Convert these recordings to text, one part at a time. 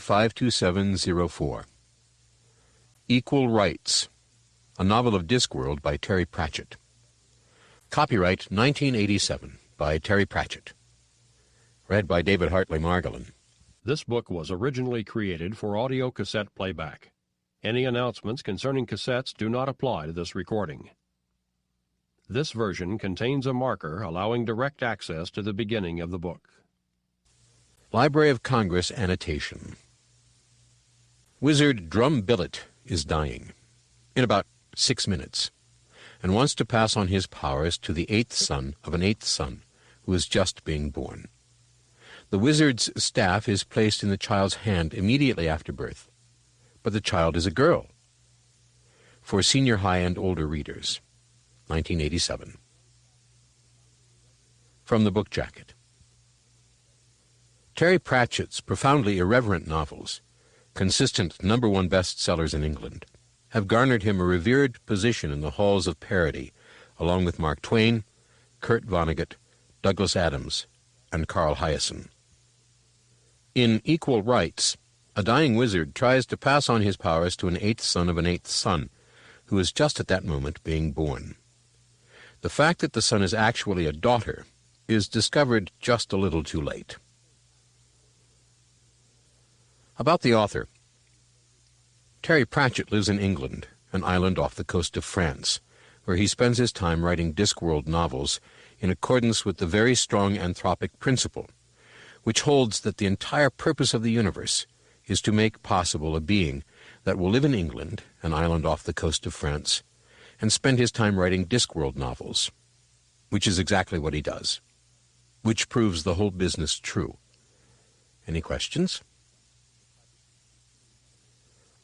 52704. Equal Rites, a novel of Discworld by Terry Pratchett. Copyright 1987 by Terry Pratchett. Read by David Hartley Margolin. This book was originally created for audio cassette playback. Any announcements concerning cassettes do not apply to this recording. This version contains a marker allowing direct access to the beginning of the book. Library of Congress annotation. Wizard Drum Billet is dying in about 6 minutes, and wants to pass on his powers to the 8th son of an 8th son who is just being born. The wizard's staff is placed in the child's hand immediately after birth, but the child is a girl. For senior high and older readers. 1987. From the book jacket. Terry Pratchett's profoundly irreverent novels, consistent #1 bestsellers in England, have garnered him a revered position in the halls of parody, along with Mark Twain, Kurt Vonnegut, Douglas Adams, and Carl Hiaasen. In Equal Rites, a dying wizard tries to pass on his powers to an 8th son of an 8th son, who is just at that moment being born. The fact that the son is actually a daughter is discovered just a little too late. About the author. Terry Pratchett lives in England, an island off the coast of France, where he spends his time writing Discworld novels in accordance with the very strong anthropic principle, which holds that the entire purpose of the universe is to make possible a being that will live in England, an island off the coast of France, and spend his time writing Discworld novels, which is exactly what he does, which proves the whole business true. Any questions?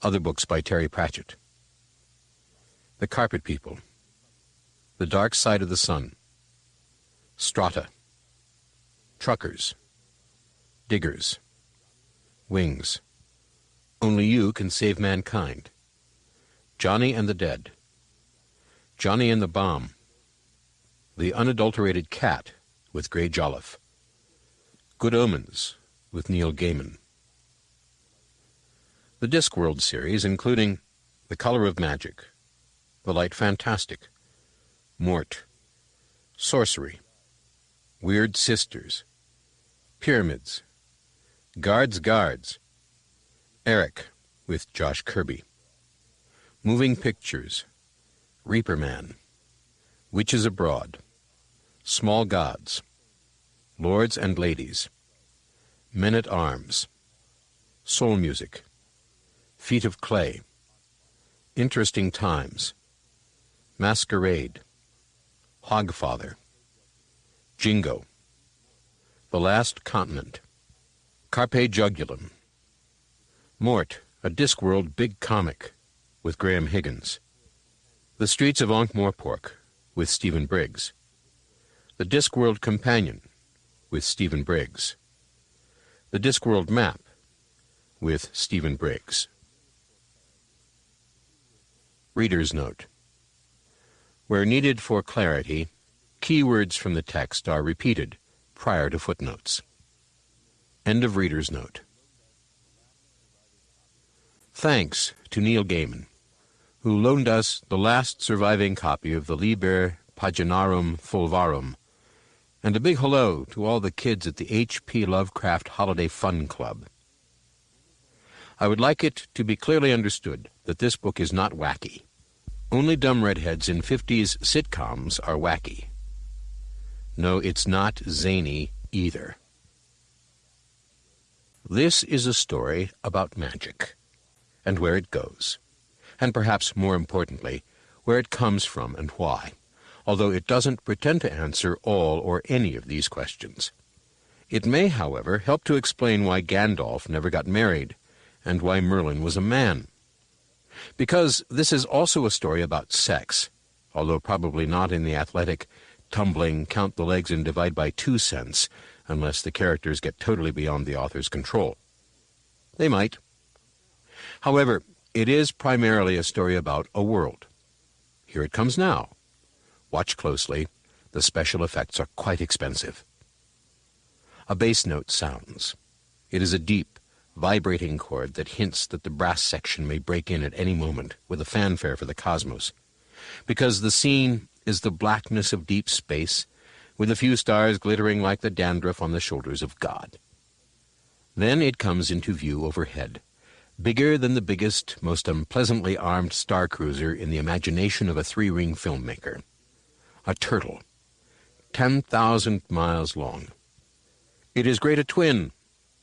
Other books by Terry Pratchett. The Carpet People, The Dark Side of the Sun, Strata, Truckers, Diggers, Wings, Only You Can Save Mankind, Johnny and the Dead, Johnny and the Bomb, The Unadulterated Cat with Gray Jolliffe, Good Omens with Neil Gaiman. The Discworld series, including The Color of Magic, The Light Fantastic, Mort, Sorcery, Weird Sisters, Pyramids, Guards, Eric with Josh Kirby, Moving Pictures, Reaper Man, Witches Abroad, Small Gods, Lords and Ladies, Men at Arms, Soul Music, Feet of Clay, Interesting Times, Masquerade, Hogfather, Jingo, The Last Continent, Carpe Jugulum, Mort, a Discworld big comic with Graham Higgins, The Streets of Ankh-Morpork with Stephen Briggs, The Discworld Companion with Stephen Briggs, The Discworld Map with Stephen Briggs. Reader's Note. Where needed for clarity, keywords from the text are repeated prior to footnotes. End of Reader's Note. Thanks to Neil Gaiman, who loaned us the last surviving copy of the Liber Paginarum Fulvarum, and a big hello to all the kids at the H.P. Lovecraft Holiday Fun Club. I would like it to be clearly understood that this book is not wacky. Only dumb redheads in 50s sitcoms are wacky. No, it's not zany either. This is a story about magic, and where it goes, and perhaps more importantly, where it comes from and why, although it doesn't pretend to answer all or any of these questions. It may, however, help to explain why Gandalf never got married, and why Merlin was a man. Because this is also a story about sex, although probably not in the athletic, tumbling, count the legs and divide by 2 sense, unless the characters get totally beyond the author's control. They might. However, it is primarily a story about a world. Here it comes now. Watch closely. The special effects are quite expensive. A bass note sounds. It is a deep, vibrating chord that hints that the brass section may break in at any moment with a fanfare for the cosmos, because the scene is the blackness of deep space, with a few stars glittering like the dandruff on the shoulders of God. Then it comes into view overhead, bigger than the biggest, most unpleasantly armed star cruiser in the imagination of a three-ring filmmaker. A turtle, 10,000 miles long. It is Great a Twin,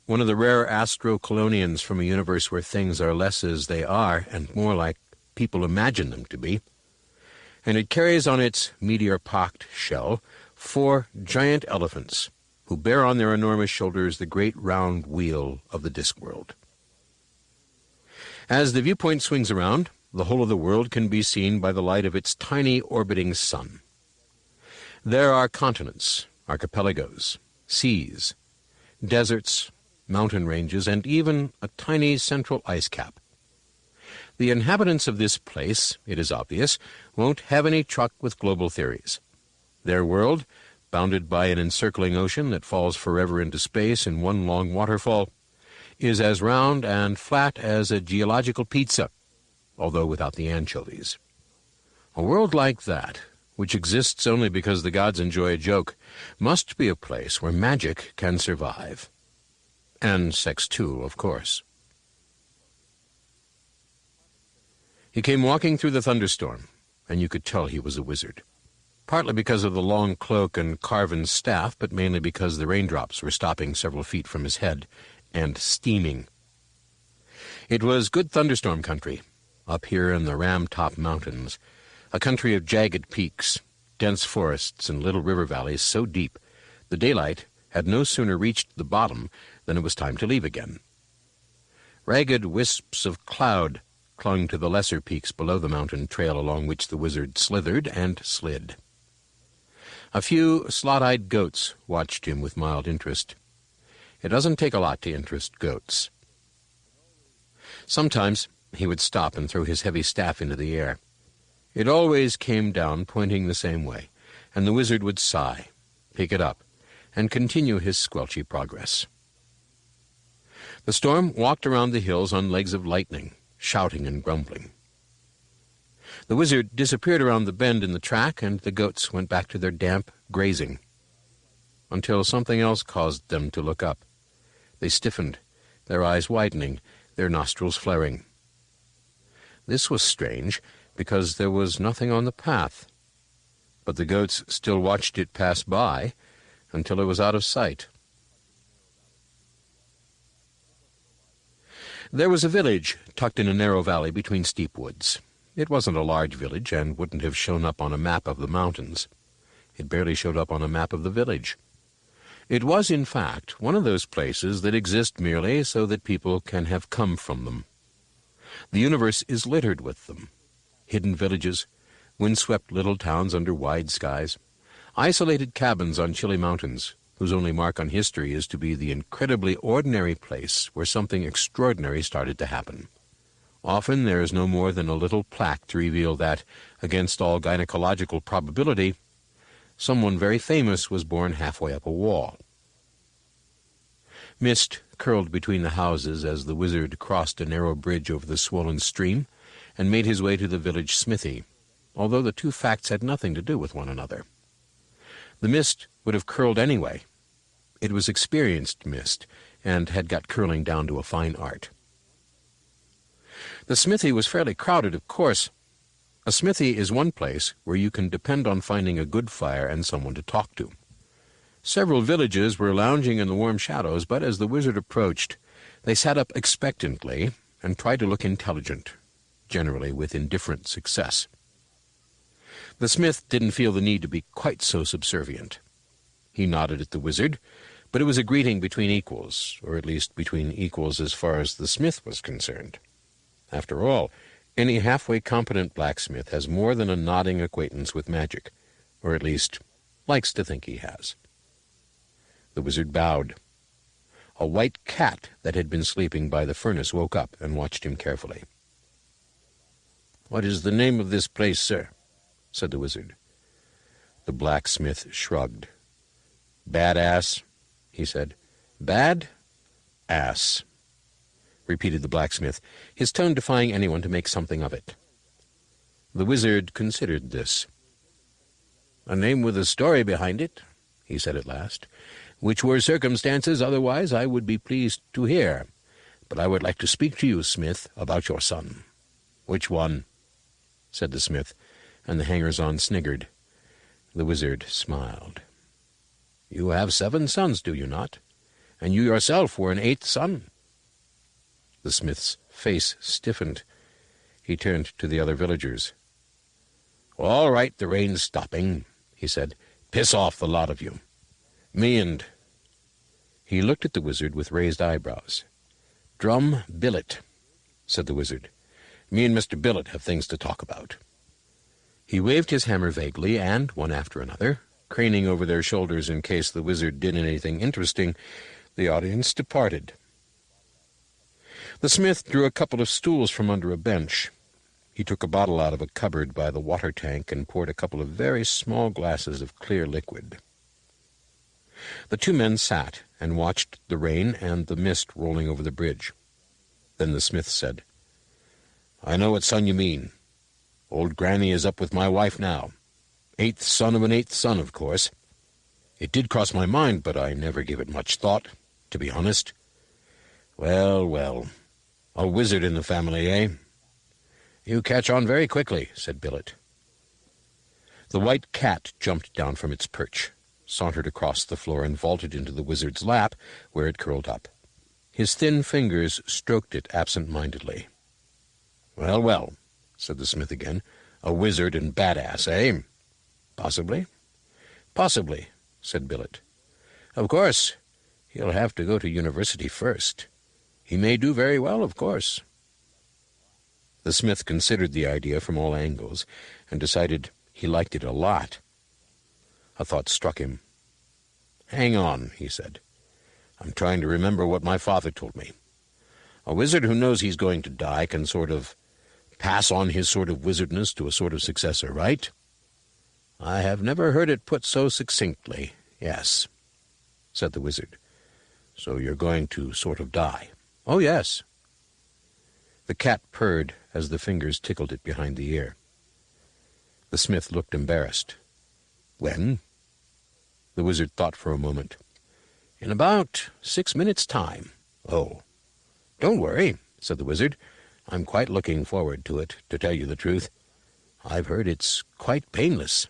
one of the rare astro-colonians from a universe where things are less as they are and more like people imagine them to be. And it carries on its meteor-pocked shell 4 giant elephants who bear on their enormous shoulders the great round wheel of the Discworld. As the viewpoint swings around, the whole of the world can be seen by the light of its tiny orbiting sun. There are continents, archipelagos, seas, deserts, mountain ranges, and even a tiny central ice cap. The inhabitants of this place, it is obvious, won't have any truck with global theories. Their world, bounded by an encircling ocean that falls forever into space in one long waterfall, is as round and flat as a geological pizza, although without the anchovies. A world like that, which exists only because the gods enjoy a joke, must be a place where magic can survive. And sex too, of course. He came walking through the thunderstorm, and you could tell he was a wizard. Partly because of the long cloak and carven staff, but mainly because the raindrops were stopping several feet from his head and steaming. It was good thunderstorm country, up here in the Ram-Top Mountains, a country of jagged peaks, dense forests, and little river valleys so deep the daylight had no sooner reached the bottom than it was time to leave again. Ragged wisps of cloud clung to the lesser peaks below the mountain trail along which the wizard slithered and slid. A few slot-eyed goats watched him with mild interest. It doesn't take a lot to interest goats. Sometimes he would stop and throw his heavy staff into the air. It always came down pointing the same way, and the wizard would sigh, pick it up, and continue his squelchy progress. The storm walked around the hills on legs of lightning, shouting and grumbling. The wizard disappeared around the bend in the track, and the goats went back to their damp grazing, until something else caused them to look up. They stiffened, their eyes widening, their nostrils flaring. This was strange, because there was nothing on the path, but the goats still watched it pass by until it was out of sight. There was a village tucked in a narrow valley between steep woods. It wasn't a large village and wouldn't have shown up on a map of the mountains. It barely showed up on a map of the village. It was, in fact, one of those places that exist merely so that people can have come from them. The universe is littered with them. Hidden villages, windswept little towns under wide skies, isolated cabins on chilly mountains, whose only mark on history is to be the incredibly ordinary place where something extraordinary started to happen. Often there is no more than a little plaque to reveal that, against all gynecological probability, someone very famous was born halfway up a wall. Mist curled between the houses as the wizard crossed a narrow bridge over the swollen stream and made his way to the village smithy, although the two facts had nothing to do with one another. The mist would have curled anyway. It was experienced mist, and had got curling down to a fine art. The smithy was fairly crowded, of course. A smithy is one place where you can depend on finding a good fire and someone to talk to. Several villages were lounging in the warm shadows, but as the wizard approached, they sat up expectantly and tried to look intelligent, generally with indifferent success. The smith didn't feel the need to be quite so subservient. He nodded at the wizard, but it was a greeting between equals, or at least between equals as far as the smith was concerned. After all, any halfway competent blacksmith has more than a nodding acquaintance with magic, or at least likes to think he has. The wizard bowed. A white cat that had been sleeping by the furnace woke up and watched him carefully. "What is the name of this place, sir?" said the wizard. The blacksmith shrugged. "Bad ass," he said. "Bad ass." repeated the blacksmith, his tone defying anyone to make something of it. The wizard considered this. "A name with a story behind it," he said at last, "which were circumstances otherwise I would be pleased to hear. But I would like to speak to you, Smith, about your son." "Which one?" said the smith, and the hangers-on sniggered. The wizard smiled. "You have 7 sons, do you not? And you yourself were an 8th son." The smith's face stiffened. He turned to the other villagers. "All right, the rain's stopping," he said. "Piss off, the lot of you. Me and—" He looked at the wizard with raised eyebrows. "Drum Billet," said the wizard. "Me and Mr. Billet have things to talk about." He waved his hammer vaguely, and, one after another, craning over their shoulders in case the wizard did anything interesting, the audience departed. The smith drew a couple of stools from under a bench. He took a bottle out of a cupboard by the water tank and poured a couple of very small glasses of clear liquid. The 2 men sat and watched the rain and the mist rolling over the bridge. Then the smith said, "I know what son you mean. Old Granny is up with my wife now. 8th son of an 8th son, of course. It did cross my mind, but I never gave it much thought, to be honest. Well, well, a wizard in the family, eh?" "You catch on very quickly," said Billet. The white cat jumped down from its perch, sauntered across the floor, and vaulted into the wizard's lap, where it curled up. His thin fingers stroked it absent-mindedly. "Well, well," said the smith again, "a wizard and badass, eh?" "Possibly." "Possibly," said Billet. "Of course, he'll have to go to university first. He may do very well, of course." The smith considered the idea from all angles, and decided he liked it a lot. A thought struck him. "Hang on," he said. "I'm trying to remember what my father told me. A wizard who knows he's going to die can sort of pass on his sort of wizardness to a sort of successor, right? I have never heard it put so succinctly. Yes," said the wizard. "So you're going to sort of die?" "Oh, yes." The cat purred as the fingers tickled it behind the ear. The smith looked embarrassed. "When?" The wizard thought for a moment. "In about 6 minutes' time." "Oh." "Don't worry," said the wizard. "I'm quite looking forward to it, to tell you the truth. I've heard it's quite painless."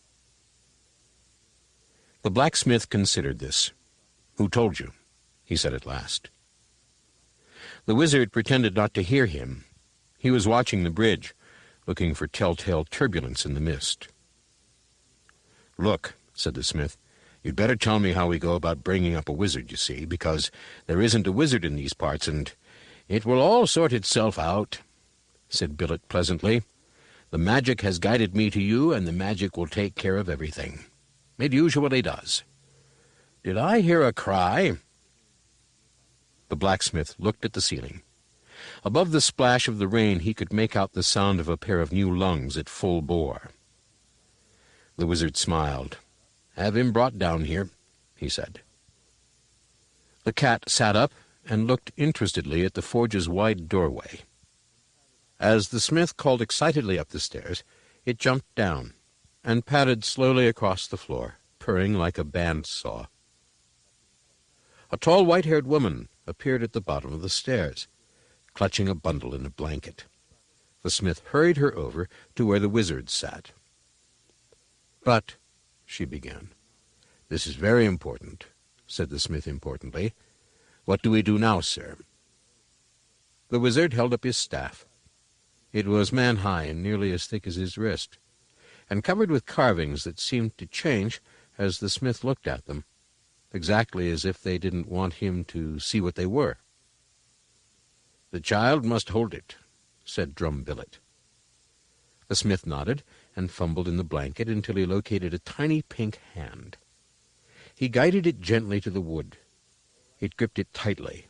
The blacksmith considered this. "Who told you?" he said at last. The wizard pretended not to hear him. He was watching the bridge, looking for telltale turbulence in the mist. "Look," said the smith, "you'd better tell me how we go about bringing up a wizard, you see, because there isn't a wizard in these parts, and—" "It will all sort itself out," said Billet pleasantly. "The magic has guided me to you, and the magic will take care of everything. It usually does. Did I hear a cry?" The blacksmith looked at the ceiling. Above the splash of the rain he could make out the sound of a pair of new lungs at full bore. The wizard smiled. "Have him brought down here," he said. The cat sat up and looked interestedly at the forge's wide doorway. As the smith called excitedly up the stairs, it jumped down and padded slowly across the floor, purring like a bandsaw. A tall white-haired woman appeared at the bottom of the stairs, clutching a bundle in a blanket. The smith hurried her over to where the wizard sat. "But," she began. "This is very important," said the smith importantly. "What do we do now, sir?" The wizard held up his staff. It was man-high and nearly as thick as his wrist, and covered with carvings that seemed to change as the smith looked at them, exactly as if they didn't want him to see what they were. "The child must hold it," said Drum Billet. The smith nodded and fumbled in the blanket until he located a tiny pink hand. He guided it gently to the wood. It gripped it tightly.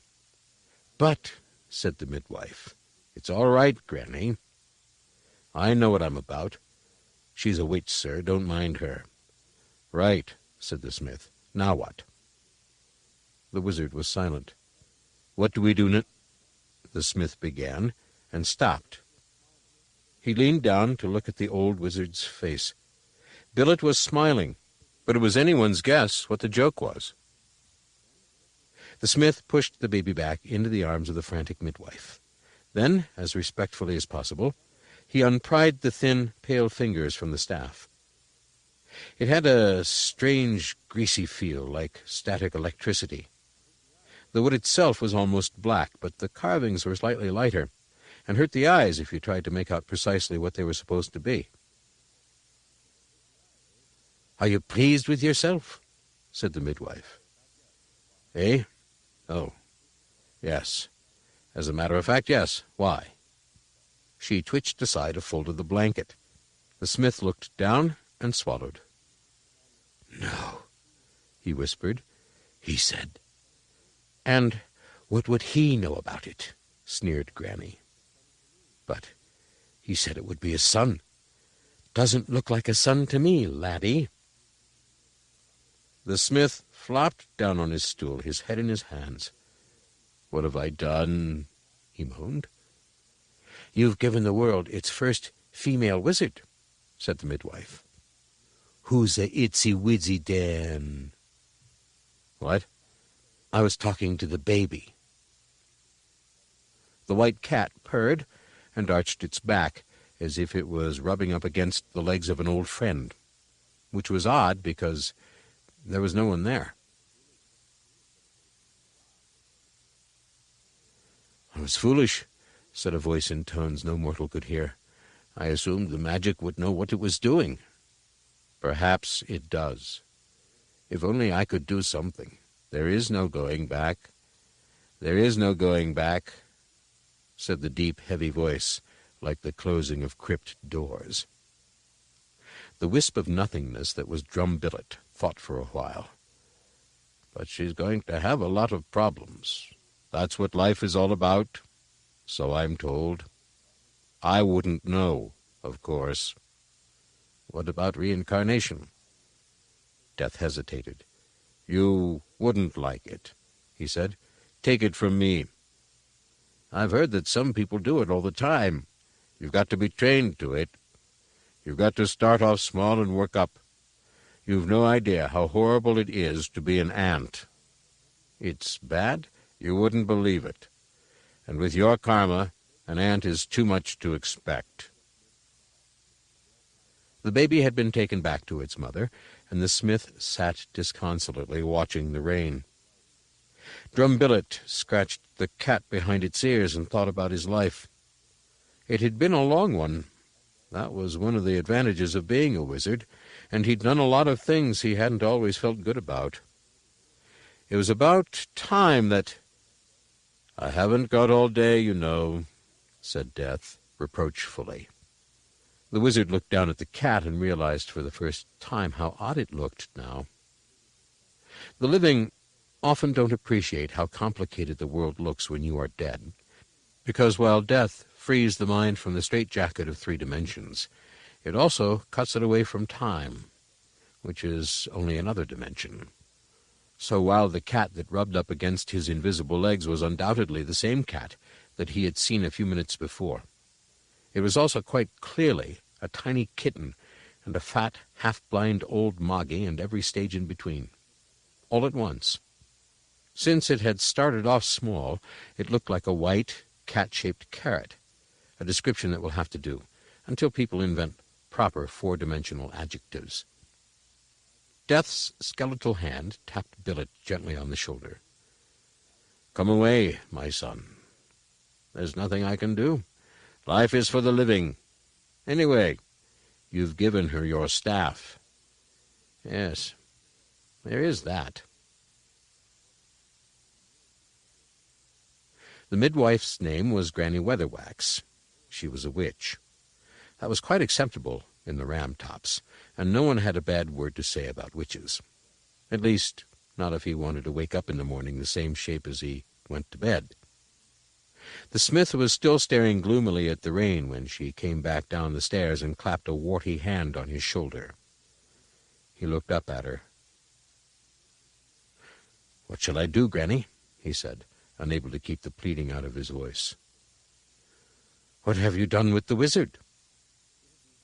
"But," said the midwife, "it's all right, Granny. I know what I'm about. She's a witch, sir. Don't mind her." "Right," said the smith. "Now what?" The wizard was silent. "What do we do the smith began, and stopped. He leaned down to look at the old wizard's face. Billet was smiling, but it was anyone's guess what the joke was. The smith pushed the baby back into the arms of the frantic midwife. Then, as respectfully as possible, he unpried the thin, pale fingers from the staff. It had a strange, greasy feel, like static electricity. The wood itself was almost black, but the carvings were slightly lighter, and hurt the eyes if you tried to make out precisely what they were supposed to be. "Are you pleased with yourself?" said the midwife. "Eh? Oh, yes. As a matter of fact, yes. Why?" She twitched aside a fold of the blanket. The smith looked down and swallowed. "No," he whispered. "He said." "And what would he know about it?" sneered Granny. "But he said it would be a son. Doesn't look like a son to me, laddie." The smith flopped down on his stool, his head in his hands. "What have I done?" he moaned. "You've given the world its first female wizard," said the midwife. "Who's a itsy-witsy den?" "What?" "I was talking to the baby." The white cat purred and arched its back as if it was rubbing up against the legs of an old friend, which was odd because there was no one there. "I was foolish," said a voice in tones no mortal could hear. "I assumed the magic would know what it was doing." "Perhaps it does. If only I could do something. There is no going back. There is no going back," said the deep, heavy voice, like the closing of crypt doors. The wisp of nothingness that was Drum Billet thought for a while. "But she's going to have a lot of problems. That's what life is all about, so I'm told. I wouldn't know, of course." "What about reincarnation?" Death hesitated. "You wouldn't like it," he said. "Take it from me. I've heard that some people do it all the time. You've got to be trained to it. You've got to start off small and work up. You've no idea how horrible it is to be an ant. It's bad? You wouldn't believe it. And with your karma, an ant is too much to expect." The baby had been taken back to its mother, and the smith sat disconsolately watching the rain. Drum Billet scratched the cat behind its ears and thought about his life. It had been a long one. That was one of the advantages of being a wizard, and he'd done a lot of things he hadn't always felt good about. It was about time that— "I haven't got all day, you know," said Death, reproachfully. The wizard looked down at the cat and realized for the first time how odd it looked now. The living often don't appreciate how complicated the world looks when you are dead, because while death frees the mind from the straitjacket of 3 dimensions, it also cuts it away from time, which is only another dimension. So while the cat that rubbed up against his invisible legs was undoubtedly the same cat that he had seen a few minutes before, it was also quite clearly a tiny kitten and a fat, half-blind old Moggy and every stage in between, all at once. Since it had started off small, it looked like a white, cat-shaped carrot, a description that will have to do, until people invent proper 4-dimensional adjectives. Death's skeletal hand tapped Billet gently on the shoulder. "Come away, my son. There's nothing I can do. Life is for the living. Anyway, you've given her your staff." "Yes, there is that." The midwife's name was Granny Weatherwax. She was a witch. That was quite acceptable in the Ramtops, and no one had a bad word to say about witches. At least, not if he wanted to wake up in the morning the same shape as he went to bed. The smith was still staring gloomily at the rain when she came back down the stairs and clapped a warty hand on his shoulder. He looked up at her. "What shall I do, Granny?" he said, unable to keep the pleading out of his voice. "What have you done with the wizard?"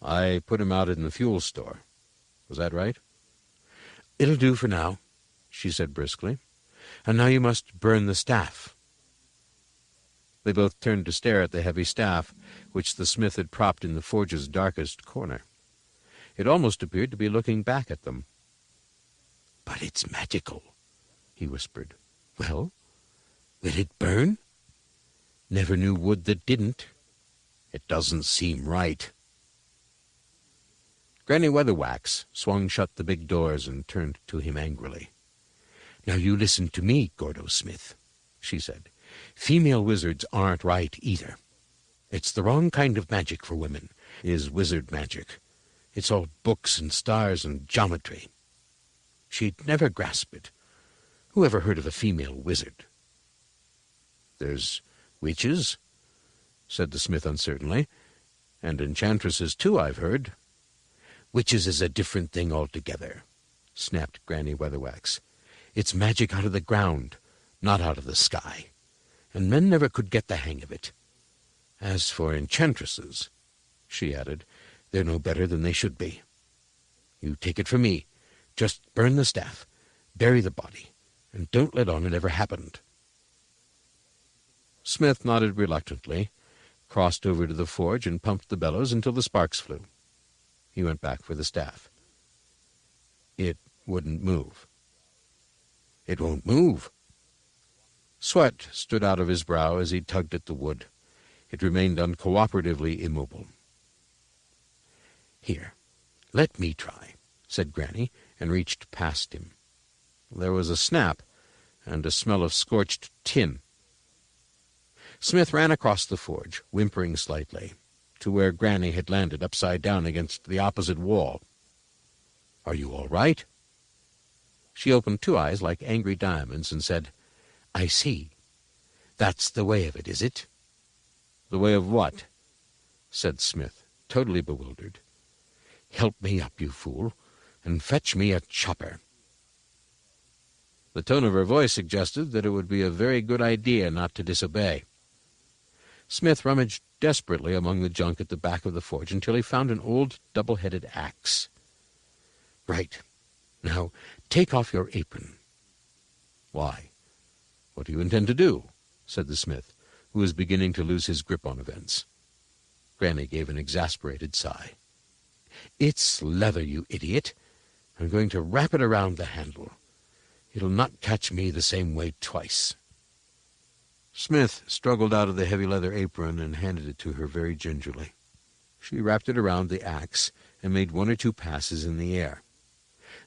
"I put him out in the fuel store. Was that right?" "It'll do for now," she said briskly. "And now you must burn the staff." They both turned to stare at the heavy staff, which the smith had propped in the forge's darkest corner. It almost appeared to be looking back at them. "But it's magical," he whispered. "Well, will it burn? Never knew wood that didn't. It doesn't seem right." Granny Weatherwax swung shut the big doors and turned to him angrily. "Now you listen to me, Gordo Smith," she said. "Female wizards aren't right either. It's the wrong kind of magic for women, is wizard magic. It's all books and stars and geometry. She'd never grasp it. Who ever heard of a female wizard?" "There's witches," said the smith uncertainly, "and enchantresses, too, I've heard." "Witches is a different thing altogether," snapped Granny Weatherwax. "It's magic out of the ground, not out of the sky, and men never could get the hang of it. As for enchantresses," she added, "they're no better than they should be. You take it from me, just burn the staff, bury the body, and don't let on it ever happened." Smith nodded reluctantly, crossed over to the forge, and pumped the bellows until the sparks flew. He went back for the staff. It wouldn't move. "It won't move." Sweat stood out of his brow as he tugged at the wood. It remained uncooperatively immobile. "Here, let me try," said Granny, and reached past him. There was a snap and a smell of scorched tin. Smith ran across the forge, whimpering slightly, to where Granny had landed upside down against the opposite wall. "Are you all right?" She opened two eyes like angry diamonds and said, "I see. That's the way of it, is it?" "The way of what?" said Smith, totally bewildered. "Help me up, you fool, and fetch me a chopper." The tone of her voice suggested that it would be a very good idea not to disobey. Smith rummaged desperately among the junk at the back of the forge until he found an old double-headed axe. "Right. Now, take off your apron." "Why? What do you intend to do?" said the smith, who was beginning to lose his grip on events. Granny gave an exasperated sigh. "It's leather, you idiot. I'm going to wrap it around the handle. It'll not catch me the same way twice." Smith struggled out of the heavy leather apron and handed it to her very gingerly. She wrapped it around the axe and made one or two passes in the air.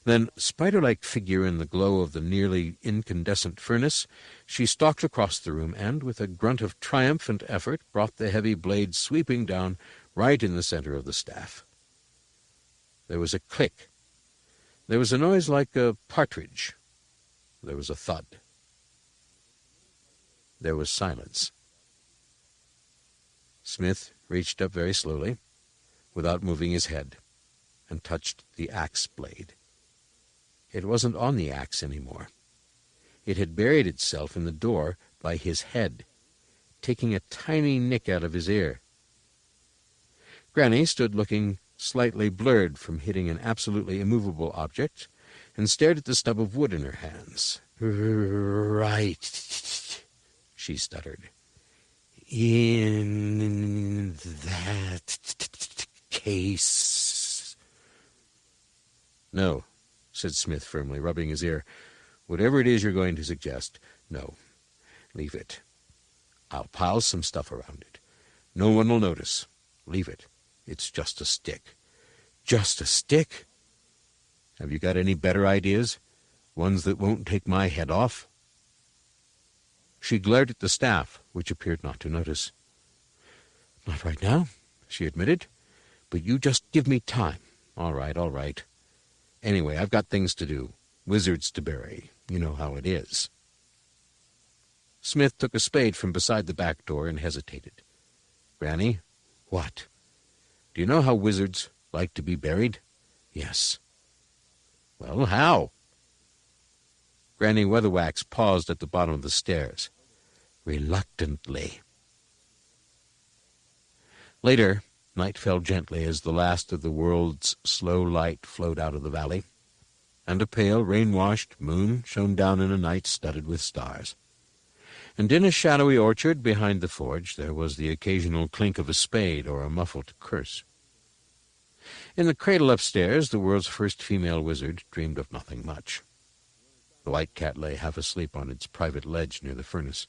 Then, spider-like figure in the glow of the nearly incandescent furnace, she stalked across the room and, with a grunt of triumphant effort, brought the heavy blade sweeping down right in the center of the staff. There was a click. There was a noise like a partridge. There was a thud. There was silence. Smith reached up very slowly, without moving his head, and touched the axe blade. It wasn't on the axe anymore. It had buried itself in the door by his head, taking a tiny nick out of his ear. Granny stood looking slightly blurred from hitting an absolutely immovable object, and stared at the stub of wood in her hands. "Right," she stuttered. "In that case—" "No," said Smith firmly, rubbing his ear. "Whatever it is you're going to suggest, no. Leave it. I'll pile some stuff around it. No one will notice. Leave it. It's just a stick." "Just a stick?" "Have you got any better ideas? Ones that won't take my head off?" She glared at the staff, which appeared not to notice. "Not right now," she admitted. "But you just give me time." All right, all right. Anyway, I've got things to do. Wizards to bury. You know how it is." Smith took a spade from beside the back door and hesitated. "Granny?" "What?" "Do you know how wizards like to be buried?" "Yes." "Well, how?" Granny Weatherwax paused at the bottom of the stairs. "Reluctantly." Later, night fell gently as the last of the world's slow light flowed out of the valley, and a pale, rain-washed moon shone down in a night studded with stars. And in a shadowy orchard behind the forge there was the occasional clink of a spade or a muffled curse. In the cradle upstairs, the world's first female wizard dreamed of nothing much. The white cat lay half asleep on its private ledge near the furnace.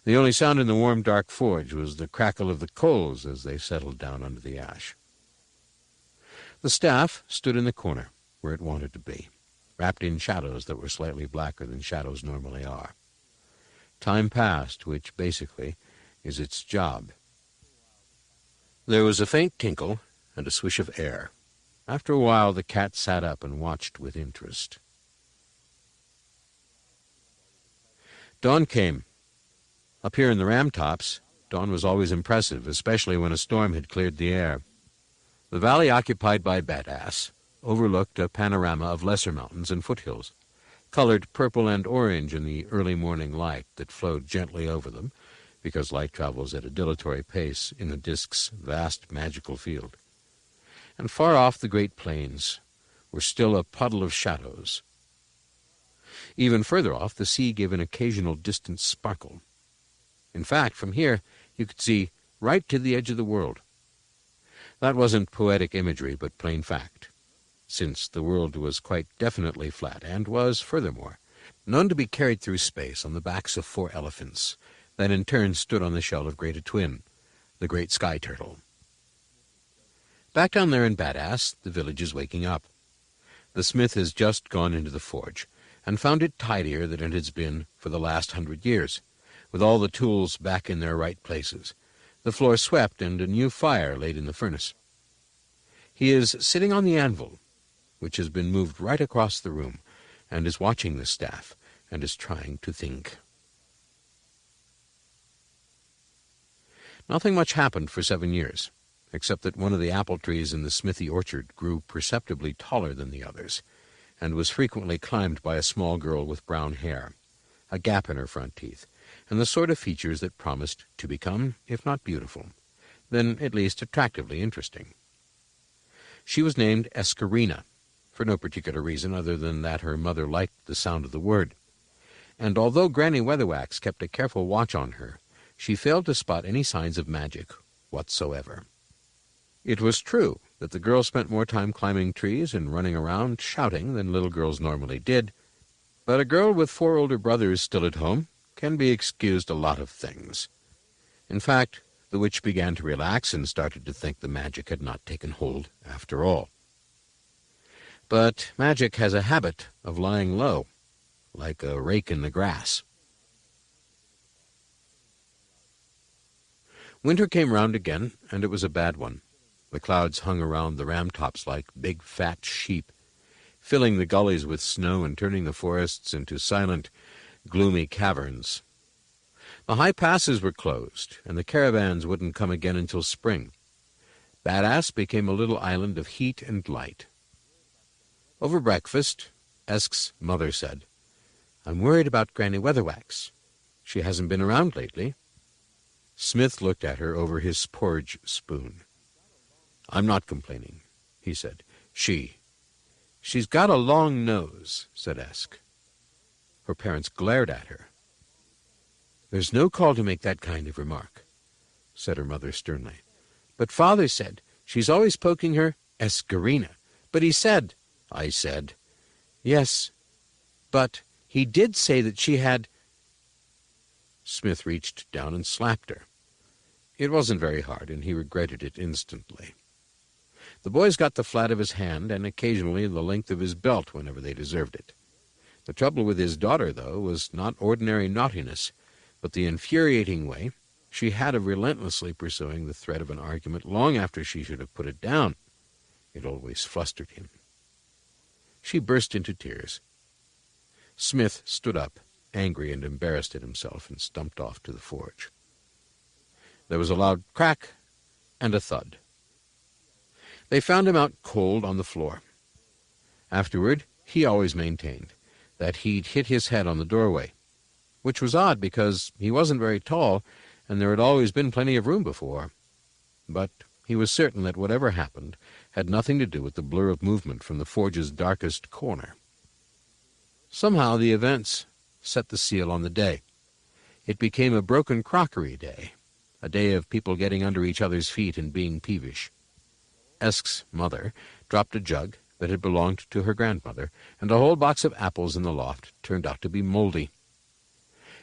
The only sound in the warm, dark forge was the crackle of the coals as they settled down under the ash. The staff stood in the corner, where it wanted to be, wrapped in shadows that were slightly blacker than shadows normally are. Time passed, which basically is its job. There was a faint tinkle and a swish of air. After a while, the cat sat up and watched with interest. Dawn came. Up here in the ram-tops, dawn was always impressive, especially when a storm had cleared the air. The valley occupied by Badass overlooked a panorama of lesser mountains and foothills, colored purple and orange in the early morning light that flowed gently over them, because light travels at a dilatory pace in the disk's vast magical field. And far off the great plains were still a puddle of shadows. Even further off, the sea gave an occasional distant sparkle. In fact, from here, you could see right to the edge of the world. That wasn't poetic imagery, but plain fact, since the world was quite definitely flat, and was, furthermore, known to be carried through space on the backs of 4 elephants, that in turn stood on the shell of Great Twin, the great sky turtle. Back down there in Badass, the village is waking up. The smith has just gone into the forge, and found it tidier than it has been for the last 100 years, with all the tools back in their right places, the floor swept, and a new fire laid in the furnace. He is sitting on the anvil, which has been moved right across the room, and is watching the staff, and is trying to think. Nothing much happened for 7 years, except that one of the apple trees in the smithy orchard grew perceptibly taller than the others, and was frequently climbed by a small girl with brown hair, a gap in her front teeth, and the sort of features that promised to become, if not beautiful, then at least attractively interesting. She was named Escarina, for no particular reason other than that her mother liked the sound of the word, and although Granny Weatherwax kept a careful watch on her, she failed to spot any signs of magic whatsoever. It was true that the girl spent more time climbing trees and running around shouting than little girls normally did, but a girl with 4 older brothers still at home can be excused a lot of things. In fact, the witch began to relax and started to think the magic had not taken hold after all. But magic has a habit of lying low, like a rake in the grass. Winter came round again, and it was a bad one. The clouds hung around the ram-tops like big fat sheep, filling the gullies with snow and turning the forests into silent, gloomy caverns. The high passes were closed, and the caravans wouldn't come again until spring. Badass became a little island of heat and light. Over breakfast, Esk's mother said, "I'm worried about Granny Weatherwax. She hasn't been around lately." Smith looked at her over his porridge spoon. "I'm not complaining," he said. She's got a long nose," said Esk. Her parents glared at her. "There's no call to make that kind of remark," said her mother sternly. "But Father said she's always poking her Escarina. But he said—" "I said—" "Yes, but he did say that she had—" Smith reached down and slapped her. It wasn't very hard, and he regretted it instantly. The boys got the flat of his hand and occasionally the length of his belt whenever they deserved it. The trouble with his daughter, though, was not ordinary naughtiness, but the infuriating way she had of relentlessly pursuing the thread of an argument long after she should have put it down. It always flustered him. She burst into tears. Smith stood up, angry and embarrassed at himself, and stumped off to the forge. There was a loud crack and a thud. They found him out cold on the floor. Afterward, he always maintained that he'd hit his head on the doorway, which was odd because he wasn't very tall, and there had always been plenty of room before. But he was certain that whatever happened had nothing to do with the blur of movement from the forge's darkest corner. Somehow the events set the seal on the day. It became a broken crockery day, a day of people getting under each other's feet and being peevish. Esk's mother dropped a jug that had belonged to her grandmother, and a whole box of apples in the loft turned out to be moldy.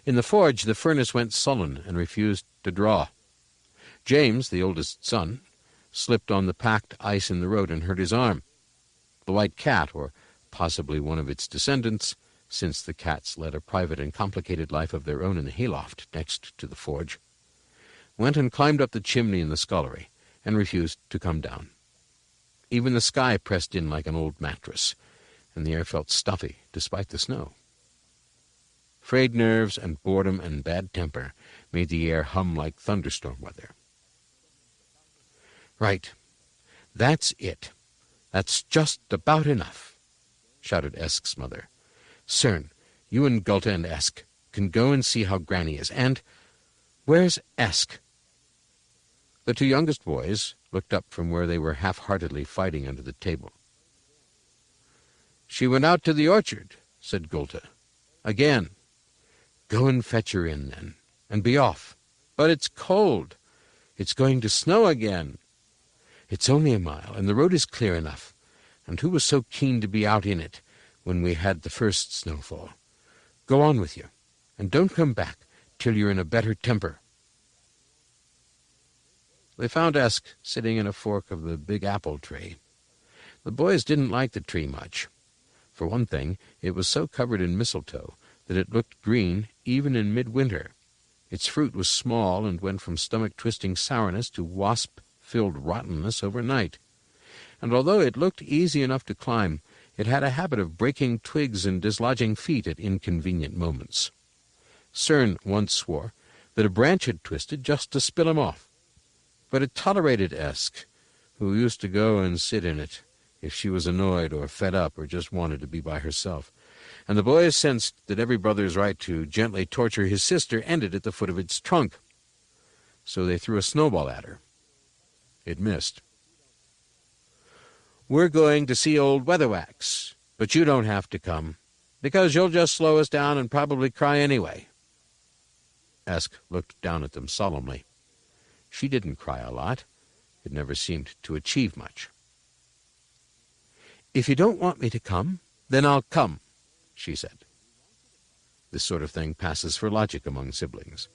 In the forge the furnace went sullen and refused to draw. James, the oldest son, slipped on the packed ice in the road and hurt his arm. The white cat, or possibly one of its descendants, since the cats led a private and complicated life of their own in the hayloft next to the forge, went and climbed up the chimney in the scullery and refused to come down. Even the sky pressed in like an old mattress, and the air felt stuffy despite the snow. Frayed nerves and boredom and bad temper made the air hum like thunderstorm weather. "Right. That's it. That's just about enough," shouted Esk's mother. "Cern, you and Gulta and Esk can go and see how Granny is. And where's Esk?" The two youngest boys looked up from where they were half-heartedly fighting under the table. "She went out to the orchard," said Gulta. "Again." "Go and fetch her in, then, and be off." "But it's cold." "It's going to snow again." "It's only a mile, and the road is clear enough. And who was so keen to be out in it when we had the first snowfall? Go on with you, and don't come back till you're in a better temper." They found Esk sitting in a fork of the big apple tree. The boys didn't like the tree much. For one thing, it was so covered in mistletoe that it looked green even in midwinter. Its fruit was small and went from stomach-twisting sourness to wasp-filled rottenness overnight. And although it looked easy enough to climb, it had a habit of breaking twigs and dislodging feet at inconvenient moments. Cern once swore that a branch had twisted just to spill him off. But it tolerated Esk, who used to go and sit in it if she was annoyed or fed up or just wanted to be by herself. And the boys sensed that every brother's right to gently torture his sister ended at the foot of its trunk. So they threw a snowball at her. It missed. "We're going to see old Weatherwax, but you don't have to come, because you'll just slow us down and probably cry anyway." Esk looked down at them solemnly. She didn't cry a lot. It never seemed to achieve much. "If you don't want me to come, then I'll come," she said. This sort of thing passes for logic among siblings.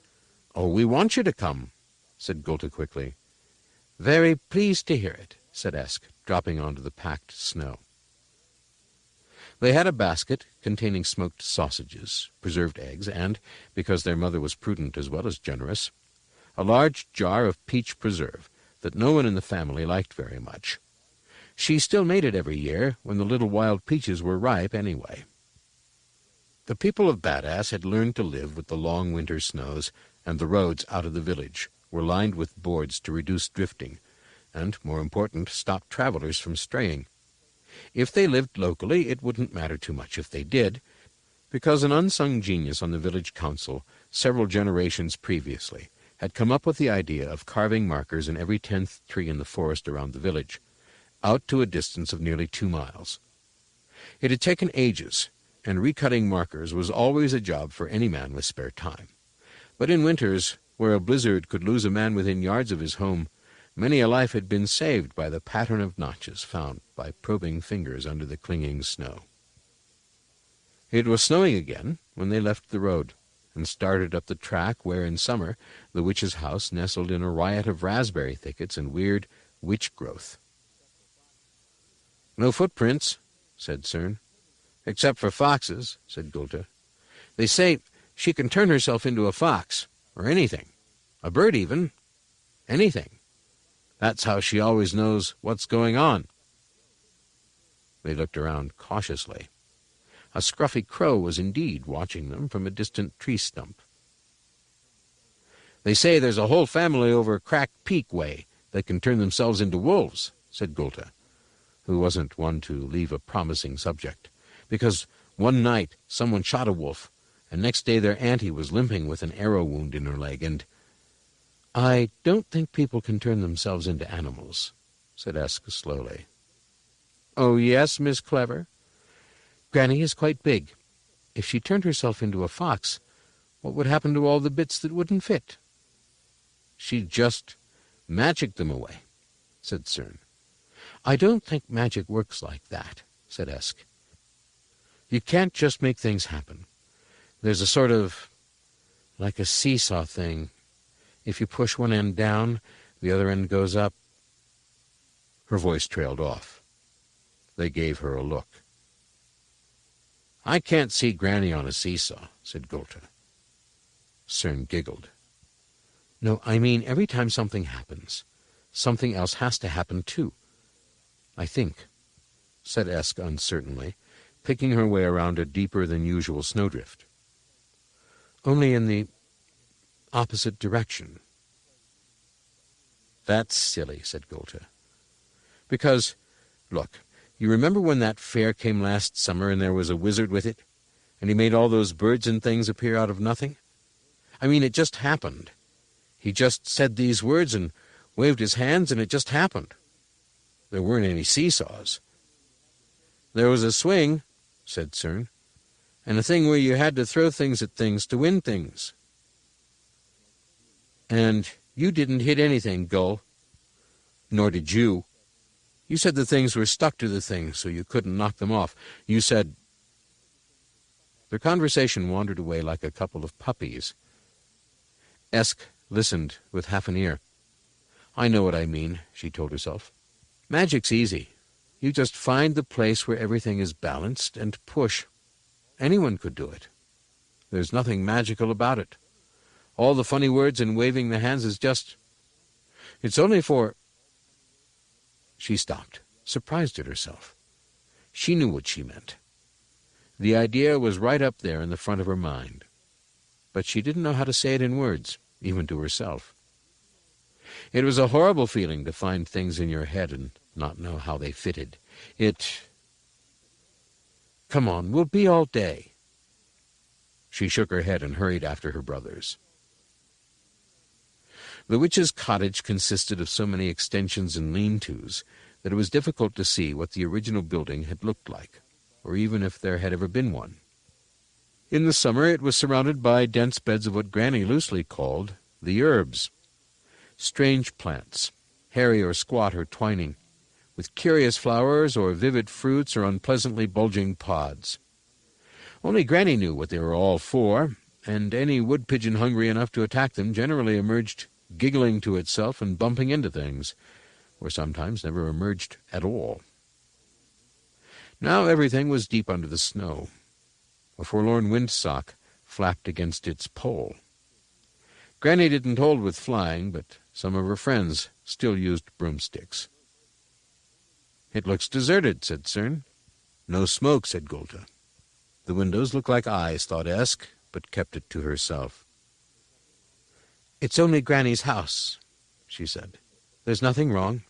"Oh, we want you to come," said Gulta quickly. "Very pleased to hear it," said Esk, dropping onto the packed snow. They had a basket containing smoked sausages, preserved eggs, and, because their mother was prudent as well as generous, a large jar of peach preserve that no one in the family liked very much. She still made it every year when the little wild peaches were ripe anyway. The people of Badass had learned to live with the long winter snows, and the roads out of the village were lined with boards to reduce drifting, and, more important, stop travelers from straying. If they lived locally, it wouldn't matter too much if they did, because an unsung genius on the village council several generations previously had come up with the idea of carving markers in every 10th tree in the forest around the village, out to a distance of nearly 2 miles. It had taken ages, and recutting markers was always a job for any man with spare time. But in winters, where a blizzard could lose a man within yards of his home, many a life had been saved by the pattern of notches found by probing fingers under the clinging snow. It was snowing again when they left the road and started up the track where, in summer, the witch's house nestled in a riot of raspberry thickets and weird witch growth. "No footprints," said Cern. "Except for foxes," said Gulta. "They say she can turn herself into a fox, or anything, a bird even, anything. That's how she always knows what's going on." They looked around cautiously. A scruffy crow was indeed watching them from a distant tree stump. "They say there's a whole family over Crack Peak way that can turn themselves into wolves," said Gulta, who wasn't one to leave a promising subject, because one night someone shot a wolf, and next day their auntie was limping with an arrow wound in her leg, and "I don't think people can turn themselves into animals," said Esk slowly. "Oh, yes, Miss Clever? Granny is quite big. If she turned herself into a fox, what would happen to all the bits that wouldn't fit?" "She'd just magic them away," said Cern. "I don't think magic works like that," said Esk. "You can't just make things happen. There's a sort of, like a seesaw thing. If you push one end down, the other end goes up." Her voice trailed off. They gave her a look. "I can't see Granny on a seesaw," said Golta. Cern giggled. "No, I mean every time something happens, something else has to happen too. I think," said Esk uncertainly, picking her way around a deeper-than-usual snowdrift. "Only in the opposite direction." "That's silly," said Golta. "Because, look, you remember when that fair came last summer and there was a wizard with it, and he made all those birds and things appear out of nothing? I mean, it just happened. He just said these words and waved his hands, and it just happened. There weren't any seesaws." "There was a swing," said Cern, "and a thing where you had to throw things at things to win things." "And you didn't hit anything, Gull." "Nor did you. You said the things were stuck to the things, so you couldn't knock them off. You said—" Their conversation wandered away like a couple of puppies. Esk listened with half an ear. "I know what I mean," she told herself. "Magic's easy. You just find the place where everything is balanced and push. Anyone could do it. There's nothing magical about it. All the funny words and waving the hands is just... It's only for—" She stopped, surprised at herself. She knew what she meant. The idea was right up there in the front of her mind. But she didn't know how to say it in words, even to herself. It was a horrible feeling to find things in your head and not know how they fitted. "Come on, we'll be all day." She shook her head and hurried after her brothers. The witch's cottage consisted of so many extensions and lean-tos that it was difficult to see what the original building had looked like, or even if there had ever been one. In the summer it was surrounded by dense beds of what Granny loosely called the herbs. Strange plants, hairy or squat or twining, with curious flowers or vivid fruits or unpleasantly bulging pods. Only Granny knew what they were all for, and any wood-pigeon hungry enough to attack them generally emerged giggling to itself and bumping into things, or sometimes never emerged at all. Now everything was deep under the snow. A forlorn windsock flapped against its pole. Granny didn't hold with flying, but some of her friends still used broomsticks. "It looks deserted," said Cern. "No smoke," said Golta. The windows looked like eyes, thought Esk, but kept it to herself. "It's only Granny's house," she said. "There's nothing wrong."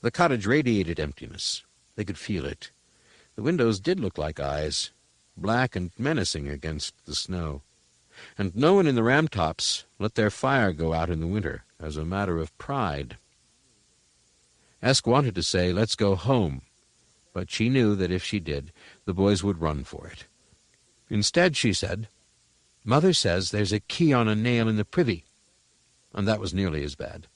The cottage radiated emptiness. They could feel it. The windows did look like eyes, black and menacing against the snow. And no one in the Ramtops let their fire go out in the winter as a matter of pride. Esk wanted to say, "Let's go home," but she knew that if she did, the boys would run for it. Instead, she said, "Mother says there's a key on a nail in the privy," and that was nearly as bad.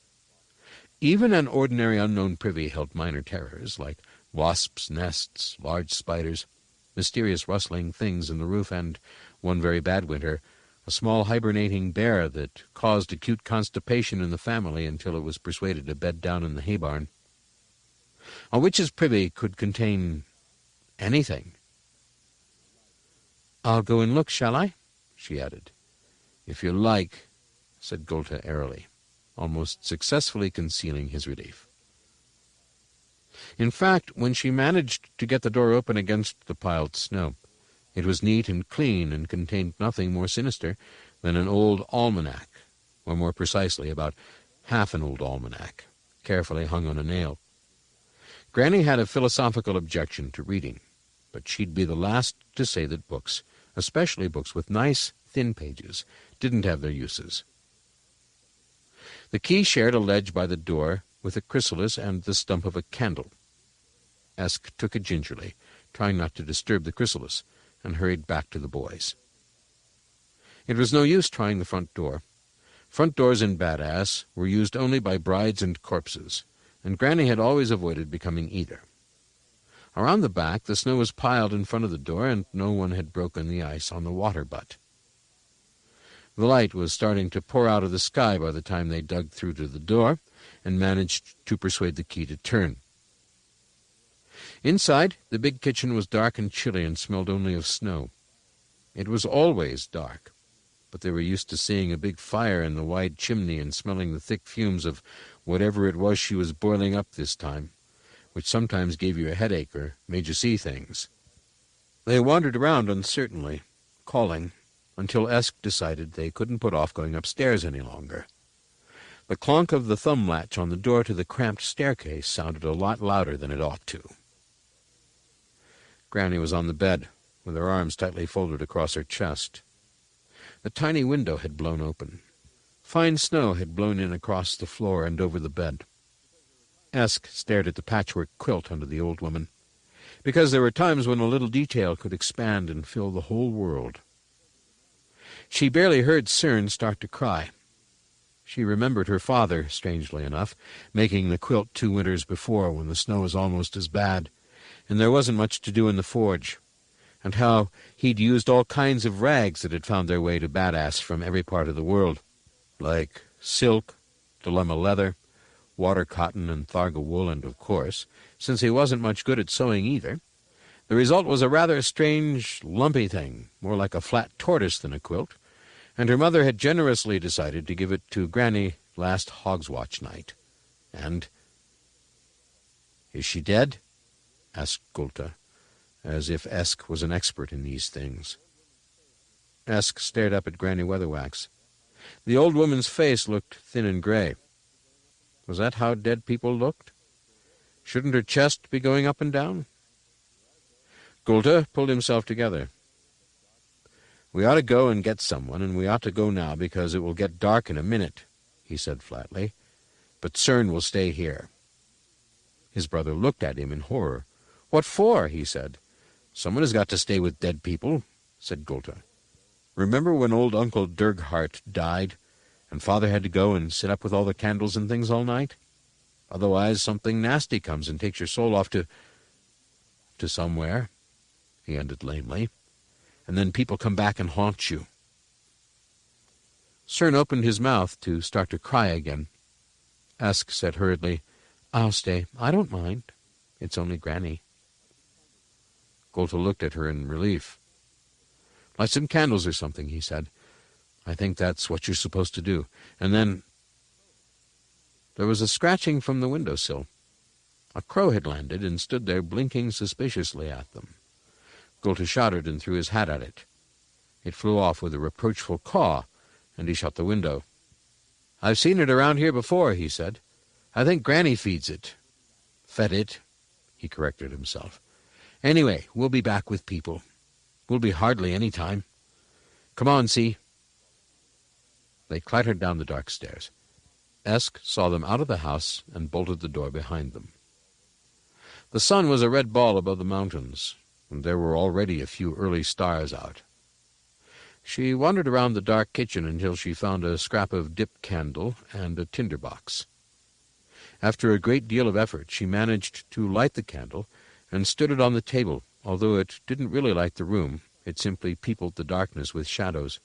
Even an ordinary unknown privy held minor terrors, like wasps' nests, large spiders, mysterious rustling things in the roof, and, one very bad winter, a small hibernating bear that caused acute constipation in the family until it was persuaded to bed down in the hay barn. A witch's privy could contain anything. "I'll go and look, shall I?" she added. "If you like," said Golta airily, almost successfully concealing his relief. In fact, when she managed to get the door open against the piled snow, it was neat and clean and contained nothing more sinister than an old almanac, or more precisely, about half an old almanac, carefully hung on a nail. Granny had a philosophical objection to reading, but she'd be the last to say that books, especially books with nice, thin pages, didn't have their uses. The key shared a ledge by the door with a chrysalis and the stump of a candle. Esk took it gingerly, trying not to disturb the chrysalis, and hurried back to the boys. It was no use trying the front door. Front doors in Badass were used only by brides and corpses, and Granny had always avoided becoming either. Around the back, the snow was piled in front of the door, and no one had broken the ice on the water butt. The light was starting to pour out of the sky by the time they dug through to the door and managed to persuade the key to turn. Inside, the big kitchen was dark and chilly and smelled only of snow. It was always dark, but they were used to seeing a big fire in the wide chimney and smelling the thick fumes of whatever it was she was boiling up this time, which sometimes gave you a headache or made you see things. They wandered around uncertainly, calling, until Esk decided they couldn't put off going upstairs any longer. The clonk of the thumb latch on the door to the cramped staircase sounded a lot louder than it ought to. Granny was on the bed, with her arms tightly folded across her chest. The tiny window had blown open. Fine snow had blown in across the floor and over the bed. Esk stared at the patchwork quilt under the old woman, because there were times when a little detail could expand and fill the whole world. She barely heard Cern start to cry. She remembered her father, strangely enough, making the quilt 2 winters before when the snow was almost as bad, and there wasn't much to do in the forge, and how he'd used all kinds of rags that had found their way to Badass from every part of the world, like silk, dilemma leather, water cotton, and tharga wool, and, of course, since he wasn't much good at sewing either, the result was a rather strange, lumpy thing, more like a flat tortoise than a quilt, and her mother had generously decided to give it to Granny last Hogswatch night. And... "Is she dead?" asked Gulta, as if Esk was an expert in these things. Esk stared up at Granny Weatherwax. The old woman's face looked thin and gray. Was that how dead people looked? Shouldn't her chest be going up and down? Gulta pulled himself together. "We ought to go and get someone, and we ought to go now because it will get dark in a minute," he said flatly. "But Cern will stay here." His brother looked at him in horror. "What for?" he said. "Someone has got to stay with dead people," said Gulta. "Remember when old Uncle Durghart died, and Father had to go and sit up with all the candles and things all night? Otherwise something nasty comes and takes your soul off to somewhere," he ended lamely, "and then people come back and haunt you." Cern opened his mouth to start to cry again. Esk said hurriedly, "I'll stay. I don't mind. It's only Granny." Gulta looked at her in relief. "Light some candles or something," he said. "I think that's what you're supposed to do. And then—" There was a scratching from the windowsill. A crow had landed and stood there blinking suspiciously at them. Gulta shouted and threw his hat at it. It flew off with a reproachful caw, and he shut the window. "I've seen it around here before," he said. "I think Granny feeds it." "Fed it," he corrected himself. "Anyway, we'll be back with people. We'll be hardly any time. Come on, see." They clattered down the dark stairs. Esk saw them out of the house and bolted the door behind them. The sun was a red ball above the mountains, and there were already a few early stars out. She wandered around the dark kitchen until she found a scrap of dip candle and a tinder box. After a great deal of effort, she managed to light the candle and stood it on the table. Although it didn't really light the room, it simply peopled the darkness with shadows.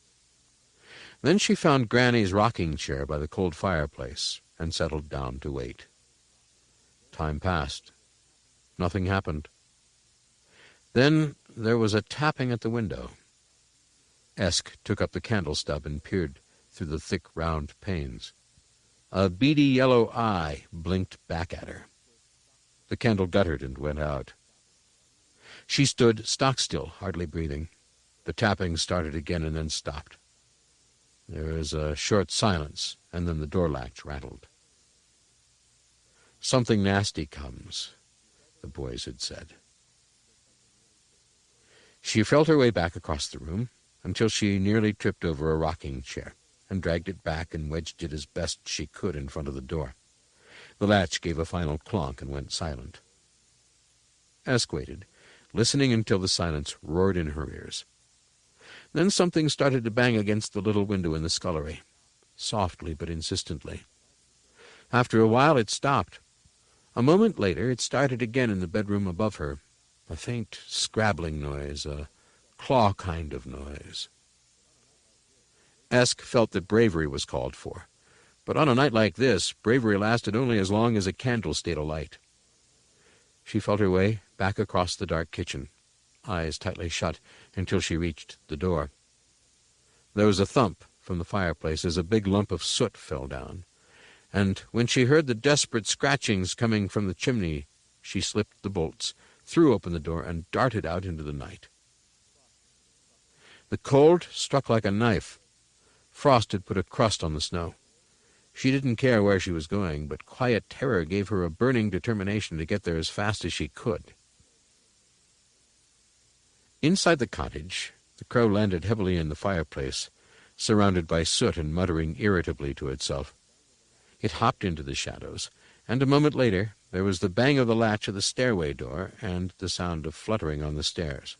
Then she found Granny's rocking chair by the cold fireplace and settled down to wait. Time passed. Nothing happened. Then there was a tapping at the window. Esk took up the candle stub and peered through the thick, round panes. A beady yellow eye blinked back at her. The candle guttered and went out. She stood stock-still, hardly breathing. The tapping started again and then stopped. There was a short silence, and then the door latch rattled. "Something nasty comes," the boys had said. She felt her way back across the room until she nearly tripped over a rocking chair and dragged it back and wedged it as best she could in front of the door. The latch gave a final clonk and went silent. Esk waited, listening until the silence roared in her ears. Then something started to bang against the little window in the scullery, softly but insistently. After a while it stopped. A moment later it started again in the bedroom above her, a faint scrabbling noise, a claw kind of noise. Esk felt that bravery was called for, but on a night like this, bravery lasted only as long as a candle stayed alight. She felt her way back across the dark kitchen, eyes tightly shut, until she reached the door. There was a thump from the fireplace as a big lump of soot fell down, and when she heard the desperate scratchings coming from the chimney, she slipped the bolts, threw open the door, and darted out into the night. The cold struck like a knife. Frost had put a crust on the snow. She didn't care where she was going, but quiet terror gave her a burning determination to get there as fast as she could. Inside the cottage, the crow landed heavily in the fireplace, surrounded by soot and muttering irritably to itself. It hopped into the shadows, and a moment later there was the bang of the latch of the stairway door and the sound of fluttering on the stairs.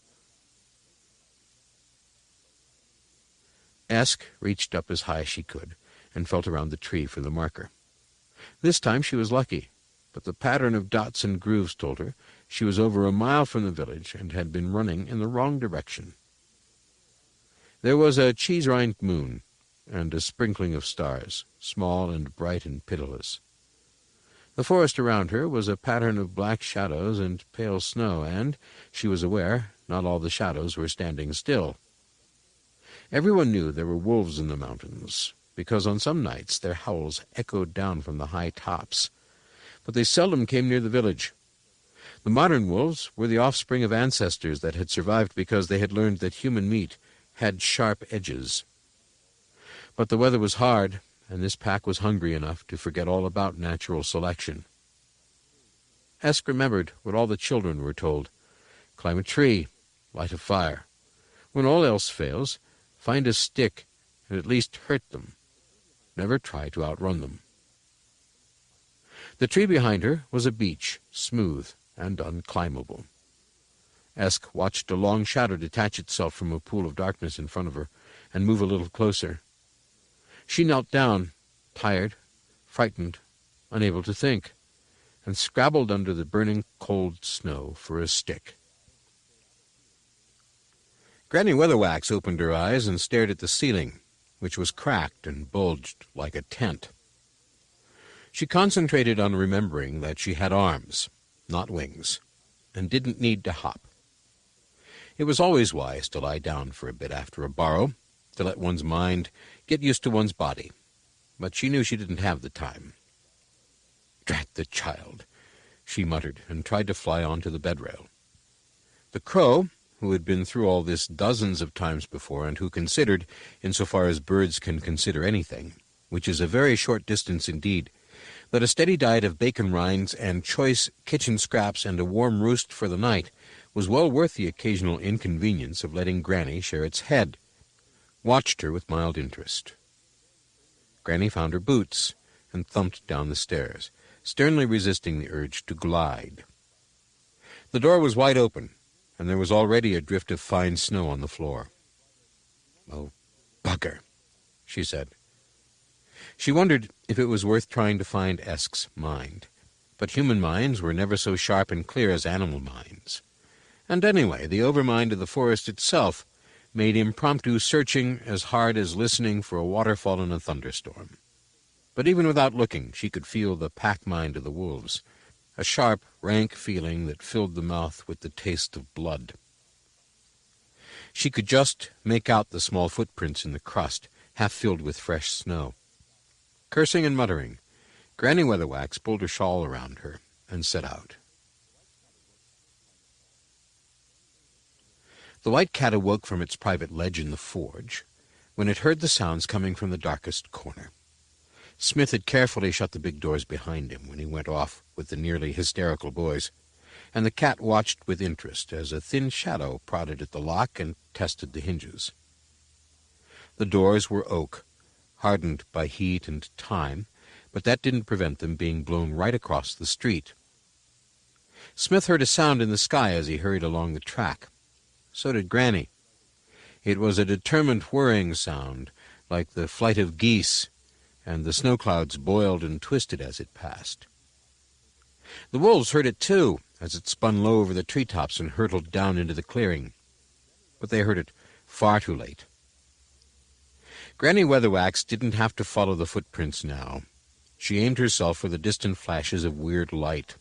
Esk reached up as high as she could and felt around the tree for the marker. This time she was lucky, but the pattern of dots and grooves told her she was over a mile from the village and had been running in the wrong direction. There was a cheese-rind moon and a sprinkling of stars, small and bright and pitiless. The forest around her was a pattern of black shadows and pale snow, and, she was aware, not all the shadows were standing still. Everyone knew there were wolves in the mountains, because on some nights their howls echoed down from the high tops, but they seldom came near the village. The modern wolves were the offspring of ancestors that had survived because they had learned that human meat had sharp edges. But the weather was hard, and this pack was hungry enough to forget all about natural selection. Esk remembered what all the children were told. Climb a tree, light a fire. When all else fails, find a stick and at least hurt them. Never try to outrun them. The tree behind her was a beech, smooth and unclimbable. Esk watched a long shadow detach itself from a pool of darkness in front of her and move a little closer. She knelt down, tired, frightened, unable to think, and scrabbled under the burning cold snow for a stick. Granny Weatherwax opened her eyes and stared at the ceiling, which was cracked and bulged like a tent. She concentrated on remembering that she had arms, not wings, and didn't need to hop. It was always wise to lie down for a bit after a burrow, to let one's mind get used to one's body, but she knew she didn't have the time. "Drat the child," she muttered, and tried to fly onto the bedrail. The crow, who had been through all this dozens of times before, and who considered, insofar as birds can consider anything, which is a very short distance indeed, that a steady diet of bacon rinds and choice kitchen scraps and a warm roost for the night was well worth the occasional inconvenience of letting Granny share its head, watched her with mild interest. Granny found her boots and thumped down the stairs, sternly resisting the urge to glide. The door was wide open, and there was already a drift of fine snow on the floor. "Oh, bugger," she said. She wondered if it was worth trying to find Esk's mind, but human minds were never so sharp and clear as animal minds. And anyway, the overmind of the forest itself made impromptu searching as hard as listening for a waterfall in a thunderstorm. But even without looking, she could feel the pack-mind of the wolves, a sharp, rank feeling that filled the mouth with the taste of blood. She could just make out the small footprints in the crust, half filled with fresh snow. Cursing and muttering, Granny Weatherwax pulled her shawl around her and set out. The white cat awoke from its private ledge in the forge when it heard the sounds coming from the darkest corner. Smith had carefully shut the big doors behind him when he went off with the nearly hysterical boys, and the cat watched with interest as a thin shadow prodded at the lock and tested the hinges. The doors were oak, hardened by heat and time, but that didn't prevent them being blown right across the street. Smith heard a sound in the sky as he hurried along the track. So did Granny. It was a determined whirring sound, like the flight of geese, and the snow clouds boiled and twisted as it passed. The wolves heard it too, as it spun low over the treetops and hurtled down into the clearing. But they heard it far too late. Granny Weatherwax didn't have to follow the footprints now. She aimed herself for the distant flashes of weird light,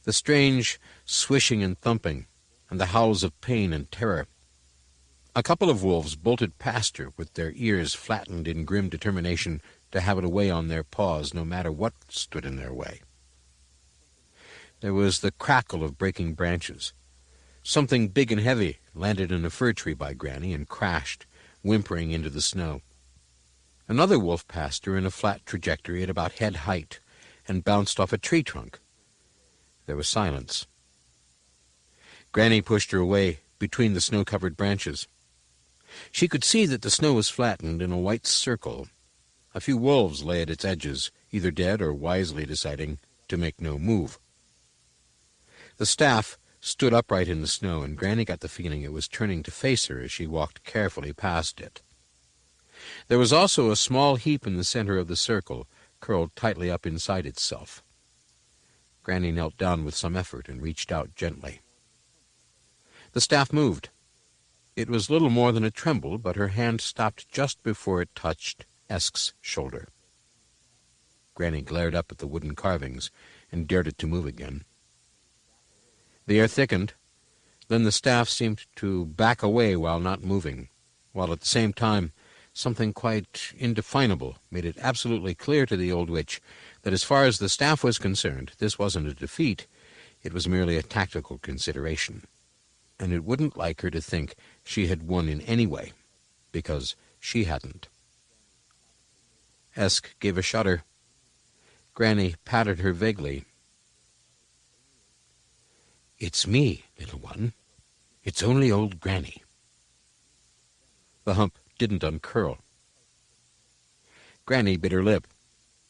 the strange swishing and thumping, and the howls of pain and terror. A couple of wolves bolted past her with their ears flattened in grim determination to have it away on their paws no matter what stood in their way. There was the crackle of breaking branches. Something big and heavy landed in a fir tree by Granny and crashed, whimpering into the snow. Another wolf passed her in a flat trajectory at about head height and bounced off a tree trunk. There was silence. Granny pushed her away between the snow-covered branches. She could see that the snow was flattened in a white circle. A few wolves lay at its edges, either dead or wisely deciding to make no move. The staff stood upright in the snow, and Granny got the feeling it was turning to face her as she walked carefully past it. There was also a small heap in the center of the circle, curled tightly up inside itself. Granny knelt down with some effort and reached out gently. The staff moved. It was little more than a tremble, but her hand stopped just before it touched Esk's shoulder. Granny glared up at the wooden carvings and dared it to move again. The air thickened. Then the staff seemed to back away while not moving, while at the same time something quite indefinable made it absolutely clear to the old witch that as far as the staff was concerned, this wasn't a defeat, it was merely a tactical consideration, and it wouldn't like her to think she had won in any way, because she hadn't. Esk gave a shudder. Granny patted her vaguely. "It's me, little one. It's only old Granny." The hump didn't uncurl. Granny bit her lip.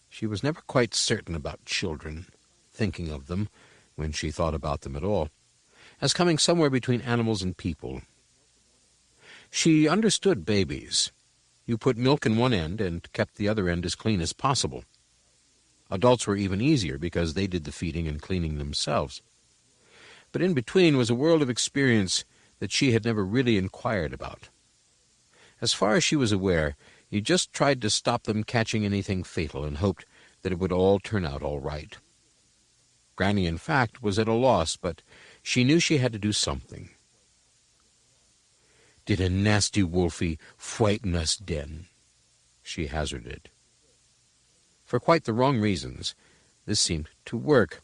She was never quite certain about children, thinking of them, when she thought about them at all, as coming somewhere between animals and people. She understood babies. You put milk in one end and kept the other end as clean as possible. Adults were even easier because they did the feeding and cleaning themselves. But in between was a world of experience that she had never really inquired about. As far as she was aware, you just tried to stop them catching anything fatal and hoped that it would all turn out all right. Granny, in fact, was at a loss, but she knew she had to do something. "Did a nasty wolfie frighten us den?" she hazarded. For quite the wrong reasons, this seemed to work.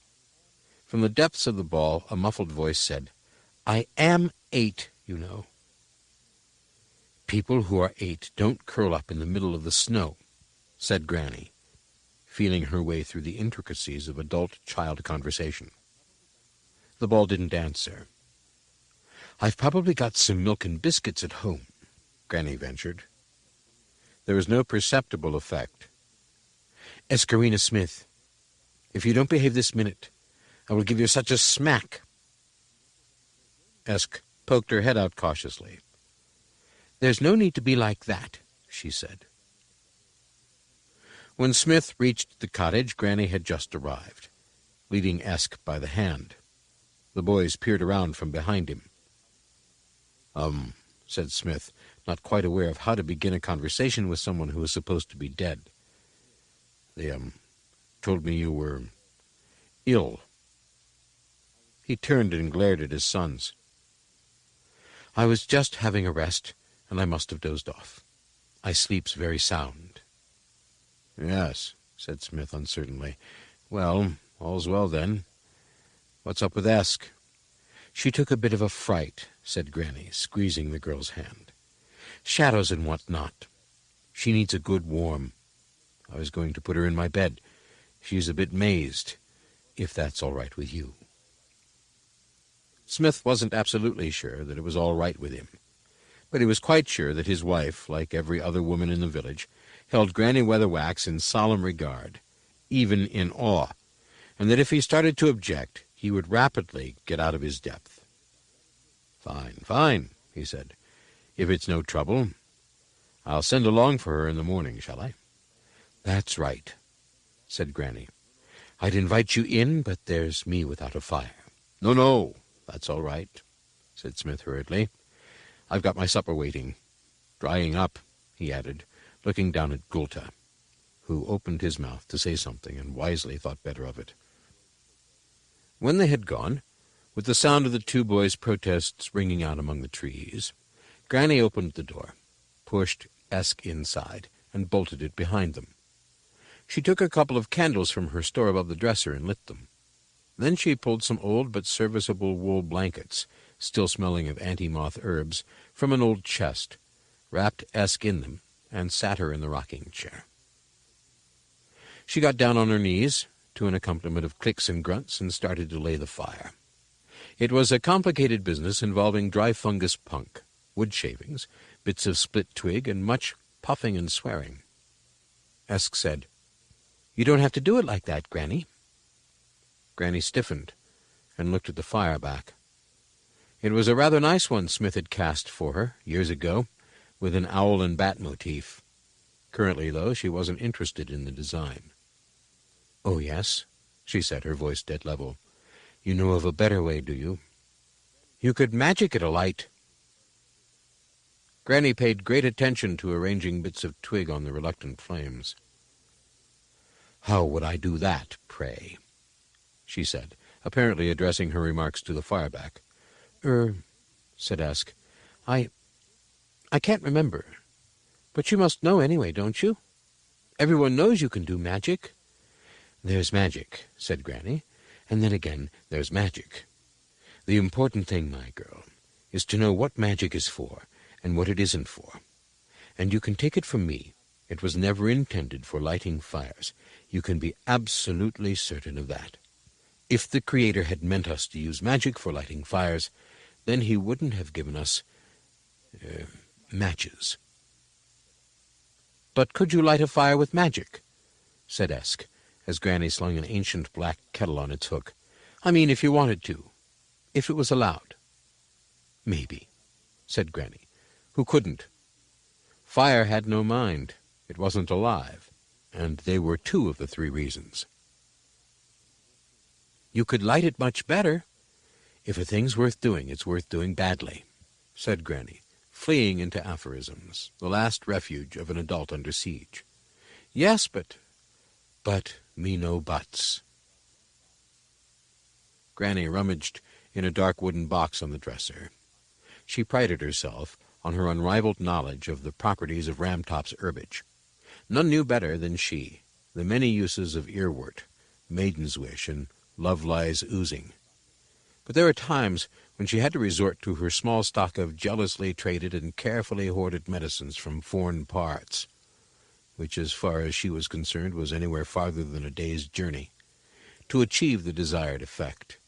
From the depths of the ball, a muffled voice said, "I am 8, you know." "People who are 8 don't curl up in the middle of the snow," said Granny, feeling her way through the intricacies of adult-child conversation. The ball didn't answer. "I've probably got some milk and biscuits at home," Granny ventured. There was no perceptible effect. "Escarina Smith, if you don't behave this minute, I will give you such a smack." Esk poked her head out cautiously. "There's no need to be like that," she said. When Smith reached the cottage, Granny had just arrived, leading Esk by the hand. The boys peered around from behind him. Said Smith, not quite aware of how to begin a conversation with someone who was supposed to be dead. "They, told me you were ill." He turned and glared at his sons. "I was just having a rest, and I must have dozed off. I sleeps very sound." "Yes," said Smith uncertainly. "Well, all's well then. What's up with Esk?" "She took a bit of a fright," said Granny, squeezing the girl's hand. "Shadows and what not. She needs a good warm. I was going to put her in my bed. She's a bit mazed, if that's all right with you." Smith wasn't absolutely sure that it was all right with him, but he was quite sure that his wife, like every other woman in the village, held Granny Weatherwax in solemn regard, even in awe, and that if he started to object, he would rapidly get out of his depth. "Fine, fine," he said. "If it's no trouble, I'll send along for her in the morning, shall I?" "That's right," said Granny. "I'd invite you in, but there's me without a fire." "No, no, that's all right," said Smith hurriedly. "I've got my supper waiting. Drying up," he added, looking down at Gulta, who opened his mouth to say something and wisely thought better of it. When they had gone, with the sound of the two boys' protests ringing out among the trees, Granny opened the door, pushed Esk inside, and bolted it behind them. She took a couple of candles from her store above the dresser and lit them. Then she pulled some old but serviceable wool blankets, still smelling of anti-moth herbs, from an old chest, wrapped Esk in them, and sat her in the rocking chair. She got down on her knees, to an accompaniment of clicks and grunts, and started to lay the fire. It was a complicated business involving dry fungus punk, wood shavings, bits of split twig, and much puffing and swearing. Esk said, "You don't have to do it like that, Granny." Granny stiffened and looked at the fire back. It was a rather nice one Smith had cast for her years ago, with an owl and bat motif. Currently, though, she wasn't interested in the design. "Oh, yes," she said, her voice dead level. "You know of a better way, do you? You could magic it alight." Granny paid great attention to arranging bits of twig on the reluctant flames. "How would I do that, pray?" she said, apparently addressing her remarks to the fireback. Said Esk, I can't remember. But you must know anyway, don't you? Everyone knows you can do magic." "There's magic," said Granny, "and then again there's magic. The important thing, my girl, is to know what magic is for and what it isn't for. And you can take it from me, it was never intended for lighting fires. You can be absolutely certain of that. If the Creator had meant us to use magic for lighting fires, then he wouldn't have given us matches." "But could you light a fire with magic?" said Esk, as Granny slung an ancient black kettle on its hook. "I mean, if you wanted to, if it was allowed." "Maybe," said Granny, who couldn't. Fire had no mind, it wasn't alive, and they were two of the three reasons. "You could light it much better. If a thing's worth doing, it's worth doing badly," said Granny, fleeing into aphorisms, the last refuge of an adult under siege. "Yes, but me no buts." Granny rummaged in a dark wooden box on the dresser. She prided herself on her unrivaled knowledge of the properties of Ramtop's herbage. None knew better than she the many uses of earwort, maiden's wish, and love lies oozing. But there were times when she had to resort to her small stock of jealously traded and carefully hoarded medicines from foreign parts, which, as far as she was concerned, was anywhere farther than a day's journey, to achieve the desired effect.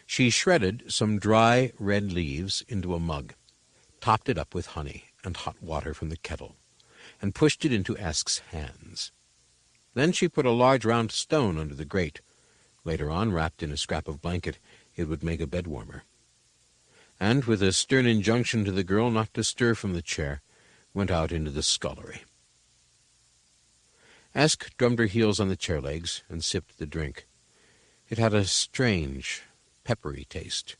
She shredded some dry red leaves into a mug, topped it up with honey and hot water from the kettle, and pushed it into Esk's hands. Then she put a large round stone under the grate. Later on, wrapped in a scrap of blanket, it would make a bed warmer. And, with a stern injunction to the girl not to stir from the chair, went out into the scullery. Esk drummed her heels on the chair legs and sipped the drink. It had a strange, peppery taste.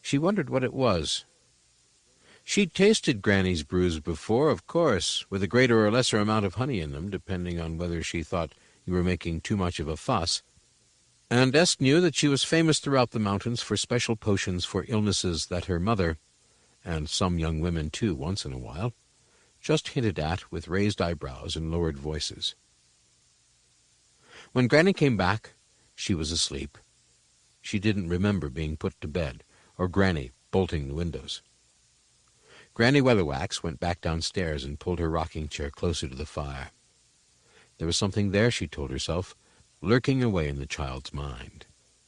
She wondered what it was. She'd tasted Granny's brews before, of course, with a greater or lesser amount of honey in them, depending on whether she thought you were making too much of a fuss. And Esk knew that she was famous throughout the mountains for special potions for illnesses that her mother, and some young women too once in a while, just hinted at with raised eyebrows and lowered voices. When Granny came back, she was asleep. She didn't remember being put to bed, or Granny bolting the windows. Granny Weatherwax went back downstairs and pulled her rocking chair closer to the fire. There was something there, she told herself, lurking away in the child's mind.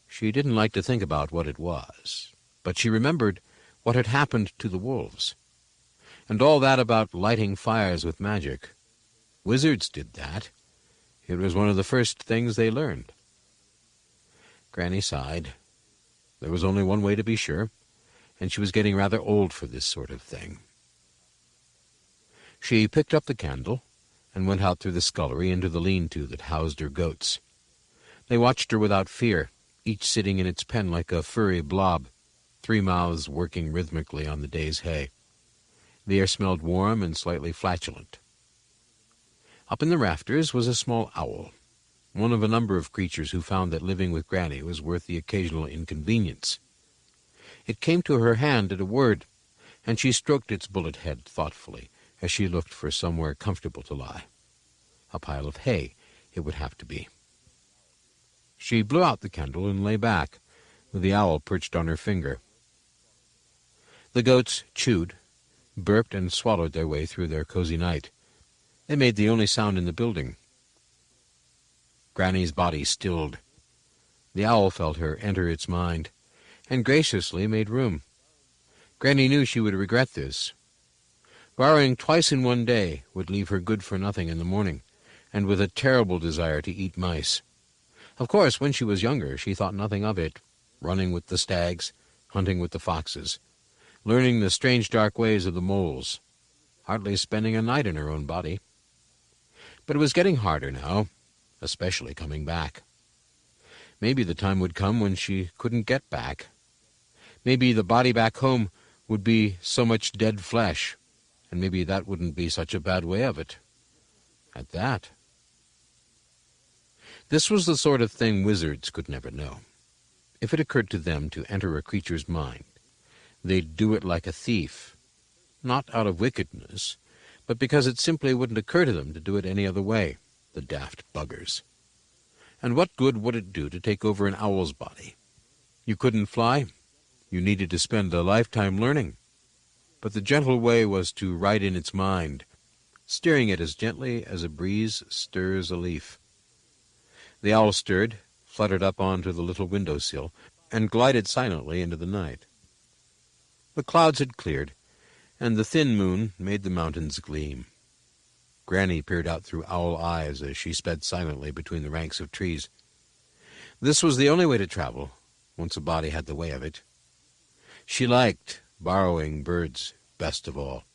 She didn't like to think about what it was, but she remembered what had happened to the wolves. And all that about lighting fires with magic Wizards did that. It was one of the first things they learned. Granny sighed. There was only one way to be sure, and she was getting rather old for this sort of thing. She picked up the candle and went out through the scullery into the lean-to that housed her goats. They watched her without fear, each sitting in its pen like a furry blob, 3 mouths working rhythmically on the day's hay. The air smelled warm and slightly flatulent. Up in the rafters was a small owl, one of a number of creatures who found that living with Granny was worth the occasional inconvenience. It came to her hand at a word, and she stroked its bullet head thoughtfully as she looked for somewhere comfortable to lie. A pile of hay, it would have to be. She blew out the candle and lay back, with the owl perched on her finger. The goats chewed, burped, and swallowed their way through their cozy night. They made the only sound in the building. Granny's body stilled. The owl felt her enter its mind, and graciously made room. Granny knew she would regret this. Borrowing twice in one day would leave her good for nothing in the morning, and with a terrible desire to eat mice. Of course, when she was younger, she thought nothing of it, running with the stags, hunting with the foxes, learning the strange dark ways of the moles, hardly spending a night in her own body. But it was getting harder now, especially coming back. Maybe the time would come when she couldn't get back. Maybe the body back home would be so much dead flesh, and maybe that wouldn't be such a bad way of it. At that. This was the sort of thing wizards could never know. If it occurred to them to enter a creature's mind, they'd do it like a thief, not out of wickedness, but because it simply wouldn't occur to them to do it any other way, the daft buggers. And what good would it do to take over an owl's body? You couldn't fly. You needed to spend a lifetime learning. But the gentle way was to ride in its mind, steering it as gently as a breeze stirs a leaf. The owl stirred, fluttered up onto the little window-sill, and glided silently into the night. The clouds had cleared, and the thin moon made the mountains gleam. Granny peered out through owl eyes as she sped silently between the ranks of trees. This was the only way to travel, once a body had the way of it. She liked borrowing birds best of all,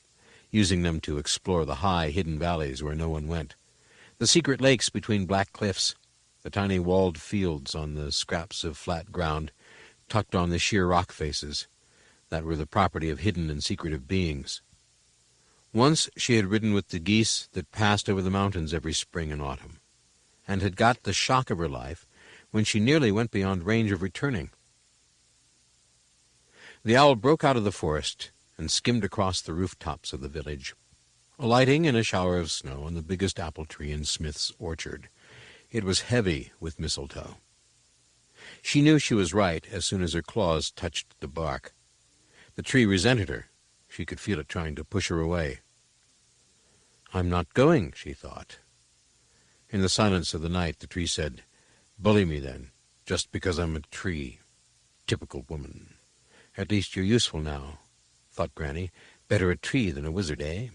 using them to explore the high, hidden valleys where no one went, the secret lakes between black cliffs, the tiny walled fields on the scraps of flat ground tucked on the sheer rock faces that were the property of hidden and secretive beings. Once she had ridden with the geese that passed over the mountains every spring and autumn, and had got the shock of her life when she nearly went beyond range of returning. The owl broke out of the forest and skimmed across the rooftops of the village, alighting in a shower of snow on the biggest apple tree in Smith's orchard. It was heavy with mistletoe. She knew she was right as soon as her claws touched the bark. The tree resented her. She could feel it trying to push her away. "I'm not going," she thought. In the silence of the night, the tree said, "Bully me, then, just because I'm a tree. Typical woman. At least you're useful now," thought Granny. "Better a tree than a wizard, eh?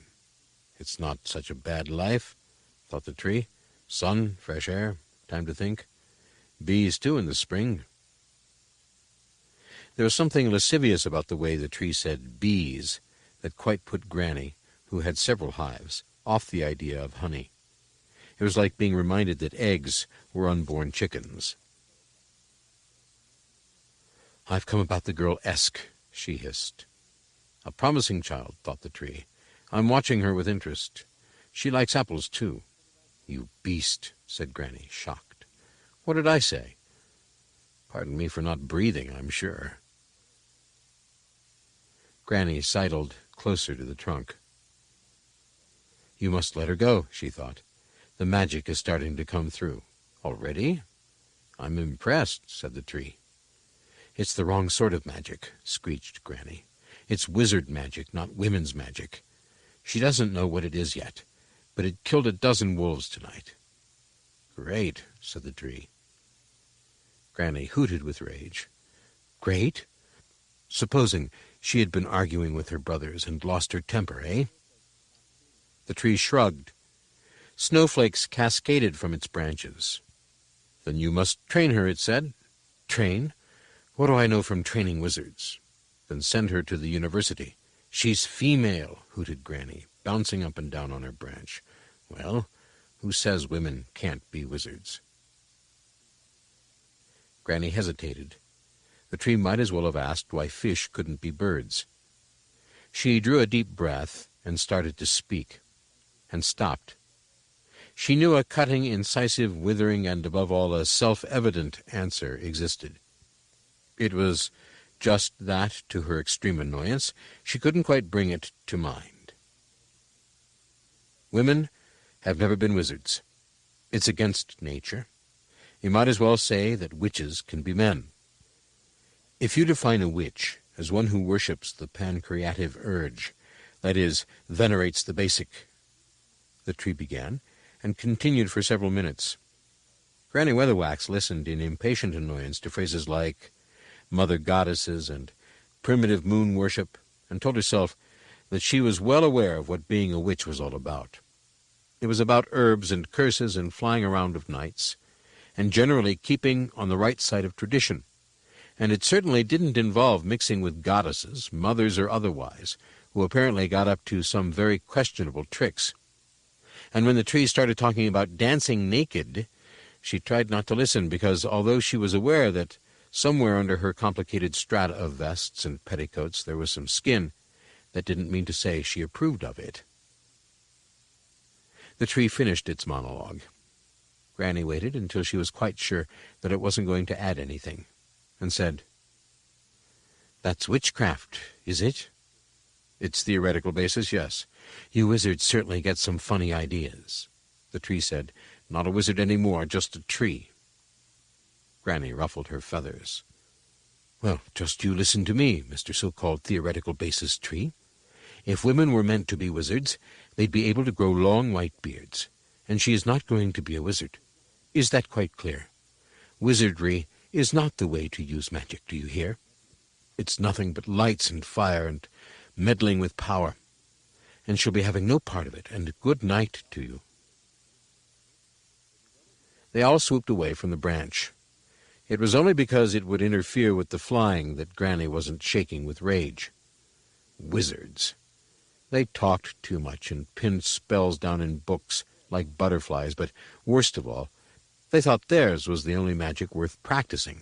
It's not such a bad life," thought the tree. "Sun, fresh air, time to think. Bees, too, in the spring." There was something lascivious about the way the tree said bees that quite put Granny, who had several hives, off the idea of honey. It was like being reminded that eggs were unborn chickens. "I've come about the girl Esk," she hissed. "A promising child," thought the tree. "I'm watching her with interest. She likes apples, too." "You beast," said Granny, shocked. "What did I say? Pardon me for not breathing, I'm sure." Granny sidled closer to the trunk. "You must let her go," she thought. "The magic is starting to come through." "Already? I'm impressed," said the tree. "It's the wrong sort of magic," screeched Granny. "It's wizard magic, not women's magic. She doesn't know what it is yet, but it killed a dozen wolves tonight." "Great," said the tree. Granny hooted with rage. "Great? Supposing she had been arguing with her brothers and lost her temper, eh?" The tree shrugged. Snowflakes cascaded from its branches. "Then you must train her," it said. "Train? What do I know from training wizards?" "Then send her to the university." "She's female," hooted Granny, bouncing up and down on her branch. "Well, who says women can't be wizards?" Granny hesitated. The tree might as well have asked why fish couldn't be birds. She drew a deep breath and started to speak, and stopped. She knew a cutting, incisive, withering, and above all a self-evident answer existed. It was just that, to her extreme annoyance, she couldn't quite bring it to mind. Women have never been wizards. It's against nature. You might as well say that witches can be men. If you define a witch as one who worships the pancreative urge, that is, venerates the basic, the tree began, and continued for several minutes. Granny Weatherwax listened in impatient annoyance to phrases like mother goddesses and primitive moon worship, and told herself that she was well aware of what being a witch was all about. It was about herbs and curses and flying around of nights, and generally keeping on the right side of tradition. And it certainly didn't involve mixing with goddesses, mothers or otherwise, who apparently got up to some very questionable tricks. And when the tree started talking about dancing naked, she tried not to listen, because although she was aware that somewhere under her complicated strata of vests and petticoats there was some skin, that didn't mean to say she approved of it. The tree finished its monologue. Granny waited until she was quite sure that it wasn't going to add anything, and said, "That's witchcraft, is it?" "Its theoretical basis, yes." "You wizards certainly get some funny ideas." The tree said, "Not a wizard any more, just a tree." Granny ruffled her feathers. "Well, just you listen to me, Mr. So-called theoretical basis tree. If women were meant to be wizards, they'd be able to grow long white beards, and she is not going to be a wizard. Is that quite clear? Wizardry is not the way to use magic, do you hear? It's nothing but lights and fire and meddling with power, and she'll be having no part of it, and good night to you." They all swooped away from the branch. It was only because it would interfere with the flying that Granny wasn't shaking with rage. Wizards! They talked too much and pinned spells down in books like butterflies, but worst of all, they thought theirs was the only magic worth practicing.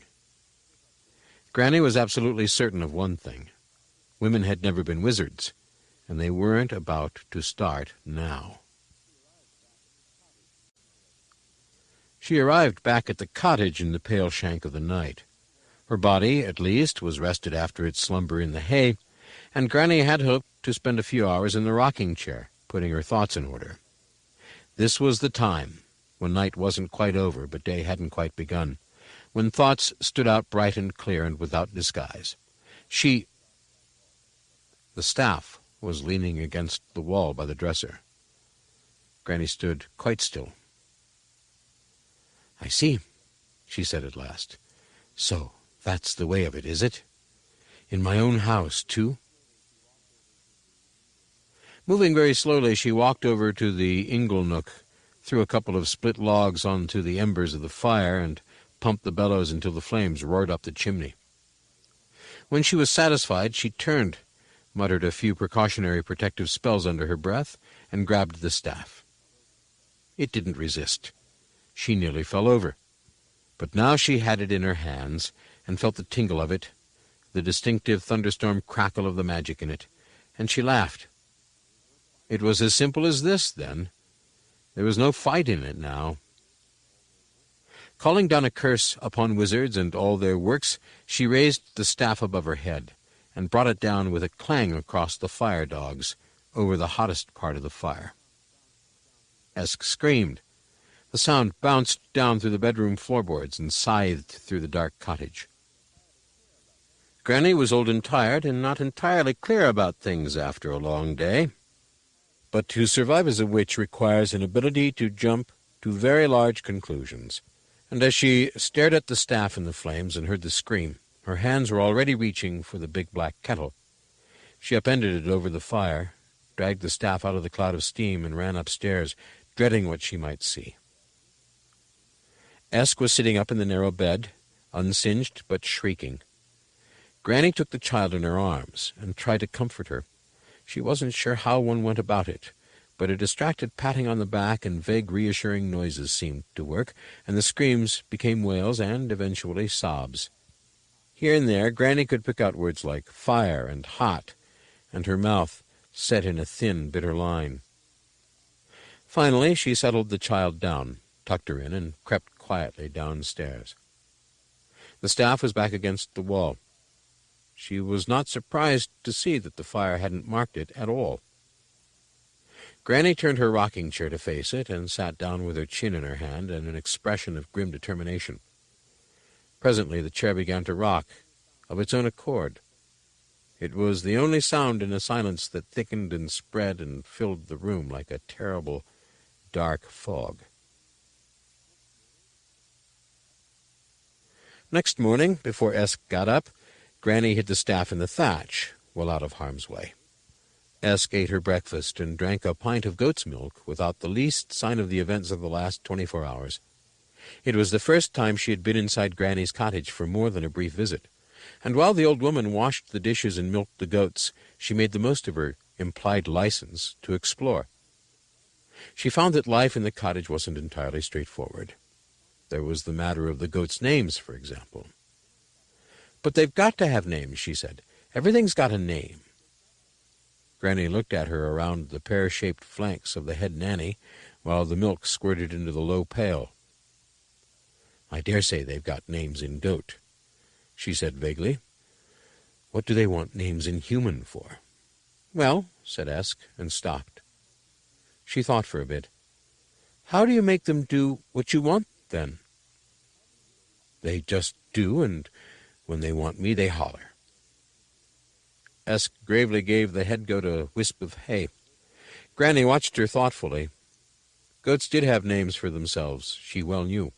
Granny was absolutely certain of one thing. Women had never been wizards, and they weren't about to start now. She arrived back at the cottage in the pale shank of the night. Her body, at least, was rested after its slumber in the hay, and Granny had hoped to spend a few hours in the rocking-chair, putting her thoughts in order. This was the time, when night wasn't quite over, but day hadn't quite begun, when thoughts stood out bright and clear and without disguise. The staff was leaning against the wall by the dresser. Granny stood quite still. "I see," she said at last. "So that's the way of it, is it? In my own house, too?" Moving very slowly, she walked over to the ingle-nook, threw a couple of split logs onto the embers of the fire, and pumped the bellows until the flames roared up the chimney. When she was satisfied, she turned, muttered a few precautionary protective spells under her breath, and grabbed the staff. It didn't resist. She nearly fell over. But now she had it in her hands, and felt the tingle of it, the distinctive thunderstorm crackle of the magic in it, and she laughed. It was as simple as this, then. There was no fight in it now. Calling down a curse upon wizards and all their works, she raised the staff above her head, and brought it down with a clang across the fire-dogs, over the hottest part of the fire. Esk screamed. The sound bounced down through the bedroom floorboards and scythed through the dark cottage. Granny was old and tired, and not entirely clear about things after a long day. But to survive as a witch requires an ability to jump to very large conclusions, and as she stared at the staff in the flames and heard the scream, her hands were already reaching for the big black kettle. She upended it over the fire, dragged the staff out of the cloud of steam, and ran upstairs dreading what she might see. Esk was sitting up in the narrow bed, unsinged but shrieking. Granny took the child in her arms and tried to comfort her. She wasn't sure how one went about it, but a distracted patting on the back and vague reassuring noises seemed to work, and the screams became wails and, eventually, sobs. Here and there, Granny could pick out words like fire and hot, and her mouth set in a thin, bitter line. Finally, she settled the child down, tucked her in, and crept quietly downstairs. The staff was back against the wall. She was not surprised to see that the fire hadn't marked it at all. Granny turned her rocking chair to face it and sat down with her chin in her hand and an expression of grim determination. Presently the chair began to rock, of its own accord. It was the only sound in a silence that thickened and spread and filled the room like a terrible, dark fog. Next morning, before Esk got up, Granny hid the staff in the thatch, well out of harm's way. Esk ate her breakfast and drank a pint of goat's milk without the least sign of the events of the last 24 hours. It was the first time she had been inside Granny's cottage for more than a brief visit, and while the old woman washed the dishes and milked the goats, she made the most of her implied license to explore. She found that life in the cottage wasn't entirely straightforward. There was the matter of the goats' names, for example. "But they've got to have names," she said. "Everything's got a name." Granny looked at her around the pear-shaped flanks of the head nanny, while the milk squirted into the low pail. "I dare say they've got names in goat," she said vaguely. "What do they want names in human for?" "Well," said Esk, and stopped. She thought for a bit. "How do you make them do what you want, then?" "They just do, and when they want me, they holler." Esk gravely gave the head goat a wisp of hay. Granny watched her thoughtfully. Goats did have names for themselves, she well knew.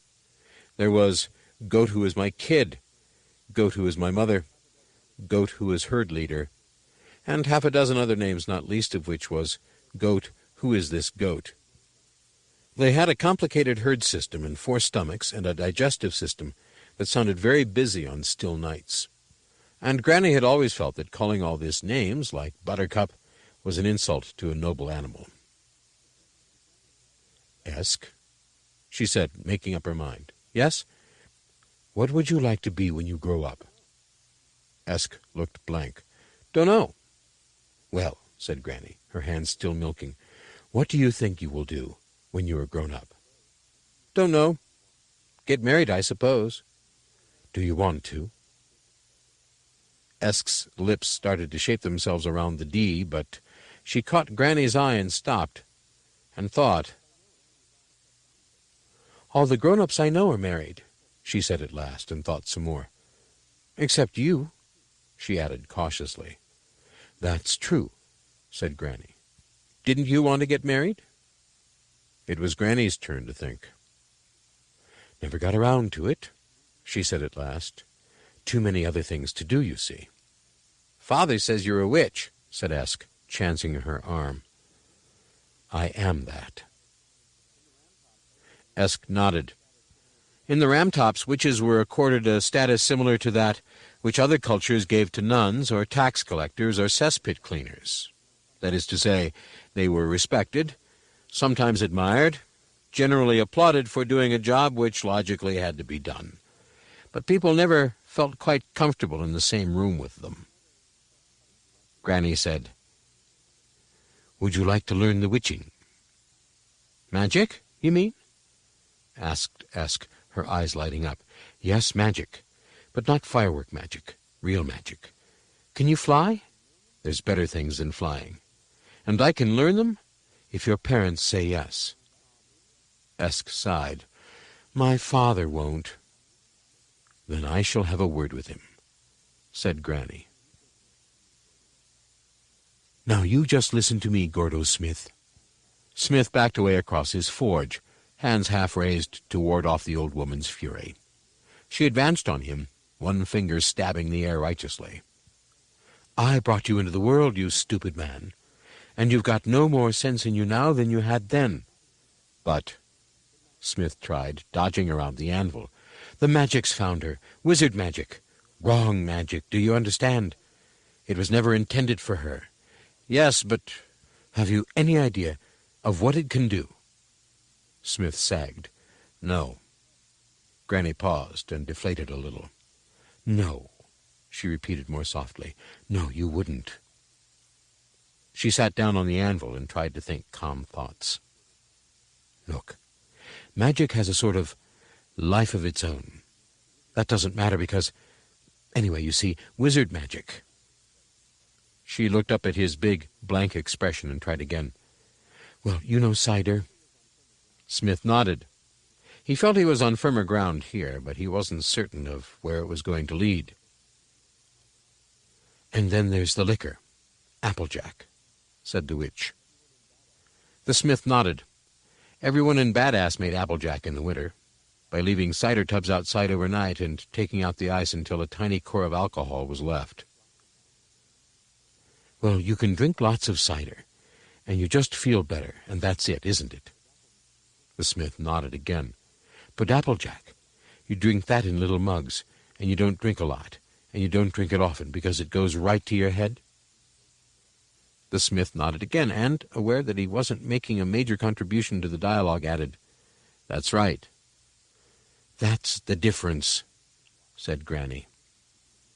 There was Goat Who Is My Kid, Goat Who Is My Mother, Goat Who Is Herd Leader, and half a dozen other names, not least of which was Goat Who Is This Goat? They had a complicated herd system and 4 stomachs and a digestive system that sounded very busy on still nights. And Granny had always felt that calling all this names, like Buttercup, was an insult to a noble animal. "Esk," she said, making up her mind. "Yes? What would you like to be when you grow up?" Esk looked blank. "Dunno." "Well," said Granny, her hands still milking, "what do you think you will do when you are grown up?" "Don't know. Get married, I suppose." "Do you want to?" Esk's lips started to shape themselves around the D, but she caught Granny's eye and stopped, and thought. "All the grown-ups I know are married," she said at last, and thought some more. "Except you," she added cautiously. "That's true," said Granny. "Didn't you want to get married?" It was Granny's turn to think. "Never got around to it," she said at last. "Too many other things to do, you see." "Father says you're a witch," said Esk, chancing her arm. "I am that." Esk nodded. In the Ramtops, witches were accorded a status similar to that which other cultures gave to nuns or tax collectors or cesspit cleaners. That is to say, they were respected, sometimes admired, generally applauded for doing a job which logically had to be done. But people never felt quite comfortable in the same room with them. Granny said, "Would you like to learn the witching?" "Magic, you mean?" asked Esk, her eyes lighting up. "Yes, magic, but not firework magic, real magic. Can you fly? There's better things than flying. And I can learn them if your parents say yes." Esk sighed. "My father won't." "Then I shall have a word with him," said Granny. "Now you just listen to me, Gordo Smith." Smith backed away across his forge, hands half raised to ward off the old woman's fury. She advanced on him, one finger stabbing the air righteously. "I brought you into the world, you stupid man, and you've got no more sense in you now than you had then. But Smith tried, dodging around the anvil. The magic's found her. Wizard magic. Wrong magic, do you understand? It was never intended for her. Yes, but have you any idea of what it can do? Smith sagged. No. Granny paused and deflated a little. No, she repeated more softly. No, you wouldn't. She sat down on the anvil and tried to think calm thoughts. Look, magic has a sort of life of its own. That doesn't matter because, anyway, you see, wizard magic. She looked up at his big, blank expression and tried again. Well, you know cider? Smith nodded. He felt he was on firmer ground here, but he wasn't certain of where it was going to lead. And then there's the liquor. Applejack, said the witch. The smith nodded. Everyone in Badass made applejack in the winter, by leaving cider tubs outside overnight and taking out the ice until a tiny core of alcohol was left. Well, you can drink lots of cider, and you just feel better, and that's it, isn't it? The smith nodded again. But applejack, you drink that in little mugs, and you don't drink a lot, and you don't drink it often because it goes right to your head? The smith nodded again, and, aware that he wasn't making a major contribution to the dialogue, added, That's right. That's the difference, said Granny.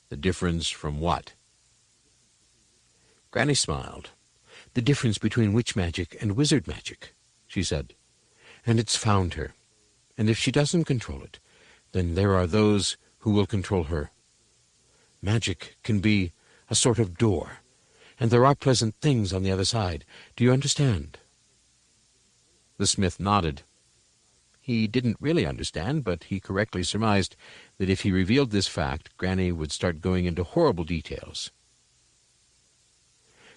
The difference from what? Granny smiled. The difference between witch magic and wizard magic, she said. And it's found her. And if she doesn't control it, then there are those who will control her. Magic can be a sort of door, and there are pleasant things on the other side. Do you understand? The smith nodded. He didn't really understand, but he correctly surmised that if he revealed this fact, Granny would start going into horrible details.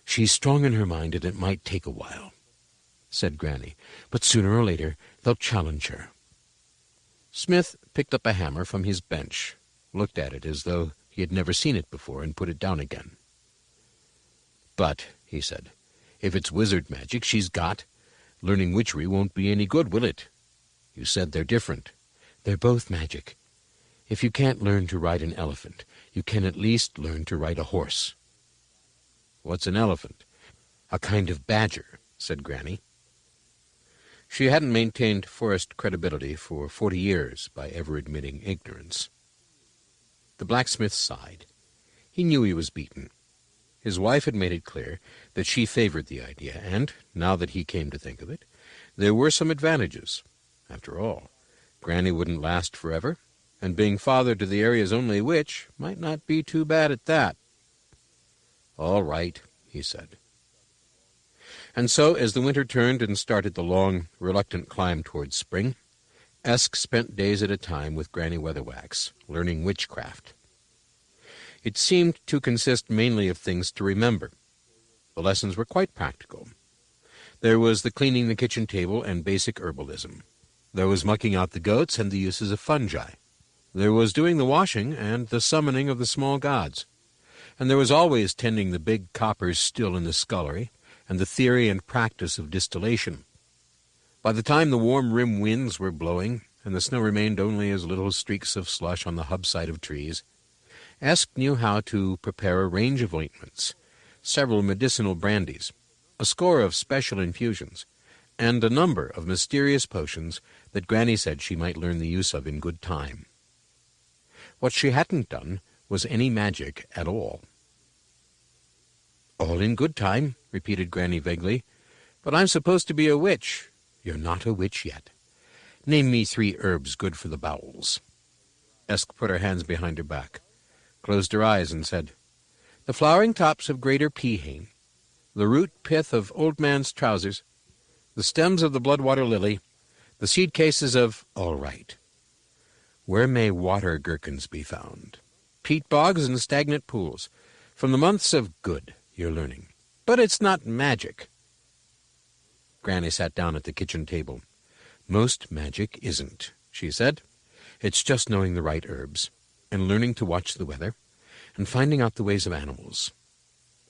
She's strong in her mind, and it might take a while, said Granny, but sooner or later they'll challenge her. Smith picked up a hammer from his bench, looked at it as though he had never seen it before, and put it down again. But, he said, if it's wizard magic she's got, learning witchery won't be any good, will it? You said they're different. They're both magic. If you can't learn to ride an elephant, you can at least learn to ride a horse. What's an elephant? A kind of badger, said Granny. She hadn't maintained forest credibility for 40 years by ever admitting ignorance. The blacksmith sighed. He knew he was beaten. His wife had made it clear that she favored the idea, and, now that he came to think of it, there were some advantages. After all, Granny wouldn't last forever, and being father to the area's only witch might not be too bad at that. All right, he said. And so, as the winter turned and started the long, reluctant climb towards spring, Esk spent days at a time with Granny Weatherwax, learning witchcraft. It seemed to consist mainly of things to remember. The lessons were quite practical. There was the cleaning the kitchen table and basic herbalism. There was mucking out the goats and the uses of fungi. There was doing the washing and the summoning of the small gods. And there was always tending the big coppers still in the scullery, and the theory and practice of distillation. By the time the warm rim winds were blowing, and the snow remained only as little streaks of slush on the hubside of trees, Esk knew how to prepare a range of ointments, several medicinal brandies, a score of special infusions, and a number of mysterious potions that Granny said she might learn the use of in good time. What she hadn't done was any magic at all. All in good time, repeated Granny vaguely. But I'm supposed to be a witch. You're not a witch yet. Name me 3 herbs good for the bowels. Esk put her hands behind her back, closed her eyes, and said, The flowering tops of greater peahane, the root pith of old man's trousers, the stems of the bloodwater lily, the seed cases of all right. Where may water gherkins be found? Peat bogs and stagnant pools. From the months of good, you're learning. But it's not magic. Granny sat down at the kitchen table. Most magic isn't, she said. It's just knowing the right herbs, and learning to watch the weather, and finding out the ways of animals,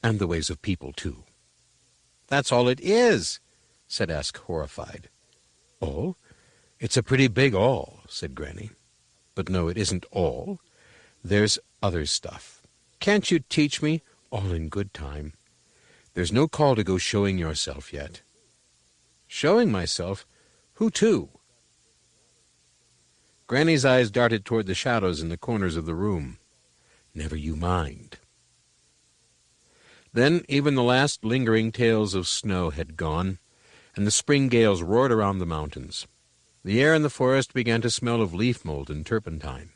and the ways of people, too. That's all it is, said Esk, horrified. All? It's a pretty big all, said Granny. But no, it isn't all. There's other stuff. Can't you teach me? All in good time. There's no call to go showing yourself yet. Showing myself? Who to? Granny's eyes darted toward the shadows in the corners of the room. Never you mind. Then even the last lingering tails of snow had gone, and the spring gales roared around the mountains. The air in the forest began to smell of leaf mold and turpentine.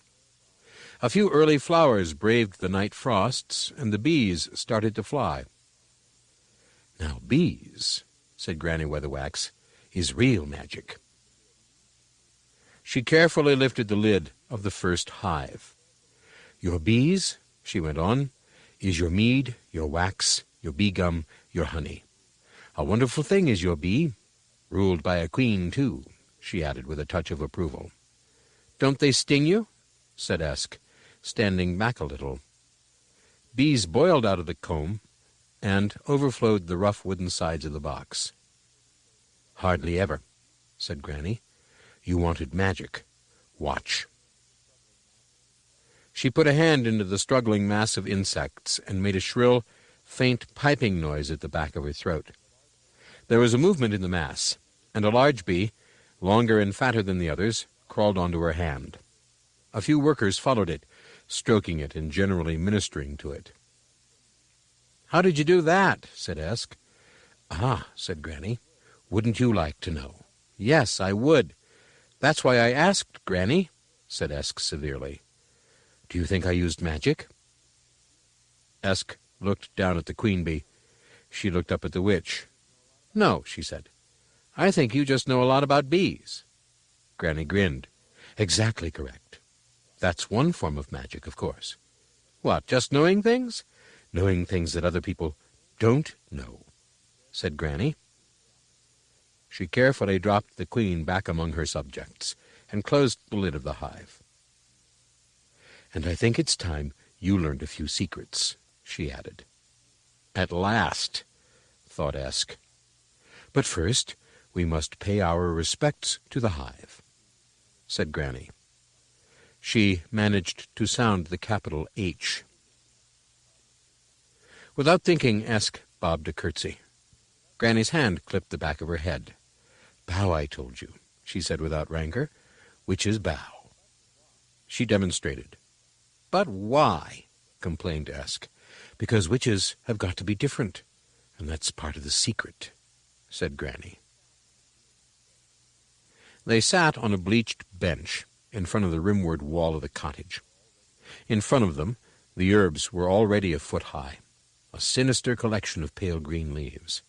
A few early flowers braved the night frosts, and the bees started to fly. Now bees, said Granny Weatherwax, is real magic. She carefully lifted the lid of the first hive. Your bees, she went on, is your mead, your wax, your bee gum, your honey. A wonderful thing is your bee, ruled by a queen, too, she added with a touch of approval. Don't they sting you? Said Esk, standing back a little. Bees boiled out of the comb and overflowed the rough wooden sides of the box. Hardly ever, said Granny. You wanted magic. Watch. She put a hand into the struggling mass of insects and made a shrill, faint piping noise at the back of her throat. There was a movement in the mass, and a large bee, longer and fatter than the others, crawled onto her hand. A few workers followed it, stroking it and generally ministering to it. How did you do that? Said Esk. Ah, said Granny. Wouldn't you like to know? Yes, I would. That's why I asked, Granny, said Esk severely. Do you think I used magic? Esk looked down at the queen bee. She looked up at the witch. No, she said. I think you just know a lot about bees. Granny grinned. Exactly correct. That's one form of magic, of course. What, just knowing things? Knowing things that other people don't know, said Granny. She carefully dropped the queen back among her subjects and closed the lid of the hive. And I think it's time you learned a few secrets, she added. At last, thought Esk. But first, we must pay our respects to the hive, said Granny. She managed to sound the capital H. Without thinking, Esk bobbed a curtsy. Granny's hand clipped the back of her head. Bow, I told you, she said without rancor. Witches bow. She demonstrated. But why? Complained Esk. Because witches have got to be different, and that's part of the secret, said Granny. They sat on a bleached bench in front of the rimward wall of the cottage. In front of them, the herbs were already a foot high, a sinister collection of pale green leaves.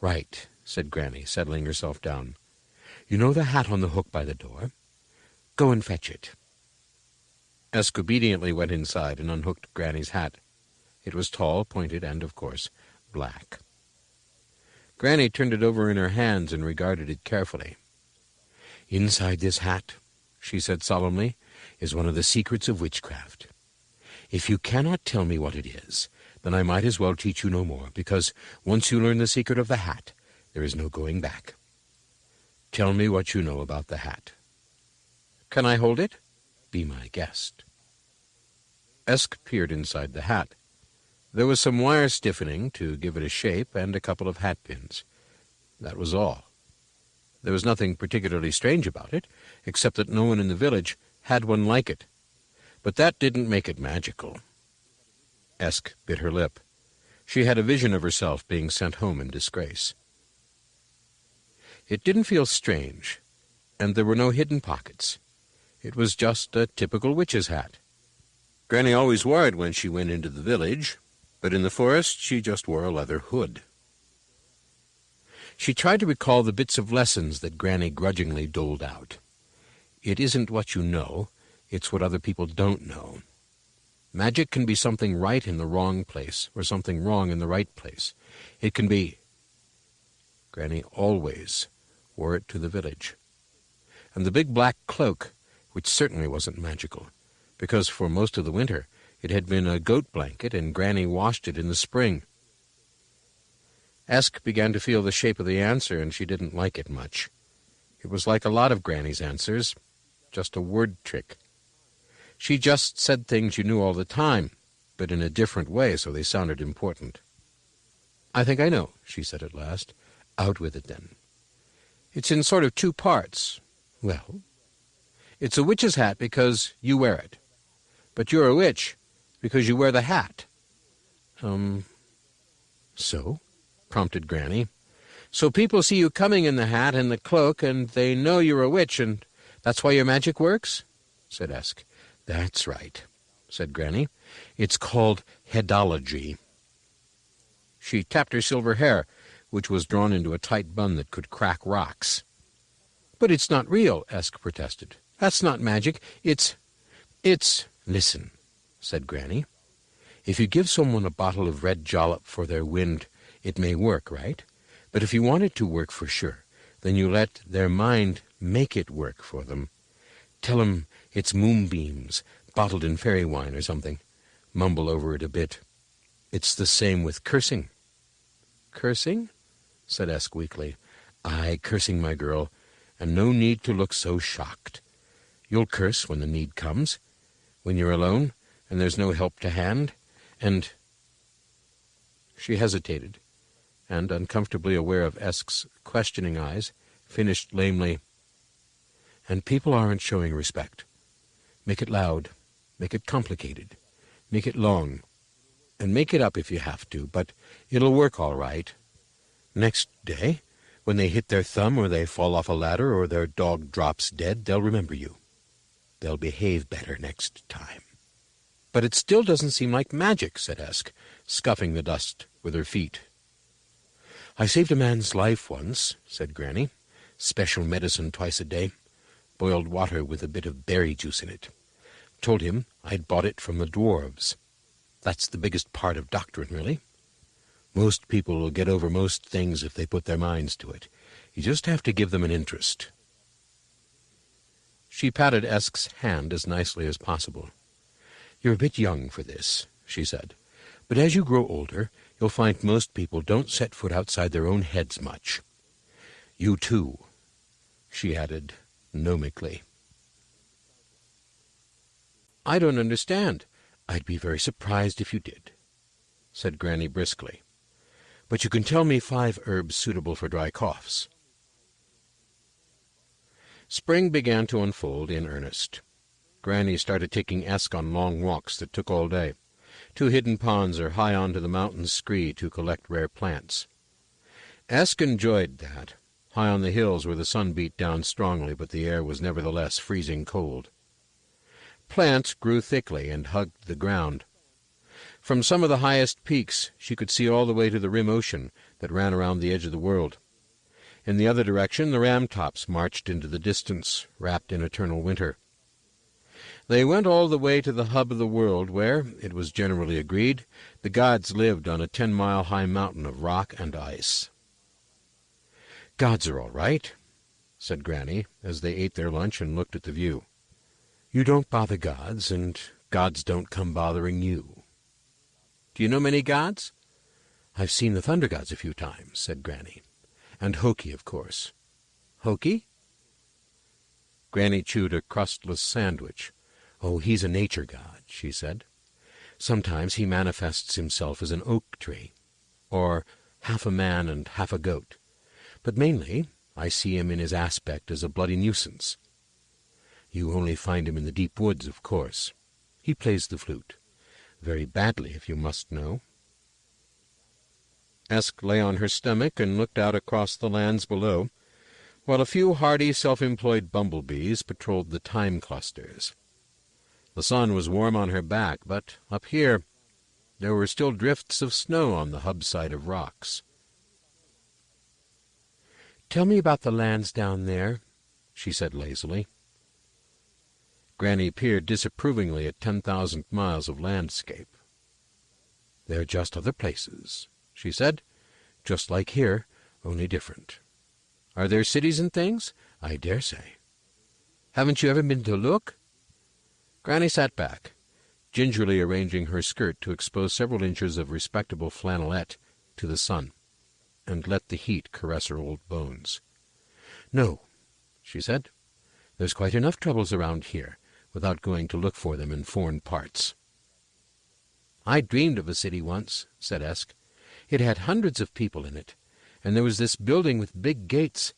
Right, said Granny, settling herself down. You know the hat on the hook by the door? Go and fetch it. Esk obediently went inside and unhooked Granny's hat. It was tall, pointed, and, of course, black. Granny turned it over in her hands and regarded it carefully. Inside this hat, she said solemnly, is one of the secrets of witchcraft. If you cannot tell me what it is, then I might as well teach you no more, because once you learn the secret of the hat, there is no going back. Tell me what you know about the hat. Can I hold it? Be my guest. Esk peered inside the hat. There was some wire stiffening to give it a shape and a couple of hat pins. That was all. There was nothing particularly strange about it, except that no one in the village had one like it. But that didn't make it magical. Esk bit her lip. She had a vision of herself being sent home in disgrace. It didn't feel strange, and there were no hidden pockets. It was just a typical witch's hat. Granny always wore it when she went into the village, but in the forest she just wore a leather hood. She tried to recall the bits of lessons that Granny grudgingly doled out. It isn't what you know, it's what other people don't know. Magic can be something right in the wrong place, or something wrong in the right place. It can be... Granny always wore it to the village. And the big black cloak, which certainly wasn't magical, because for most of the winter it had been a goat blanket and Granny washed it in the spring. Esk began to feel the shape of the answer, and she didn't like it much. It was like a lot of Granny's answers, just a word trick. She just said things you knew all the time, but in a different way so they sounded important. "I think I know," she said at last. "Out with it, then." "It's in sort of two parts." "Well?" "It's a witch's hat because you wear it. But you're a witch because you wear the hat." So?" prompted Granny. "So people see you coming in the hat and the cloak, and they know you're a witch, and that's why your magic works?" said Esk. "That's right," said Granny. "It's called headology." She tapped her silver hair, which was drawn into a tight bun that could crack rocks. "But it's not real," Esk protested. "That's not magic. It's... Listen," said Granny. "If you give someone a bottle of red jollop for their wind, it may work, right? But if you want it to work for sure, then you let their mind make it work for them. Tell 'em it's moonbeams, bottled in fairy wine or something. Mumble over it a bit. It's the same with cursing." "Cursing?" said Esk weakly. "Aye, cursing, my girl, and no need to look so shocked. You'll curse when the need comes, when you're alone, and there's no help to hand, and—" She hesitated, and, uncomfortably aware of Esk's questioning eyes, finished lamely, "And people aren't showing respect. Make it loud, make it complicated, make it long, and make it up if you have to, but it'll work all right. Next day, when they hit their thumb or they fall off a ladder or their dog drops dead, they'll remember you. They'll behave better next time." "But it still doesn't seem like magic," said Esk, scuffing the dust with her feet. "I saved a man's life once," said Granny. "Special medicine twice a day. Boiled water with a bit of berry juice in it. Told him I'd bought it from the dwarves. That's the biggest part of doctrine, really. Most people will get over most things if they put their minds to it. You just have to give them an interest." She patted Esk's hand as nicely as possible. "You're a bit young for this," she said. "But as you grow older, you'll find most people don't set foot outside their own heads much. You too," she added gnomically. "I don't understand." "I'd be very surprised if you did," said Granny briskly. "But you can tell me 5 herbs suitable for dry coughs." Spring began to unfold in earnest. Granny started taking Esk on long walks that took all day, to hidden ponds or high onto the mountain scree to collect rare plants. Esk enjoyed that, high on the hills where the sun beat down strongly, but the air was nevertheless freezing cold. Plants grew thickly and hugged the ground. From some of the highest peaks she could see all the way to the rim ocean that ran around the edge of the world. In the other direction the ram-tops marched into the distance, wrapped in eternal winter. They went all the way to the hub of the world where, it was generally agreed, the gods lived on a 10-mile-high mountain of rock and ice. "Gods are all right," said Granny, as they ate their lunch and looked at the view. "You don't bother gods, and gods don't come bothering you." "Do you know many gods?" "I've seen the thunder gods a few times," said Granny. "And Hoki, of course." "Hoki?" Granny chewed a crustless sandwich. "Oh, he's a nature god," she said. "Sometimes he manifests himself as an oak tree, or half a man and half a goat. But mainly I see him in his aspect as a bloody nuisance. You only find him in the deep woods, of course. He plays the flute. Very badly, if you must know." Esk lay on her stomach and looked out across the lands below, while a few hardy, self-employed bumblebees patrolled the thyme clusters. The sun was warm on her back, but up here there were still drifts of snow on the hub-side of rocks. "Tell me about the lands down there," she said lazily. Granny peered disapprovingly at 10,000 miles of landscape. "They're just other places," she said. "Just like here, only different." "Are there cities and things?" "I dare say." "Haven't you ever been to look?" Granny sat back, gingerly arranging her skirt to expose several inches of respectable flannelette to the sun, and let the heat caress her old bones. "No, she said. "There's quite enough troubles around here, without going to look for them in foreign parts." "I dreamed of a city once," said Esk. "It had hundreds of people in it, and there was this building with big gates,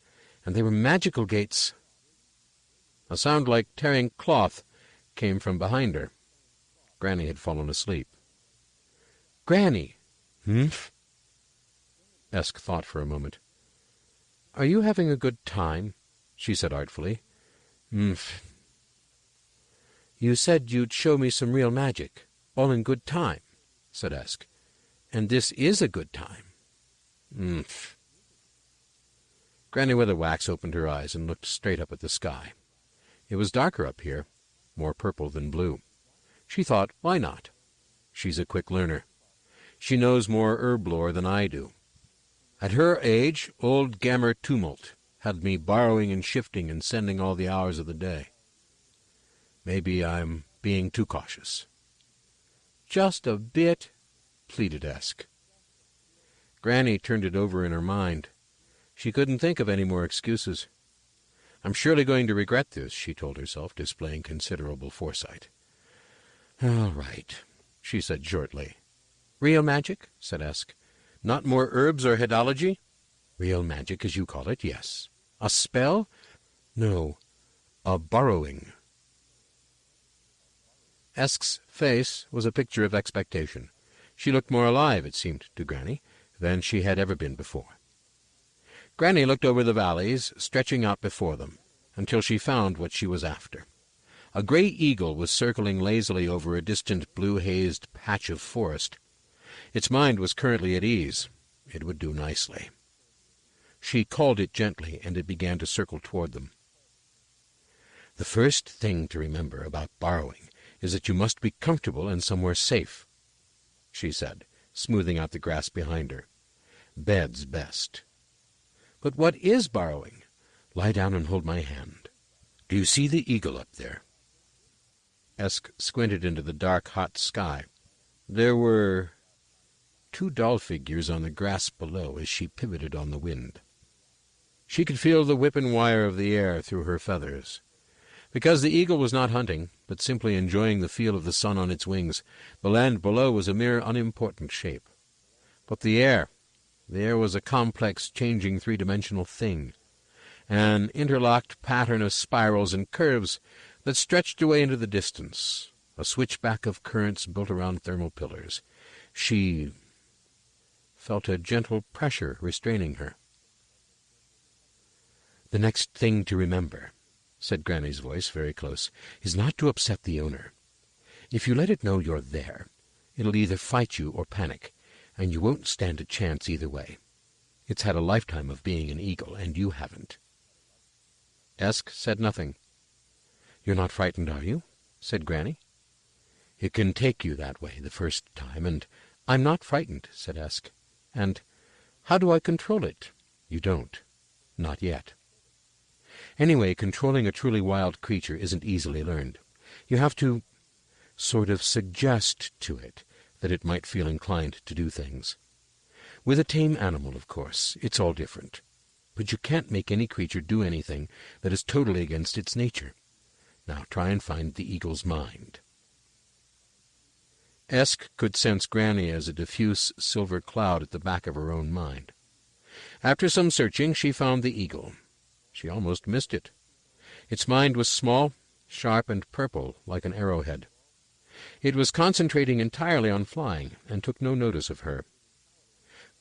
and they were magical gates." A sound like tearing cloth came from behind her. Granny had fallen asleep. "Granny!" "Humph?" Esk thought for a moment. "Are you having a good time?" she said artfully. "Humph." "You said you'd show me some real magic, all in good time," said Esk. "And this is a good time." "Humph." Granny Weatherwax opened her eyes and looked straight up at the sky. It was darker up here, more purple than blue. She thought, why not? She's a quick learner. She knows more herb lore than I do. At her age, old Gammer Tumult had me borrowing and shifting and sending all the hours of the day. Maybe I'm being too cautious. "Just a bit," pleaded Esk. Granny turned it over in her mind. She couldn't think of any more excuses. "I'm surely going to regret this," she told herself, displaying considerable foresight. "All right," she said shortly. "Real magic?" said Esk. "Not more herbs or hedology?" "Real magic, as you call it, yes." "A spell?" "No, a borrowing." Esk's face was a picture of expectation. She looked more alive, it seemed to Granny, than she had ever been before. Granny looked over the valleys stretching out before them, until she found what she was after. A gray eagle was circling lazily over a distant blue-hazed patch of forest. Its mind was currently at ease. It would do nicely. She called it gently, and it began to circle toward them. "The first thing to remember about borrowing is that you must be comfortable and somewhere safe," she said, smoothing out the grass behind her. "Bed's best." "But what is borrowing?" "Lie down and hold my hand. Do you see the eagle up there?" Esk squinted into the dark, hot sky. There were 2 doll figures on the grass below as she pivoted on the wind. She could feel the whip and wire of the air through her feathers. Because the eagle was not hunting, but simply enjoying the feel of the sun on its wings, the land below was a mere unimportant shape. But the air was a complex, changing, three-dimensional thing, an interlocked pattern of spirals and curves that stretched away into the distance, a switchback of currents built around thermal pillars. She felt a gentle pressure restraining her. "The next thing to remember," said Granny's voice, very close, "is not to upset the owner. If you let it know you're there, it'll either fight you or panic, and you won't stand a chance either way. It's had a lifetime of being an eagle, and you haven't." Esk said nothing. "You're not frightened, are you?" said Granny. "It can take you that way the first time, and—" "I'm not frightened," said Esk. "And how do I control it?" "You don't. Not yet. Anyway, controlling a truly wild creature isn't easily learned. You have to sort of suggest to it that it might feel inclined to do things. With a tame animal, of course, it's all different. But you can't make any creature do anything that is totally against its nature. Now try and find the eagle's mind." Esk could sense Granny as a diffuse silver cloud at the back of her own mind. After some searching, she found the eagle. She almost missed it. Its mind was small, sharp, and purple, like an arrowhead. It was concentrating entirely on flying, and took no notice of her.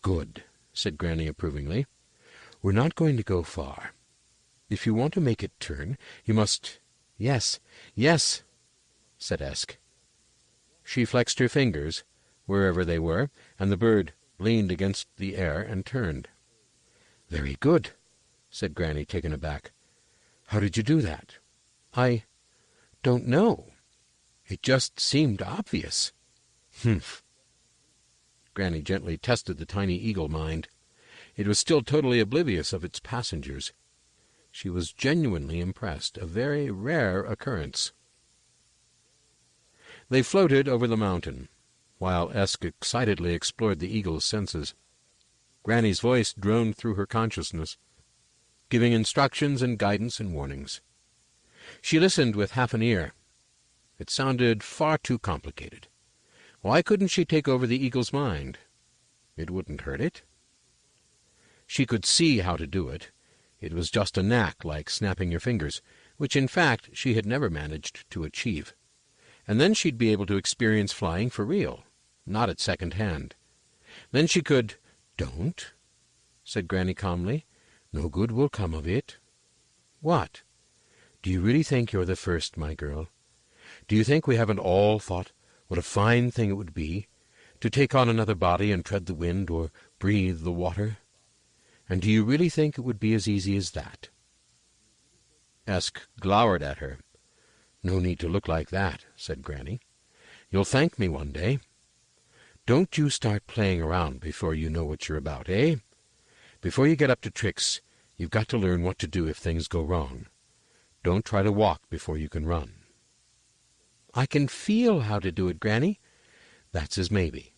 "Good," said Granny approvingly. "We're not going to go far. If you want to make it turn, you must—" "Yes, yes," said Esk. She flexed her fingers, wherever they were, and the bird leaned against the air and turned. "Very good," said Granny, taken aback. "How did you do that?" "I don't know. It just seemed obvious." "Humph." Granny gently tested the tiny eagle mind. It was still totally oblivious of its passengers. She was genuinely impressed, a very rare occurrence. They floated over the mountain, while Esk excitedly explored the eagle's senses. Granny's voice droned through her consciousness. giving instructions and guidance and warnings. She listened with half an ear. It sounded far too complicated. Why couldn't she take over the eagle's mind? It wouldn't hurt it. She could see how to do it. It was just a knack like snapping your fingers, which in fact she had never managed to achieve. And then she'd be able to experience flying for real, not at second hand. Then she could— "Don't," said Granny calmly. "No good will come of it." "What?" "Do you really think you're the first, my girl? Do you think we haven't all thought what a fine thing it would be to take on another body and tread the wind or breathe the water? And do you really think it would be as easy as that?" Esk glowered at her. "No need to look like that," said Granny. "You'll thank me one day. Don't you start playing around before you know what you're about, eh? Before you get up to tricks, you've got to learn what to do if things go wrong. Don't try to walk before you can run." "I can feel how to do it, Granny." "That's as maybe.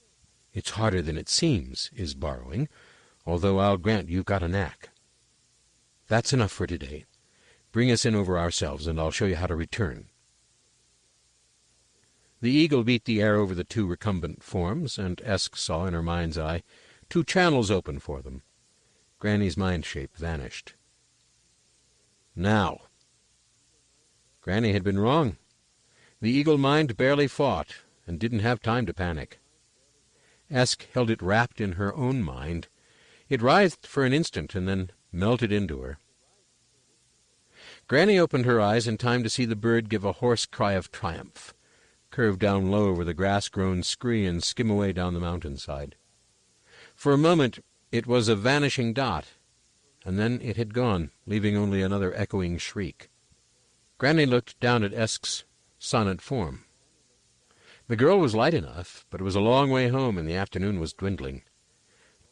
It's harder than it seems, is borrowing, although I'll grant you've got a knack. That's enough for today. Bring us in over ourselves, and I'll show you how to return." The eagle beat the air over the two recumbent forms, and Esk saw in her mind's eye 2 channels open for them. Granny's mind shape vanished. Now. Granny had been wrong. The eagle mind barely fought, and didn't have time to panic. Esk held it wrapped in her own mind. It writhed for an instant, and then melted into her. Granny opened her eyes in time to see the bird give a hoarse cry of triumph, curve down low over the grass-grown scree, and skim away down the mountainside. For a moment it was a vanishing dot, and then it had gone, leaving only another echoing shriek. Granny looked down at Esk's silent form. The girl was light enough, but it was a long way home, and the afternoon was dwindling.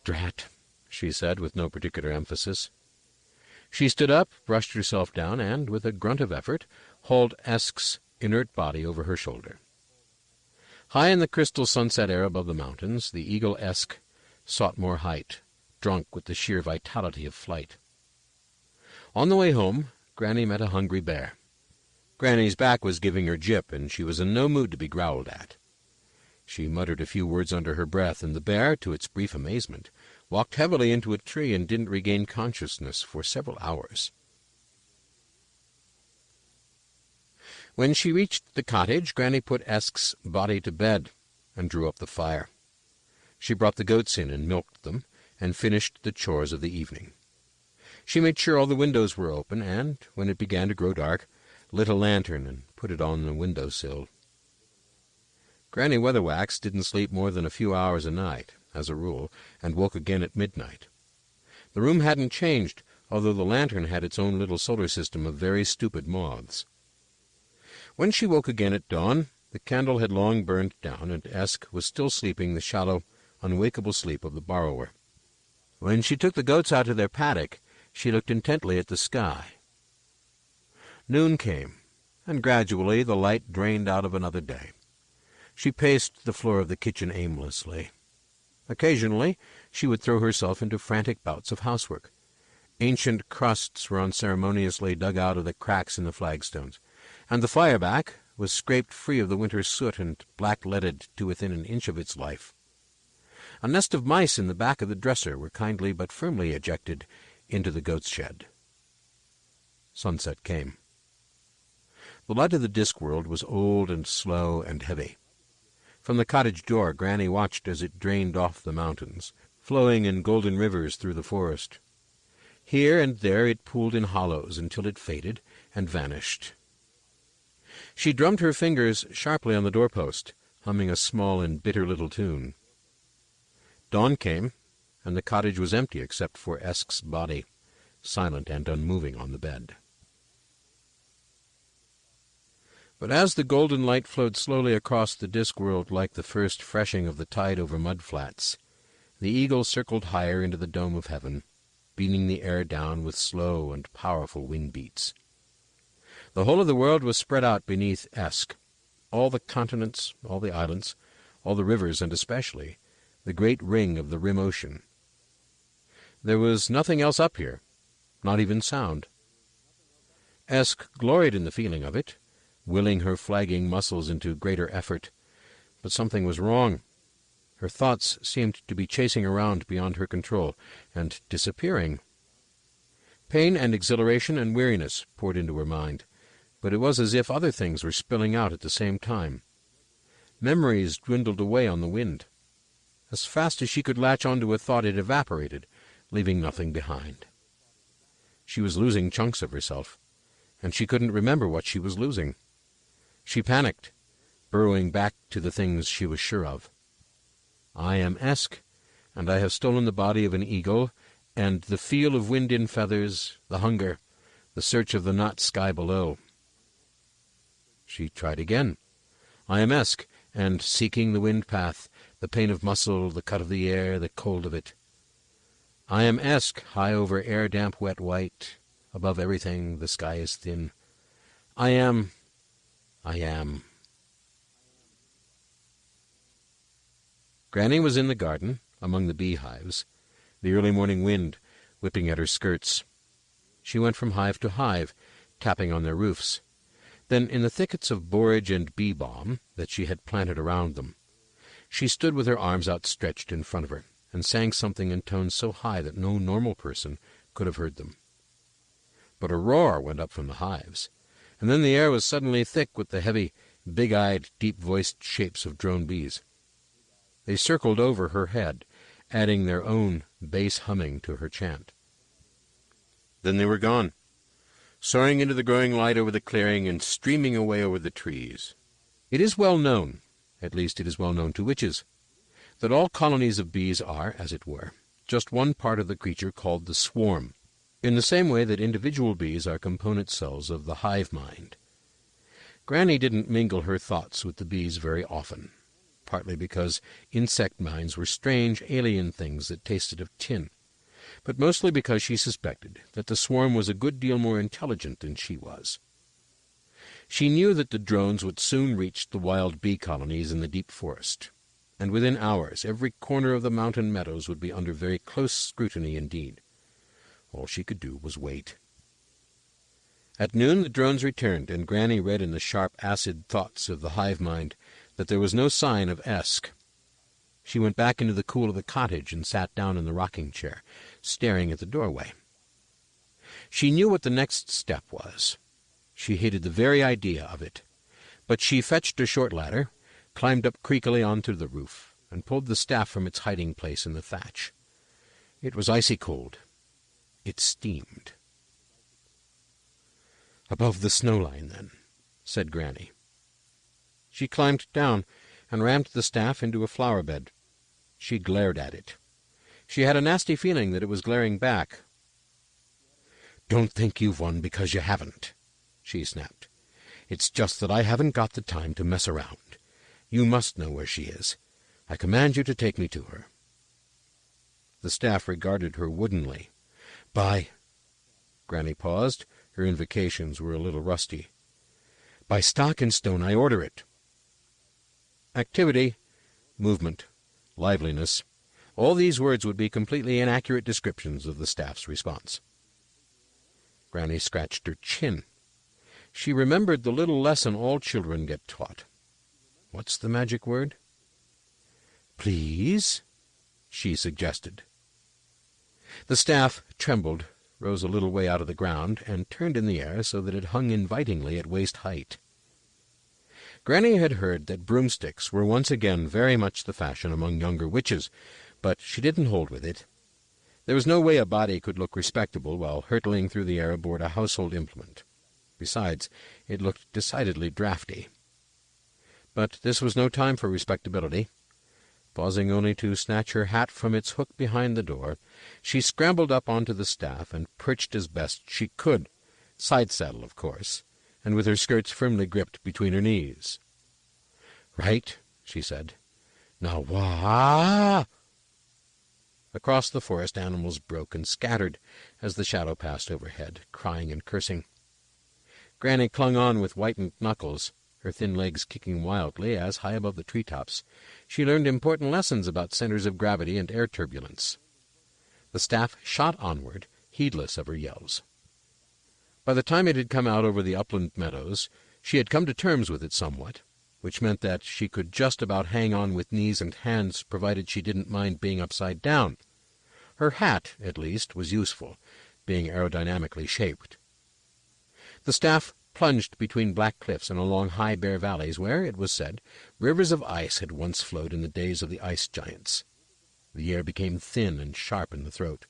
"Drat," she said, with no particular emphasis. She stood up, brushed herself down, and, with a grunt of effort, hauled Esk's inert body over her shoulder. High in the crystal sunset air above the mountains, the eagle Esk sought more height, drunk with the sheer vitality of flight. On the way home, Granny met a hungry bear. Granny's back was giving her jip, and she was in no mood to be growled at. She muttered a few words under her breath, and the bear, to its brief amazement, walked heavily into a tree and didn't regain consciousness for several hours. When she reached the cottage, Granny put Esk's body to bed and drew up the fire. She brought the goats in and milked them, and finished the chores of the evening. She made sure all the windows were open, and, when it began to grow dark, lit a lantern and put it on the window-sill. Granny Weatherwax didn't sleep more than a few hours a night, as a rule, and woke again at midnight. The room hadn't changed, although the lantern had its own little solar system of very stupid moths. When she woke again at dawn, the candle had long burned down, and Esk was still sleeping the shallow, unwakeable sleep of the borrower. When she took the goats out to their paddock, she looked intently at the sky. Noon came, and gradually the light drained out of another day. She paced the floor of the kitchen aimlessly. Occasionally she would throw herself into frantic bouts of housework. Ancient crusts were unceremoniously dug out of the cracks in the flagstones, and the fire-back was scraped free of the winter's soot and black-leaded to within an inch of its life. A nest of mice in the back of the dresser were kindly but firmly ejected into the goat's shed. Sunset came. The light of the Disc-world was old and slow and heavy. From the cottage door, Granny watched as it drained off the mountains, flowing in golden rivers through the forest. Here and there it pooled in hollows until it faded and vanished. She drummed her fingers sharply on the doorpost, humming a small and bitter little tune. Dawn came, and the cottage was empty except for Esk's body, silent and unmoving on the bed. But as the golden light flowed slowly across the Disc-world like the first freshing of the tide over mud-flats, the eagle circled higher into the dome of heaven, beating the air down with slow and powerful wing-beats. The whole of the world was spread out beneath Esk, all the continents, all the islands, all the rivers, and especially the great ring of the rim ocean. There was nothing else up here, not even sound. Esk gloried in the feeling of it, willing her flagging muscles into greater effort. But something was wrong. Her thoughts seemed to be chasing around beyond her control, and disappearing. Pain and exhilaration and weariness poured into her mind, but it was as if other things were spilling out at the same time. Memories dwindled away on the wind. As fast as she could latch onto a thought, it evaporated, leaving nothing behind. She was losing chunks of herself, and she couldn't remember what she was losing. She panicked, burrowing back to the things she was sure of. I am Esk, and I have stolen the body of an eagle, and the feel of wind in feathers, the hunger, the search of the night sky below. She tried again. I am Esk, and seeking the wind path, the pain of muscle, the cut of the air, the cold of it. I am Esk, high over air-damp wet white, above everything, the sky is thin. I am. Granny was in the garden, among the beehives, the early morning wind whipping at her skirts. She went from hive to hive, tapping on their roofs. Then, in the thickets of borage and bee-balm that she had planted around them, she stood with her arms outstretched in front of her, and sang something in tones so high that no normal person could have heard them. But a roar went up from the hives, and then the air was suddenly thick with the heavy, big-eyed, deep-voiced shapes of drone bees. They circled over her head, adding their own bass humming to her chant. Then they were gone, soaring into the growing light over the clearing and streaming away over the trees. It is well known, at least it is well known to witches, that all colonies of bees are, as it were, just one part of the creature called the swarm, in the same way that individual bees are component cells of the hive mind. Granny didn't mingle her thoughts with the bees very often, partly because insect minds were strange, alien things that tasted of tin, but mostly because she suspected that the swarm was a good deal more intelligent than she was. She knew that the drones would soon reach the wild bee colonies in the deep forest, and within hours every corner of the mountain meadows would be under very close scrutiny indeed. All she could do was wait. At noon the drones returned, and Granny read in the sharp, acid thoughts of the hive mind that there was no sign of Esk. She went back into the cool of the cottage and sat down in the rocking chair, staring at the doorway. She knew what the next step was. She hated the very idea of it. But she fetched a short ladder, climbed up creakily onto the roof, and pulled the staff from its hiding place in the thatch. It was icy cold. It steamed. "Above the snow line, then," said Granny. She climbed down and rammed the staff into a flower bed. She glared at it. She had a nasty feeling that it was glaring back. "Don't think you've won because you haven't," she snapped. "It's just that I haven't got the time to mess around. You must know where she is. I command you to take me to her." The staff regarded her woodenly. "By—" Granny paused. Her invocations were a little rusty. "By stock and stone I order it." Activity, movement, liveliness, all these words would be completely inaccurate descriptions of the staff's response. Granny scratched her chin. She remembered the little lesson all children get taught. What's the magic word? "Please," she suggested. The staff trembled, rose a little way out of the ground, and turned in the air so that it hung invitingly at waist height. Granny had heard that broomsticks were once again very much the fashion among younger witches, but she didn't hold with it. There was no way a body could look respectable while hurtling through the air aboard a household implement. Besides, it looked decidedly draughty. But this was no time for respectability. Pausing only to snatch her hat from its hook behind the door, she scrambled up onto the staff and perched as best she could, side-saddle, of course, and with her skirts firmly gripped between her knees. "Right," she said. "Now wah!" Across the forest animals broke and scattered as the shadow passed overhead, crying and cursing. Granny clung on with whitened knuckles, her thin legs kicking wildly as, high above the treetops, she learned important lessons about centers of gravity and air turbulence. The staff shot onward, heedless of her yells. By the time it had come out over the upland meadows, she had come to terms with it somewhat, which meant that she could just about hang on with knees and hands, provided she didn't mind being upside down. Her hat, at least, was useful, being aerodynamically shaped. The staff plunged between black cliffs and along high bare valleys where, it was said, rivers of ice had once flowed in the days of the ice giants. The air became thin and sharp in the throat.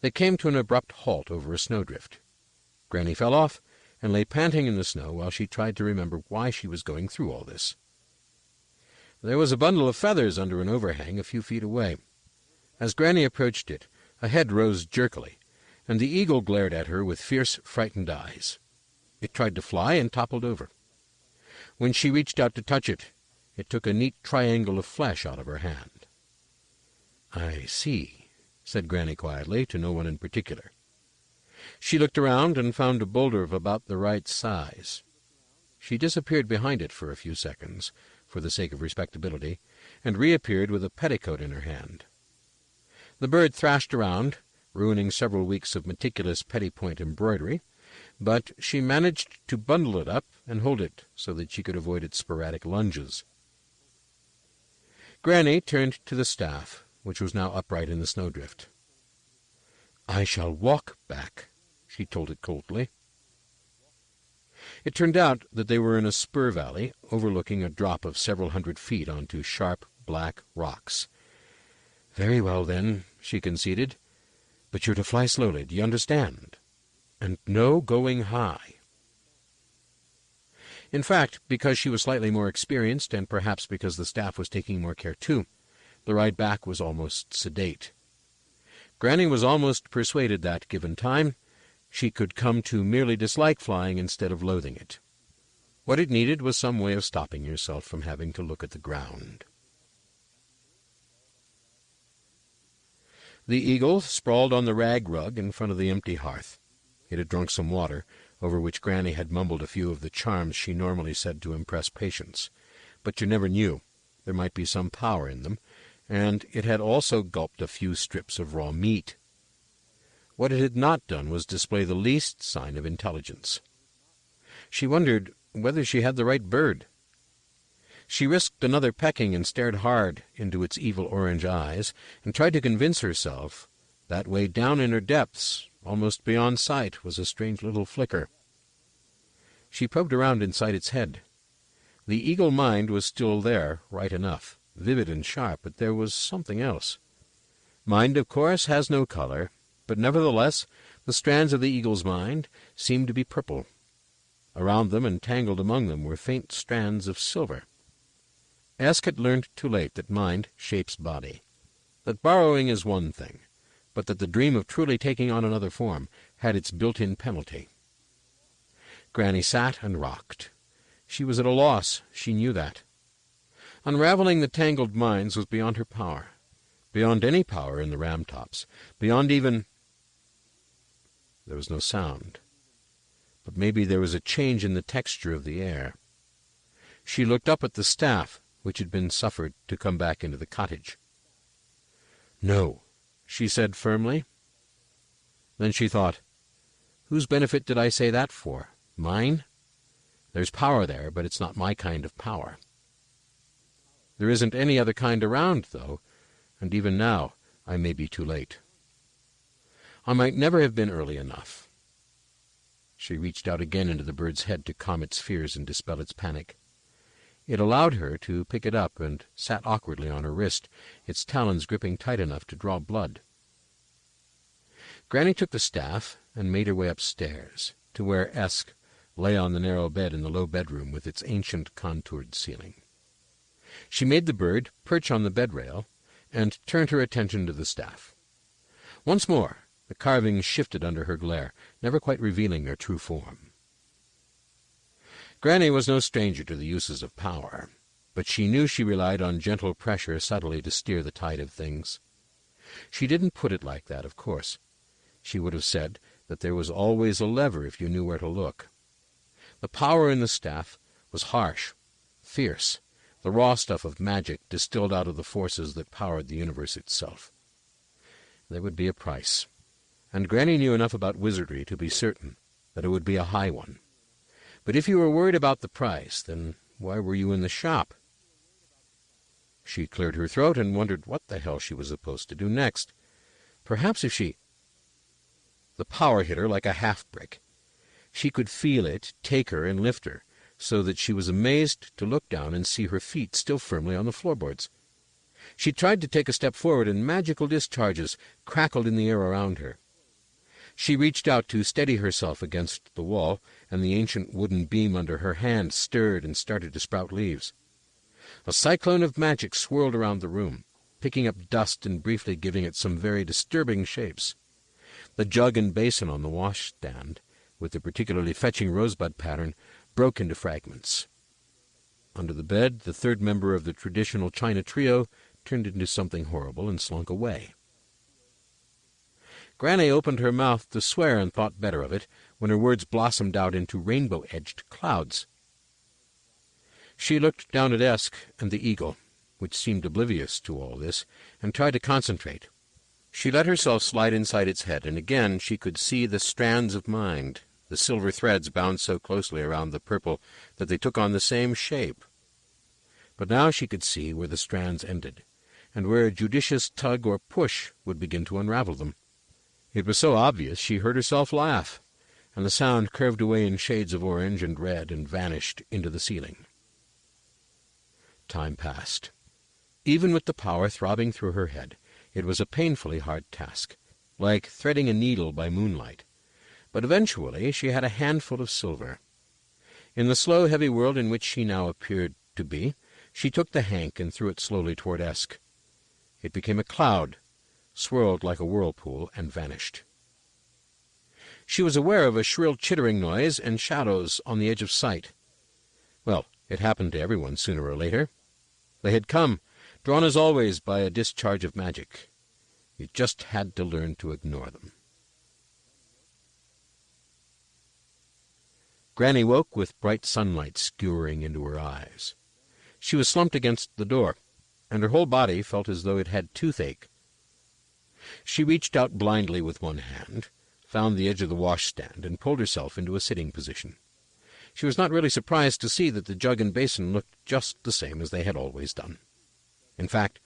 They came to an abrupt halt over a snowdrift. Granny fell off and lay panting in the snow while she tried to remember why she was going through all this. There was a bundle of feathers under an overhang a few feet away. As Granny approached it, a head rose jerkily, and the eagle glared at her with fierce, frightened eyes. It tried to fly and toppled over. When she reached out to touch it, it took a neat triangle of flesh out of her hand. "I see," said Granny quietly, to no one in particular. She looked around and found a boulder of about the right size. She disappeared behind it for a few seconds, for the sake of respectability, and reappeared with a petticoat in her hand. The bird thrashed around, ruining several weeks of meticulous pettipoint embroidery, but she managed to bundle it up and hold it so that she could avoid its sporadic lunges. Granny turned to the staff, which was now upright in the snowdrift. "I shall walk back," she told it coldly. It turned out that they were in a spur valley overlooking a drop of several hundred feet onto sharp, black rocks. "Very well, then," she conceded. "But you're to fly slowly, do you understand? And no going high." In fact, because she was slightly more experienced, and perhaps because the staff was taking more care too, the ride back was almost sedate. Granny was almost persuaded that, given time, she could come to merely dislike flying instead of loathing it. What it needed was some way of stopping yourself from having to look at the ground. The eagle sprawled on the rag rug in front of the empty hearth. It had drunk some water, over which Granny had mumbled a few of the charms she normally said to impress patients. But you never knew. There might be some power in them, and it had also gulped a few strips of raw meat. What it had not done was display the least sign of intelligence. She wondered whether she had the right bird. She risked another pecking and stared hard into its evil orange eyes, and tried to convince herself that way down in her depths, almost beyond sight, was a strange little flicker. She probed around inside its head. The eagle mind was still there, right enough, vivid and sharp, but there was something else. Mind, of course, has no color, but nevertheless the strands of the eagle's mind seemed to be purple. Around them and tangled among them were faint strands of silver. Esk had learned too late that mind shapes body, that borrowing is one thing, but that the dream of truly taking on another form had its built-in penalty. Granny sat and rocked. She was at a loss, she knew that. Unraveling the tangled minds was beyond her power, beyond any power in the ram-tops, beyond even— There was no sound, but maybe there was a change in the texture of the air. She looked up at the staff, which had been suffered to come back into the cottage. "No," she said firmly. Then she thought, "Whose benefit did I say that for? Mine? There's power there, but it's not my kind of power. There isn't any other kind around, though, and even now I may be too late. I might never have been early enough." She reached out again into the bird's head to calm its fears and dispel its panic. It allowed her to pick it up and sat awkwardly on her wrist, its talons gripping tight enough to draw blood. Granny took the staff and made her way upstairs, to where Esk lay on the narrow bed in the low bedroom with its ancient contoured ceiling. She made the bird perch on the bed-rail and turned her attention to the staff. Once more the carvings shifted under her glare, never quite revealing their true form. Granny was no stranger to the uses of power, but she knew she relied on gentle pressure subtly to steer the tide of things. She didn't put it like that, of course. She would have said that there was always a lever if you knew where to look. The power in the staff was harsh, fierce, the raw stuff of magic distilled out of the forces that powered the universe itself. There would be a price, and Granny knew enough about wizardry to be certain that it would be a high one. But if you were worried about the price, then why were you in the shop? She cleared her throat and wondered what the hell she was supposed to do next. Perhaps if she... The power hit her like a half-brick. She could feel it take her and lift her, so that she was amazed to look down and see her feet still firmly on the floorboards. She tried to take a step forward, and magical discharges crackled in the air around her. She reached out to steady herself against the wall, and the ancient wooden beam under her hand stirred and started to sprout leaves. A cyclone of magic swirled around the room, picking up dust and briefly giving it some very disturbing shapes. The jug and basin on the washstand, with the particularly fetching rosebud pattern, broke into fragments. Under the bed, the third member of the traditional China trio turned into something horrible and slunk away. Granny opened her mouth to swear and thought better of it, when her words blossomed out into rainbow-edged clouds. She looked down at Esk and the eagle, which seemed oblivious to all this, and tried to concentrate. She let herself slide inside its head, and again she could see the strands of mind, the silver threads bound so closely around the purple that they took on the same shape. But now she could see where the strands ended, and where a judicious tug or push would begin to unravel them. It was so obvious she heard herself laugh, and the sound curved away in shades of orange and red and vanished into the ceiling. Time passed. Even with the power throbbing through her head, it was a painfully hard task, like threading a needle by moonlight. But eventually she had a handful of silver. In the slow, heavy world in which she now appeared to be, she took the hank and threw it slowly toward Esk. It became a cloud, swirled like a whirlpool, and vanished. She was aware of a shrill chittering noise and shadows on the edge of sight. Well, it happened to everyone sooner or later. They had come, drawn as always by a discharge of magic. You just had to learn to ignore them. Granny woke with bright sunlight skewering into her eyes. She was slumped against the door, and her whole body felt as though it had toothache. She reached out blindly with one hand, found the edge of the washstand, and pulled herself into a sitting position. She was not really surprised to see that the jug and basin looked just the same as they had always done. In fact,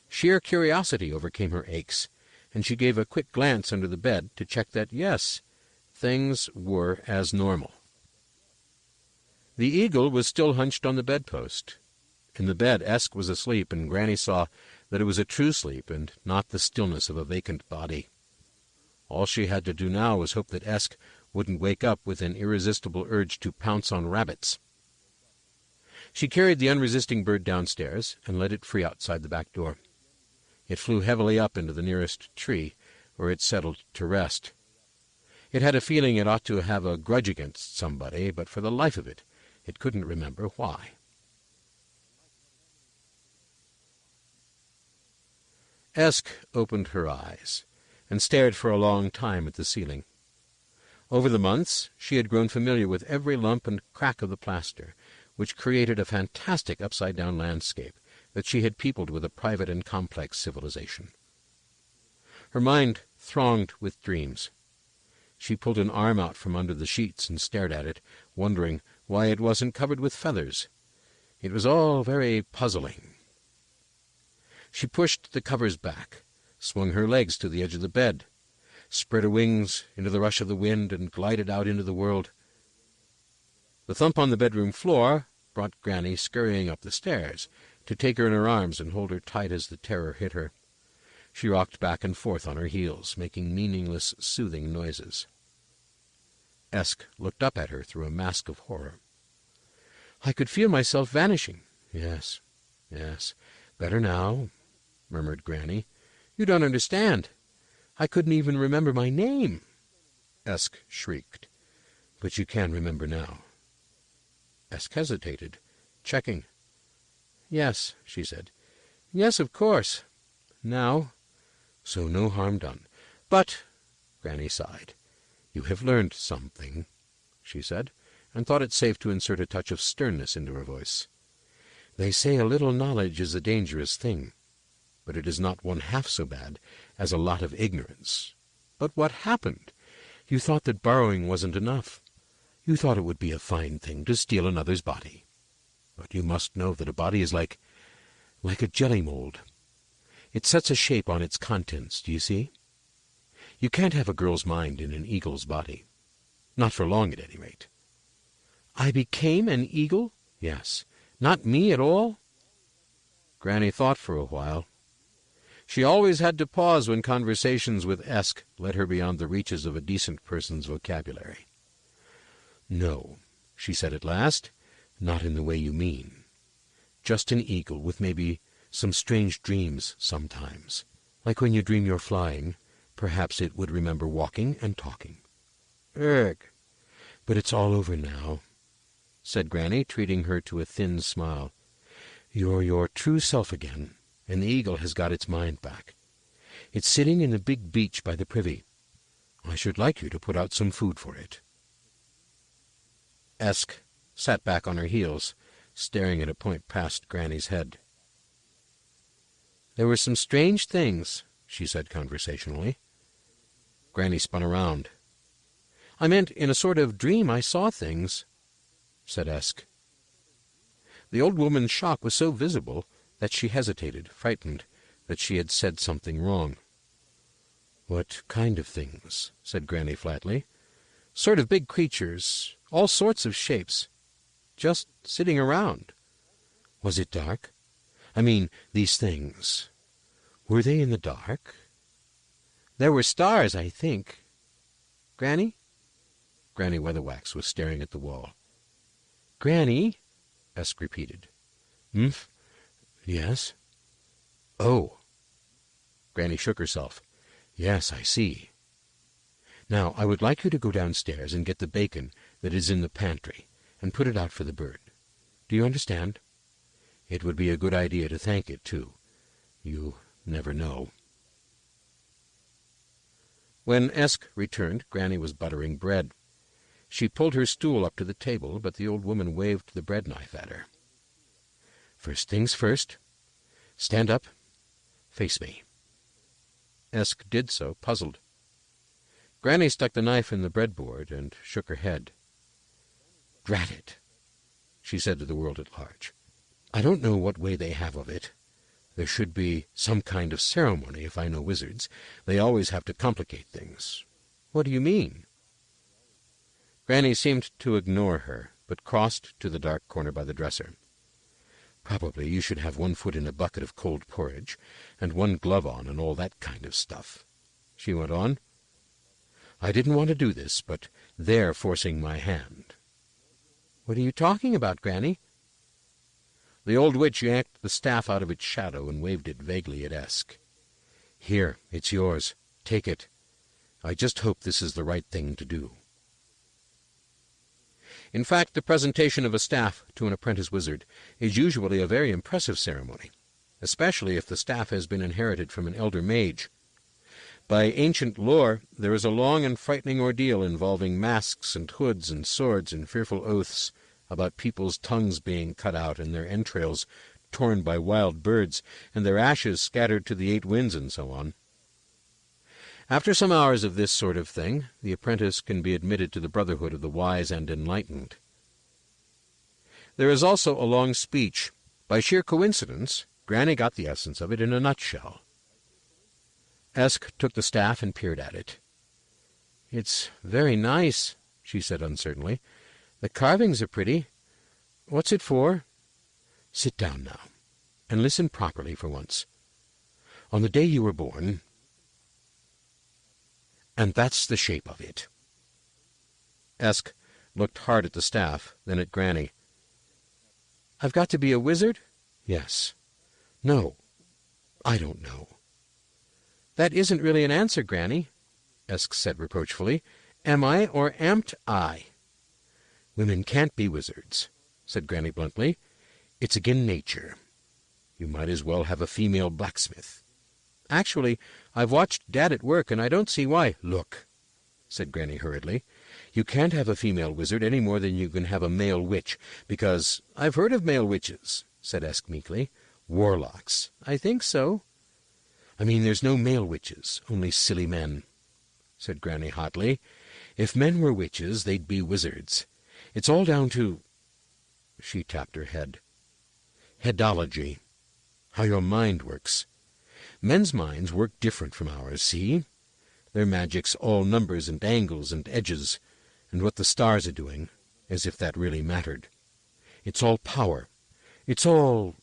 sheer curiosity overcame her aches, and she gave a quick glance under the bed to check that, yes, things were as normal. The eagle was still hunched on the bedpost. In the bed, Esk was asleep, and Granny saw that it was a true sleep and not the stillness of a vacant body. All she had to do now was hope that Esk wouldn't wake up with an irresistible urge to pounce on rabbits. She carried the unresisting bird downstairs and let it free outside the back door. It flew heavily up into the nearest tree, where it settled to rest. It had a feeling it ought to have a grudge against somebody, but for the life of it, it couldn't remember why. Esk opened her eyes and stared for a long time at the ceiling. Over the months, she had grown familiar with every lump and crack of the plaster, which created a fantastic upside-down landscape that she had peopled with a private and complex civilization. Her mind thronged with dreams. She pulled an arm out from under the sheets and stared at it, wondering why it wasn't covered with feathers. It was all very puzzling. She pushed the covers back, swung her legs to the edge of the bed, spread her wings into the rush of the wind, and glided out into the world. The thump on the bedroom floor brought Granny scurrying up the stairs to take her in her arms and hold her tight as the terror hit her. She rocked back and forth on her heels, making meaningless, soothing noises. Esk looked up at her through a mask of horror. "I could feel myself vanishing." Yes, better now," murmured Granny. "You don't understand. I couldn't even remember my name." Esk shrieked. "But you can remember now." Esk hesitated, checking. "Yes," she said. "Yes, of course. Now, so no harm done. But," Granny sighed, "you have learned something," she said, and thought it safe to insert a touch of sternness into her voice. "They say a little knowledge is a dangerous thing, but it is not one half so bad as a lot of ignorance. But what happened? You thought that borrowing wasn't enough. You thought it would be a fine thing to steal another's body. But you must know that a body is like a jelly mold. It sets a shape on its contents, do you see? You can't have a girl's mind in an eagle's body. Not for long, at any rate. I became an eagle? Yes. Not me at all? Granny thought for a while. She always had to pause when conversations with Esk led her beyond the reaches of a decent person's vocabulary. No, she said at last, not in the way you mean. Just an eagle with maybe some strange dreams sometimes. Like when you dream you're flying, perhaps it would remember walking and talking. Ugh! But it's all over now, said Granny, treating her to a thin smile. You're your true self again, and the eagle has got its mind back. It's sitting in the big beech by the privy. I should like you to put out some food for it. Esk sat back on her heels, staring at a point past Granny's head. There were some strange things, she said conversationally. Granny spun around. I meant in a sort of dream I saw things, said Esk. The old woman's shock was so visible that she hesitated, frightened that she had said something wrong. What kind of things? Said Granny flatly. Sort of big creatures, all sorts of shapes, just sitting around. Was it dark? I mean, these things. Were they in the dark? There were stars, I think. Granny? Granny Weatherwax was staring at the wall. Granny? Esk repeated. Yes? Oh. Granny shook herself. Yes, I see. Now, I would like you to go downstairs and get the bacon that is in the pantry and put it out for the bird. Do you understand? It would be a good idea to thank it, too. You never know. When Esk returned, Granny was buttering bread. She pulled her stool up to the table, but the old woman waved the bread knife at her. First things first. Stand up. Face me. Esk did so, puzzled. Granny stuck the knife in the breadboard and shook her head. Drat it, she said to the world at large. I don't know what way they have of it. There should be some kind of ceremony, if I know wizards. They always have to complicate things. What do you mean? Granny seemed to ignore her, but crossed to the dark corner by the dresser. Probably you should have one foot in a bucket of cold porridge, and one glove on, and all that kind of stuff, she went on. I didn't want to do this, but they're forcing my hand. What are you talking about, Granny? The old witch yanked the staff out of its shadow and waved it vaguely at Esk. Here, it's yours. Take it. I just hope this is the right thing to do. In fact, the presentation of a staff to an apprentice wizard is usually a very impressive ceremony, especially if the staff has been inherited from an elder mage. By ancient lore, there is a long and frightening ordeal involving masks and hoods and swords and fearful oaths about people's tongues being cut out and their entrails torn by wild birds and their ashes scattered to the 8 winds and so on. After some hours of this sort of thing, the apprentice can be admitted to the brotherhood of the wise and enlightened. There is also a long speech. By sheer coincidence, Granny got the essence of it in a nutshell. Esk took the staff and peered at it. It's very nice, she said uncertainly. The carvings are pretty. What's it for? Sit down now, and listen properly for once. On the day you were born, and that's the shape of it. Esk looked hard at the staff, then at Granny. I've got to be a wizard? Yes. No. I don't know. That isn't really an answer, Granny, Esk said reproachfully. Am I or am't I? Women can't be wizards, said Granny bluntly. It's agin nature. You might as well have a female blacksmith. Actually, I've watched Dad at work, and I don't see why. Look, said Granny hurriedly. You can't have a female wizard any more than you can have a male witch, because I've heard of male witches, said Esk meekly. Warlocks. I think so. I mean, there's no male witches, only silly men. said Granny hotly. "If men were witches, they'd be wizards. It's all down to—" She tapped her head. "Headology. How your mind works. Men's minds work different from ours, see? Their magic's all numbers and angles and edges, and what the stars are doing, as if that really mattered. It's all power. It's all—"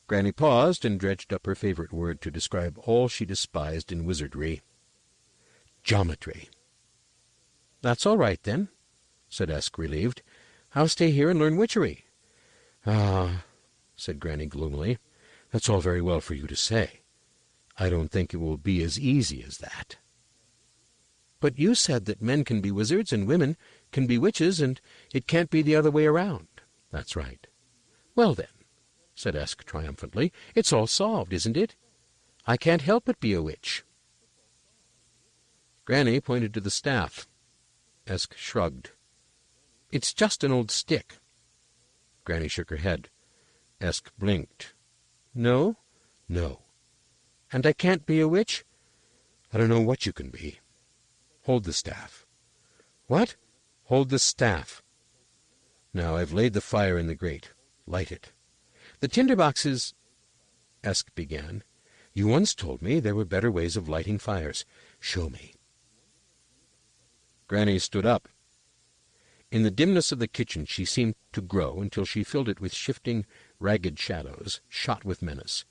Granny paused and dredged up her favorite word to describe all she despised in wizardry. "Geometry." "That's all right, then," said Esk, relieved. "I'll stay here and learn witchery." "Ah," said Granny gloomily, "that's all very well for you to say. I don't think it will be as easy as that." "But you said that men can be wizards and women can be witches, and it can't be the other way around." "That's right." "Well, then," said Esk triumphantly, "it's all solved, isn't it? I can't help but be a witch." Granny pointed to the staff. Esk shrugged. "It's just an old stick." Granny shook her head. Esk blinked. "No?" "No." "And I can't be a witch?" "I don't know what you can be. Hold the staff." "What?" "Hold the staff. Now, I've laid the fire in the grate. Light it." "The tinderbox is—" Esk began. "You once told me there were better ways of lighting fires. Show me." Granny stood up. In the dimness of the kitchen she seemed to grow until she filled it with shifting, ragged shadows, shot with menace.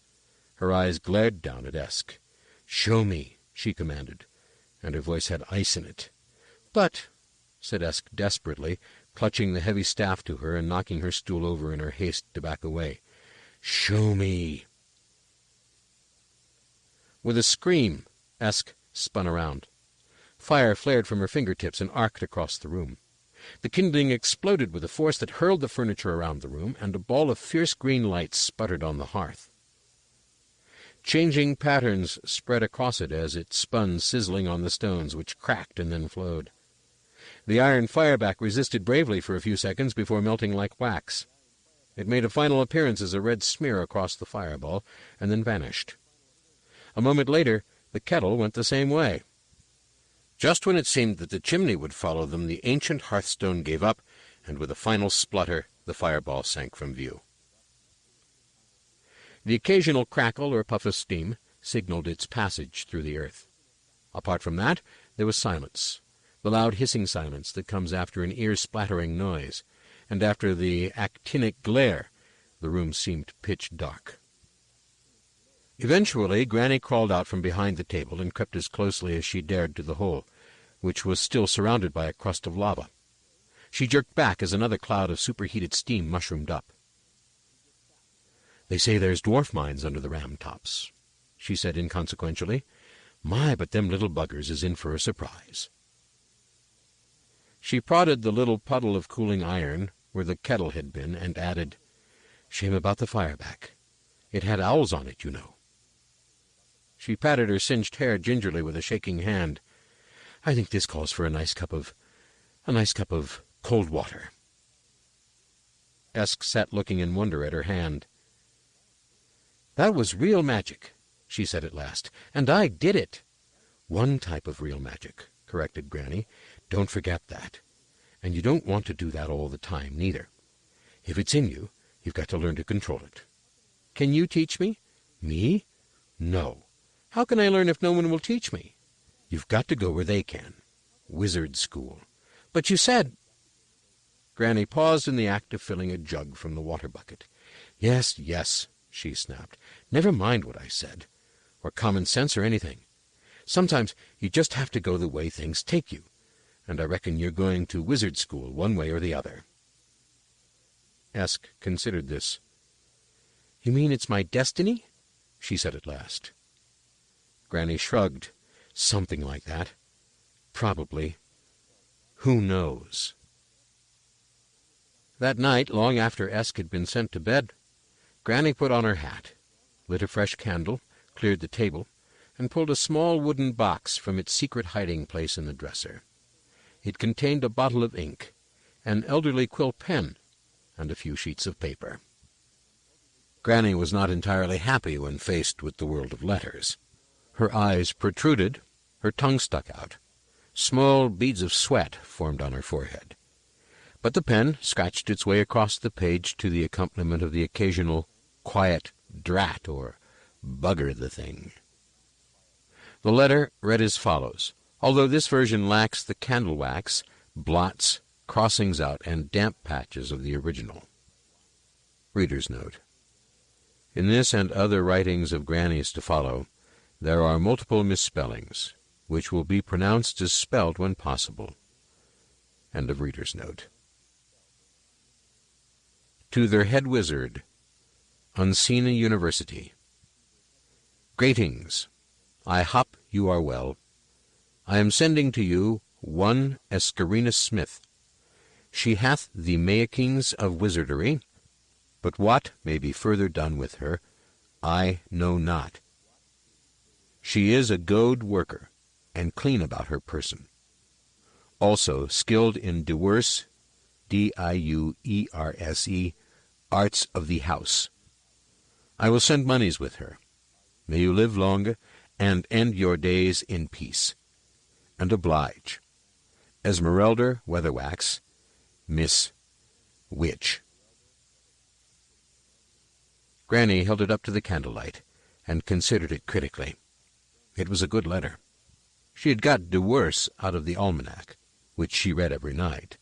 Her eyes glared down at Esk. "Show me," she commanded, and her voice had ice in it. "But," said Esk desperately, clutching the heavy staff to her and knocking her stool over in her haste to back away. "Show me." With a scream, Esk spun around. Fire flared from her fingertips and arced across the room. The kindling exploded with a force that hurled the furniture around the room, and a ball of fierce green light sputtered on the hearth. Changing patterns spread across it as it spun sizzling on the stones, which cracked and then flowed. The iron fireback resisted bravely for a few seconds before melting like wax. It made a final appearance as a red smear across the fireball, and then vanished. A moment later, the kettle went the same way. Just when it seemed that the chimney would follow them, the ancient hearthstone gave up, and with a final splutter, the fireball sank from view. The occasional crackle or puff of steam signaled its passage through the earth. Apart from that, there was silence, the loud hissing silence that comes after an ear-splattering noise, and after the actinic glare, the room seemed pitch dark. Eventually, Granny crawled out from behind the table and crept as closely as she dared to the hole, which was still surrounded by a crust of lava. She jerked back as another cloud of superheated steam mushroomed up. "They say there's dwarf mines under the ram tops," she said inconsequentially. "My, but them little buggers is in for a surprise." She prodded the little puddle of cooling iron where the kettle had been, and added, "Shame about the fireback. It had owls on it, you know." She patted her singed hair gingerly with a shaking hand. "I think this calls for a nice cup of cold water." Esk sat looking in wonder at her hand. "That was real magic," she said at last, "and I did it." "One type of real magic," corrected Granny. "Don't forget that. And you don't want to do that all the time, neither. If it's in you, you've got to learn to control it." "Can you teach me?" "Me? No. How can I learn if no one will teach me?" "You've got to go where they can. Wizard school." "But you said—" Granny paused in the act of filling a jug from the water bucket. Yes, she snapped. "Never mind what I said, or common sense or anything. Sometimes you just have to go the way things take you, and I reckon you're going to wizard school one way or the other." Esk considered this. "You mean it's my destiny?" she said at last. Granny shrugged. "Something like that. Probably. Who knows?" That night, long after Esk had been sent to bed, Granny put on her hat, lit a fresh candle, cleared the table, and pulled a small wooden box from its secret hiding-place in the dresser. It contained a bottle of ink, an elderly quill pen, and a few sheets of paper. Granny was not entirely happy when faced with the world of letters. Her eyes protruded, her tongue stuck out, Small beads of sweat formed on her forehead. But the pen scratched its way across the page to the accompaniment of the occasional quiet drat or bugger the thing. The letter read as follows, although this version lacks the candle wax, blots, crossings out, and damp patches of the original. Reader's note. In this and other writings of Granny's to follow, there are multiple misspellings, which will be pronounced as spelt when possible. End of reader's note. To their head wizard, Unseen University. Greetings. I hop you are well. I am sending to you one Escarina Smith. She hath the makings of wizardry, but what may be further done with her, I know not. She is a goad worker, and clean about her person. Also skilled in diverse, Diuerse, arts of the house. I will send moneys with her. May you live long, and end your days in peace. And oblige. Esmeralda Weatherwax, Miss Witch. Granny held it up to the candlelight, and considered it critically. It was a good letter. She had got diverse out of the almanac, which she read every night.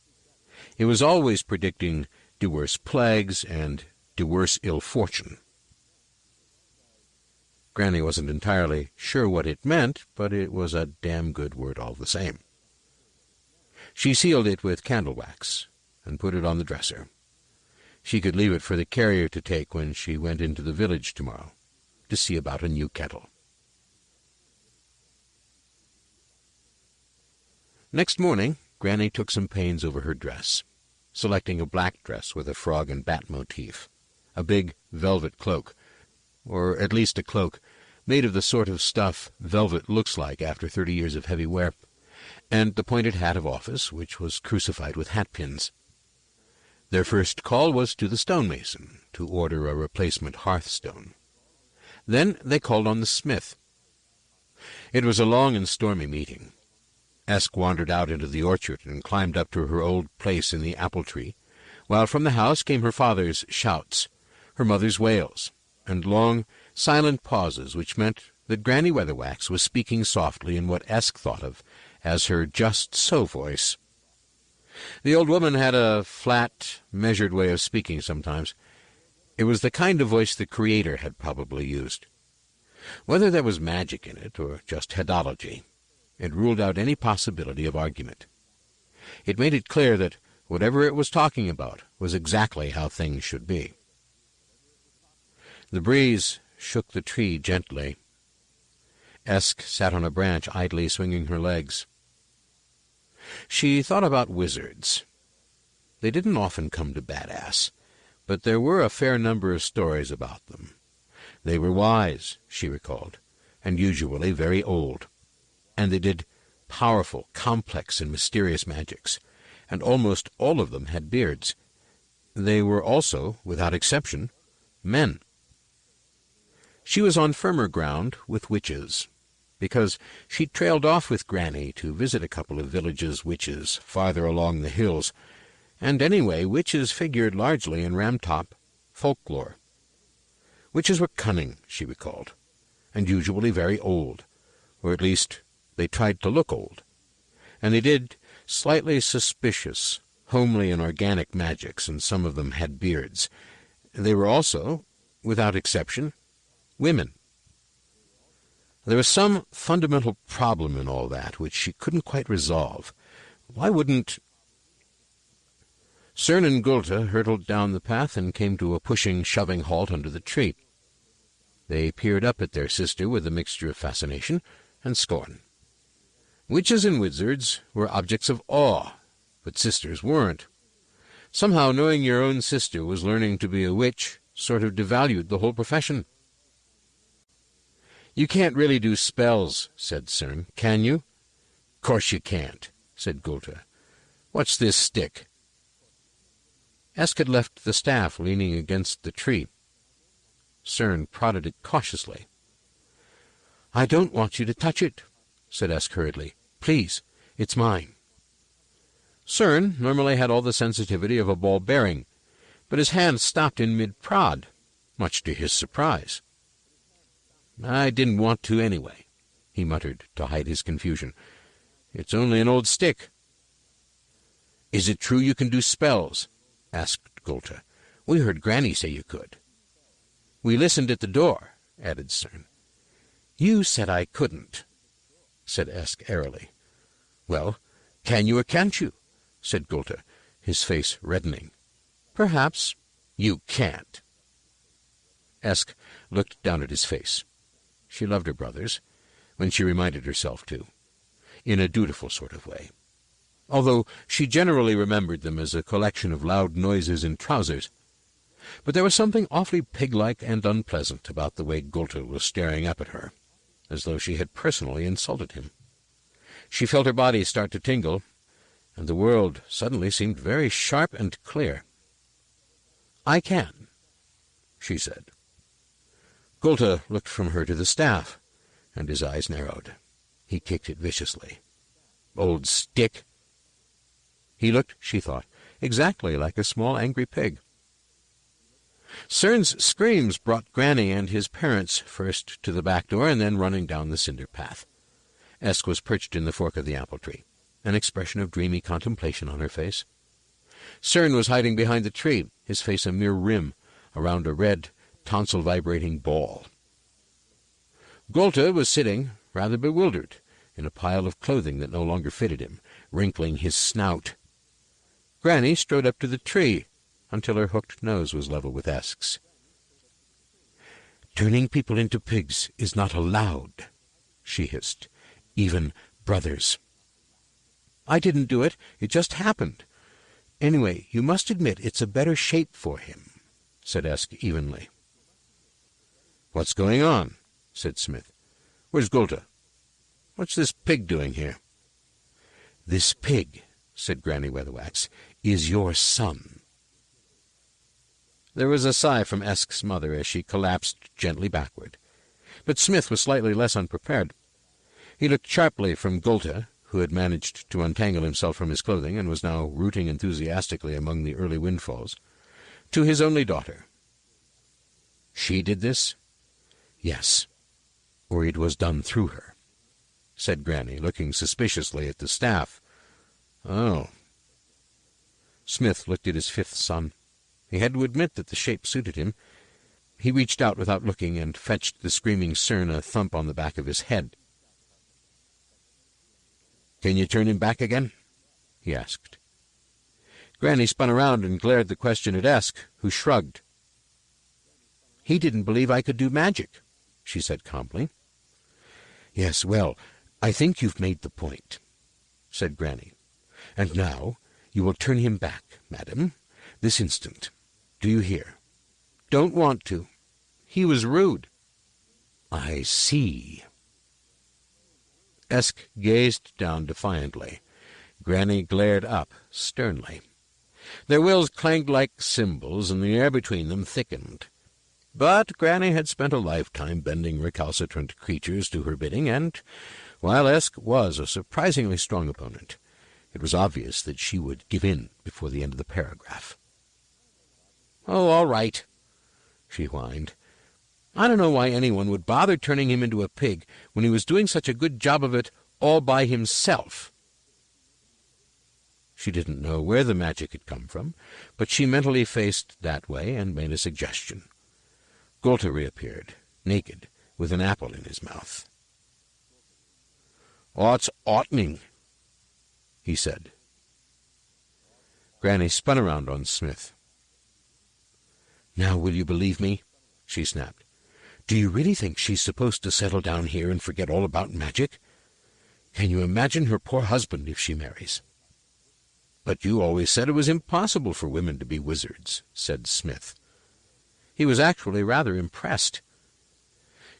It was always predicting diverse plagues and diverse ill fortune. Granny wasn't entirely sure what it meant, but it was a damn good word all the same. She sealed it with candle wax, and put it on the dresser. She could leave it for the carrier to take when she went into the village tomorrow, to see about a new kettle. Next morning, Granny took some pains over her dress, selecting a black dress with a frog and bat motif, a big velvet cloak, or at least a cloak made of the sort of stuff velvet looks like after 30 years of heavy wear, and the pointed hat of office, which was crucified with hat-pins. Their first call was to the stonemason, to order a replacement hearthstone. Then they called on the smith. It was a long and stormy meeting. Esk wandered out into the orchard and climbed up to her old place in the apple-tree, while from the house came her father's shouts, her mother's wails, and long, silent pauses which meant that Granny Weatherwax was speaking softly in what Esk thought of as her just-so voice. The old woman had a flat, measured way of speaking sometimes. It was the kind of voice the Creator had probably used. Whether there was magic in it, or just headology, it ruled out any possibility of argument. It made it clear that whatever it was talking about was exactly how things should be. The breeze shook the tree gently. Esk sat on a branch, idly swinging her legs. She thought about wizards. They didn't often come to Badass, but there were a fair number of stories about them. They were wise, she recalled, and usually very old, and they did powerful, complex, and mysterious magics, and almost all of them had beards. They were also, without exception, men. She was on firmer ground with witches, because she'd trailed off with Granny to visit a couple of villages' witches farther along the hills, and anyway, witches figured largely in Ramtop folklore. Witches were cunning, she recalled, and usually very old, or at least they tried to look old, and they did slightly suspicious, homely and organic magics, and some of them had beards. They were also, without exception, women. There was some fundamental problem in all that which she couldn't quite resolve. Why wouldn't... Cern and Gulta hurtled down the path and came to a pushing, shoving halt under the tree. They peered up at their sister with a mixture of fascination and scorn. Witches and wizards were objects of awe, but sisters weren't. Somehow knowing your own sister was learning to be a witch sort of devalued the whole profession. "You can't really do spells," said Cern, "can you?" "Course you can't," said Gulta. "What's this stick?" Esk had left the staff leaning against the tree. Cern prodded it cautiously. "I don't want you to touch it," said Esk hurriedly. "Please, It's mine." Cern normally had all the sensitivity of a ball bearing, but his hand stopped in mid-prod, much to his surprise. "I didn't want to anyway," he muttered to hide his confusion. "It's only an old stick." "Is it true you can do spells?" asked Golta. "We heard Granny say you could." "We listened at the door," added Cern. "You said I couldn't," said Esk airily. "Well, can you or can't you?" said Golta, his face reddening. "Perhaps." "You can't." Esk looked down at his face. She loved her brothers, when she reminded herself to, in a dutiful sort of way, although she generally remembered them as a collection of loud noises in trousers. But there was something awfully pig-like and unpleasant about the way Golta was staring up at her, as though she had personally insulted him. She felt her body start to tingle, and the world suddenly seemed very sharp and clear. "I can," she said. Golta looked from her to the staff, and his eyes narrowed. He kicked it viciously. "Old stick!" He looked, she thought, exactly like a small angry pig. Cern's screams brought Granny and his parents first to the back door and then running down the cinder path. Esk was perched in the fork of the apple tree, an expression of dreamy contemplation on her face. Cern was hiding behind the tree, his face a mere rim around a red, tonsil-vibrating ball. Golta was sitting, rather bewildered, in a pile of clothing that no longer fitted him, wrinkling his snout. Granny strode up to the tree until her hooked nose was level with Esk's. "Turning people into pigs is not allowed," she hissed. "Even brothers." "I didn't do it. It just happened. Anyway, you must admit it's a better shape for him," said Esk evenly. "What's going on?" said Smith. "Where's Golta? What's this pig doing here?" "This pig," said Granny Weatherwax, "is your son." There was a sigh from Esk's mother as she collapsed gently backward. But Smith was slightly less unprepared. He looked sharply from Golta, who had managed to untangle himself from his clothing and was now rooting enthusiastically among the early windfalls, to his only daughter. "She did this?" "Yes, or it was done through her," said Granny, looking suspiciously at the staff. "Oh." Smith looked at his fifth son. He had to admit that the shape suited him. He reached out without looking and fetched the screaming Cern a thump on the back of his head. "Can you turn him back again?" he asked. Granny spun around and glared the question at Esk, who shrugged. "He didn't believe I could do magic," she said calmly. "Yes, well, I think you've made the point," said Granny. "And now you will turn him back, madam, this instant. Do you hear?" "Don't want to. He was rude." "I see." Esk gazed down defiantly. Granny glared up sternly. Their wills clanged like cymbals, and the air between them thickened. But Granny had spent a lifetime bending recalcitrant creatures to her bidding, and while Esk was a surprisingly strong opponent, it was obvious that she would give in before the end of the paragraph. "Oh, all right," she whined. "I don't know why anyone would bother turning him into a pig when he was doing such a good job of it all by himself." She didn't know where the magic had come from, but she mentally faced that way and made a suggestion. Golta reappeared, naked, with an apple in his mouth. "What's oughtening?" he said. Granny spun around on Smith. "Now will you believe me?" she snapped. "Do you really think she's supposed to settle down here and forget all about magic? Can you imagine her poor husband if she marries?" "But you always said it was impossible for women to be wizards," said Smith. He was actually rather impressed.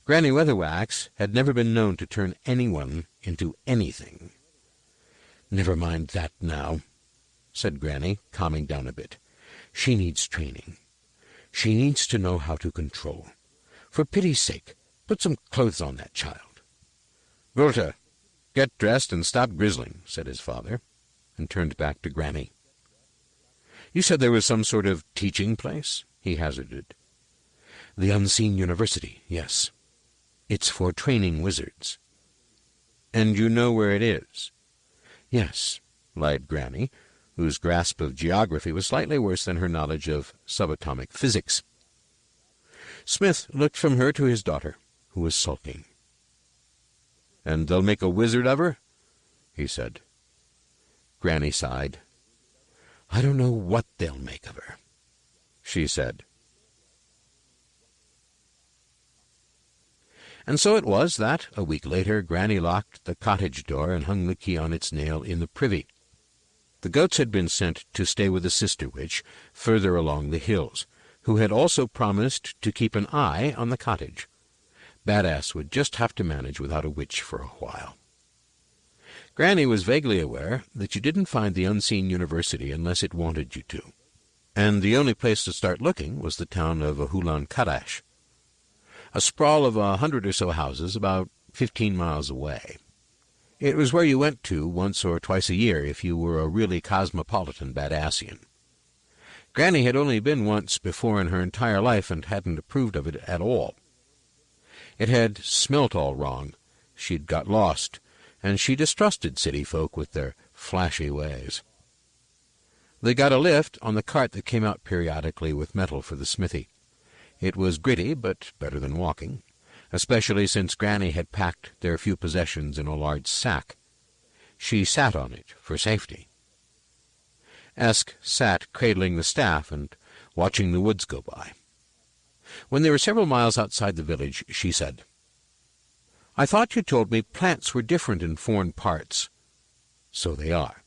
Granny Weatherwax had never been known to turn anyone into anything. "Never mind that now," said Granny, calming down a bit. "She needs training. She needs to know how to control. For pity's sake, put some clothes on that child." "Golta, "Get dressed and stop grizzling," said his father, and turned back to Granny. "You said there was some sort of teaching place?" he hazarded. "The Unseen University, yes. It's for training wizards." "And you know where it is?" "Yes," lied Granny, whose grasp of geography was slightly worse than her knowledge of subatomic physics. Smith looked from her to his daughter, who was sulking. "And they'll make a wizard of her?" he said. Granny sighed. "I don't know what they'll make of her," she said. And so it was that, a week later, Granny locked the cottage door and hung the key on its nail in the privy. The goats had been sent to stay with a sister witch further along the hills, who had also promised to keep an eye on the cottage. Badass would just have to manage without a witch for a while. Granny was vaguely aware that you didn't find the Unseen University unless it wanted you to, and the only place to start looking was the town of Ahulan Kadash, a sprawl of 100 or so houses about 15 miles away. It was where you went to once or twice a year if you were a really cosmopolitan Badassian. Granny had only been once before in her entire life and hadn't approved of it at all. It had smelt all wrong, she'd got lost, and she distrusted city folk with their flashy ways. They got a lift on the cart that came out periodically with metal for the smithy. It was gritty, but better than walking, especially since Granny had packed their few possessions in a large sack. She sat on it for safety. Esk sat cradling the staff and watching the woods go by. When they were several miles outside the village, she said, "I thought you told me plants were different in foreign parts." "So they are.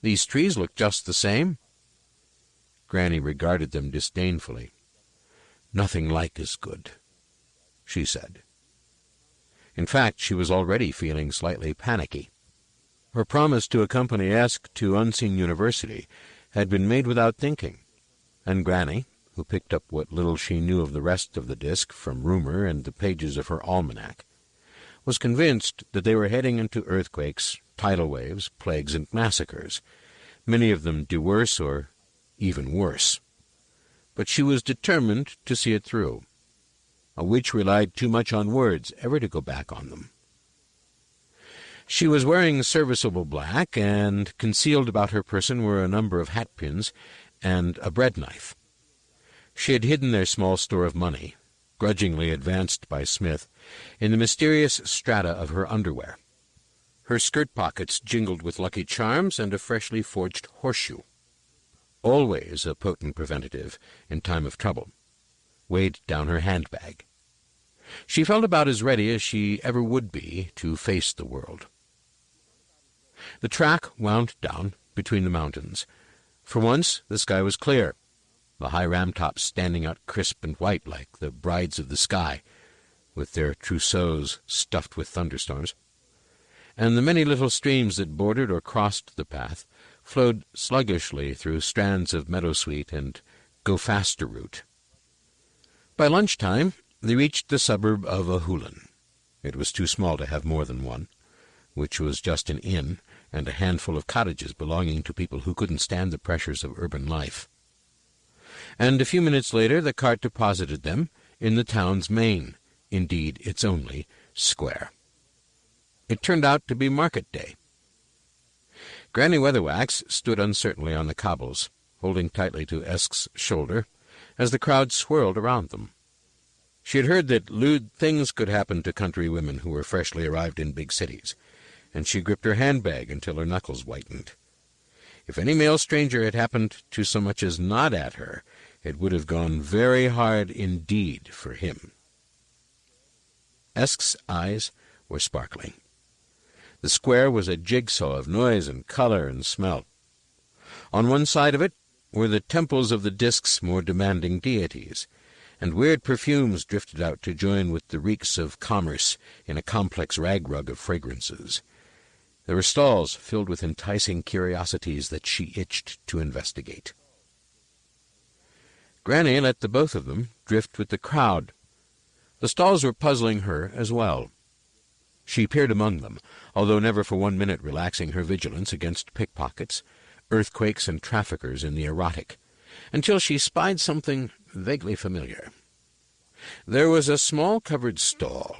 These trees look just the same." Granny regarded them disdainfully. "Nothing like as good," she said. In fact, she was already feeling slightly panicky. Her promise to accompany Esk to Unseen University had been made without thinking, and Granny, who picked up what little she knew of the rest of the disk from rumor and the pages of her almanac, was convinced that they were heading into earthquakes, tidal waves, plagues, and massacres, many of them due worse or even worse. But she was determined to see it through. A witch relied too much on words ever to go back on them. She was wearing serviceable black, and concealed about her person were a number of hatpins and a bread knife. She had hidden their small store of money, grudgingly advanced by Smith, in the mysterious strata of her underwear. Her skirt pockets jingled with Lucky Charms and a freshly forged horseshoe. Always a potent preventative in time of trouble, weighed down her handbag. She felt about as ready as she ever would be to face the world. The track wound down between the mountains. For once the sky was clear, the high ram-tops standing out crisp and white like the brides of the sky, with their trousseaux stuffed with thunderstorms, and the many little streams that bordered or crossed the path flowed sluggishly through strands of meadowsweet and go-faster root. By lunchtime they reached the suburb of Ahulan. It was too small to have more than one, which was just an inn and a handful of cottages belonging to people who couldn't stand the pressures of urban life. And a few minutes later the cart deposited them in the town's main, indeed its only, square. It turned out to be market day. Granny Weatherwax stood uncertainly on the cobbles, holding tightly to Esk's shoulder, as the crowd swirled around them. She had heard that lewd things could happen to country women who were freshly arrived in big cities, and she gripped her handbag until her knuckles whitened. If any male stranger had happened to so much as nod at her, it would have gone very hard indeed for him. Esk's eyes were sparkling. The square was a jigsaw of noise and color and smell. On one side of it were the temples of the disk's more demanding deities, and weird perfumes drifted out to join with the reeks of commerce in a complex rag-rug of fragrances. There were stalls filled with enticing curiosities that she itched to investigate. Granny let the both of them drift with the crowd. The stalls were puzzling her as well. She peered among them, although never for 1 minute relaxing her vigilance against pickpockets, earthquakes, and traffickers in the erotic, until she spied something vaguely familiar. There was a small covered stall,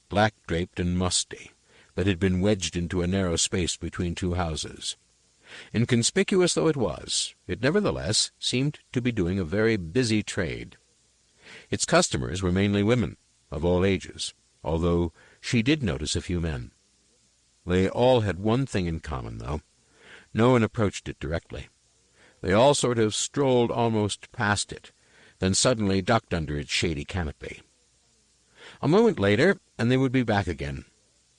black-draped and musty, that had been wedged into a narrow space between two houses. Inconspicuous though it was, it nevertheless seemed to be doing a very busy trade. Its customers were mainly women, of all ages, although she did notice a few men. They all had one thing in common, though. No one approached it directly. They all sort of strolled almost past it, then suddenly ducked under its shady canopy. A moment later, and they would be back again,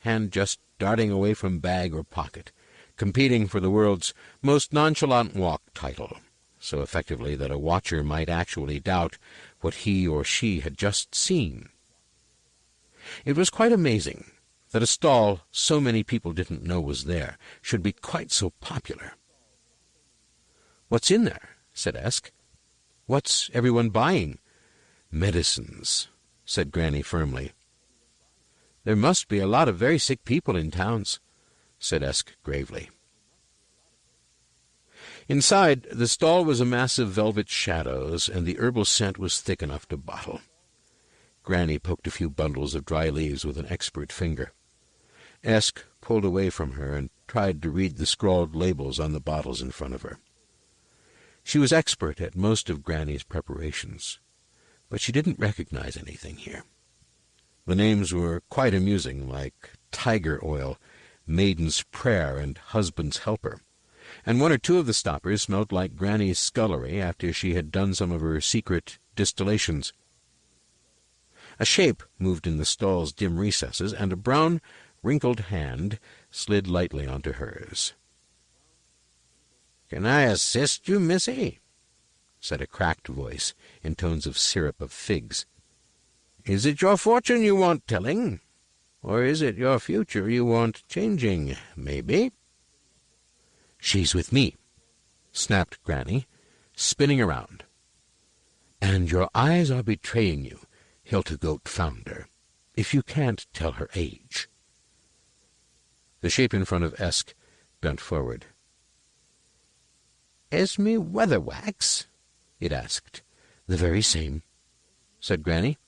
hand just darting away from bag or pocket, competing for the world's most nonchalant walk title, so effectively that a watcher might actually doubt what he or she had just seen. It was quite amazing that a stall so many people didn't know was there should be quite so popular. "What's in there?" said Esk. "What's everyone buying?" "Medicines," said Granny firmly. "There must be a lot of very sick people in towns," said Esk gravely. Inside, the stall was a mass of velvet shadows, and the herbal scent was thick enough to bottle. Granny poked a few bundles of dry leaves with an expert finger. Esk pulled away from her and tried to read the scrawled labels on the bottles in front of her. She was expert at most of Granny's preparations, but she didn't recognize anything here. The names were quite amusing, like tiger oil, maiden's prayer, and husband's helper, and 1 or 2 of the stoppers smelled like Granny's scullery after she had done some of her secret distillations. A shape moved in the stall's dim recesses, and a brown, wrinkled hand slid lightly onto hers. "Can I assist you, missy?" said a cracked voice, in tones of syrup of figs. "Is it your fortune you want telling? Or is it your future you want changing, maybe?" "She's with me," snapped Granny, spinning around. "And your eyes are betraying you, Hiltigoat Founder, if you can't tell her age." The shape in front of Esk bent forward. "Esme Weatherwax?" it asked. "The very same," said Granny.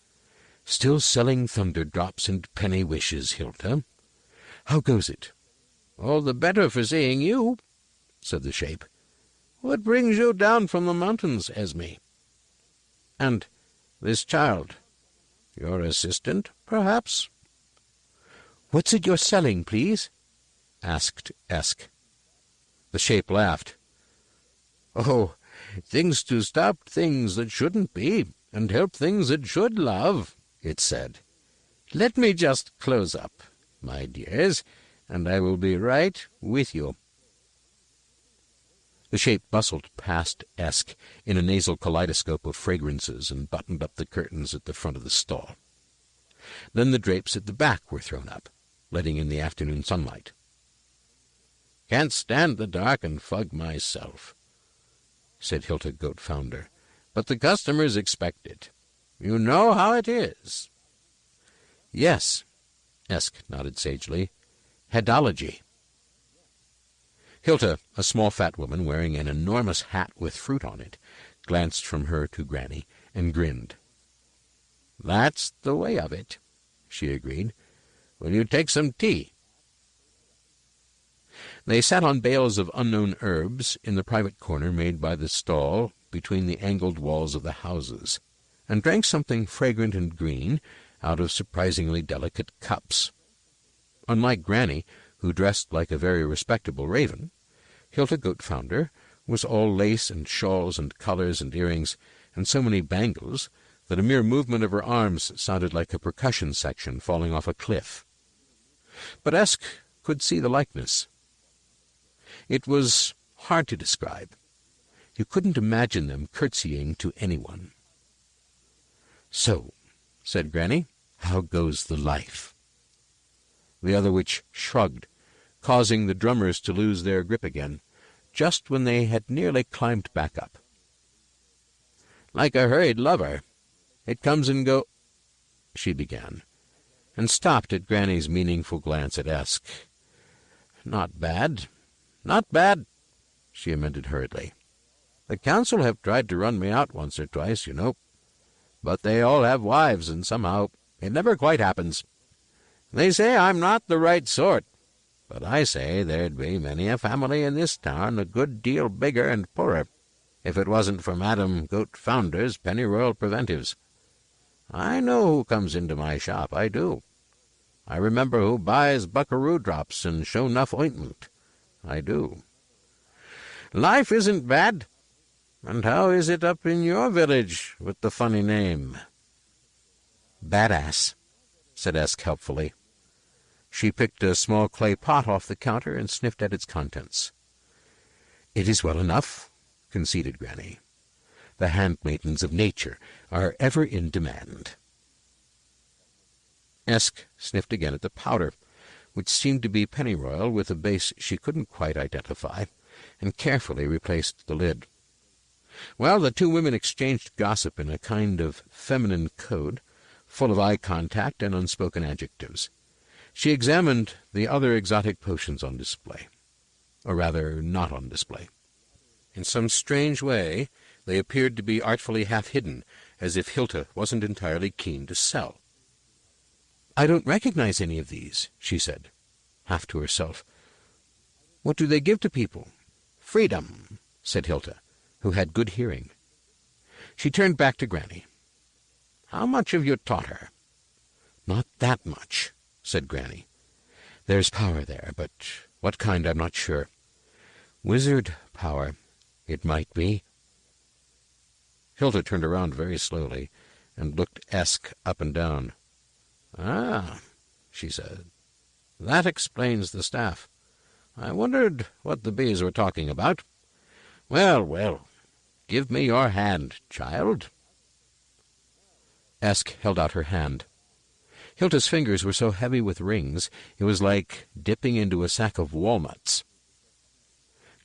"Still selling thunder-drops and penny wishes, Hilda. How goes it?" "All the better for seeing you," said the shape. "What brings you down from the mountains, Esme? And this child, your assistant, perhaps?" "What's it you're selling, please?" asked Esk. The shape laughed. "Oh, things to stop things that shouldn't be, and help things that should, love," it said. "Let me just close up, my dears, and I will be right with you." The shape bustled past Esk in a nasal kaleidoscope of fragrances and buttoned up the curtains at the front of the stall. Then the drapes at the back were thrown up, letting in the afternoon sunlight. "Can't stand the dark and fog myself," said Hiltigoat Founder, "but the customers expect it. You know how it is." "Yes," Esk nodded sagely. "Hedology." Hilda, a small fat woman wearing an enormous hat with fruit on it, glanced from her to Granny and grinned. "That's the way of it," she agreed. "Will you take some tea?" They sat on bales of unknown herbs in the private corner made by the stall between the angled walls of the houses, and drank something fragrant and green out of surprisingly delicate cups. Unlike Granny, who dressed like a very respectable raven, Hiltigoat Founder was all lace and shawls and collars and earrings, and so many bangles that a mere movement of her arms sounded like a percussion section falling off a cliff. But Esk could see the likeness. It was hard to describe. You couldn't imagine them curtsying to anyone. "So," said Granny, "how goes the life?" The other witch shrugged, causing the drummers to lose their grip again, just when they had nearly climbed back up. "Like a hurried lover. It comes and go—" she began, and stopped at Granny's meaningful glance at Esk. "Not bad, not bad," she amended hurriedly. "The council have tried to run me out once or twice, you know. But they all have wives, and somehow it never quite happens. They say I'm not the right sort, but I say there'd be many a family in this town a good deal bigger and poorer if it wasn't for Madam Goat Founder's pennyroyal preventives. I know who comes into my shop, I do. I remember who buys buckaroo drops and show nuff ointment. I do. Life isn't bad. And how is it up in your village with the funny name?" "Badass," said Esk helpfully. She picked a small clay pot off the counter and sniffed at its contents. "It is well enough," conceded Granny. "The handmaidens of nature are ever in demand." Esk sniffed again at the powder, which seemed to be pennyroyal with a base she couldn't quite identify, and carefully replaced the lid. Well, the two women exchanged gossip in a kind of feminine code, full of eye contact and unspoken adjectives. She examined the other exotic potions on display, or rather not on display. In some strange way, they appeared to be artfully half-hidden, as if Hilda wasn't entirely keen to sell. "I don't recognize any of these," she said, half to herself. "What do they give to people?" "Freedom," said Hilda, who had good hearing. She turned back to Granny. "How much have you taught her?" "Not that much," said Granny. "There's power there, but what kind I'm not sure. Wizard power, it might be." Hilda turned around very slowly and looked Esk up and down. "Ah," she said, "that explains the staff. I wondered what the bees were talking about. Well, well, give me your hand, child." Esk held out her hand. Hilda's fingers were so heavy with rings, it was like dipping into a sack of walnuts.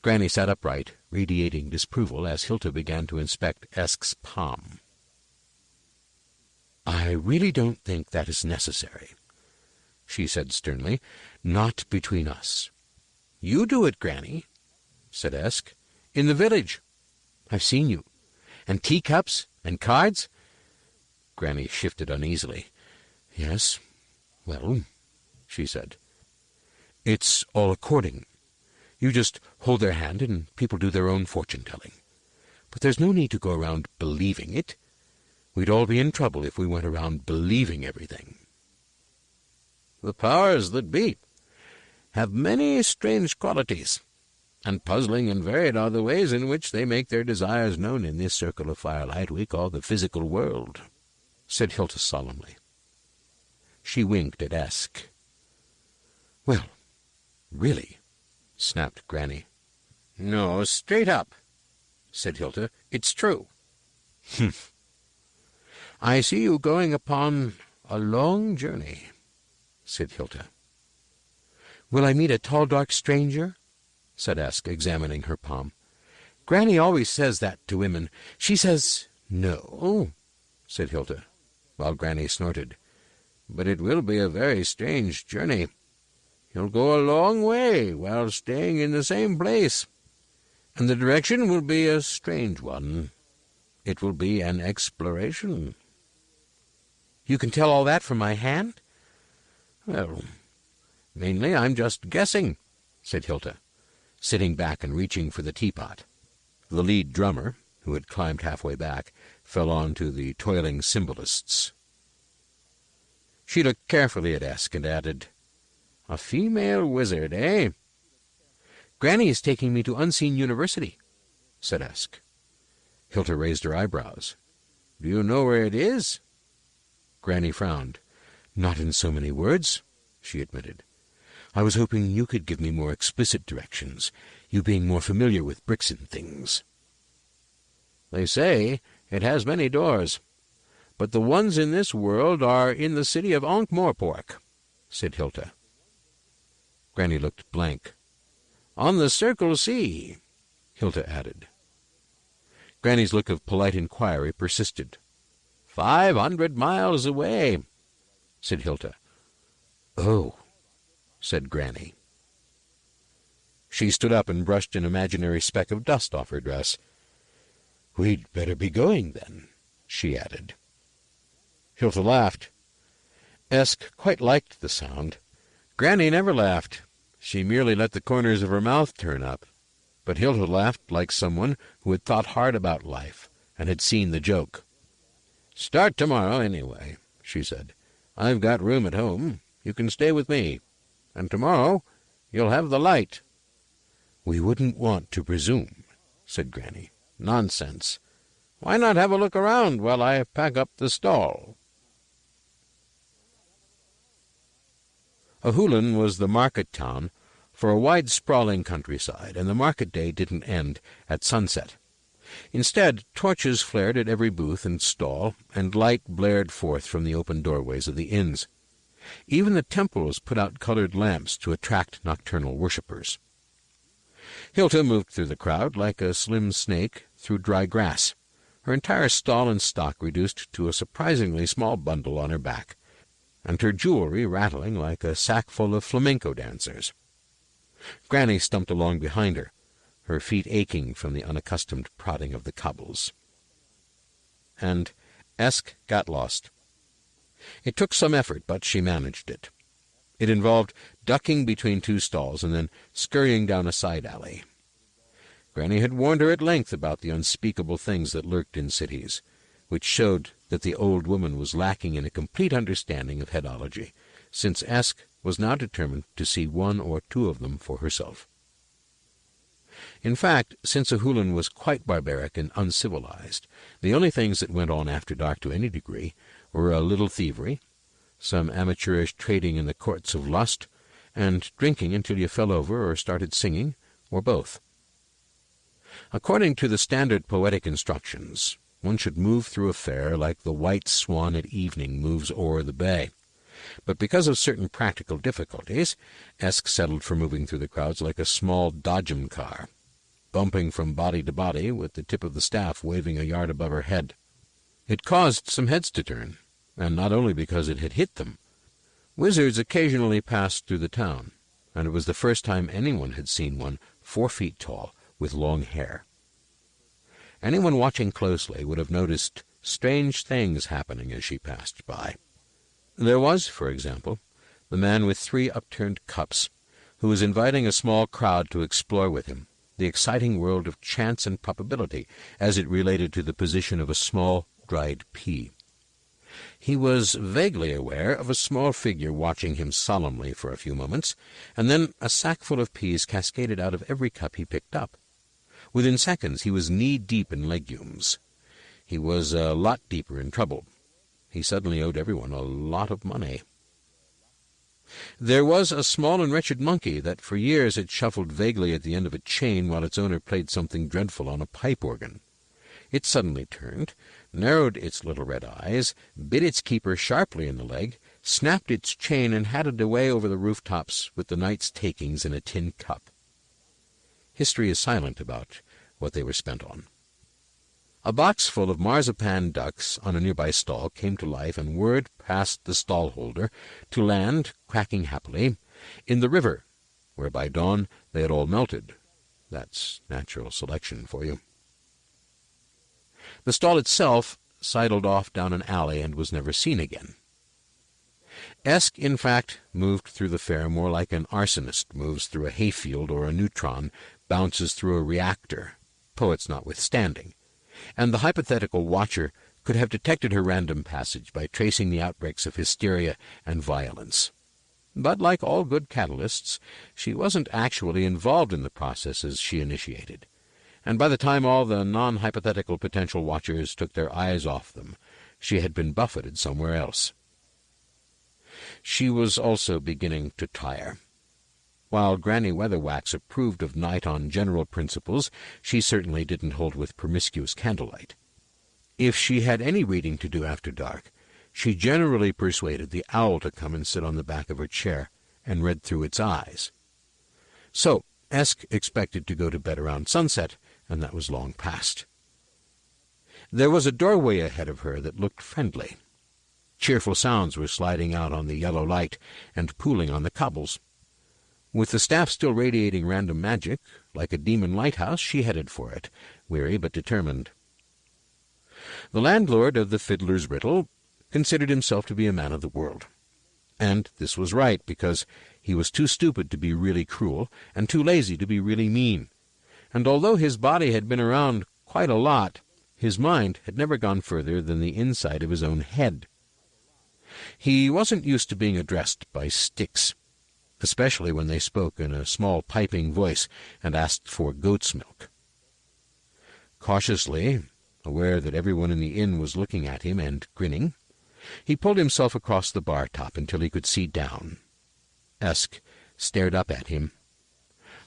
Granny sat upright, radiating disapproval as Hilda began to inspect Esk's palm. "I really don't think that is necessary," she said sternly. "Not between us." "You do it, Granny," said Esk. "In the village. I've seen you. And teacups and cards." Granny shifted uneasily. "Yes, well," she said, "it's all according. You just hold their hand and people do their own fortune-telling. But there's no need to go around believing it. We'd all be in trouble if we went around believing everything." "The powers that be have many strange qualities, and puzzling and varied are the ways in which they make their desires known in this circle of firelight we call the physical world," said Hilda solemnly. She winked at Esk. "Well, really," snapped Granny. "No, straight up," said Hilda. "It's true." "Humph. I see you going upon a long journey," said Hilda. "Will I meet a tall, dark stranger?" said Esk, examining her palm. "Granny always says that to women. She says—" "No," said Hilda, while Granny snorted. "But it will be a very strange journey. You'll go a long way while staying in the same place, and the direction will be a strange one. It will be an exploration." "You can tell all that from my hand?" "Well, mainly I'm just guessing," said Hilda, sitting back and reaching for the teapot. The lead drummer, who had climbed halfway back, fell on to the toiling cymbalists. She looked carefully at Esk and added, "A female wizard, eh?" "Granny is taking me to Unseen University," said Esk. Hilda raised her eyebrows. "Do you know where it is?" Granny frowned. "Not in so many words," she admitted. "I was hoping you could give me more explicit directions, you being more familiar with bricks and things." "They say it has many doors, but the ones in this world are in the city of Ankh-Morpork," said Hilda. Granny looked blank. "On the Circle Sea," Hilda added. Granny's look of polite inquiry persisted. 500 miles away," said Hilda. "Oh," said Granny. She stood up and brushed an imaginary speck of dust off her dress. "We'd better be going, then," she added. Hilda laughed. Esk quite liked the sound. Granny never laughed. She merely let the corners of her mouth turn up. But Hilda laughed like someone who had thought hard about life and had seen the joke. "Start tomorrow, anyway," she said. "I've got room at home. You can stay with me. And tomorrow you'll have the light." "We wouldn't want to presume," said Granny. "Nonsense. Why not have a look around while I pack up the stall?" Ahulin was the market town for a wide sprawling countryside, and the market day didn't end at sunset. Instead, torches flared at every booth and stall, and light blared forth from the open doorways of the inns. Even the temples put out colored lamps to attract nocturnal worshippers. Hilda moved through the crowd like a slim snake through dry grass, her entire stall and stock reduced to a surprisingly small bundle on her back, and her jewelry rattling like a sackful of flamenco dancers. Granny stumped along behind her, her feet aching from the unaccustomed prodding of the cobbles. And Esk got lost. It took some effort, but she managed it. It involved ducking between two stalls and then scurrying down a side alley. Granny had warned her at length about the unspeakable things that lurked in cities, which showed that the old woman was lacking in a complete understanding of headology, since Esk was now determined to see one or two of them for herself. In fact, since Ahulin was quite barbaric and uncivilized, the only things that went on after dark to any degree were a little thievery, some amateurish trading in the courts of lust, and drinking until you fell over or started singing, or both. According to the standard poetic instructions, one should move through a fair like the white swan at evening moves o'er the bay. But because of certain practical difficulties, Esk settled for moving through the crowds like a small dodgem car, bumping from body to body with the tip of the staff waving a yard above her head. It caused some heads to turn, and not only because it had hit them. Wizards occasionally passed through the town, and it was the first time anyone had seen one 4 feet tall with long hair. Anyone watching closely would have noticed strange things happening as she passed by. There was, for example, the man with 3 upturned cups, who was inviting a small crowd to explore with him the exciting world of chance and probability as it related to the position of a small dried pea. He was vaguely aware of a small figure watching him solemnly for a few moments, and then a sackful of peas cascaded out of every cup he picked up. Within seconds he was knee-deep in legumes. He was a lot deeper in trouble. He suddenly owed everyone a lot of money. There was a small and wretched monkey that for years had shuffled vaguely at the end of a chain while its owner played something dreadful on a pipe organ. It suddenly turned, narrowed its little red eyes, bit its keeper sharply in the leg, snapped its chain, and had it away over the rooftops with the night's takings in a tin cup. History is silent about what they were spent on. A box full of marzipan ducks on a nearby stall came to life, and word passed the stallholder to land, quacking happily, in the river, where by dawn they had all melted. That's natural selection for you. The stall itself sidled off down an alley and was never seen again. Esk, in fact, moved through the fair more like an arsonist moves through a hayfield or a neutron bounces through a reactor, poets notwithstanding, and the hypothetical watcher could have detected her random passage by tracing the outbreaks of hysteria and violence. But like all good catalysts, she wasn't actually involved in the processes she initiated, and by the time all the non-hypothetical potential watchers took their eyes off them, she had been buffeted somewhere else. She was also beginning to tire. While Granny Weatherwax approved of night on general principles, she certainly didn't hold with promiscuous candlelight. If she had any reading to do after dark, she generally persuaded the owl to come and sit on the back of her chair and read through its eyes. So Esk expected to go to bed around sunset, and that was long past. There was a doorway ahead of her that looked friendly. Cheerful sounds were sliding out on the yellow light and pooling on the cobbles. With the staff still radiating random magic, like a demon lighthouse, she headed for it, weary but determined. The landlord of the Fiddler's Riddle considered himself to be a man of the world. And this was right, because he was too stupid to be really cruel, and too lazy to be really mean. And although his body had been around quite a lot, his mind had never gone further than the inside of his own head. He wasn't used to being addressed by sticks, especially when they spoke in a small piping voice and asked for goat's milk. Cautiously, aware that everyone in the inn was looking at him and grinning, he pulled himself across the bar top until he could see down. Esk stared up at him.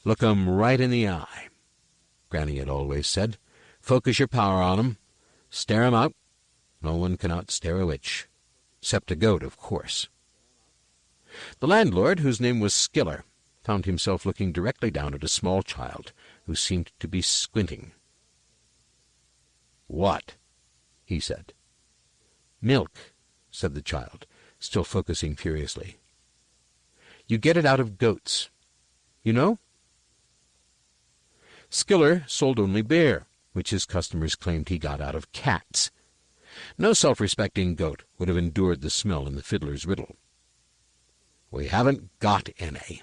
"Look 'em right in the eye," Granny had always said. "Focus your power on 'em. Stare 'em out. No one can outstare a witch. Except a goat, of course." The landlord, whose name was Skiller, found himself looking directly down at a small child who seemed to be squinting. "What?" he said. "Milk," said the child, still focusing furiously. "You get it out of goats. You know?" Skiller sold only beer, which his customers claimed he got out of cats. No self-respecting goat would have endured the smell in the Fiddler's Riddle. "We haven't got any,"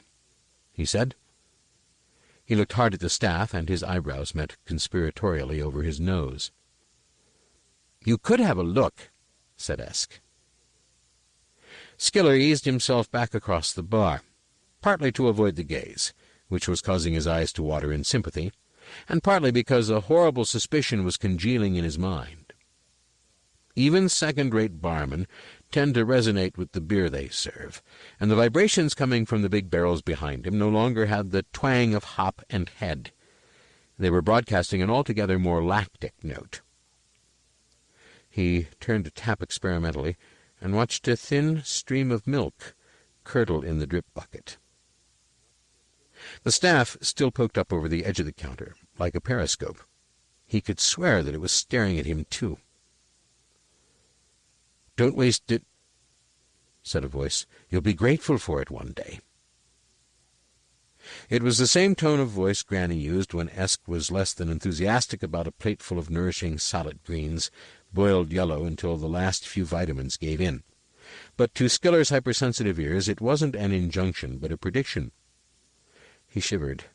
he said. He looked hard at the staff, and his eyebrows met conspiratorially over his nose. "You could have a look," said Esk. Skiller eased himself back across the bar, partly to avoid the gaze, which was causing his eyes to water in sympathy, and partly because a horrible suspicion was congealing in his mind. Even second-rate barmen tend to resonate with the beer they serve, and the vibrations coming from the big barrels behind him no longer had the twang of hop and head. They were broadcasting an altogether more lactic note. He turned to tap experimentally and watched a thin stream of milk curdle in the drip bucket. The staff still poked up over the edge of the counter, like a periscope. He could swear that it was staring at him, too. "Don't waste it," said a voice. "You'll be grateful for it one day." It was the same tone of voice Granny used when Esk was less than enthusiastic about a plateful of nourishing salad greens, boiled yellow until the last few vitamins gave in. But to Skiller's hypersensitive ears it wasn't an injunction, but a prediction. He shivered.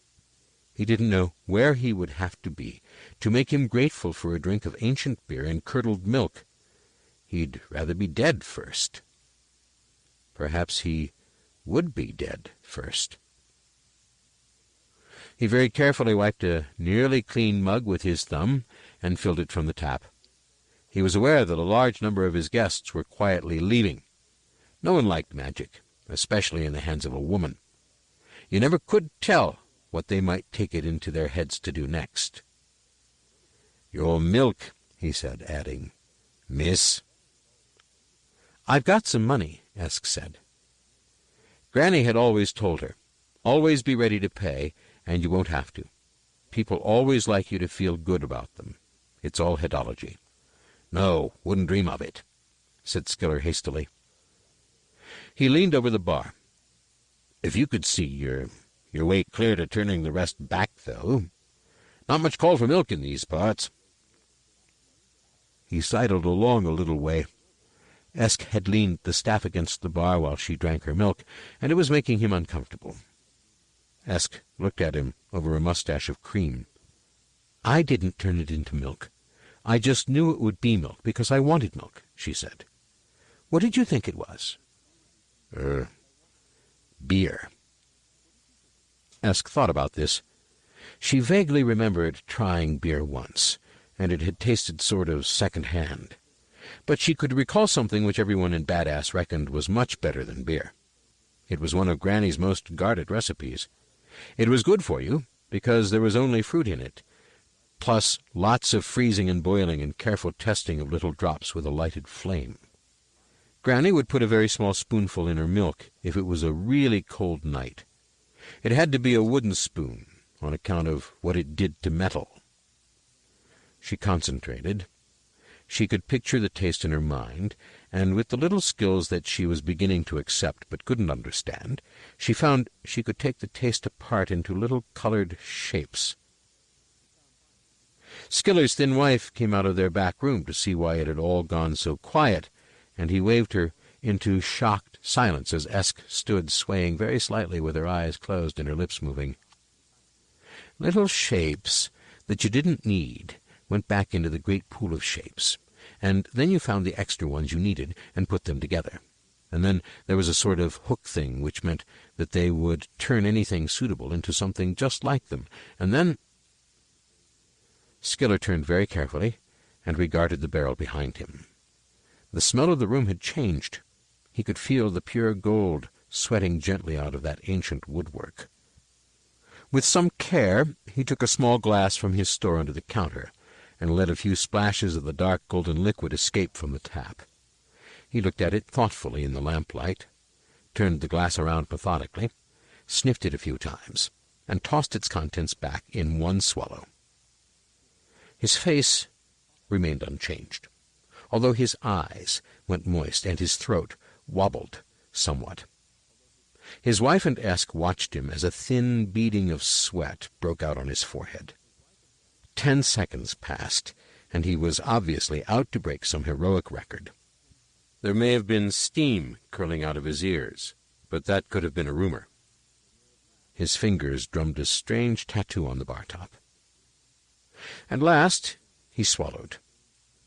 He didn't know where he would have to be to make him grateful for a drink of ancient beer and curdled milk. He'd rather be dead first. Perhaps he would be dead first. He very carefully wiped a nearly clean mug with his thumb and filled it from the tap. He was aware that a large number of his guests were quietly leaving. No one liked magic, especially in the hands of a woman. You never could tell what they might take it into their heads to do next. "Your milk," he said, adding, "Miss." "I've got some money," Esk said. Granny had always told her, "Always be ready to pay, and you won't have to. People always like you to feel good about them. It's all headology." "No, wouldn't dream of it," said Skiller hastily. He leaned over the bar. "If you could see your way clear to turning the rest back, though. Not much call for milk in these parts." He sidled along a little way. Esk had leaned the staff against the bar while she drank her milk, and it was making him uncomfortable. Esk looked at him over a mustache of cream. "I didn't turn it into milk. I just knew it would be milk because I wanted milk," she said. "What did you think it was?" Beer." Esk thought about this. She vaguely remembered trying beer once, and it had tasted sort of second-hand. But she could recall something which everyone in Badass reckoned was much better than beer. It was one of Granny's most guarded recipes. It was good for you, because there was only fruit in it, plus lots of freezing and boiling and careful testing of little drops with a lighted flame. Granny would put a very small spoonful in her milk if it was a really cold night. It had to be a wooden spoon, on account of what it did to metal. She concentrated. She could picture the taste in her mind, and with the little skills that she was beginning to accept but couldn't understand, she found she could take the taste apart into little colored shapes. Skiller's thin wife came out of their back room to see why it had all gone so quiet, and he waved her into shocked silence as Esk stood swaying very slightly with her eyes closed and her lips moving. Little shapes that you didn't need went back into the great pool of shapes, and then you found the extra ones you needed and put them together. And then there was a sort of hook thing which meant that they would turn anything suitable into something just like them. And then... Skiller turned very carefully and regarded the barrel behind him. The smell of the room had changed. He could feel the pure gold sweating gently out of that ancient woodwork. With some care, he took a small glass from his store under the counter, and let a few splashes of the dark golden liquid escape from the tap. He looked at it thoughtfully in the lamplight, turned the glass around methodically, sniffed it a few times, and tossed its contents back in one swallow. His face remained unchanged, although his eyes went moist and his throat wobbled somewhat. His wife and Esk watched him as a thin beading of sweat broke out on his forehead. 10 seconds passed, and he was obviously out to break some heroic record. There may have been steam curling out of his ears, but that could have been a rumor. His fingers drummed a strange tattoo on the bar top. At last he swallowed,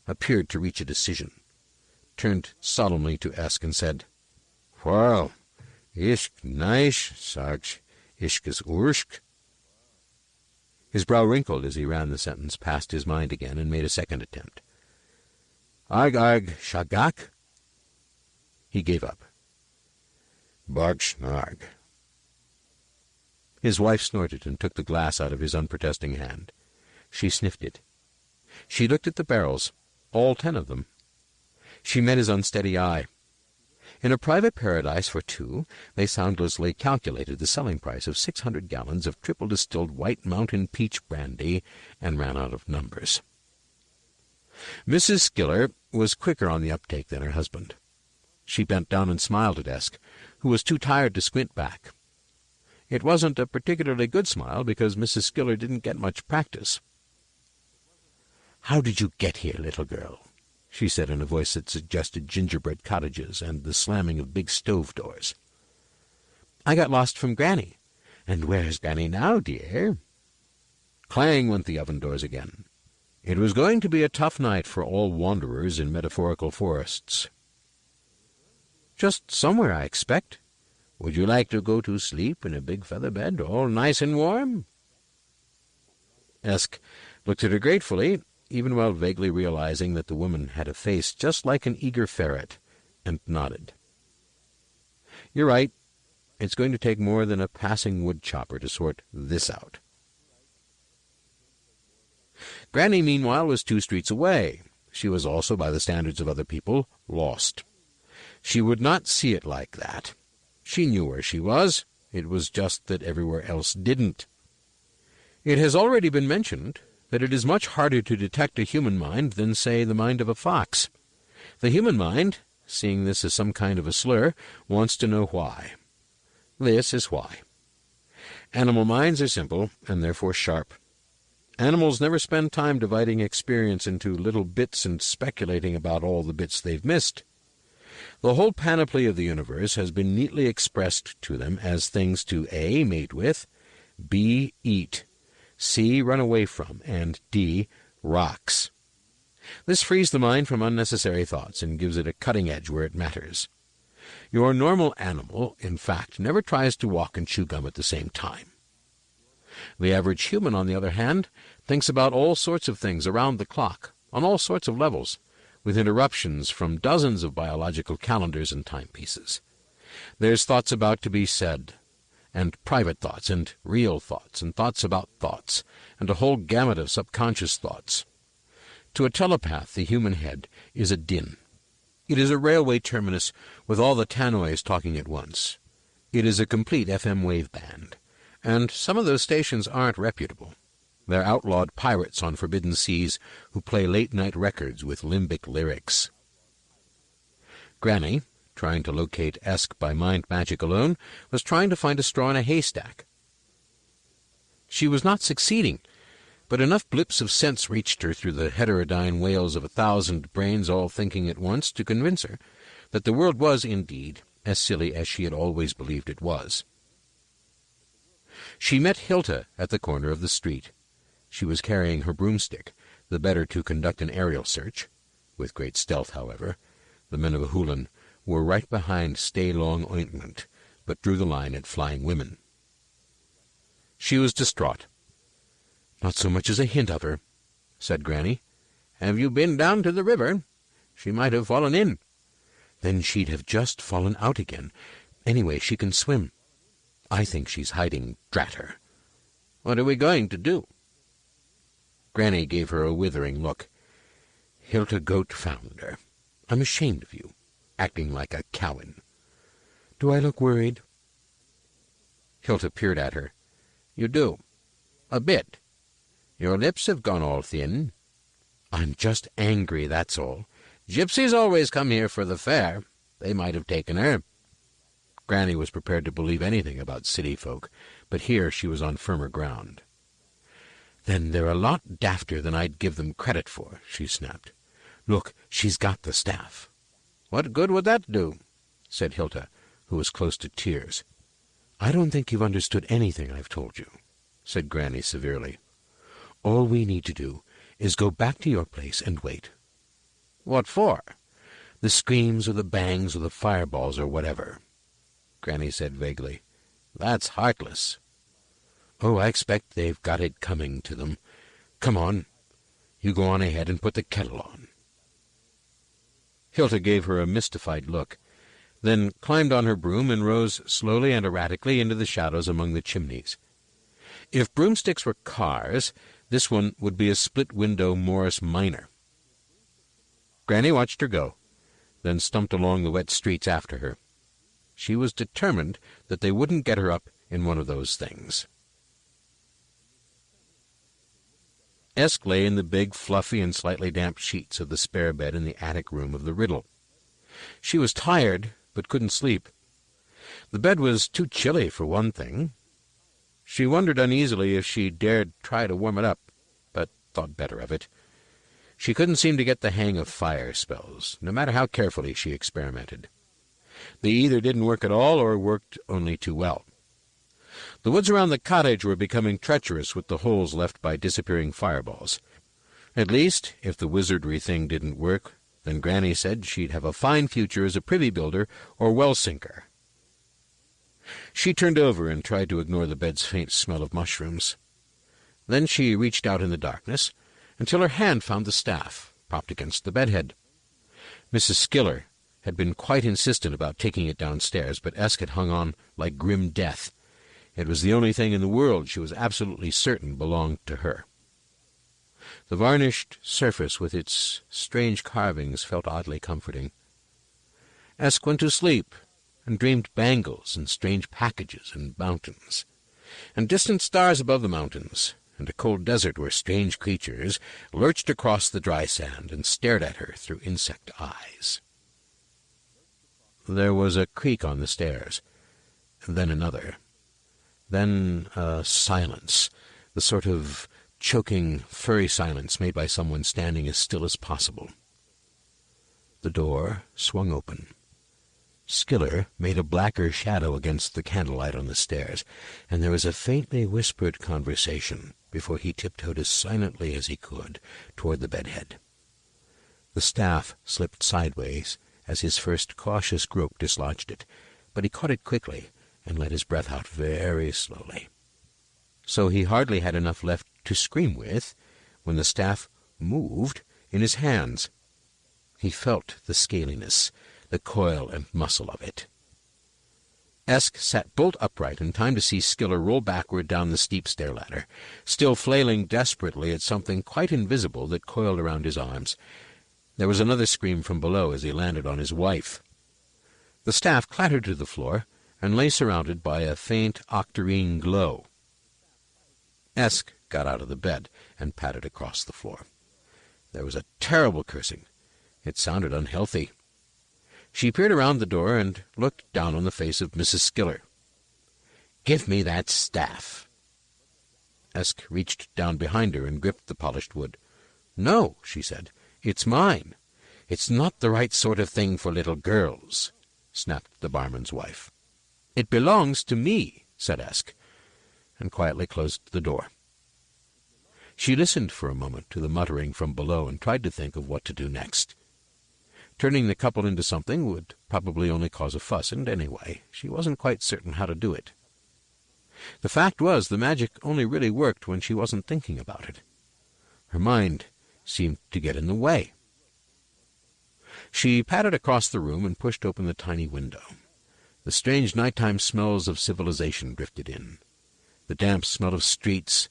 appeared to reach a decision, turned solemnly to Esk and said, "Well, isch neisch, sagst ischges ursch." His brow wrinkled as he ran the sentence past his mind again and made a second attempt. "Ag shagak." He gave up. "Bag snag." His wife snorted and took the glass out of his unprotesting hand. She sniffed it. She looked at the barrels, all 10 of them. She met his unsteady eye. In a private paradise for 2, they soundlessly calculated the selling price of 600 gallons of triple-distilled White Mountain peach brandy and ran out of numbers. Mrs. Skiller was quicker on the uptake than her husband. She bent down and smiled at Esk, who was too tired to squint back. It wasn't a particularly good smile, because Mrs. Skiller didn't get much practice. "How did you get here, little girl?" she said in a voice that suggested gingerbread cottages and the slamming of big stove doors. "I got lost from Granny." "And where's Granny now, dear?" Clang went the oven doors again. It was going to be a tough night for all wanderers in metaphorical forests. "Just somewhere, I expect. Would you like to go to sleep in a big feather bed, all nice and warm?" Esk looked at her gratefully, even while vaguely realizing that the woman had a face just like an eager ferret, and nodded. "You're right. It's going to take more than a passing wood-chopper to sort this out." Granny, meanwhile, was 2 streets away. She was also, by the standards of other people, lost. She would not see it like that. She knew where she was. It was just that everywhere else didn't. It has already been mentioned that it is much harder to detect a human mind than, say, the mind of a fox. The human mind, seeing this as some kind of a slur, wants to know why. This is why. Animal minds are simple, and therefore sharp. Animals never spend time dividing experience into little bits and speculating about all the bits they've missed. The whole panoply of the universe has been neatly expressed to them as things to A, mate with, B, eat, C, run away from, and D, rocks. This frees the mind from unnecessary thoughts and gives it a cutting edge where it matters. Your normal animal, in fact, never tries to walk and chew gum at the same time. The average human, on the other hand, thinks about all sorts of things around the clock, on all sorts of levels, with interruptions from dozens of biological calendars and timepieces. There's thoughts about to be said, and private thoughts, and real thoughts, and thoughts about thoughts, and a whole gamut of subconscious thoughts. To a telepath, the human head is a din. It is a railway terminus with all the tannoys talking at once. It is a complete FM wave band, and some of those stations aren't reputable. They're outlawed pirates on forbidden seas who play late-night records with limbic lyrics. Granny, trying to locate Esk by mind magic alone, was trying to find a straw in a haystack. She was not succeeding, but enough blips of sense reached her through the heterodyne wails of 1,000 brains all thinking at once to convince her that the world was, indeed, as silly as she had always believed it was. She met Hilda at the corner of the street. She was carrying her broomstick, the better to conduct an aerial search. With great stealth, however, the men of Ahulan were right behind Stay-Long Ointment, but drew the line at flying women. She was distraught. "Not so much as a hint of her," said Granny. "Have you been down to the river? She might have fallen in." "Then she'd have just fallen out again. Anyway, she can swim. I think she's hiding, drat her." "What are we going to do?" Granny gave her a withering look. "Hilda Goat found her. I'm ashamed of you, acting like a cowan. Do I look worried?" Hilda peered at her. "You do. A bit. Your lips have gone all thin." "I'm just angry, that's all." "Gypsies always come here for the fair. They might have taken her." Granny was prepared to believe anything about city folk, but here she was on firmer ground. "Then they're a lot dafter than I'd give them credit for," she snapped. "Look, she's got the staff." "What good would that do?" said Hilda, who was close to tears. "I don't think you've understood anything I've told you," said Granny severely. "All we need to do is go back to your place and wait." "What for?" "The screams or the bangs or the fireballs or whatever." Granny said vaguely, "That's heartless." "Oh, I expect they've got it coming to them. Come on. You go on ahead and put the kettle on." Hilda gave her a mystified look, then climbed on her broom and rose slowly and erratically into the shadows among the chimneys. If broomsticks were cars, this one would be a split-window Morris Minor. Granny watched her go, then stumped along the wet streets after her. She was determined that they wouldn't get her up in one of those things. Esk lay in the big, fluffy, and slightly damp sheets of the spare bed in the attic room of the Riddle. She was tired, but couldn't sleep. The bed was too chilly, for one thing. She wondered uneasily if she dared try to warm it up, but thought better of it. She couldn't seem to get the hang of fire spells, no matter how carefully she experimented. They either didn't work at all or worked only too well. The woods around the cottage were becoming treacherous with the holes left by disappearing fireballs. At least, if the wizardry thing didn't work, then Granny said she'd have a fine future as a privy builder or well sinker. She turned over and tried to ignore the bed's faint smell of mushrooms. Then she reached out in the darkness until her hand found the staff, propped against the bedhead. Mrs. Skiller had been quite insistent about taking it downstairs, but Esk had hung on like grim death. It was the only thing in the world she was absolutely certain belonged to her. The varnished surface with its strange carvings felt oddly comforting. Esk went to sleep and dreamed bangles and strange packages and mountains, and distant stars above the mountains, and a cold desert where strange creatures lurched across the dry sand and stared at her through insect eyes. There was a creak on the stairs, then another. Then a silence, the sort of choking, furry silence made by someone standing as still as possible. The door swung open. Skiller made a blacker shadow against the candlelight on the stairs, and there was a faintly whispered conversation before he tiptoed as silently as he could toward the bedhead. The staff slipped sideways as his first cautious grope dislodged it, but he caught it quickly and let his breath out very slowly. So he hardly had enough left to scream with when the staff moved in his hands. He felt the scaliness, the coil and muscle of it. Esk sat bolt upright in time to see Skiller roll backward down the steep stair-ladder, still flailing desperately at something quite invisible that coiled around his arms. There was another scream from below as he landed on his wife. The staff clattered to the floor and lay surrounded by a faint octarine glow. Esk got out of the bed and padded across the floor. There was a terrible cursing. It sounded unhealthy. She peered around the door and looked down on the face of Mrs. Skiller. "Give me that staff." Esk reached down behind her and gripped the polished wood. "No," she said, "it's mine. It's not the right sort of thing for little girls," snapped the barman's wife. "It belongs to me," said Esk, and quietly closed the door. She listened for a moment to the muttering from below and tried to think of what to do next. Turning the couple into something would probably only cause a fuss, and anyway, she wasn't quite certain how to do it. The fact was, the magic only really worked when she wasn't thinking about it. Her mind seemed to get in the way. She padded across the room and pushed open the tiny window. The strange nighttime smells of civilization drifted in. The damp smell of streets,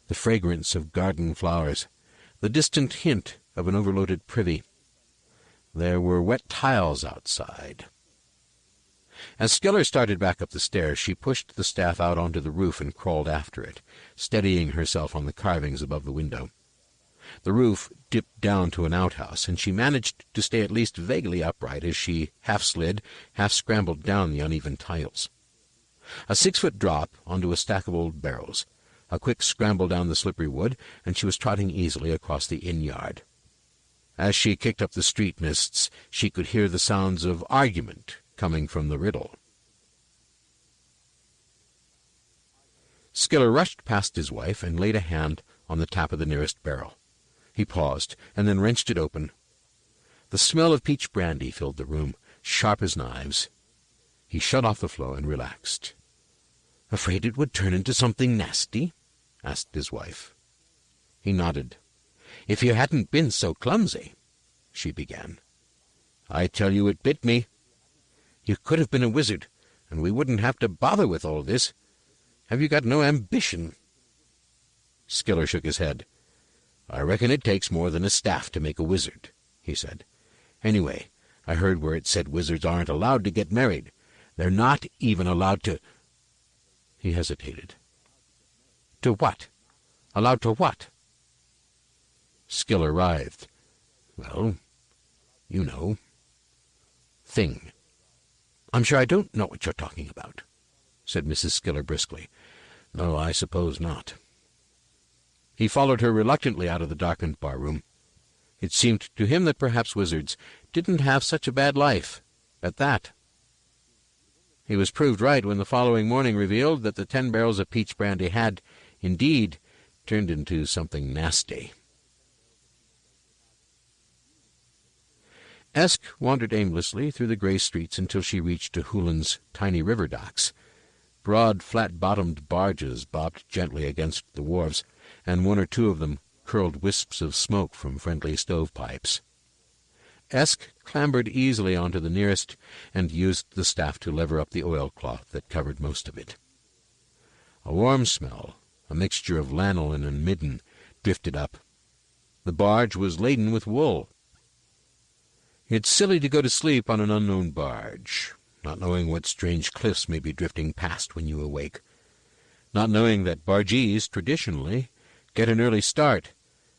the fragrance of garden flowers, the distant hint of an overloaded privy. There were wet tiles outside. As Skiller started back up the stairs, she pushed the staff out onto the roof and crawled after it, steadying herself on the carvings above the window. The roof dipped down to an outhouse, and she managed to stay at least vaguely upright as she half-slid, half-scrambled down the uneven tiles. A 6-foot drop onto a stack of old barrels, a quick scramble down the slippery wood, and she was trotting easily across the inn-yard. As she kicked up the street mists, she could hear the sounds of argument coming from the riddle. Skiller rushed past his wife and laid a hand on the tap of the nearest barrel. He paused, and then wrenched it open. The smell of peach brandy filled the room, sharp as knives. He shut off the flow and relaxed. "Afraid it would turn into something nasty?" asked his wife. He nodded. "If you hadn't been so clumsy," she began. "I tell you it bit me. You could have been a wizard, and we wouldn't have to bother with all this. Have you got no ambition?" Skiller shook his head. "I reckon it takes more than a staff to make a wizard," he said. "Anyway, I heard where it said wizards aren't allowed to get married. They're not even allowed to—" He hesitated. "To what? Allowed to what?" Skiller writhed. "Well, you know. Thing." "I'm sure I don't know what you're talking about," said Mrs. Skiller briskly. "No, I suppose not." He followed her reluctantly out of the darkened bar-room. It seemed to him that perhaps wizards didn't have such a bad life, at that. He was proved right when the following morning revealed that the 10 barrels of peach brandy had, indeed, turned into something nasty. Esk wandered aimlessly through the gray streets until she reached Hulin's tiny river docks. Broad, flat-bottomed barges bobbed gently against the wharves, and 1 or 2 of them curled wisps of smoke from friendly stovepipes. Esk clambered easily onto the nearest and used the staff to lever up the oilcloth that covered most of it. A warm smell, a mixture of lanolin and midden, drifted up. The barge was laden with wool. It's silly to go to sleep on an unknown barge, not knowing what strange cliffs may be drifting past when you awake, not knowing that bargees, traditionally, get an early start,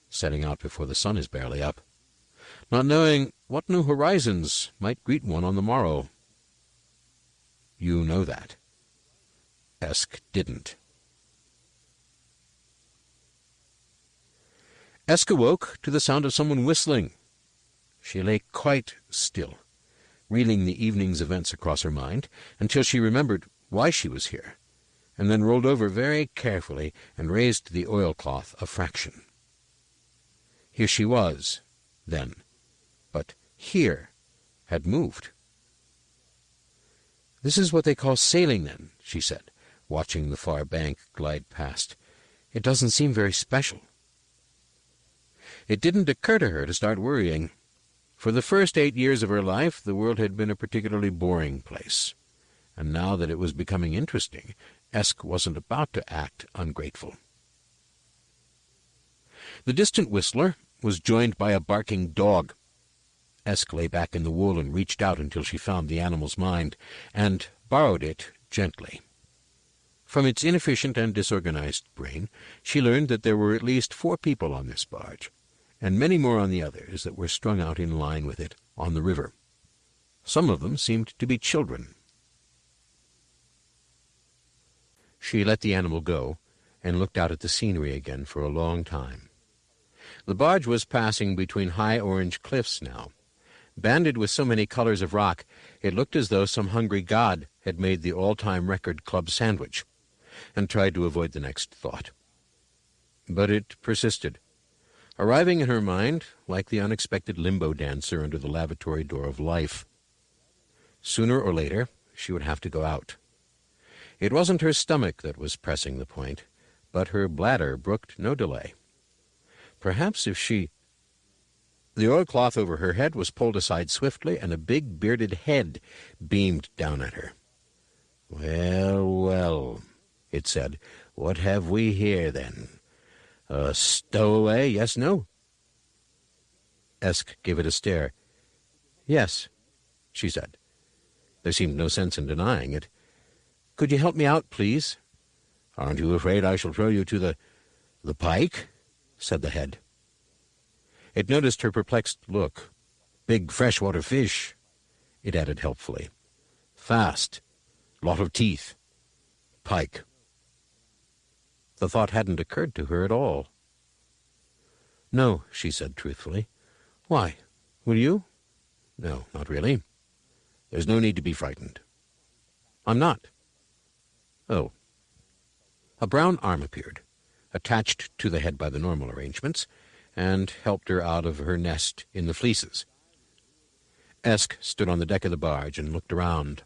setting out before the sun is barely up, not knowing what new horizons might greet one on the morrow. You know that. Esk didn't. Esk awoke to the sound of someone whistling. She lay quite still, reeling the evening's events across her mind, until she remembered why she was here, and then rolled over very carefully and raised the oilcloth a fraction. Here she was, then, but here had moved. "This is what they call sailing, then," she said, watching the far bank glide past. "It doesn't seem very special." It didn't occur to her to start worrying. For the first 8 years of her life, the world had been a particularly boring place, and now that it was becoming interesting, Esk wasn't about to act ungrateful. The distant whistler was joined by a barking dog. Esk lay back in the wool and reached out until she found the animal's mind, and borrowed it gently. From its inefficient and disorganized brain, she learned that there were at least 4 people on this barge, and many more on the others that were strung out in line with it on the river. Some of them seemed to be children. She let the animal go and looked out at the scenery again for a long time. The barge was passing between high orange cliffs now. Banded with so many colors of rock, it looked as though some hungry god had made the all-time record club sandwich and tried to avoid the next thought. But it persisted, arriving in her mind like the unexpected limbo dancer under the lavatory door of life. Sooner or later, she would have to go out. It wasn't her stomach that was pressing the point, but her bladder brooked no delay. Perhaps if she... The oilcloth over her head was pulled aside swiftly, and a big bearded head beamed down at her. "Well, well," it said, "what have we here, then? A stowaway, yes, no?" Esk gave it a stare. "Yes," she said. There seemed no sense in denying it. "Could you help me out, please?" "Aren't you afraid I shall throw you to the pike?" said the head. It noticed her perplexed look. "Big freshwater fish," it added helpfully. "Fast. Lot of teeth. Pike." The thought hadn't occurred to her at all. "No," she said truthfully. "Why? Will you?" "No, not really. There's no need to be frightened." "I'm not." "Oh." A brown arm appeared, attached to the head by the normal arrangements, and helped her out of her nest in the fleeces. Esk stood on the deck of the barge and looked around.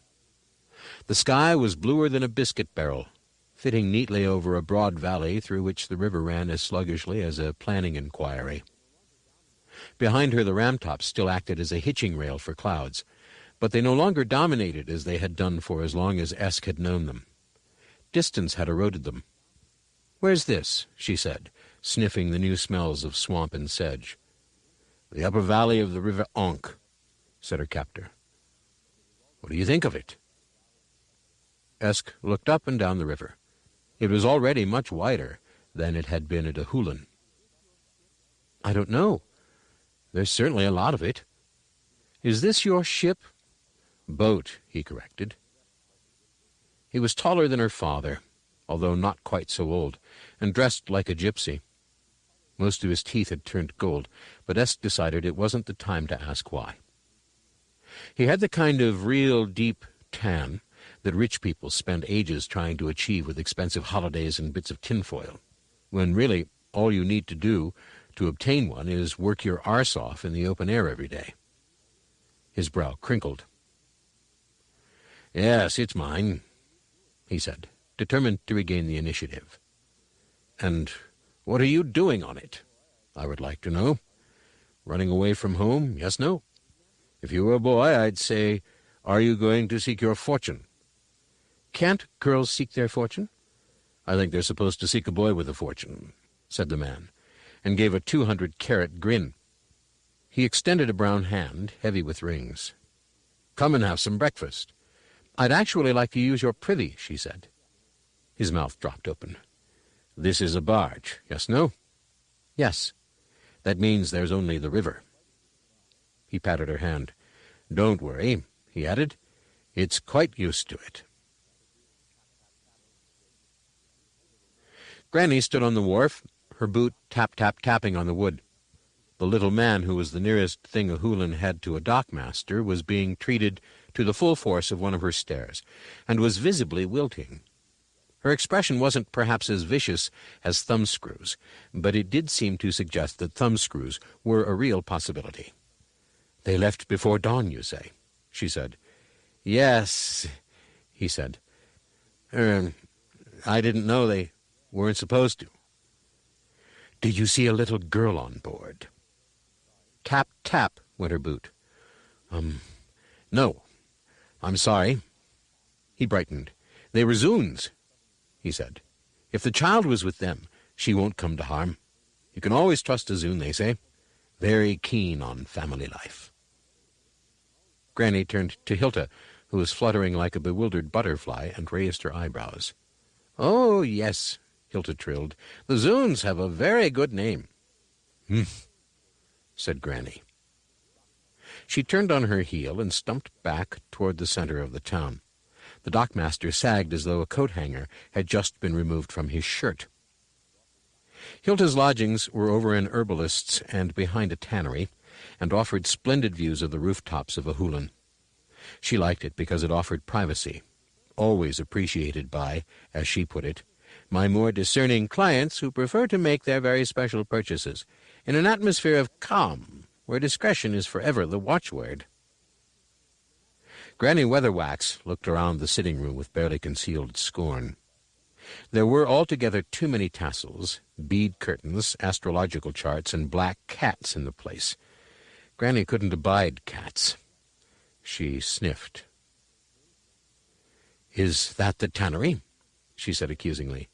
The sky was bluer than a biscuit barrel, fitting neatly over a broad valley through which the river ran as sluggishly as a planning inquiry. Behind her the ramtops still acted as a hitching rail for clouds, but they no longer dominated as they had done for as long as Esk had known them. Distance had eroded them. "Where's this?" she said, sniffing the new smells of swamp and sedge. "The upper valley of the river Ankh," said her captor. "What do you think of it?" Esk looked up and down the river. It was already much wider than it had been at Ahulin. "I don't know. There's certainly a lot of it. Is this your ship?" "Boat," he corrected. He was taller than her father, although not quite so old, and dressed like a gypsy. Most of his teeth had turned gold, but Esk decided it wasn't the time to ask why. He had the kind of real deep tan that rich people spend ages trying to achieve with expensive holidays and bits of tinfoil, when really all you need to do to obtain one is work your arse off in the open air every day. His brow crinkled. "Yes, it's mine," he said, determined to regain the initiative. "And what are you doing on it, I would like to know? Running away from home, yes, no? If you were a boy, I'd say, are you going to seek your fortune?" "Can't girls seek their fortune?" "I think they're supposed to seek a boy with a fortune," said the man, and gave a 200-carat grin. He extended a brown hand, heavy with rings. "Come and have some breakfast." "I'd actually like to use your privy," she said. His mouth dropped open. "This is a barge, yes, no?" "Yes." "That means there's only the river." He patted her hand. "Don't worry," he added. "It's quite used to it." Granny stood on the wharf, her boot tap-tap-tapping on the wood. The little man, who was the nearest thing Ahulin had to a dockmaster, was being treated to the full force of one of her stares, and was visibly wilting. Her expression wasn't perhaps as vicious as thumbscrews, but it did seem to suggest that thumbscrews were a real possibility. "They left before dawn, you say?" she said. "Yes," he said. I didn't know they weren't supposed to." "Did you see a little girl on board?" Tap, tap, went her boot. No. I'm sorry." He brightened. "They were Zuns," he said. "If the child was with them, she won't come to harm. You can always trust a Zun, they say. Very keen on family life." Granny turned to Hilda, who was fluttering like a bewildered butterfly, and raised her eyebrows. "Oh, yes," Hilda trilled. "The Zuns have a very good name." "Humph," said Granny. She turned on her heel and stumped back toward the center of the town. The dockmaster sagged as though a coat hanger had just been removed from his shirt. Hilda's lodgings were over an herbalist's and behind a tannery, and offered splendid views of the rooftops of Ahulan. She liked it because it offered privacy, always appreciated by, as she put it, my more discerning clients who prefer to make their very special purchases in an atmosphere of calm, where discretion is forever the watchword. Granny Weatherwax looked around the sitting room with barely concealed scorn. There were altogether too many tassels, bead curtains, astrological charts, and black cats in the place. Granny couldn't abide cats. She sniffed. "Is that the tannery?" she said accusingly.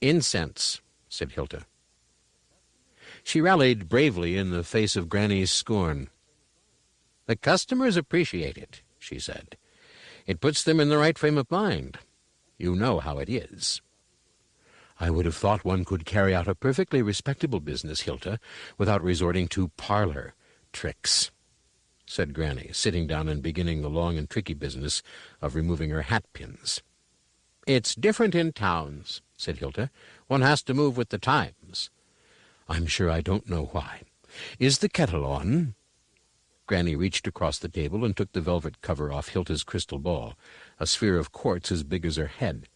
"Incense," said Hilda. She rallied bravely in the face of Granny's scorn. "The customers appreciate it," she said. "It puts them in the right frame of mind. You know how it is." "I would have thought one could carry out a perfectly respectable business, Hilda, without resorting to parlor tricks," said Granny, sitting down and beginning the long and tricky business of removing her hat-pins. "It's different in towns," said Hilda. "One has to move with the times." "I'm sure I don't know why. Is the kettle on?" Granny reached across the table and took the velvet cover off Hilda's crystal ball, a sphere of quartz as big as her head.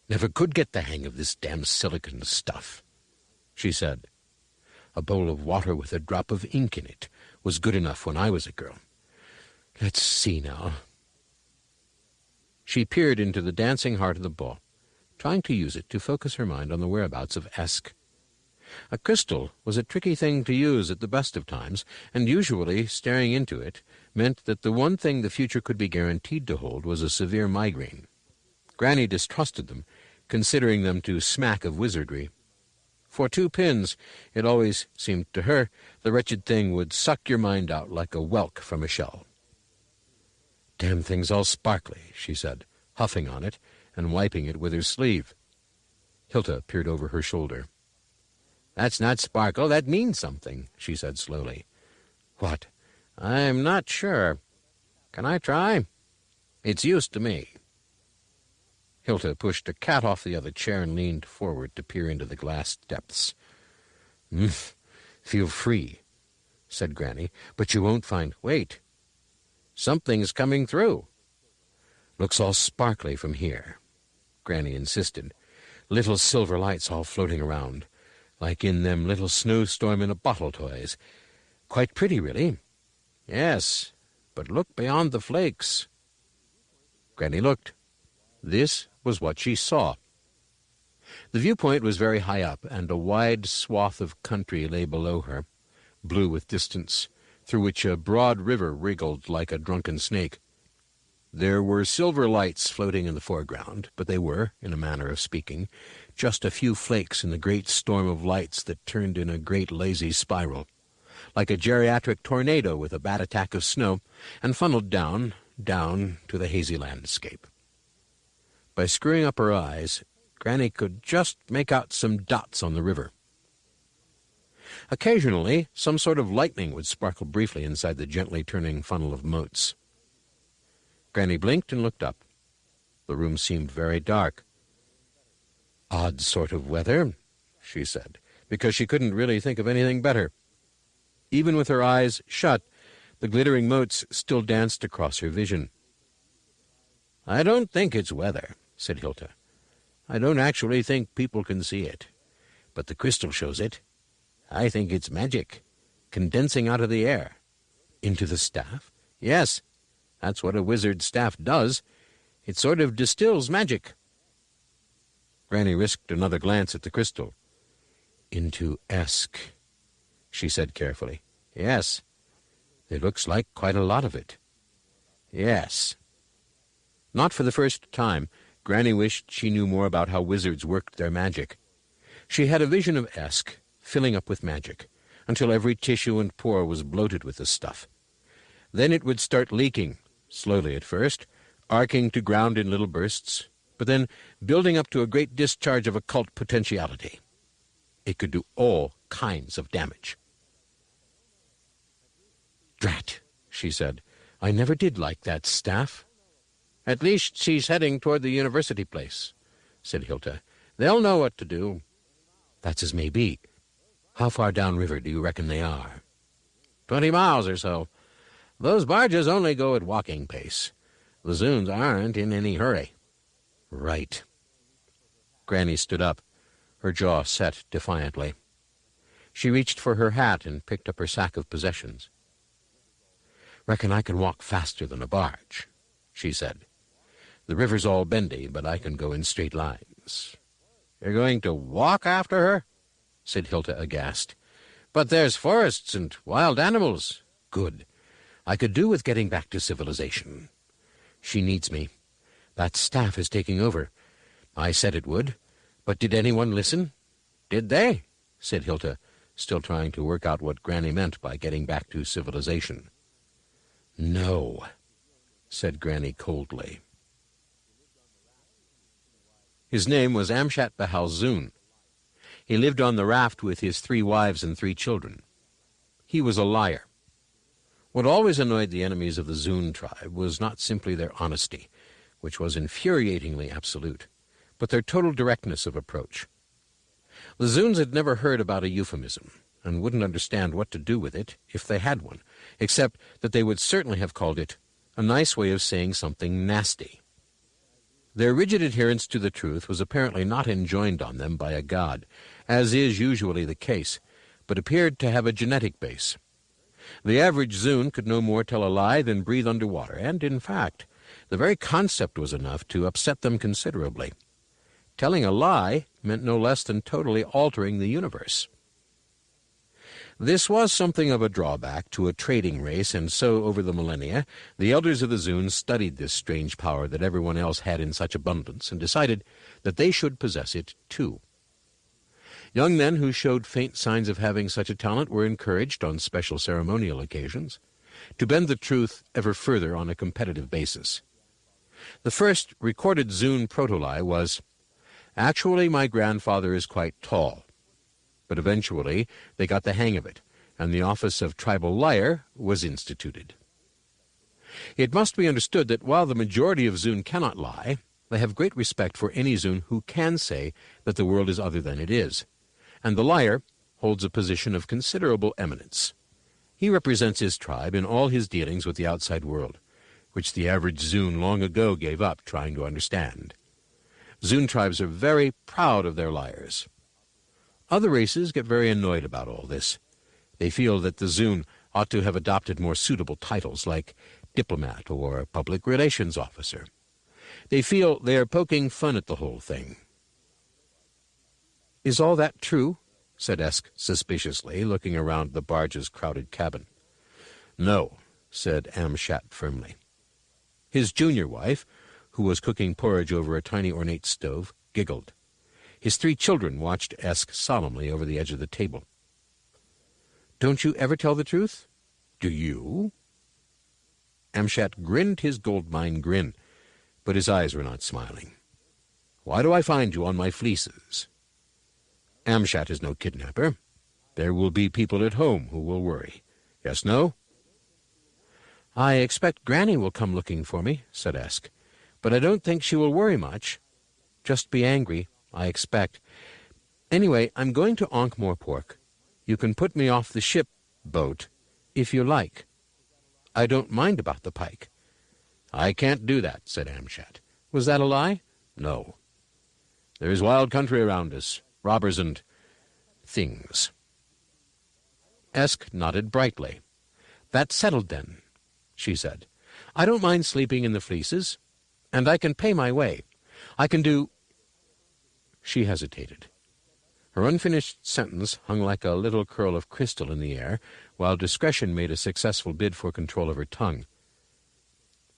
"Never could get the hang of this damn silicon stuff," she said. "A bowl of water with a drop of ink in it was good enough when I was a girl. Let's see now." She peered into the dancing heart of the ball, trying to use it to focus her mind on the whereabouts of Esk. A crystal was a tricky thing to use at the best of times, and usually staring into it meant that the one thing the future could be guaranteed to hold was a severe migraine. Granny distrusted them, considering them to smack of wizardry. For 2 pins, it always seemed to her, the wretched thing would suck your mind out like a whelk from a shell. "Damn thing's all sparkly," she said, huffing on it and wiping it with her sleeve. Hilda peered over her shoulder. "That's not sparkle, that means something," she said slowly. "What?" "I'm not sure. Can I try? It's used to me." Hilda pushed a cat off the other chair and leaned forward to peer into the glass depths. "Feel free," said Granny, "but you won't find—" "Wait. Something's coming through." "Looks all sparkly from here," Granny insisted. "Little silver lights all floating around, like in them little snowstorm-in-a-bottle toys. Quite pretty, really." "Yes, but look beyond the flakes." Granny looked. This was what she saw. The viewpoint was very high up, and a wide swath of country lay below her, blue with distance, through which a broad river wriggled like a drunken snake. There were silver lights floating in the foreground, but they were, in a manner of speaking, just a few flakes in the great storm of lights that turned in a great lazy spiral, like a geriatric tornado with a bad attack of snow, and funneled down to the hazy landscape. By screwing up her eyes, Granny could just make out some dots on the river. Occasionally, some sort of lightning would sparkle briefly inside the gently turning funnel of motes. Granny blinked and looked up. The room seemed very dark. "Odd sort of weather," she said, because she couldn't really think of anything better. Even with her eyes shut, the glittering motes still danced across her vision. "I don't think it's weather," said Hilda. "I don't actually think people can see it. But the crystal shows it. I think it's magic, condensing out of the air." "Into the staff?" "Yes, that's what a wizard's staff does. It sort of distills magic." Granny risked another glance at the crystal. "Into Esk," she said carefully. "Yes." "It looks like quite a lot of it." "Yes." Not for the first time, Granny wished she knew more about how wizards worked their magic. She had a vision of Esk filling up with magic, until every tissue and pore was bloated with the stuff. Then it would start leaking, slowly at first, arcing to ground in little bursts, but then building up to a great discharge of occult potentiality. It could do all kinds of damage. Drat, she said. I never did like that staff. At least she's heading toward the university place, said Hilda. They'll know what to do. That's as may be. How far downriver do you reckon they are? 20 miles or so. Those barges only go at walking pace. The Zunes aren't in any hurry. Right. Granny stood up, her jaw set defiantly. She reached for her hat and picked up her sack of possessions. Reckon I can walk faster than a barge, she said. The river's all bendy, but I can go in straight lines. You're going to walk after her? Said Hilda aghast. But there's forests and wild animals. Good. I could do with getting back to civilization. She needs me. That staff is taking over. I said it would. But did anyone listen? Did they? Said Hilda, still trying to work out what Granny meant by getting back to civilization. No, said Granny coldly. His name was Amshat Bahal Zun. He lived on the raft with his 3 wives and 3 children. He was a liar. What always annoyed the enemies of the Zun tribe was not simply their honesty, which was infuriatingly absolute, but their total directness of approach. The Zuns had never heard about a euphemism, and wouldn't understand what to do with it if they had one, except that they would certainly have called it a nice way of saying something nasty. Their rigid adherence to the truth was apparently not enjoined on them by a god, as is usually the case, but appeared to have a genetic base. The average Zun could no more tell a lie than breathe underwater, and, in fact, the very concept was enough to upset them considerably. Telling a lie meant no less than totally altering the universe. This was something of a drawback to a trading race, and so, over the millennia, the elders of the Zuns studied this strange power that everyone else had in such abundance, and decided that they should possess it too. Young men who showed faint signs of having such a talent were encouraged, on special ceremonial occasions, to bend the truth ever further on a competitive basis. The first recorded Zun proto-lie was, "Actually, my grandfather is quite tall." But eventually they got the hang of it, and the office of tribal liar was instituted. It must be understood that while the majority of Zun cannot lie, they have great respect for any Zun who can say that the world is other than it is, and the liar holds a position of considerable eminence. He represents his tribe in all his dealings with the outside world, which the average Zun long ago gave up trying to understand. Zun tribes are very proud of their liars. Other races get very annoyed about all this. They feel that the Zun ought to have adopted more suitable titles like diplomat or public relations officer. They feel they are poking fun at the whole thing. "Is all that true?" said Esk suspiciously, looking around the barge's crowded cabin. "No," said Amshat firmly. His junior wife, who was cooking porridge over a tiny ornate stove, giggled. His 3 children watched Esk solemnly over the edge of the table. "Don't you ever tell the truth?" "Do you?" Amshat grinned his gold mine grin, but his eyes were not smiling. "Why do I find you on my fleeces?" "Amshat is no kidnapper. There will be people at home who will worry. Yes, no?" "I expect Granny will come looking for me," said Esk, "but I don't think she will worry much. Just be angry, I expect. Anyway, I'm going to Ankh-Morpork. You can put me off the ship boat if you like. I don't mind about the pike." "I can't do that," said Amshat. "Was that a lie?" "No. There is wild country around us, robbers and things." Esk nodded brightly. "That's settled, then," she said. "I don't mind sleeping in the fleeces, and I can pay my way. I can do—" She hesitated. Her unfinished sentence hung like a little curl of crystal in the air, while discretion made a successful bid for control of her tongue.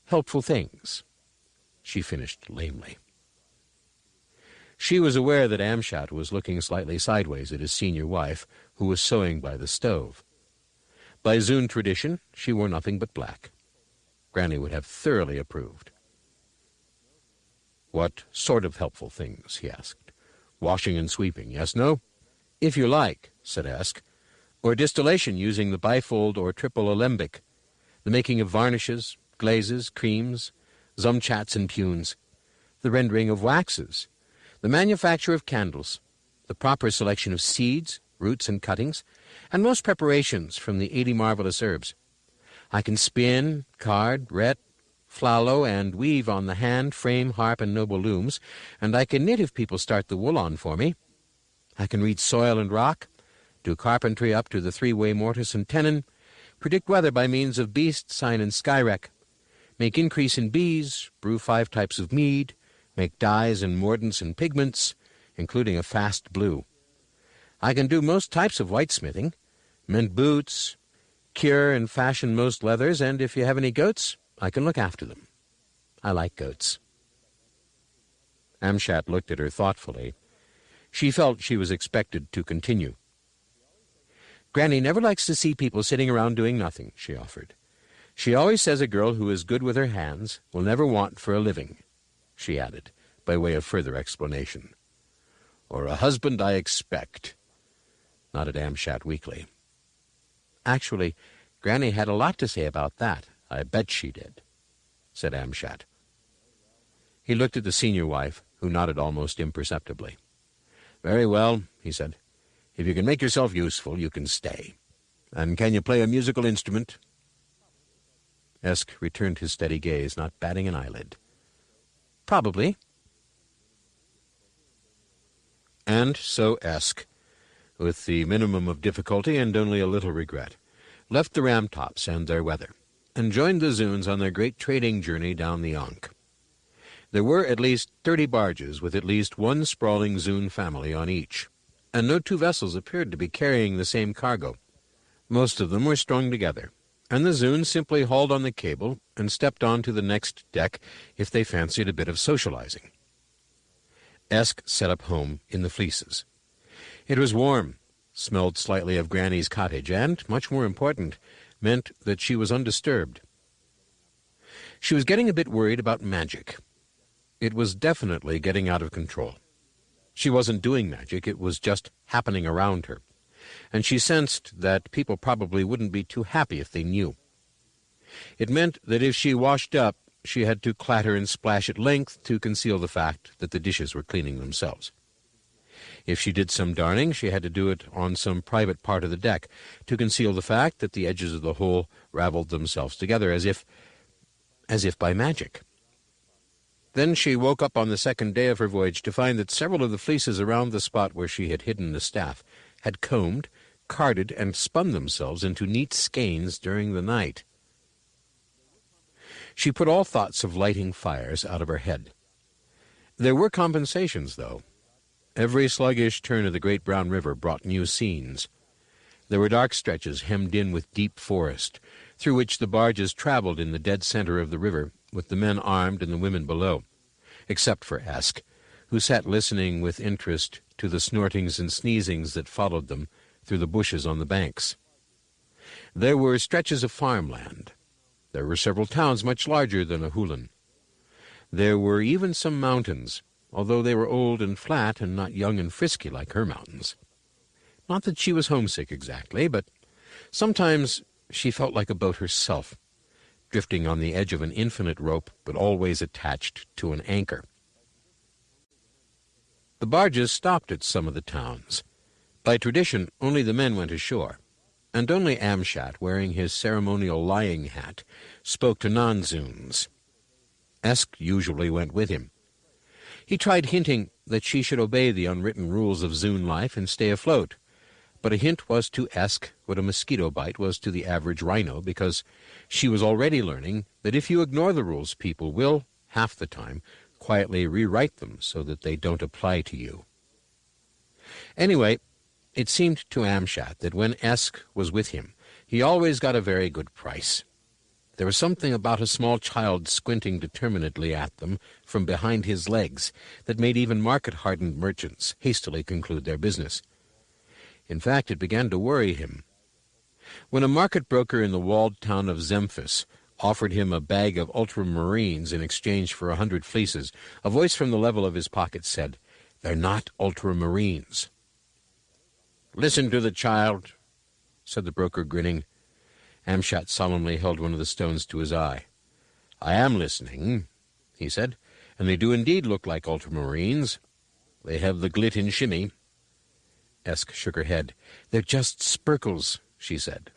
"Helpful things," she finished lamely. She was aware that Amshat was looking slightly sideways at his senior wife, who was sewing by the stove. By Zun tradition, she wore nothing but black. Granny would have thoroughly approved. "What sort of helpful things?" he asked. "Washing and sweeping, yes, no?" "If you like," said Esk, "or distillation using the bifold or triple alembic. the making of varnishes, glazes, creams, zumchats and punes, the rendering of waxes, the manufacture of candles, the proper selection of seeds, roots, and cuttings, and most preparations from the 80 marvelous herbs. I can spin, card, ret, flallow, and weave on the hand, frame, harp, and noble looms, and I can knit if people start the wool on for me. I can read soil and rock, do carpentry up to the 3-way mortise and tenon, predict weather by means of beast, sign, and skyrec, make increase in bees, brew 5 types of mead, make dyes and mordants and pigments, including a fast blue. I can do most types of whitesmithing, mend boots, cure and fashion most leathers, and if you have any goats, I can look after them. I like goats. Amshat looked at her thoughtfully. She felt she was expected to continue. Granny never likes to see people sitting around doing nothing, she offered. She always says a girl who is good with her hands will never want for a living, she added, by way of further explanation. Or a husband, I expect, nodded Amshat weakly. Actually, Granny had a lot to say about that. I bet she did, said Amshat. He looked at the senior wife, who nodded almost imperceptibly. Very well, he said. If you can make yourself useful, you can stay. And can you play a musical instrument? Esk returned his steady gaze, not batting an eyelid. Probably. And so Esk, with the minimum of difficulty and only a little regret, left the Ramtops and their weather, and joined the Zuns on their great trading journey down the Ankh. There were at least 30 barges with at least one sprawling Zun family on each, and no 2 vessels appeared to be carrying the same cargo. Most of them were strung together, and the Zuns simply hauled on the cable and stepped on to the next deck if they fancied a bit of socializing. Esk set up home in the fleeces. It was warm, smelled slightly of Granny's cottage, and, much more important, meant that she was undisturbed. She was getting a bit worried about magic. It was definitely getting out of control. She wasn't doing magic, it was just happening around her, and she sensed that people probably wouldn't be too happy if they knew. It meant that if she washed up, she had to clatter and splash at length to conceal the fact that the dishes were cleaning themselves. If she did some darning, she had to do it on some private part of the deck to conceal the fact that the edges of the hole raveled themselves together as if by magic. Then she woke up on the second day of her voyage to find that several of the fleeces around the spot where she had hidden the staff had combed, carded, and spun themselves into neat skeins during the night. She put all thoughts of lighting fires out of her head. There were compensations, though. Every sluggish turn of the great brown river brought new scenes. There were dark stretches hemmed in with deep forest, through which the barges traveled in the dead center of the river, with the men armed and the women below, except for Esk, who sat listening with interest to the snortings and sneezings that followed them through the bushes on the banks. There were stretches of farmland. There were several towns much larger than Ahulan. There were even some mountains, although they were old and flat and not young and frisky like her mountains. Not that she was homesick exactly, but sometimes she felt like a boat herself, drifting on the edge of an infinite rope, but always attached to an anchor. The barges stopped at some of the towns. By tradition, only the men went ashore, and only Amshat, wearing his ceremonial lying hat, spoke to non-Zuns. Esk usually went with him. He tried hinting that she should obey the unwritten rules of Zun life and stay afloat, but a hint was to Esk what a mosquito bite was to the average rhino, because she was already learning that if you ignore the rules, people will, half the time, quietly rewrite them so that they don't apply to you. Anyway, it seemed to Amshat that when Esk was with him, he always got a very good price. There was something about a small child squinting determinedly at them from behind his legs that made even market-hardened merchants hastily conclude their business. In fact, it began to worry him. When a market broker in the walled town of Zemphis offered him a bag of ultramarines in exchange for 100 fleeces, a voice from the level of his pocket said, "They're not ultramarines." "Listen to the child," said the broker, grinning. Amshat solemnly held one of the stones to his eye. "I am listening," he said, "and they do indeed look like ultramarines. They have the glit and shimmy." Esk shook her head. "They're just spirkles," she said.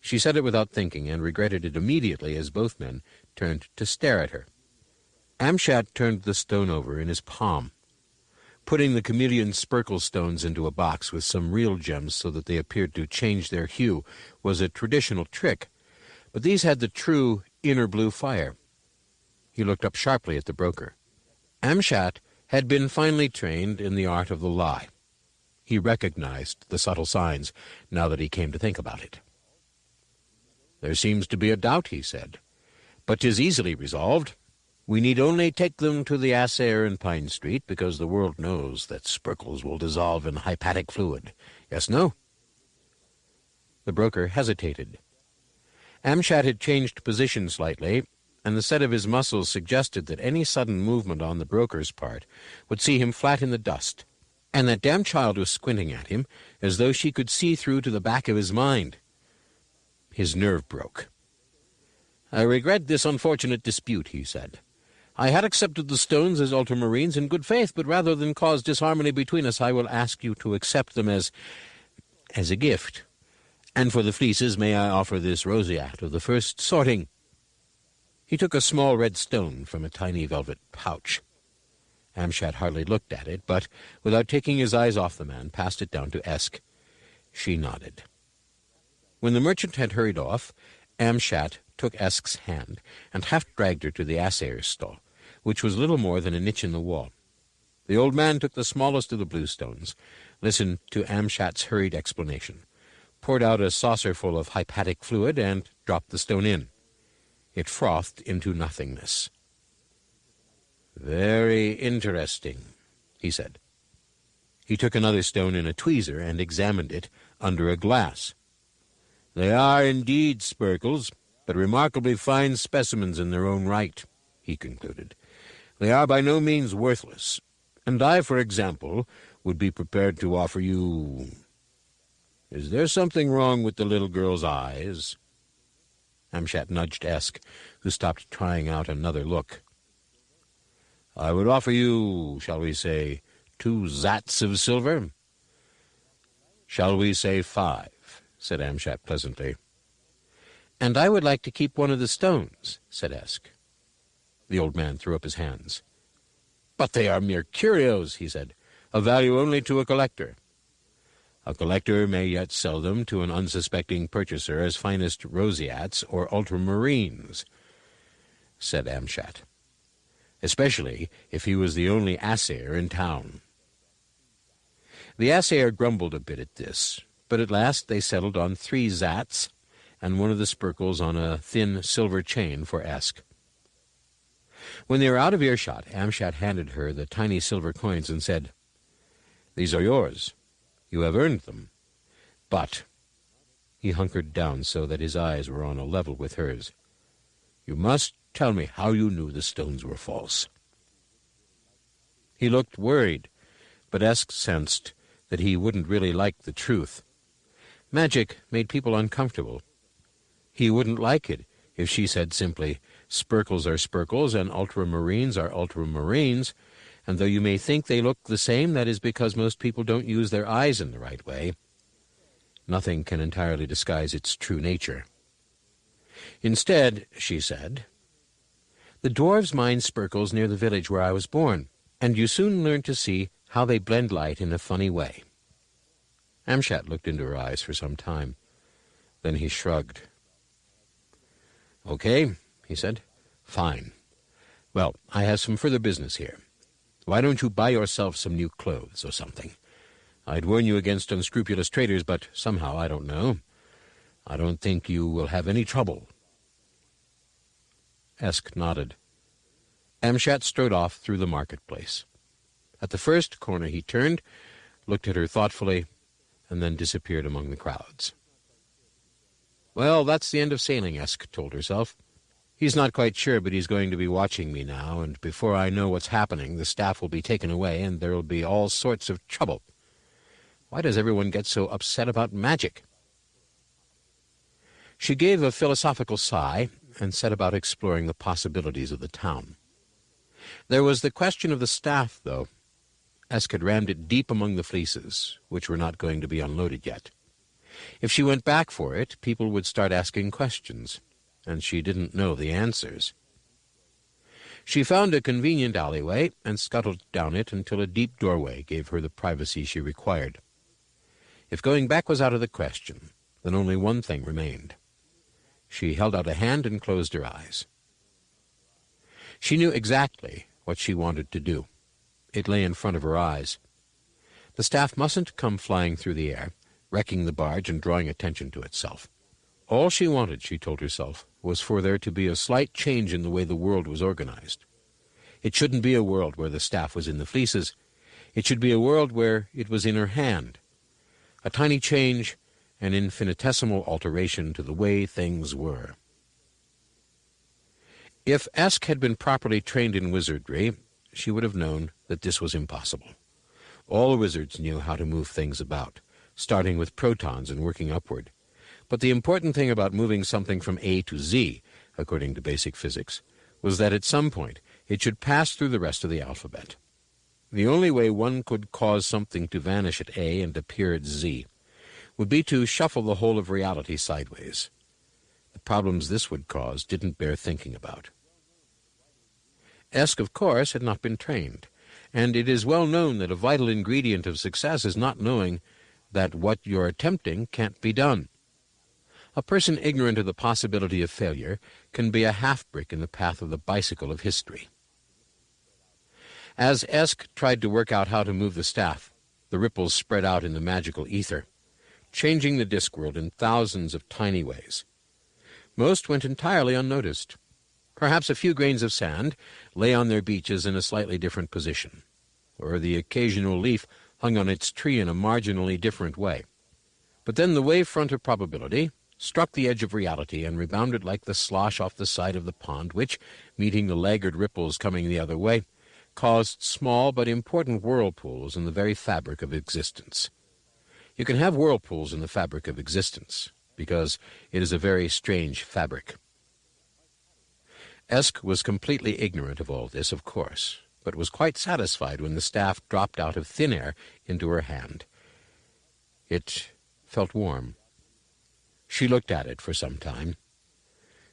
She said it without thinking, and regretted it immediately as both men turned to stare at her. Amshat turned the stone over in his palm. Putting the chameleon spirkle stones into a box with some real gems so that they appeared to change their hue was a traditional trick, but these had the true inner blue fire. He looked up sharply at the broker. Amshat had been finely trained in the art of the lie. He recognized the subtle signs, now that he came to think about it. "There seems to be a doubt," he said, "but 'tis easily resolved. We need only take them to the assayer in Pine Street, because the world knows that spirkles will dissolve in hypatic fluid. Yes, no?" The broker hesitated. Amshat had changed position slightly, and the set of his muscles suggested that any sudden movement on the broker's part would see him flat in the dust, and that damn child was squinting at him as though she could see through to the back of his mind. His nerve broke. "I regret this unfortunate dispute," he said. "I had accepted the stones as ultramarines in good faith, but rather than cause disharmony between us, I will ask you to accept them as a gift. And for the fleeces, may I offer this roseate of the first sorting?" He took a small red stone from a tiny velvet pouch. Amshat hardly looked at it, but, without taking his eyes off the man, passed it down to Esk. She nodded. When the merchant had hurried off, Amshat took Esk's hand and half-dragged her to the assayer's stall, which was little more than a niche in the wall. The old man took the smallest of the blue stones, listened to Amshat's hurried explanation, poured out a saucerful of hypatic fluid, and dropped the stone in. It frothed into nothingness. "Very interesting," he said. He took another stone in a tweezer and examined it under a glass. "They are indeed spirkles, but remarkably fine specimens in their own right," he concluded. "They are by no means worthless, and I, for example, would be prepared to offer you... Is there something wrong with the little girl's eyes?" Amshat nudged Esk, who stopped trying out another look. "I would offer you, shall we say, 2 zats of silver?" "Shall we say 5?" said Amshat pleasantly. "And I would like to keep one of the stones," said Esk. The old man threw up his hands. "But they are mere curios," he said, "of value only to a collector." "A collector may yet sell them to an unsuspecting purchaser as finest roseates or ultramarines," said Amshat, "especially if he was the only assayer in town." The assayer grumbled a bit at this, but at last they settled on 3 zats and one of the spirkles on a thin silver chain for Esk. When they were out of earshot, Amshat handed her the tiny silver coins and said, "These are yours. You have earned them. But," he hunkered down so that his eyes were on a level with hers, "you must tell me how you knew the stones were false." He looked worried, but Esk sensed that he wouldn't really like the truth. Magic made people uncomfortable. He wouldn't like it if she said simply, "Spirkles are spirkles and ultramarines are ultramarines, and though you may think they look the same, that is because most people don't use their eyes in the right way. Nothing can entirely disguise its true nature." Instead, she said, "The dwarves mine spirkles near the village where I was born, and you soon learn to see how they blend light in a funny way." Amshat looked into her eyes for some time. Then he shrugged. "Okay," he said. "Fine. Well, I have some further business here. Why don't you buy yourself some new clothes or something? I'd warn you against unscrupulous traders, but somehow, I don't know, I don't think you will have any trouble." Esk nodded. Amshat strode off through the marketplace. At the first corner he turned, looked at her thoughtfully, and then disappeared among the crowds. "Well, that's the end of sailing," Esk told herself. "He's not quite sure, but he's going to be watching me now, and before I know what's happening, the staff will be taken away, and there'll be all sorts of trouble. Why does everyone get so upset about magic?" She gave a philosophical sigh and set about exploring the possibilities of the town. There was the question of the staff, though. Esk had rammed it deep among the fleeces, which were not going to be unloaded yet. If she went back for it, people would start asking questions, and she didn't know the answers. She found a convenient alleyway and scuttled down it until a deep doorway gave her the privacy she required. If going back was out of the question, then only one thing remained. She held out a hand and closed her eyes. She knew exactly what she wanted to do. It lay in front of her eyes. The staff mustn't come flying through the air, wrecking the barge and drawing attention to itself. All she wanted, she told herself, was for there to be a slight change in the way the world was organized. It shouldn't be a world where the staff was in the fleeces. It should be a world where it was in her hand. A tiny change, an infinitesimal alteration to the way things were. If Esk had been properly trained in wizardry, she would have known that this was impossible. All wizards knew how to move things about, starting with protons and working upward. But the important thing about moving something from A to Z, according to basic physics, was that at some point it should pass through the rest of the alphabet. The only way one could cause something to vanish at A and appear at Z would be to shuffle the whole of reality sideways. The problems this would cause didn't bear thinking about. Esk, of course, had not been trained, and it is well known that a vital ingredient of success is not knowing that what you're attempting can't be done. A person ignorant of the possibility of failure can be a half-brick in the path of the bicycle of history. As Esk tried to work out how to move the staff, the ripples spread out in the magical ether, changing the Discworld in thousands of tiny ways. Most went entirely unnoticed. Perhaps a few grains of sand lay on their beaches in a slightly different position, or the occasional leaf hung on its tree in a marginally different way. But then the wave-front of probability struck the edge of reality and rebounded like the slosh off the side of the pond, which, meeting the laggard ripples coming the other way, caused small but important whirlpools in the very fabric of existence. You can have whirlpools in the fabric of existence, because it is a very strange fabric. Esk was completely ignorant of all this, of course, but was quite satisfied when the staff dropped out of thin air into her hand. It felt warm. She looked at it for some time.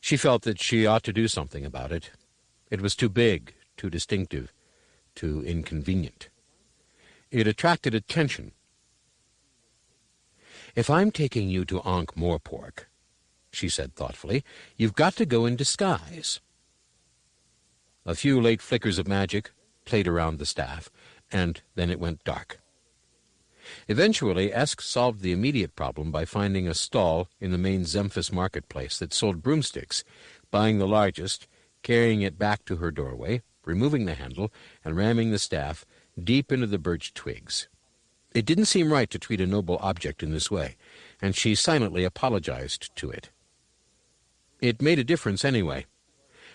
She felt that she ought to do something about it. It was too big, too distinctive, too inconvenient. It attracted attention. "If I'm taking you to Ankh-Morpork," she said thoughtfully, "you've got to go in disguise." A few late flickers of magic played around the staff, and then it went dark. Eventually, Esk solved the immediate problem by finding a stall in the main Zemphis marketplace that sold broomsticks, buying the largest, carrying it back to her doorway, removing the handle, and ramming the staff deep into the birch twigs. It didn't seem right to treat a noble object in this way, and she silently apologized to it. It made a difference anyway.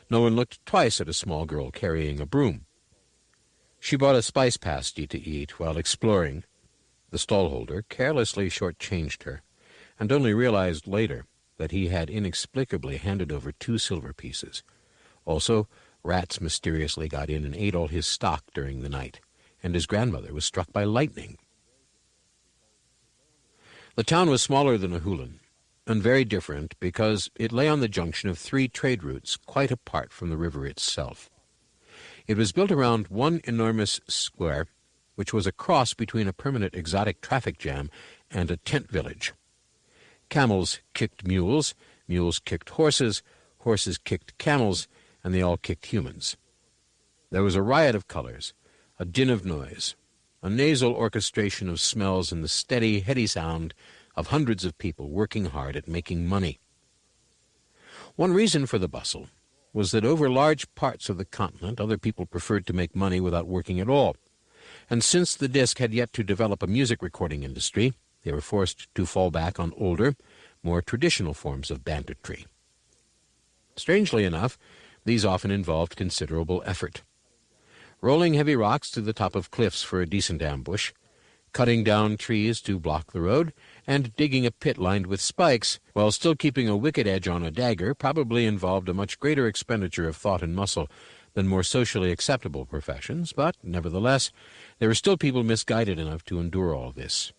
No one looked twice at a small girl carrying a broom. She bought a spice pasty to eat while exploring. The stallholder carelessly shortchanged her, and only realized later that he had inexplicably handed over 2 silver pieces. Also, rats mysteriously got in and ate all his stock during the night, and his grandmother was struck by lightning. The town was smaller than Ahulan, and very different because it lay on the junction of 3 trade routes quite apart from the river itself. It was built around one enormous square, which was a cross between a permanent exotic traffic jam and a tent village. Camels kicked mules, mules kicked horses, horses kicked camels, and they all kicked humans. There was a riot of colors, a din of noise, a nasal orchestration of smells, and the steady, heady sound of hundreds of people working hard at making money. One reason for the bustle was that over large parts of the continent other people preferred to make money without working at all, and since the disc had yet to develop a music recording industry, they were forced to fall back on older, more traditional forms of banditry. Strangely enough, these often involved considerable effort. Rolling heavy rocks to the top of cliffs for a decent ambush, cutting down trees to block the road, and digging a pit lined with spikes, while still keeping a wicked edge on a dagger, probably involved a much greater expenditure of thought and muscle than more socially acceptable professions, but, nevertheless, there were still people misguided enough to endure all this,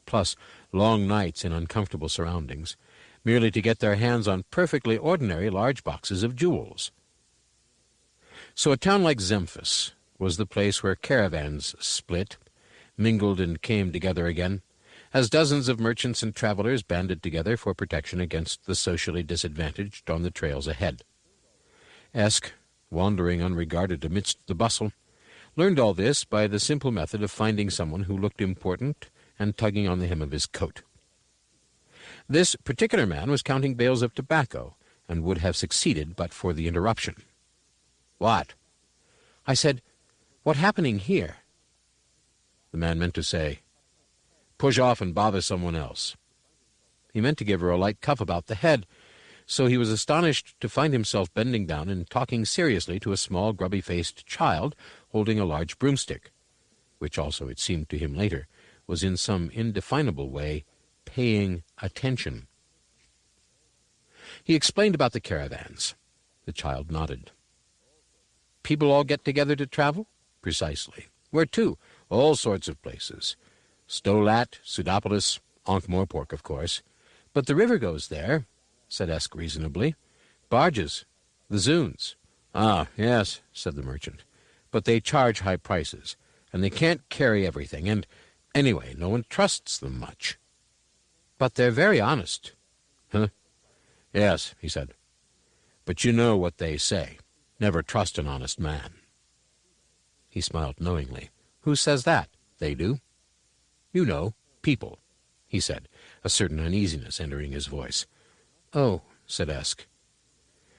plus long nights in uncomfortable surroundings, merely to get their hands on perfectly ordinary large boxes of jewels. So a town like Zemphis was the place where caravans split, mingled and came together again, as dozens of merchants and travelers banded together for protection against the socially disadvantaged on the trails ahead. Esk, wandering unregarded amidst the bustle, learned all this by the simple method of finding someone who looked important and tugging on the hem of his coat. This particular man was counting bales of tobacco, and would have succeeded but for the interruption. "What?" I said, "What happening here?" The man meant to say, "Push off and bother someone else." He meant to give her a light cuff about the head, so he was astonished to find himself bending down and talking seriously to a small, grubby-faced child holding a large broomstick, which also, it seemed to him later, was in some indefinable way paying attention. He explained about the caravans. The child nodded. "People all get together to travel?" "Precisely." "Where to?" "All sorts of places. Stolat, Pseudopolis, Ankh-Morpork, of course." "But the river goes there," said Esk reasonably. "Barges, the Zuns." "Ah, yes," said the merchant. "But they charge high prices, and they can't carry everything, and anyway, no one trusts them much." "But they're very honest." "Huh?" "Yes," he said. "But you know what they say. Never trust an honest man." He smiled knowingly. "Who says that?" "They do." "You know, people," he said, a certain uneasiness entering his voice. "Oh," said Esk.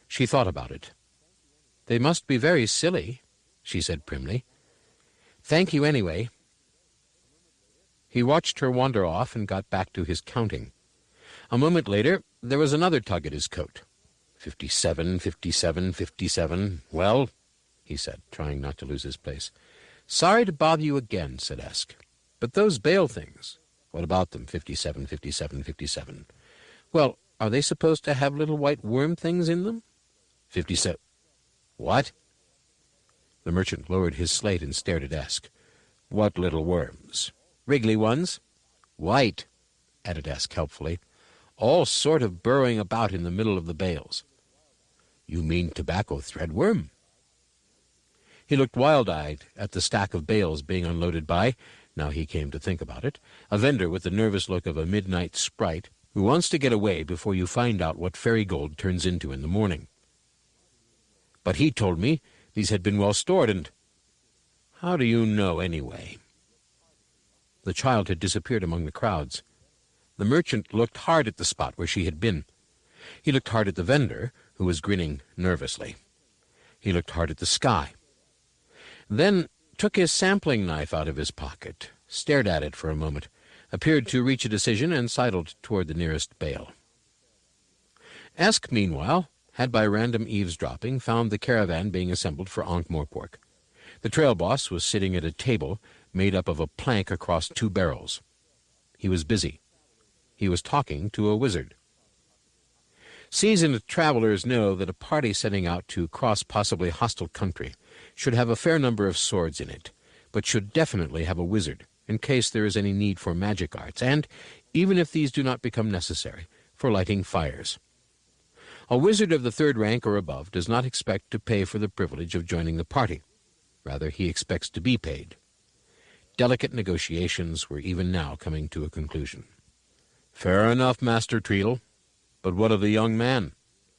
She thought about it. "They must be very silly," she said primly. "Thank you anyway." He watched her wander off and got back to his counting. A moment later, there was another tug at his coat. 57, 57, 57. "Well," he said, trying not to lose his place. "Sorry to bother you again," said Esk. "But those bale things, what about them, 57, 57, 57? "Well, are they supposed to have little white worm things in them?" 57. "What?" The merchant lowered his slate and stared at Esk. "What little worms?" "Wriggly ones." "White," added Esk helpfully, "all sort of burrowing about in the middle of the bales." "You mean tobacco threadworm?" He looked wild-eyed at the stack of bales being unloaded by, now he came to think about it, a vendor with the nervous look of a midnight sprite who wants to get away before you find out what fairy gold turns into in the morning. "But he told me these had been well stored, and—" "How do you know, anyway?" The child had disappeared among the crowds. The merchant looked hard at the spot where she had been. He looked hard at the vendor, who was grinning nervously. He looked hard at the sky. Then took his sampling knife out of his pocket, stared at it for a moment, appeared to reach a decision, and sidled toward the nearest bale. Esk, meanwhile, had by random eavesdropping found the caravan being assembled for Ankh-Morpork. The trail boss was sitting at a table made up of a plank across 2 barrels. He was busy. He was talking to a wizard. Seasoned travelers know that a party setting out to cross possibly hostile country should have a fair number of swords in it, but should definitely have a wizard, in case there is any need for magic arts, and, even if these do not become necessary, for lighting fires. A wizard of the 3rd rank or above does not expect to pay for the privilege of joining the party. Rather, he expects to be paid. Delicate negotiations were even now coming to a conclusion. "Fair enough, Master Treadle. But what of the young man?"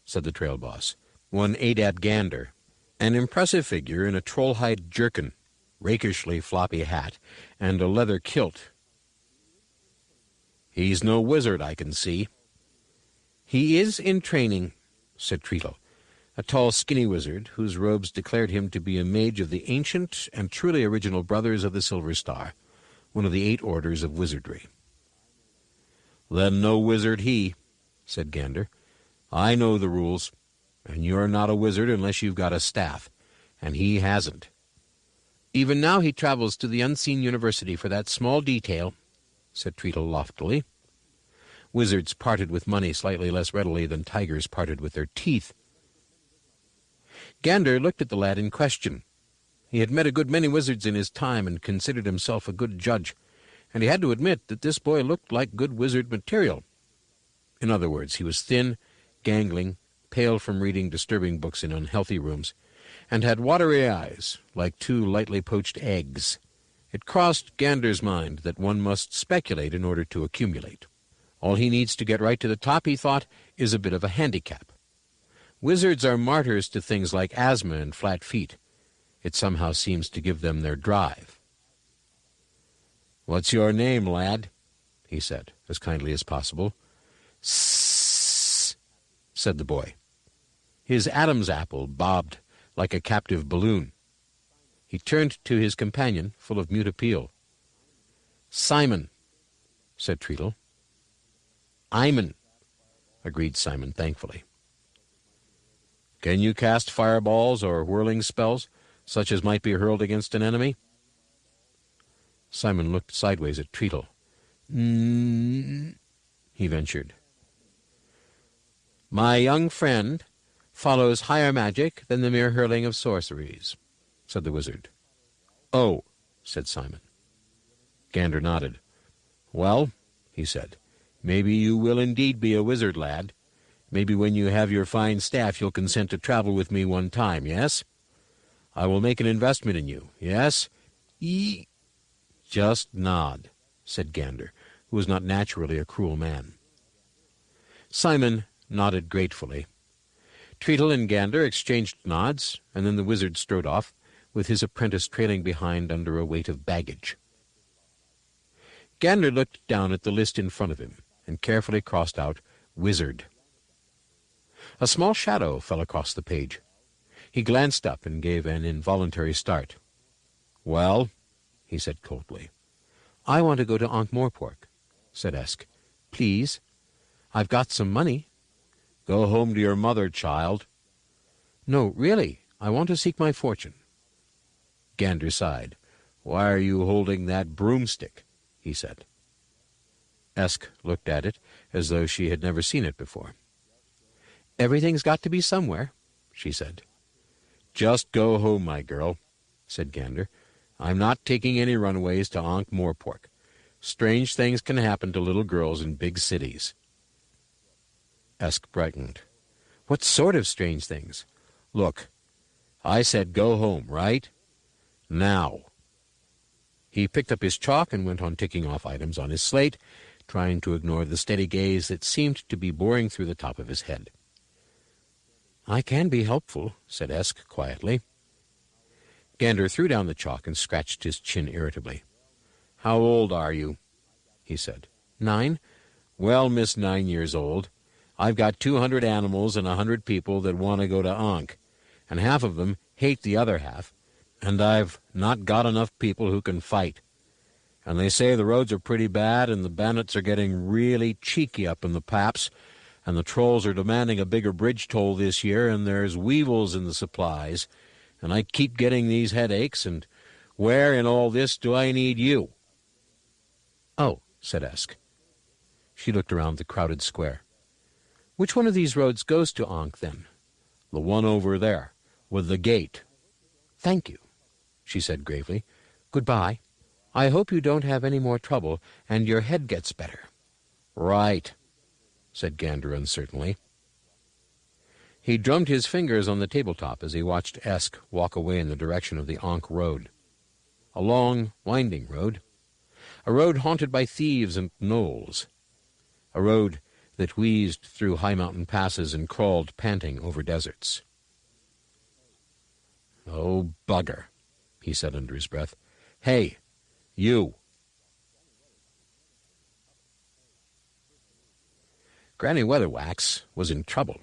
said the trail boss, one Adab Gander, an impressive figure in a troll-hide jerkin, rakishly floppy hat, and a leather kilt. "He's no wizard, I can see." "He is in training," said Treadle, a tall, skinny wizard whose robes declared him to be a mage of the ancient and truly original Brothers of the Silver Star, one of the 8 orders of wizardry. "Then no wizard he," said Gander. "I know the rules, and you're not a wizard unless you've got a staff, and he hasn't." Even now he travels to the unseen university for that small detail, said Treatle loftily. Wizards parted with money slightly less readily than tigers parted with their teeth. Gander looked at the lad in question. He had met a good many wizards in his time and considered himself a good judge, and he had to admit that this boy looked like good wizard material. In other words, he was thin, gangling, pale from reading disturbing books in unhealthy rooms, and had watery eyes, like two lightly poached eggs. It crossed Gander's mind that one must speculate in order to accumulate. All he needs to get right to the top, he thought, is a bit of a handicap. Wizards are martyrs to things like asthma and flat feet. It somehow seems to give them their drive. "What's your name, lad?" he said, as kindly as possible. "Sssss," said the boy. His Adam's apple bobbed like a captive balloon. He turned to his companion, full of mute appeal. "Simon," said Treatle. "Iman," agreed Simon thankfully. "Can you cast fireballs or whirling spells, such as might be hurled against an enemy?" Simon looked sideways at Treatle. He ventured. "My young friend follows higher magic than the mere hurling of sorceries," said the wizard. "Oh," said Simon. Gander nodded. "Well," he said, "maybe you will indeed be a wizard, lad. Maybe when you have your fine staff you'll consent to travel with me one time, yes? I will make an investment in you, yes? Just nod," said Gander, who was not naturally a cruel man. Simon nodded gratefully. Treatle and Gander exchanged nods, and then the wizard strode off, with his apprentice trailing behind under a weight of baggage. Gander looked down at the list in front of him and carefully crossed out "Wizard." A small shadow fell across the page. He glanced up and gave an involuntary start. "Well?" he said coldly. "I want to go to Ankh-Morpork," said Esk. "Please. I've got some money." "Go home to your mother, child." "No, really. I want to seek my fortune." Gander sighed. "Why are you holding that broomstick?" he said. Esk looked at it as though she had never seen it before. "Everything's got to be somewhere," she said. "Just go home, my girl," said Gander. "I'm not taking any runaways to Ankh-Morpork. Strange things can happen to little girls in big cities." Esk brightened. "What sort of strange things?" "Look, I said go home, right? Now." He picked up his chalk and went on ticking off items on his slate, trying to ignore the steady gaze that seemed to be boring through the top of his head. "I can be helpful," said Esk quietly. Gander threw down the chalk and scratched his chin irritably. "How old are you?" he said. 9. "Well, Miss 9 years old, I've got 200 animals and 100 people that want to go to Ankh, and half of them hate the other half, and I've not got enough people who can fight. And they say the roads are pretty bad, and the bandits are getting really cheeky up in the paps, and the trolls are demanding a bigger bridge toll this year, and there's weevils in the supplies, and I keep getting these headaches, and where in all this do I need you?" "Oh," said Esk. She looked around the crowded square. "Which one of these roads goes to Ankh, then?" "The one over there, with the gate." "Thank you," she said gravely. "Goodbye. I hope you don't have any more trouble, and your head gets better." "Right," said Gander uncertainly. He drummed his fingers on the tabletop as he watched Esk walk away in the direction of the Ankh road. A long, winding road. A road haunted by thieves and gnolls. A road that wheezed through high mountain passes and crawled panting over deserts. "Oh, bugger," he said under his breath. "Hey, you." Granny Weatherwax was in trouble.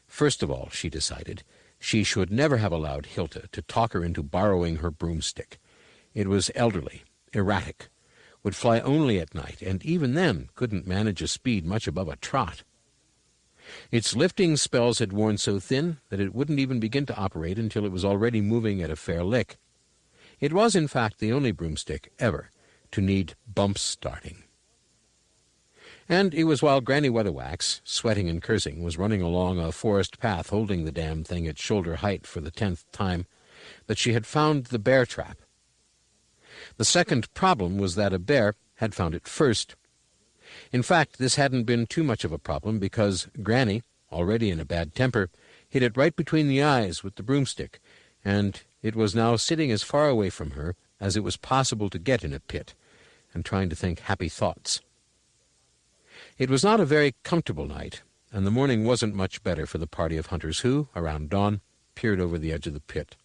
First of all, she decided, she should never have allowed Hilda to talk her into borrowing her broomstick. It was elderly, erratic, would fly only at night, and even then couldn't manage a speed much above a trot. Its lifting spells had worn so thin that it wouldn't even begin to operate until it was already moving at a fair lick. It was, in fact, the only broomstick ever to need bump starting. And it was while Granny Weatherwax, sweating and cursing, was running along a forest path holding the damn thing at shoulder height for the 10th time that she had found the bear trap. The second problem was that a bear had found it first. In fact, this hadn't been too much of a problem because Granny, already in a bad temper, hit it right between the eyes with the broomstick, and it was now sitting as far away from her as it was possible to get in a pit, and trying to think happy thoughts. It was not a very comfortable night, and the morning wasn't much better for the party of hunters who, around dawn, peered over the edge of the pit.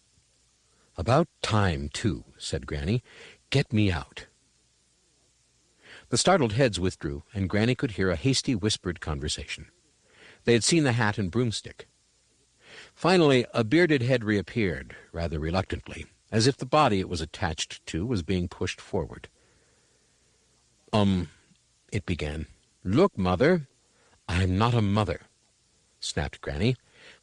"About time, too," said Granny. "Get me out." The startled heads withdrew, and Granny could hear a hasty whispered conversation. They had seen the hat and broomstick. Finally, a bearded head reappeared, rather reluctantly, as if the body it was attached to was being pushed forward. It began. "Look, Mother." "I'm not a mother," snapped Granny.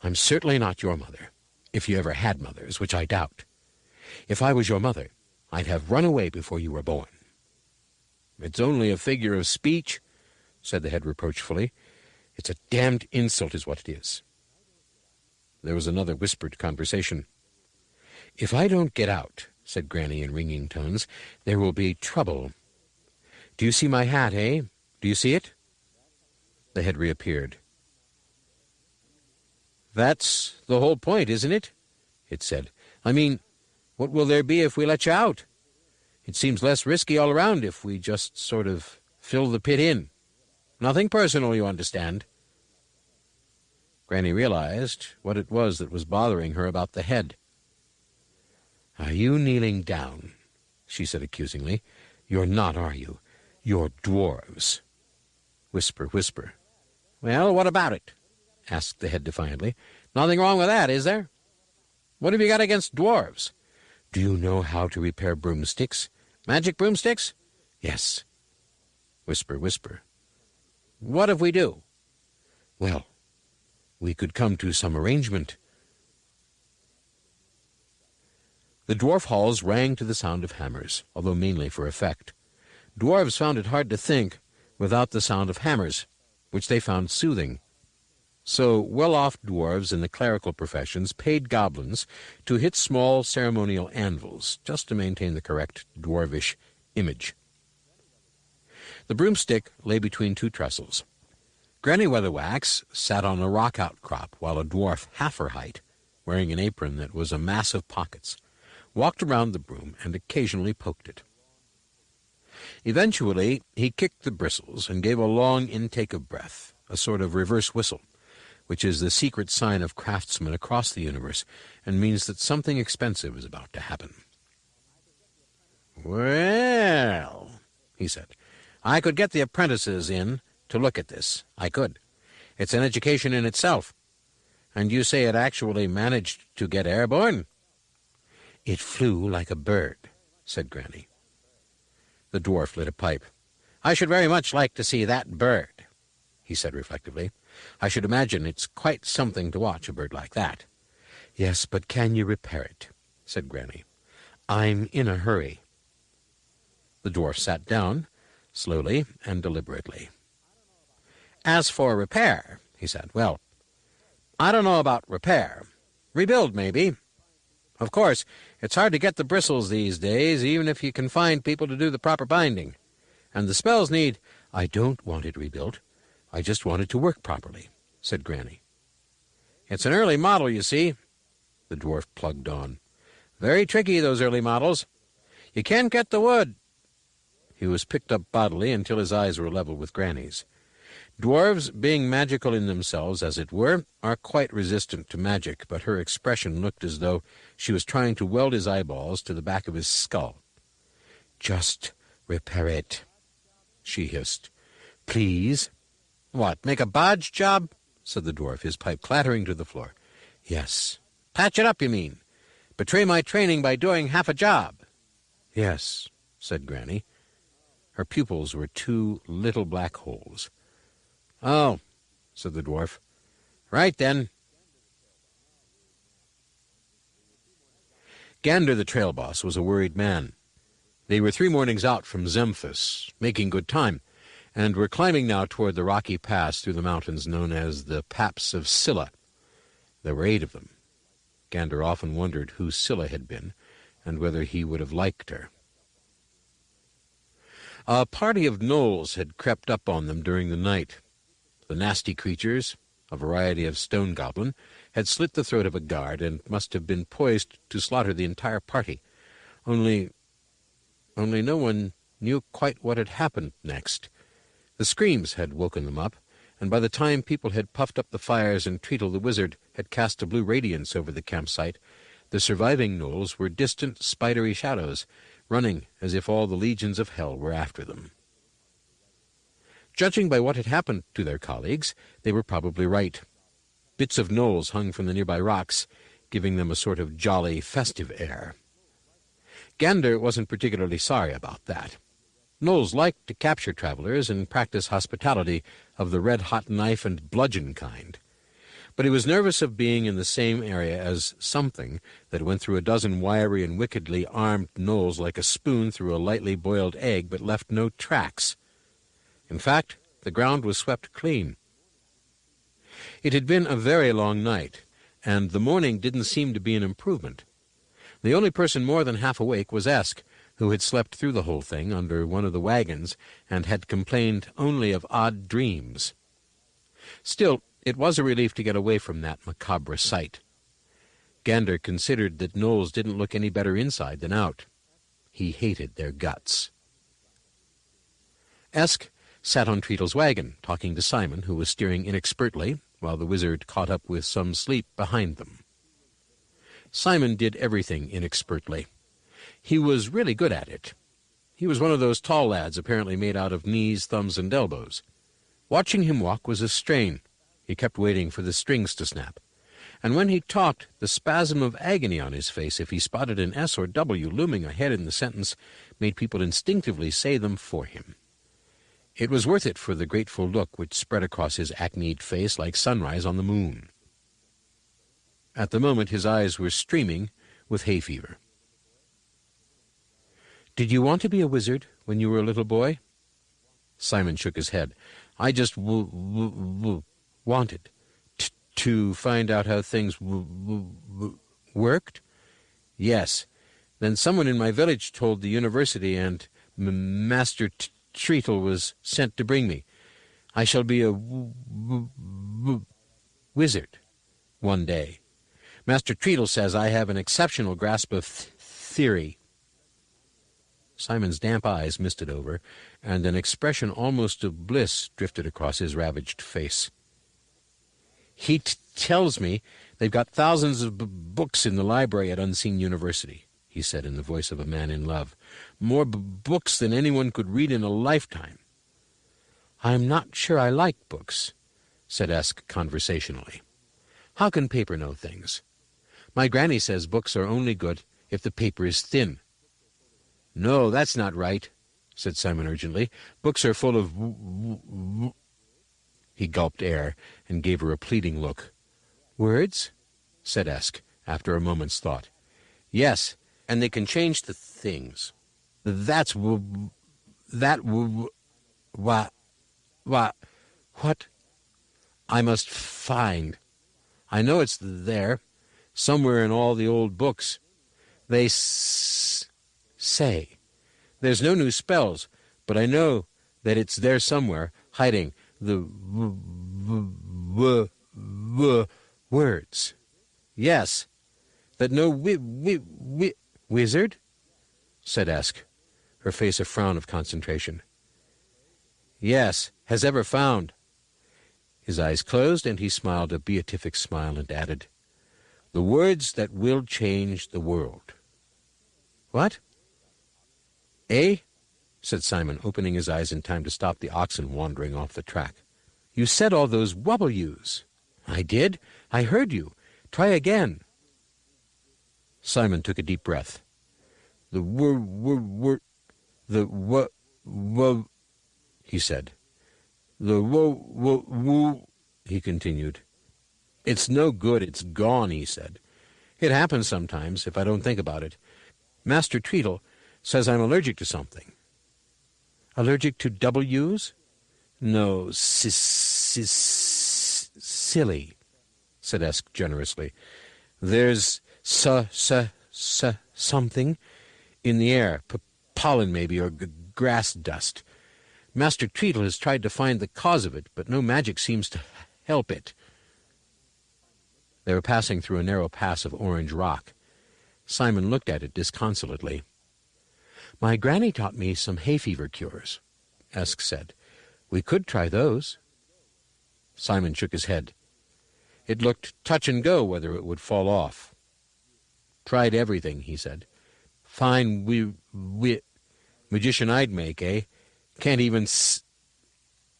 "I'm certainly not your mother, if you ever had mothers, which I doubt. If I was your mother, I'd have run away before you were born." "It's only a figure of speech," said the head reproachfully. "It's a damned insult is what it is." There was another whispered conversation. "If I don't get out," said Granny in ringing tones, "there will be trouble. Do you see my hat, eh? Do you see it?" The head reappeared. "That's the whole point, isn't it?" it said. "I mean, what will there be if we let you out? It seems less risky all around if we just sort of fill the pit in. Nothing personal, you understand." Granny realized what it was that was bothering her about the head. "Are you kneeling down?" she said accusingly. "You're not, are you? You're dwarves." Whisper, whisper. "Well, what about it?" asked the head defiantly. "Nothing wrong with that, is there? What have you got against dwarves? Do you know how to repair broomsticks? Magic broomsticks?" "Yes." Whisper, whisper. "What if we do?" "Well, we could come to some arrangement." The dwarf halls rang to the sound of hammers, although mainly for effect. Dwarves found it hard to think without the sound of hammers, which they found soothing. So well-off dwarves in the clerical professions paid goblins to hit small ceremonial anvils, just to maintain the correct dwarvish image. The broomstick lay between two trestles. Granny Weatherwax sat on a rock outcrop, while a dwarf half her height, wearing an apron that was a mass of pockets, walked around the broom and occasionally poked it. Eventually, he kicked the bristles and gave a long intake of breath, a sort of reverse whistle, which is the secret sign of craftsmen across the universe and means that something expensive is about to happen. "Well," he said, "I could get the apprentices in to look at this. I could. It's an education in itself. And you say it actually managed to get airborne?" "It flew like a bird," said Granny. The dwarf lit a pipe. "I should very much like to see that bird," he said reflectively. "I should imagine it's quite something to watch a bird like that." "Yes, but can you repair it?" said Granny. "I'm in a hurry." The dwarf sat down, slowly and deliberately. "As for repair," he said, "well, I don't know about repair. Rebuild, maybe. Of course, it's hard to get the bristles these days, even if you can find people to do the proper binding. And the spells need—" "I don't want it rebuilt. I just want it to work properly," said Granny. "It's an early model, you see," the dwarf plugged on. "Very tricky, those early models. You can't get the wood." He was picked up bodily until his eyes were level with Granny's. Dwarves, being magical in themselves, as it were, are quite resistant to magic, but her expression looked as though she was trying to weld his eyeballs to the back of his skull. "Just repair it," she hissed. "Please." "What, make a bodge job?" said the dwarf, his pipe clattering to the floor. "Yes." "Patch it up, you mean? Betray my training by doing half a job?" "Yes," said Granny. Her pupils were two little black holes. "Oh," said the dwarf. "Right then." Gander, the trail boss, was a worried man. They were 3 mornings out from Zemphus, making good time, and were climbing now toward the rocky pass through the mountains known as the Paps of Scylla. There were 8 of them. Gander often wondered who Scylla had been, and whether he would have liked her. A party of gnolls had crept up on them during the night. The nasty creatures, a variety of stone goblin, had slit the throat of a guard and must have been poised to slaughter the entire party. Only no one knew quite what had happened next. The screams had woken them up, and by the time people had puffed up the fires and Treatle the wizard had cast a blue radiance over the campsite, the surviving gnolls were distant, spidery shadows, running as if all the legions of hell were after them. Judging by what had happened to their colleagues, they were probably right. Bits of gnolls hung from the nearby rocks, giving them a sort of jolly, festive air. Gander wasn't particularly sorry about that. Gnolls liked to capture travelers and practice hospitality of the red-hot knife and bludgeon kind. But he was nervous of being in the same area as something that went through a dozen wiry and wickedly armed gnolls like a spoon through a lightly boiled egg, but left no tracks. In fact, the ground was swept clean. It had been a very long night, and the morning didn't seem to be an improvement. The only person more than half awake was Esk, who had slept through the whole thing under one of the wagons and had complained only of odd dreams. Still, it was a relief to get away from that macabre sight. Gander considered that gnolls didn't look any better inside than out. He hated their guts. Esk sat on Treatle's wagon, talking to Simon, who was steering inexpertly, while the wizard caught up with some sleep behind them. Simon did everything inexpertly. He was really good at it. He was one of those tall lads apparently made out of knees, thumbs, and elbows. Watching him walk was a strain. He kept waiting for the strings to snap. And when he talked, the spasm of agony on his face if he spotted an S or W looming ahead in the sentence made people instinctively say them for him. It was worth it for the grateful look which spread across his acneed face like sunrise on the moon. At the moment his eyes were streaming with hay fever. "Did you want to be a wizard when you were a little boy?" Simon shook his head. "I just wanted to find out how things worked." "Yes. Then someone in my village told the university, and Master Treatle was sent to bring me. I shall be a wizard one day. Master Treatle says I have an exceptional grasp of theory." Simon's damp eyes misted over, and an expression almost of bliss drifted across his ravaged face. "He tells me they've got thousands of books in the library at Unseen University," he said in the voice of a man in love. "More books than anyone could read in a lifetime." "I'm not sure I like books," said Esk conversationally. "How can paper know things? My granny says books are only good if the paper is thin." "No, that's not right," said Simon urgently. "Books are full of He gulped air and gave her a pleading look. "Words?" said Esk, after a moment's thought. "Yes, and they can change the things. That's what I must find. I know it's there, somewhere in all the old books. They say. There's no new spells, but I know that it's there somewhere, hiding the words. Yes, that no wizard?" said Esk, her face a frown of concentration. "Yes, has ever found." His eyes closed, and he smiled a beatific smile and added, "The words that will change the world." "What?" "Eh?" said Simon, opening his eyes in time to stop the oxen wandering off the track. "You said all those wubble-yous." "I did. I heard you. Try again." Simon took a deep breath. "The he said. "The he continued. "It's no good, it's gone," he said. It happens sometimes, if I don't think about it. Master Treatle says I'm allergic to something. Allergic to W's? No, silly, said Esk generously. There's something in the air, pollen maybe, or grass dust. Master Treatle has tried to find the cause of it, but no magic seems to help it. They were passing through a narrow pass of orange rock. Simon looked at it disconsolately. My granny taught me some hay fever cures, Esk said. We could try those. Simon shook his head. It looked touch and go whether it would fall off. Tried everything, he said. Fine magician I'd make, eh? Can't even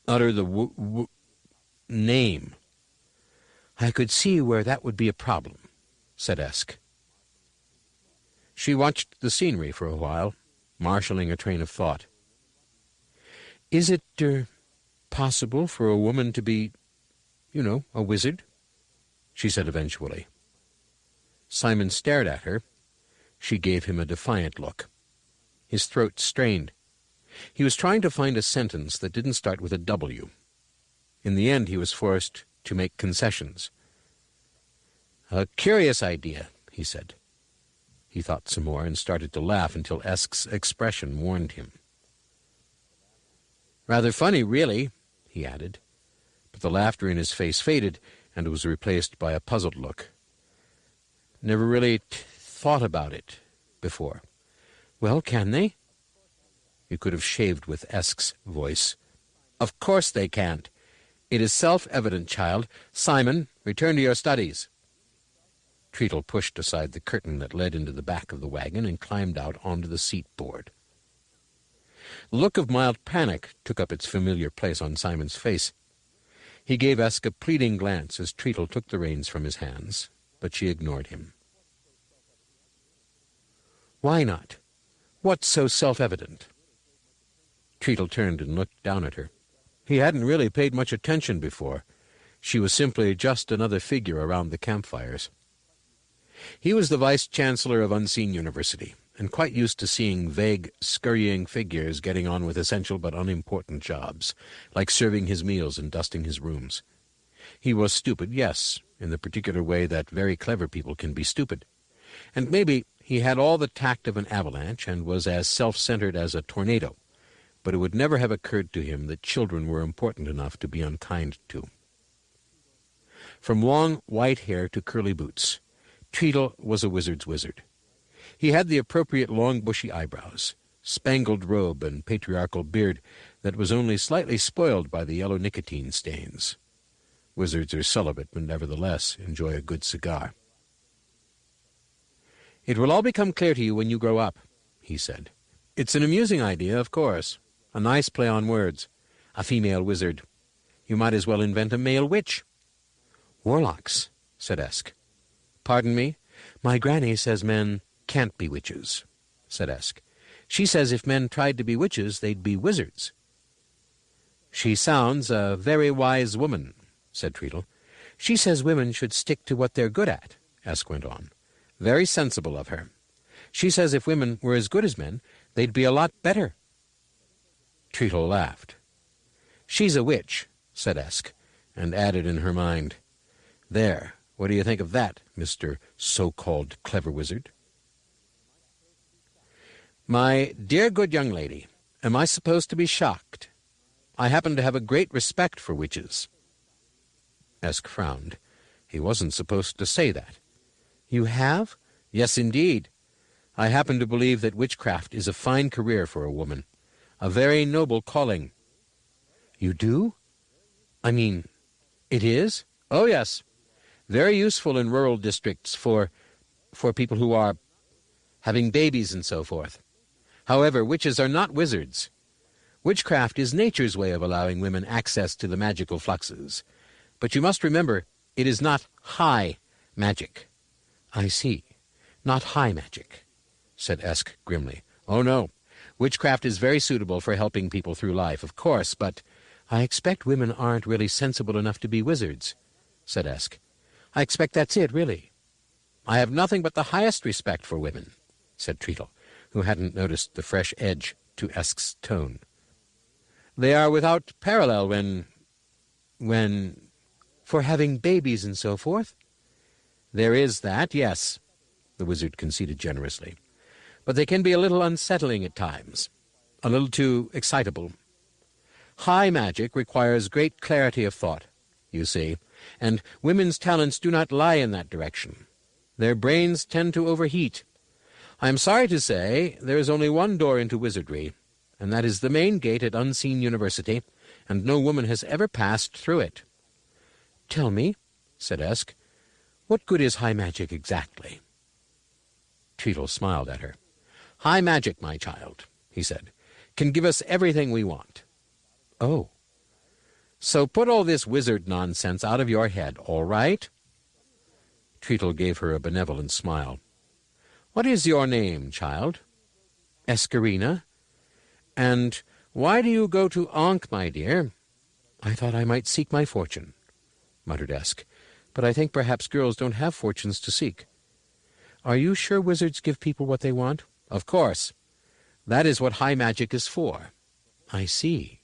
utter the name. I could see where that would be a problem, said Esk. She watched the scenery for a while, marshalling a train of thought. Is it, possible for a woman to be, a wizard? She said eventually. Simon stared at her. She gave him a defiant look. His throat strained. He was trying to find a sentence that didn't start with a W. In the end, he was forced to make concessions. A curious idea, he said. He thought some more and started to laugh until Esk's expression warned him. Rather funny, really, he added. But the laughter in his face faded, and was replaced by a puzzled look. Never really thought about it before. Well, can they? You could have shaved with Esk's voice. Of course they can't. It is self-evident, child. Simon, return to your studies. Treatle pushed aside the curtain that led into the back of the wagon and climbed out onto the seat board. The look of mild panic took up its familiar place on Simon's face. He gave Esk a pleading glance as Treatle took the reins from his hands, but she ignored him. Why not? What's so self-evident? Treatle turned and looked down at her. He hadn't really paid much attention before. She was simply just another figure around the campfires. He was the vice-chancellor of Unseen University, and quite used to seeing vague, scurrying figures getting on with essential but unimportant jobs, like serving his meals and dusting his rooms. He was stupid, yes, in the particular way that very clever people can be stupid. And maybe he had all the tact of an avalanche and was as self-centered as a tornado, but it would never have occurred to him that children were important enough to be unkind to. From long white hair to curly boots, Treatle was a wizard's wizard. He had the appropriate long bushy eyebrows, spangled robe, and patriarchal beard that was only slightly spoiled by the yellow nicotine stains. Wizards are celibate, but nevertheless enjoy a good cigar. It will all become clear to you when you grow up, he said. It's an amusing idea, of course. A nice play on words. A female wizard. You might as well invent a male witch. Warlocks, said Esk. Pardon me? My granny says men can't be witches, said Esk. She says if men tried to be witches, they'd be wizards. She sounds a very wise woman, said Treatle. She says women should stick to what they're good at, Esk went on. Very sensible of her. She says if women were as good as men, they'd be a lot better. Treatle laughed. She's a witch, said Esk, and added in her mind, There, what do you think of that, Mr. So-called clever wizard? My dear good young lady, am I supposed to be shocked? I happen to have a great respect for witches. Esk frowned. He wasn't supposed to say that. You have? Yes, indeed. I happen to believe that witchcraft is a fine career for a woman, a very noble calling. You do? I mean, it is? Oh, yes. Very useful in rural districts for people who are having babies and so forth. However, witches are not wizards. Witchcraft is nature's way of allowing women access to the magical fluxes. But you must remember, it is not high magic. I see. Not high magic, said Esk grimly. Oh, no. Witchcraft is very suitable for helping people through life, of course, but I expect women aren't really sensible enough to be wizards, said Esk. I expect that's it, really. I have nothing but the highest respect for women," said Treatle, who hadn't noticed the fresh edge to Esk's tone. "They are without parallel when... for having babies and so forth." "There is that, yes," the wizard conceded generously. "But they can be a little unsettling at times, a little too excitable. High magic requires great clarity of thought, you see, and women's talents do not lie in that direction. Their brains tend to overheat. I am sorry to say there is only one door into wizardry, and that is the main gate at Unseen University, and no woman has ever passed through it." "Tell me," said Esk, "what good is high magic exactly?" Treatle smiled at her. "High magic, my child," he said, "can give us everything we want." "Oh. So put all this wizard nonsense out of your head, all right?" Treatle gave her a benevolent smile. "What is your name, child?" "Escarina." "And why do you go to Ankh, my dear?" "I thought I might seek my fortune," muttered Esk, "but I think perhaps girls don't have fortunes to seek. Are you sure wizards give people what they want?" "Of course. That is what high magic is for." "I see."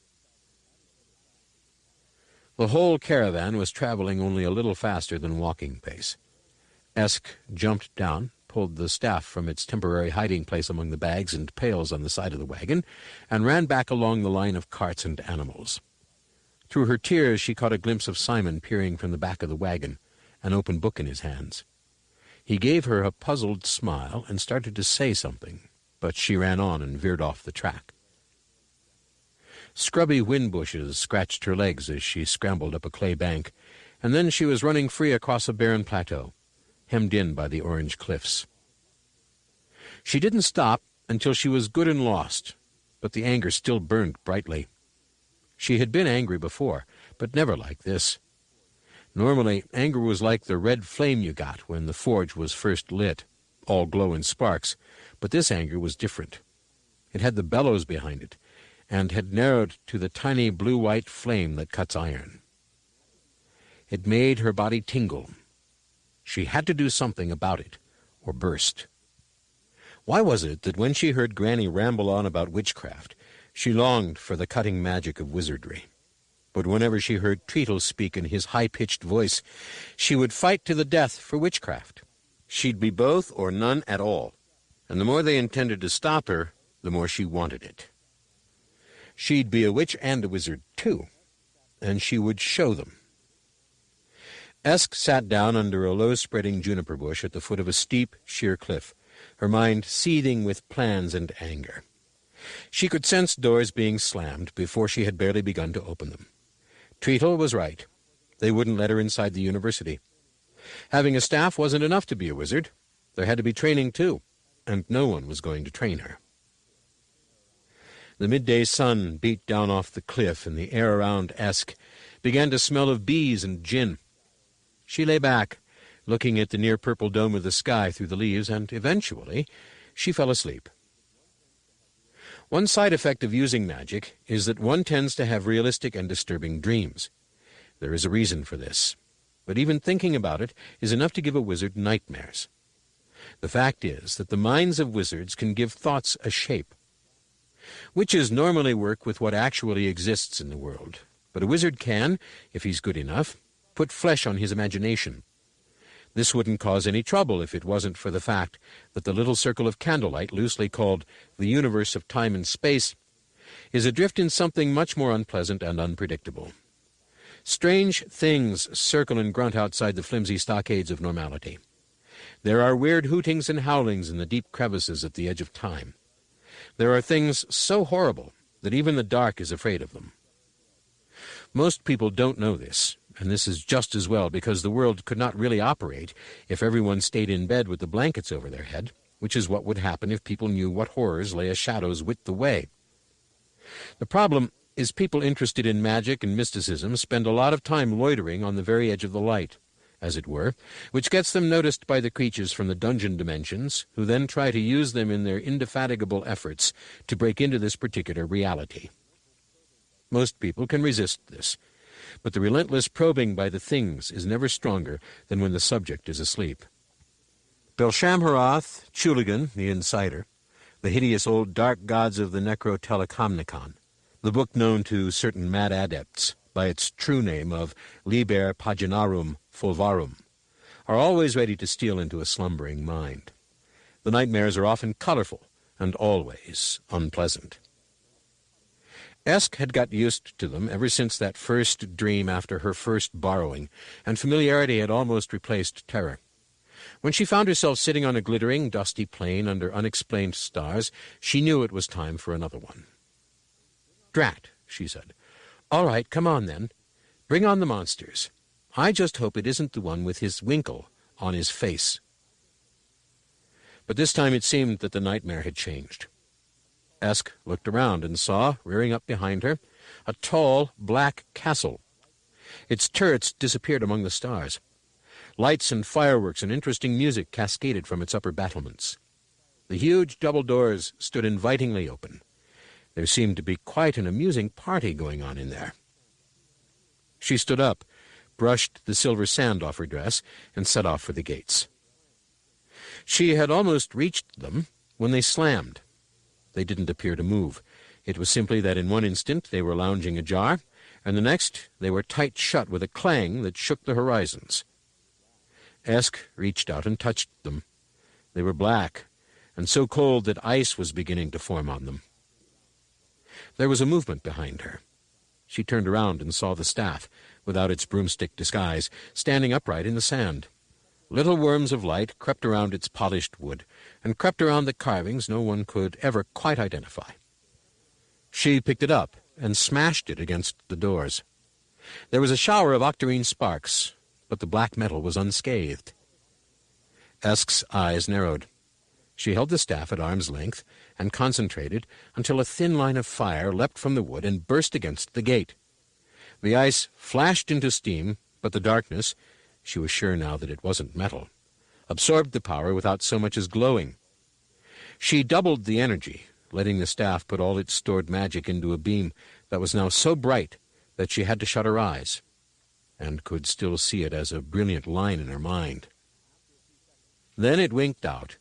The whole caravan was traveling only a little faster than walking pace. Esk jumped down, pulled the staff from its temporary hiding place among the bags and pails on the side of the wagon, and ran back along the line of carts and animals. Through her tears she caught a glimpse of Simon peering from the back of the wagon, an open book in his hands. He gave her a puzzled smile and started to say something, but she ran on and veered off the track. Scrubby wind bushes scratched her legs as she scrambled up a clay bank, and then she was running free across a barren plateau, hemmed in by the orange cliffs. She didn't stop until she was good and lost, but the anger still burned brightly. She had been angry before, but never like this. Normally, anger was like the red flame you got when the forge was first lit, all glow and sparks, but this anger was different. It had the bellows behind it, and had narrowed to the tiny blue-white flame that cuts iron. It made her body tingle. She had to do something about it, or burst. Why was it that when she heard Granny ramble on about witchcraft, she longed for the cutting magic of wizardry? But whenever she heard Treatle speak in his high-pitched voice, she would fight to the death for witchcraft. She'd be both or none at all, and the more they intended to stop her, the more she wanted it. She'd be a witch and a wizard, too, and she would show them. Esk sat down under a low-spreading juniper bush at the foot of a steep, sheer cliff, her mind seething with plans and anger. She could sense doors being slammed before she had barely begun to open them. Treatle was right. They wouldn't let her inside the university. Having a staff wasn't enough to be a wizard. There had to be training, too, and no one was going to train her. The midday sun beat down off the cliff, and the air around Esk began to smell of bees and gin. She lay back, looking at the near-purple dome of the sky through the leaves, and eventually she fell asleep. One side effect of using magic is that one tends to have realistic and disturbing dreams. There is a reason for this, but even thinking about it is enough to give a wizard nightmares. The fact is that the minds of wizards can give thoughts a shape. Witches normally work with what actually exists in the world, but a wizard can, if he's good enough, put flesh on his imagination. This wouldn't cause any trouble if it wasn't for the fact that the little circle of candlelight, loosely called the universe of time and space, is adrift in something much more unpleasant and unpredictable. Strange things circle and grunt outside the flimsy stockades of normality. There are weird hootings and howlings in the deep crevices at the edge of time. There are things so horrible that even the dark is afraid of them. Most people don't know this, and this is just as well, because the world could not really operate if everyone stayed in bed with the blankets over their head, which is what would happen if people knew what horrors lay as shadows width away. The problem is people interested in magic and mysticism spend a lot of time loitering on the very edge of the light, as it were, which gets them noticed by the creatures from the dungeon dimensions, who then try to use them in their indefatigable efforts to break into this particular reality. Most people can resist this, but the relentless probing by the things is never stronger than when the subject is asleep. Belshamharoth, Chuligan, the Insider, the hideous old dark gods of the Necrotelecomnicon, the book known to certain mad adepts by its true name of Liber Paginarum Fulvarum, are always ready to steal into a slumbering mind. The nightmares are often colorful and always unpleasant. Esk had got used to them ever since that first dream after her first borrowing, and familiarity had almost replaced terror. When she found herself sitting on a glittering, dusty plain under unexplained stars, she knew it was time for another one. "Drat," she said. "All right, come on then. Bring on the monsters. I just hope it isn't the one with his winkle on his face." But this time it seemed that the nightmare had changed. Esk looked around and saw, rearing up behind her, a tall, black castle. Its turrets disappeared among the stars. Lights and fireworks and interesting music cascaded from its upper battlements. The huge double doors stood invitingly open. There seemed to be quite an amusing party going on in there. She stood up, brushed the silver sand off her dress, and set off for the gates. She had almost reached them when they slammed. They didn't appear to move. It was simply that in one instant they were lounging ajar, and the next they were tight shut with a clang that shook the horizons. Esk reached out and touched them. They were black, and so cold that ice was beginning to form on them. There was a movement behind her. She turned around and saw the staff, without its broomstick disguise, standing upright in the sand. Little worms of light crept around its polished wood, and crept around the carvings no one could ever quite identify. She picked it up and smashed it against the doors. There was a shower of octarine sparks, but the black metal was unscathed. Esk's eyes narrowed. She held the staff at arm's length and concentrated until a thin line of fire leapt from the wood and burst against the gate. The ice flashed into steam, but the darkness, she was sure now that it wasn't metal, absorbed the power without so much as glowing. She doubled the energy, letting the staff put all its stored magic into a beam that was now so bright that she had to shut her eyes, and could still see it as a brilliant line in her mind. Then it winked out.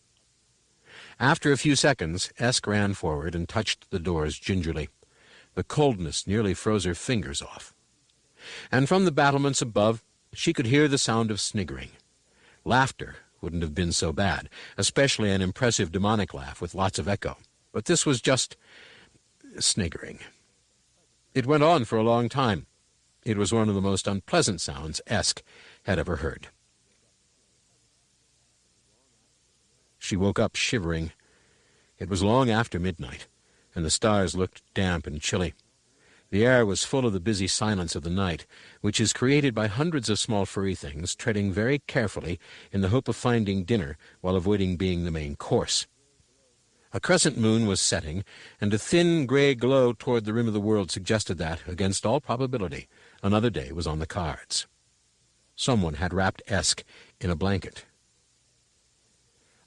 After a few seconds, Esk ran forward and touched the doors gingerly. The coldness nearly froze her fingers off. And from the battlements above, she could hear the sound of sniggering. Laughter wouldn't have been so bad, especially an impressive demonic laugh with lots of echo. But this was just sniggering. It went on for a long time. It was one of the most unpleasant sounds Esk had ever heard. She woke up shivering. It was long after midnight, and the stars looked damp and chilly. The air was full of the busy silence of the night, which is created by hundreds of small furry things treading very carefully in the hope of finding dinner while avoiding being the main course. A crescent moon was setting, and a thin gray glow toward the rim of the world suggested that, against all probability, another day was on the cards. Someone had wrapped Esk in a blanket.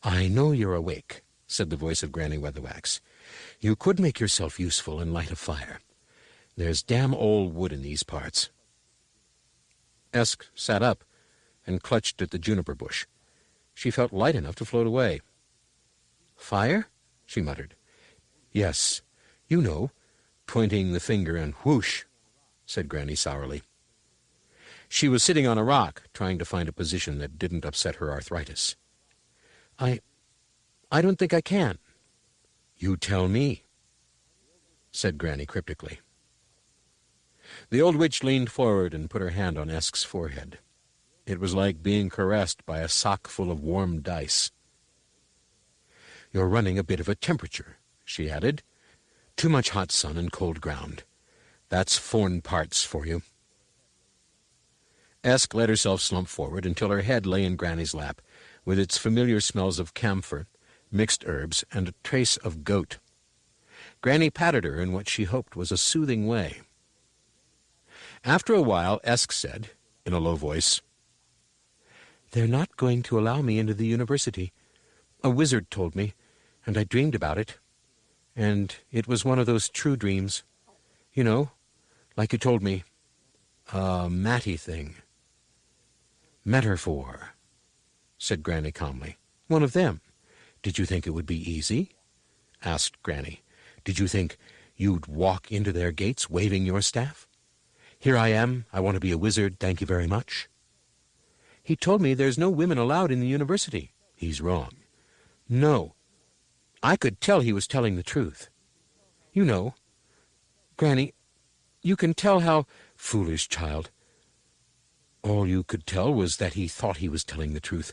"I know you're awake," said the voice of Granny Weatherwax. "You could make yourself useful and light a fire. There's damn old wood in these parts." Esk sat up and clutched at the juniper bush. She felt light enough to float away. "Fire?" she muttered. "Yes, you know, pointing the finger and whoosh," said Granny sourly. She was sitting on a rock, trying to find a position that didn't upset her arthritis. I don't think I can." "You tell me," said Granny cryptically. The old witch leaned forward and put her hand on Esk's forehead. It was like being caressed by a sock full of warm dice. "You're running a bit of a temperature," she added. "Too much hot sun and cold ground. That's foreign parts for you." Esk let herself slump forward until her head lay in Granny's lap, with its familiar smells of camphor, mixed herbs, and a trace of goat. Granny patted her in what she hoped was a soothing way. After a while, Esk said, in a low voice, "They're not going to allow me into the university. A wizard told me, and I dreamed about it. And it was one of those true dreams. You know, like you told me, a Matty thing." "Metaphor," said Granny calmly. One of them. Did you think it would be easy? Asked Granny. Did you think you'd walk into their gates waving your staff? Here I am. I want to be a wizard. Thank you very much. He told me there's no women allowed in the university. He's wrong. No. I could tell he was telling the truth. You know, Granny, you can tell how— Foolish child. All you could tell was that he thought he was telling the truth.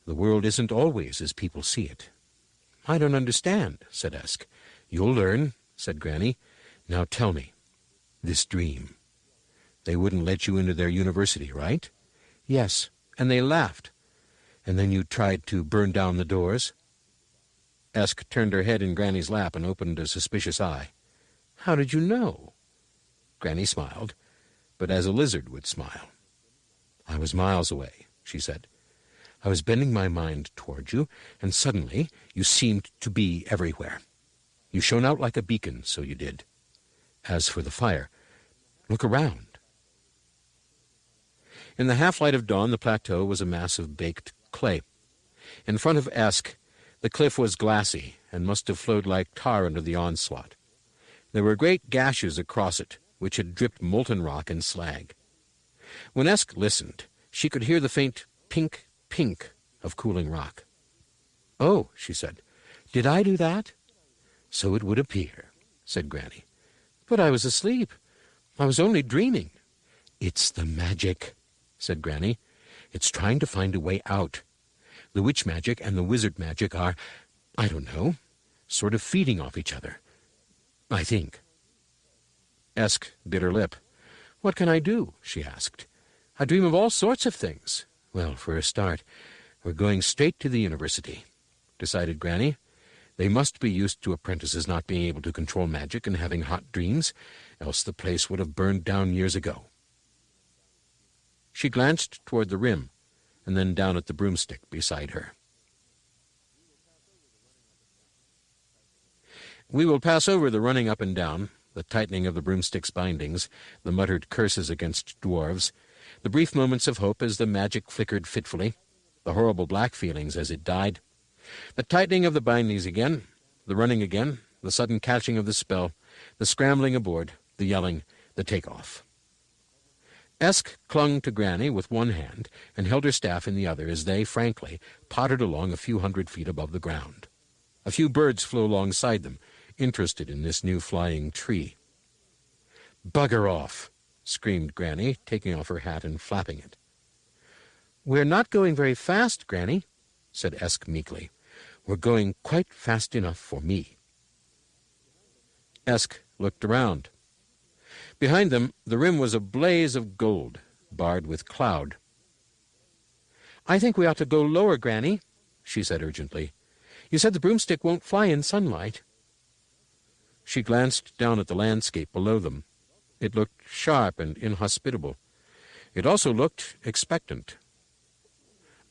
The world isn't always as people see it. I don't understand, said Esk. You'll learn, said Granny. Now tell me, this dream. They wouldn't let you into their university, right? Yes, and they laughed. And then you tried to burn down the doors? Esk turned her head in Granny's lap and opened a suspicious eye. How did you know? Granny smiled, but as a lizard would smile. I was miles away, she said. I was bending my mind toward you, and suddenly you seemed to be everywhere. You shone out like a beacon, so you did. As for the fire, look around. In the half-light of dawn, the plateau was a mass of baked clay. In front of Esk, the cliff was glassy and must have flowed like tar under the onslaught. There were great gashes across it, which had dripped molten rock and slag. When Esk listened, she could hear the faint pink of cooling rock. Oh, she said, did I do that? So it would appear, said Granny. But I was asleep. I was only dreaming. It's the magic, said Granny. It's trying to find a way out. The witch magic and the wizard magic are, I don't know, sort of feeding off each other. I think. Esk bit her lip. What can I do? She asked. I dream of all sorts of things. Well, for a start, we're going straight to the university, decided Granny. They must be used to apprentices not being able to control magic and having hot dreams, else the place would have burned down years ago. She glanced toward the rim, and then down at the broomstick beside her. We will pass over the running up and down, the tightening of the broomstick's bindings, the muttered curses against dwarves, the brief moments of hope as the magic flickered fitfully, the horrible black feelings as it died, the tightening of the bindings again, the running again, the sudden catching of the spell, the scrambling aboard, the yelling, the take-off. Esk clung to Granny with one hand and held her staff in the other as they, frankly, pottered along a few 100 feet above the ground. A few birds flew alongside them, interested in this new flying tree. Bugger off, screamed Granny, taking off her hat and flapping it. We're not going very fast, Granny, said Esk meekly. We're going quite fast enough for me. Esk looked around. Behind them, the rim was a blaze of gold, barred with cloud. I think we ought to go lower, Granny, she said urgently. You said the broomstick won't fly in sunlight. She glanced down at the landscape below them. It looked sharp and inhospitable. It also looked expectant.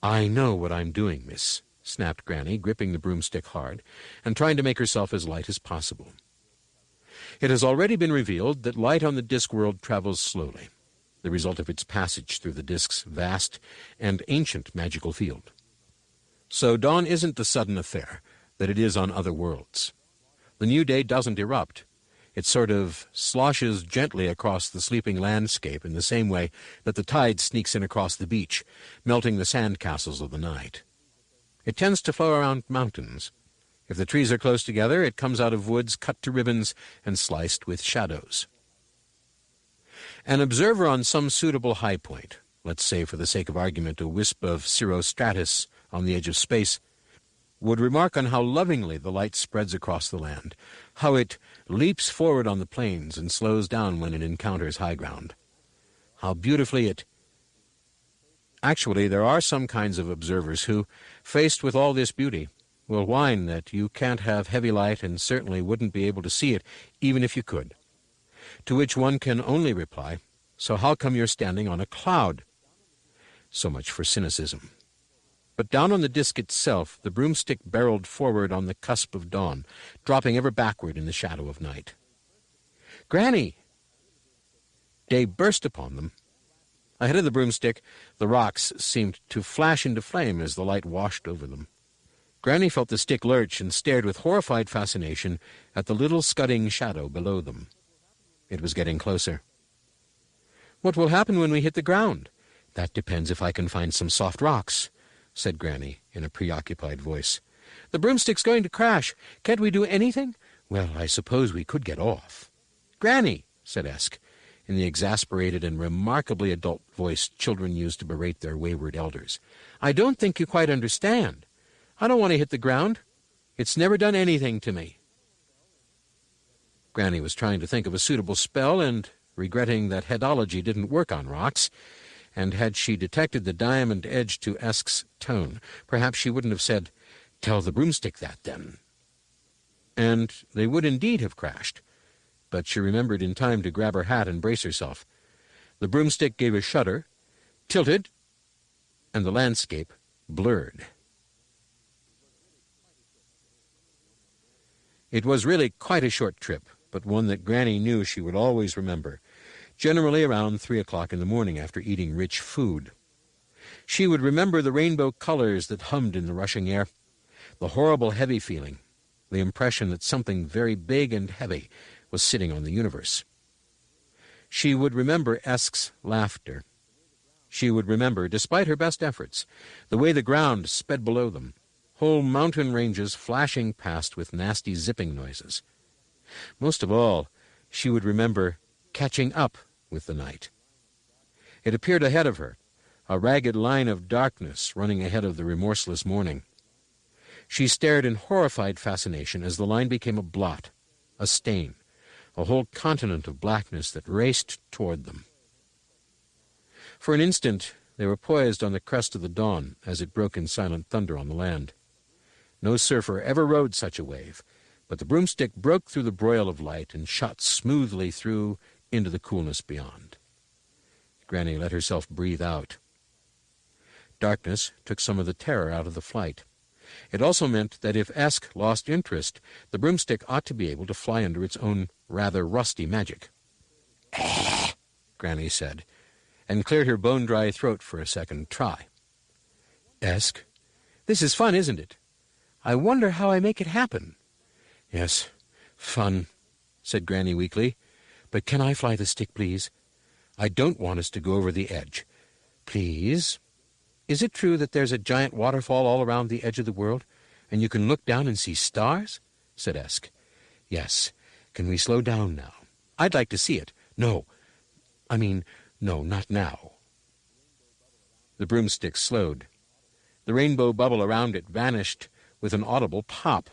I know what I'm doing, miss, snapped Granny, gripping the broomstick hard and trying to make herself as light as possible. It has already been revealed that light on the disk world travels slowly, the result of its passage through the disk's vast and ancient magical field. So dawn isn't the sudden affair that it is on other worlds. The new day doesn't erupt. It sort of sloshes gently across the sleeping landscape in the same way that the tide sneaks in across the beach, melting the sand castles of the night. It tends to flow around mountains. If the trees are close together, it comes out of woods cut to ribbons and sliced with shadows. An observer on some suitable high point, let's say for the sake of argument a wisp of cirrostratus on the edge of space, would remark on how lovingly the light spreads across the land, how it leaps forward on the plains and slows down when it encounters high ground, how beautifully it— Actually, there are some kinds of observers who, faced with all this beauty, will whine that you can't have heavy light and certainly wouldn't be able to see it even if you could. To which one can only reply, so how come you're standing on a cloud? So much for cynicism. But down on the disk itself, the broomstick barreled forward on the cusp of dawn, dropping ever backward in the shadow of night. Granny! Day burst upon them. Ahead of the broomstick, the rocks seemed to flash into flame as the light washed over them. Granny felt the stick lurch and stared with horrified fascination at the little scudding shadow below them. It was getting closer. "What will happen when we hit the ground?" "That depends if I can find some soft rocks," said Granny in a preoccupied voice. "The broomstick's going to crash. Can't we do anything?" "Well, I suppose we could get off." "Granny," said Esk, in the exasperated and remarkably adult voice children use to berate their wayward elders, "I don't think you quite understand. I don't want to hit the ground. It's never done anything to me." Granny was trying to think of a suitable spell and regretting that headology didn't work on rocks, and had she detected the diamond edge to Esk's tone, perhaps she wouldn't have said, "Tell the broomstick that, then." And they would indeed have crashed, but she remembered in time to grab her hat and brace herself. The broomstick gave a shudder, tilted, and the landscape blurred. It was really quite a short trip, but one that Granny knew she would always remember, generally around 3 o'clock in the morning after eating rich food. She would remember the rainbow colors that hummed in the rushing air, the horrible heavy feeling, the impression that something very big and heavy was sitting on the universe. She would remember Esk's laughter. She would remember, despite her best efforts, the way the ground sped below them, whole mountain ranges flashing past with nasty zipping noises. Most of all, she would remember catching up with the night. It appeared ahead of her, a ragged line of darkness running ahead of the remorseless morning. She stared in horrified fascination as the line became a blot, a stain, a whole continent of blackness that raced toward them. For an instant they were poised on the crest of the dawn as it broke in silent thunder on the land. No surfer ever rode such a wave, but the broomstick broke through the broil of light and shot smoothly through into the coolness beyond. Granny let herself breathe out. Darkness took some of the terror out of the flight. It also meant that if Esk lost interest, the broomstick ought to be able to fly under its own rather rusty magic. "Eh," Granny said, and cleared her bone-dry throat for a second try. "Esk, this is fun, isn't it? I wonder how I make it happen." "Yes, fun," said Granny weakly. "But can I fly the stick, please? I don't want us to go over the edge. Please? Is it true that there's a giant waterfall all around the edge of the world, and you can look down and see stars?" said Esk. "Yes. Can we slow down now? I'd like to see it." No, not now." The broomstick slowed. The rainbow bubble around it vanished with an audible pop.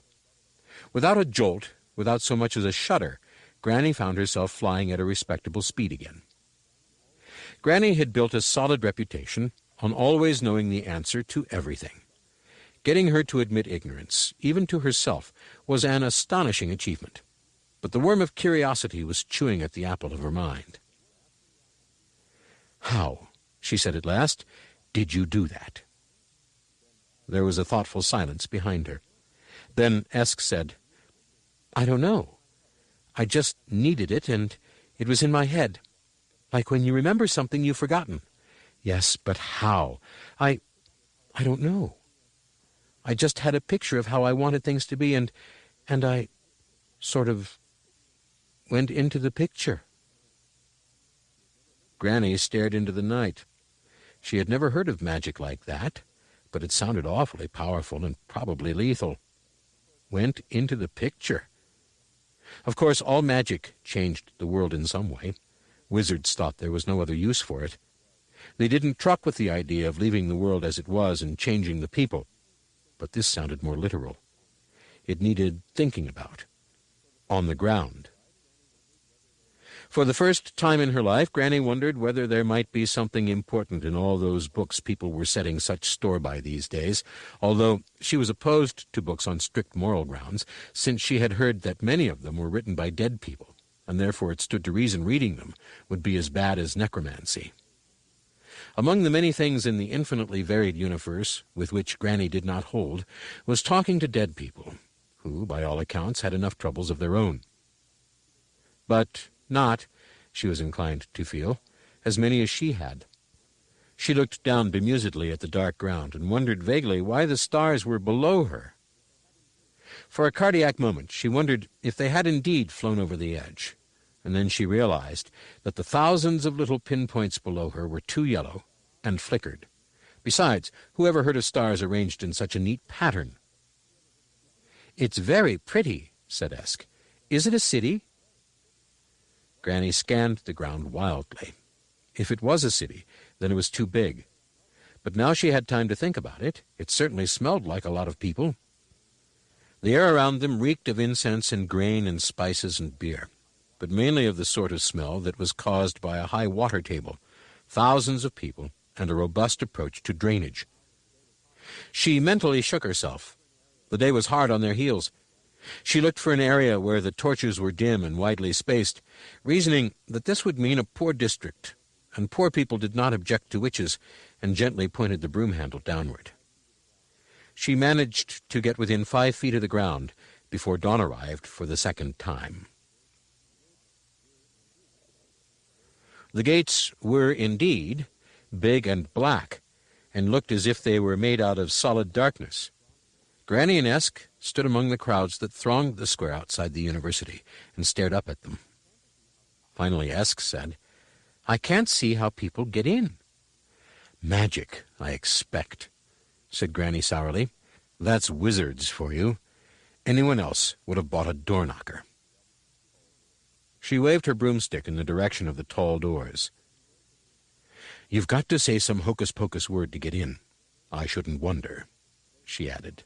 Without a jolt, without so much as a shudder, Granny found herself flying at a respectable speed again. Granny had built a solid reputation on always knowing the answer to everything. Getting her to admit ignorance, even to herself, was an astonishing achievement. But the worm of curiosity was chewing at the apple of her mind. "How," she said at last, "did you do that?" There was a thoughtful silence behind her. Then Esk said, "I don't know. I just needed it, and it was in my head. Like when you remember something you've forgotten." "Yes, but how?" I don't know. I just had a picture of how I wanted things to be, and I sort of went into the picture." Granny stared into the night. She had never heard of magic like that, but it sounded awfully powerful and probably lethal. Went into the picture. Of course, all magic changed the world in some way. Wizards thought there was no other use for it. They didn't truck with the idea of leaving the world as it was and changing the people. But this sounded more literal. It needed thinking about. On the ground. For the first time in her life, Granny wondered whether there might be something important in all those books people were setting such store by these days, although she was opposed to books on strict moral grounds, since she had heard that many of them were written by dead people, and therefore it stood to reason reading them would be as bad as necromancy. Among the many things in the infinitely varied universe with which Granny did not hold was talking to dead people, who, by all accounts, had enough troubles of their own. But not, she was inclined to feel, as many as she had. She looked down bemusedly at the dark ground and wondered vaguely why the stars were below her For a cardiac moment, she wondered if they had indeed flown over the edge, and then she realized that the thousands of little pinpoints below her were too yellow and flickered. Besides, who ever heard of stars arranged in such a neat pattern? "It's very pretty," said Esk. "Is it a city?" Granny scanned the ground wildly. If it was a city, then it was too big. But now she had time to think about it. It certainly smelled like a lot of people. The air around them reeked of incense and grain and spices and beer, but mainly of the sort of smell that was caused by a high water table, thousands of people, and a robust approach to drainage. She mentally shook herself. The day was hard on their heels. She looked for an area where the torches were dim and widely spaced, reasoning that this would mean a poor district, and poor people did not object to witches, and gently pointed the broom handle downward. She managed to get within 5 feet of the ground before dawn arrived for the second time. The gates were indeed big and black, and looked as if they were made out of solid darkness. Granny and Esk stood among the crowds that thronged the square outside the university and stared up at them. Finally Esk said, "I can't see how people get in." "Magic, I expect," said Granny sourly. "That's wizards for you. Anyone else would have bought a door-knocker." She waved her broomstick in the direction of the tall doors. "You've got to say some hocus-pocus word to get in. I shouldn't wonder," she added.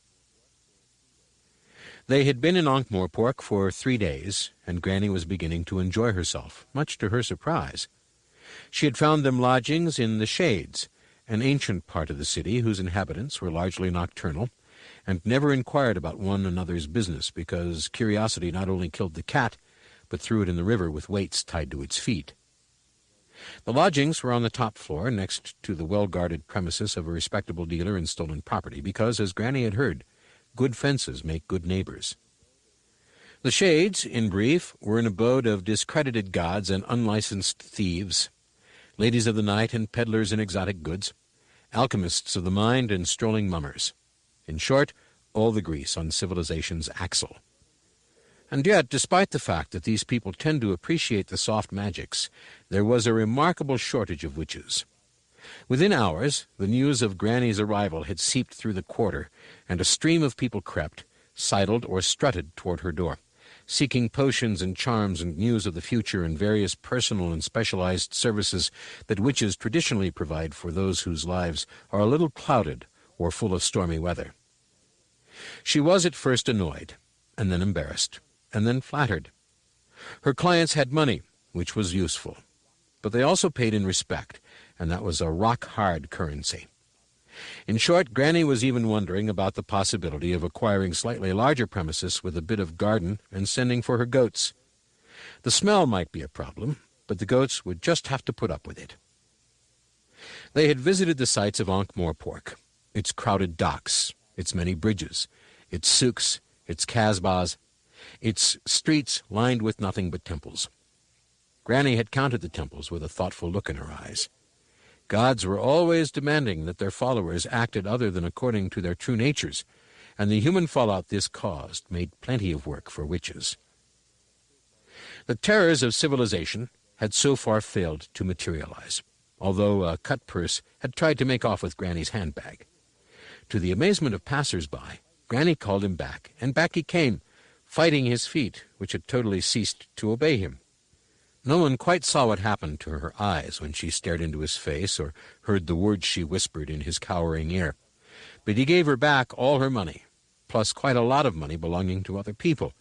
They had been in Ankh-Morpork for 3 days, and Granny was beginning to enjoy herself, much to her surprise. She had found them lodgings in the Shades, an ancient part of the city whose inhabitants were largely nocturnal, and never inquired about one another's business because curiosity not only killed the cat, but threw it in the river with weights tied to its feet. The lodgings were on the top floor, next to the well-guarded premises of a respectable dealer in stolen property, because, as Granny had heard, good fences make good neighbors. The Shades, in brief, were an abode of discredited gods and unlicensed thieves, ladies of the night and peddlers in exotic goods, alchemists of the mind and strolling mummers. In short, all the grease on civilization's axle. And yet, despite the fact that these people tend to appreciate the soft magics, there was a remarkable shortage of witches. Within hours, the news of Granny's arrival had seeped through the quarter, and a stream of people crept, sidled, or strutted toward her door, seeking potions and charms and news of the future and various personal and specialized services that witches traditionally provide for those whose lives are a little clouded or full of stormy weather. She was at first annoyed, and then embarrassed, and then flattered. Her clients had money, which was useful, but they also paid in respect, and that was a rock-hard currency. In short, Granny was even wondering about the possibility of acquiring slightly larger premises with a bit of garden and sending for her goats. The smell might be a problem, but the goats would just have to put up with it. They had visited the sites of Ankh-Morpork, its crowded docks, its many bridges, its souks, its kasbahs, its streets lined with nothing but temples. Granny had counted the temples with a thoughtful look in her eyes. Gods were always demanding that their followers acted other than according to their true natures, and the human fallout this caused made plenty of work for witches. The terrors of civilization had so far failed to materialize, although a cut purse had tried to make off with Granny's handbag. To the amazement of passers-by, Granny called him back, and back he came, fighting his feet, which had totally ceased to obey him. No one quite saw what happened to her eyes when she stared into his face or heard the words she whispered in his cowering ear. But he gave her back all her money, plus quite a lot of money belonging to other people,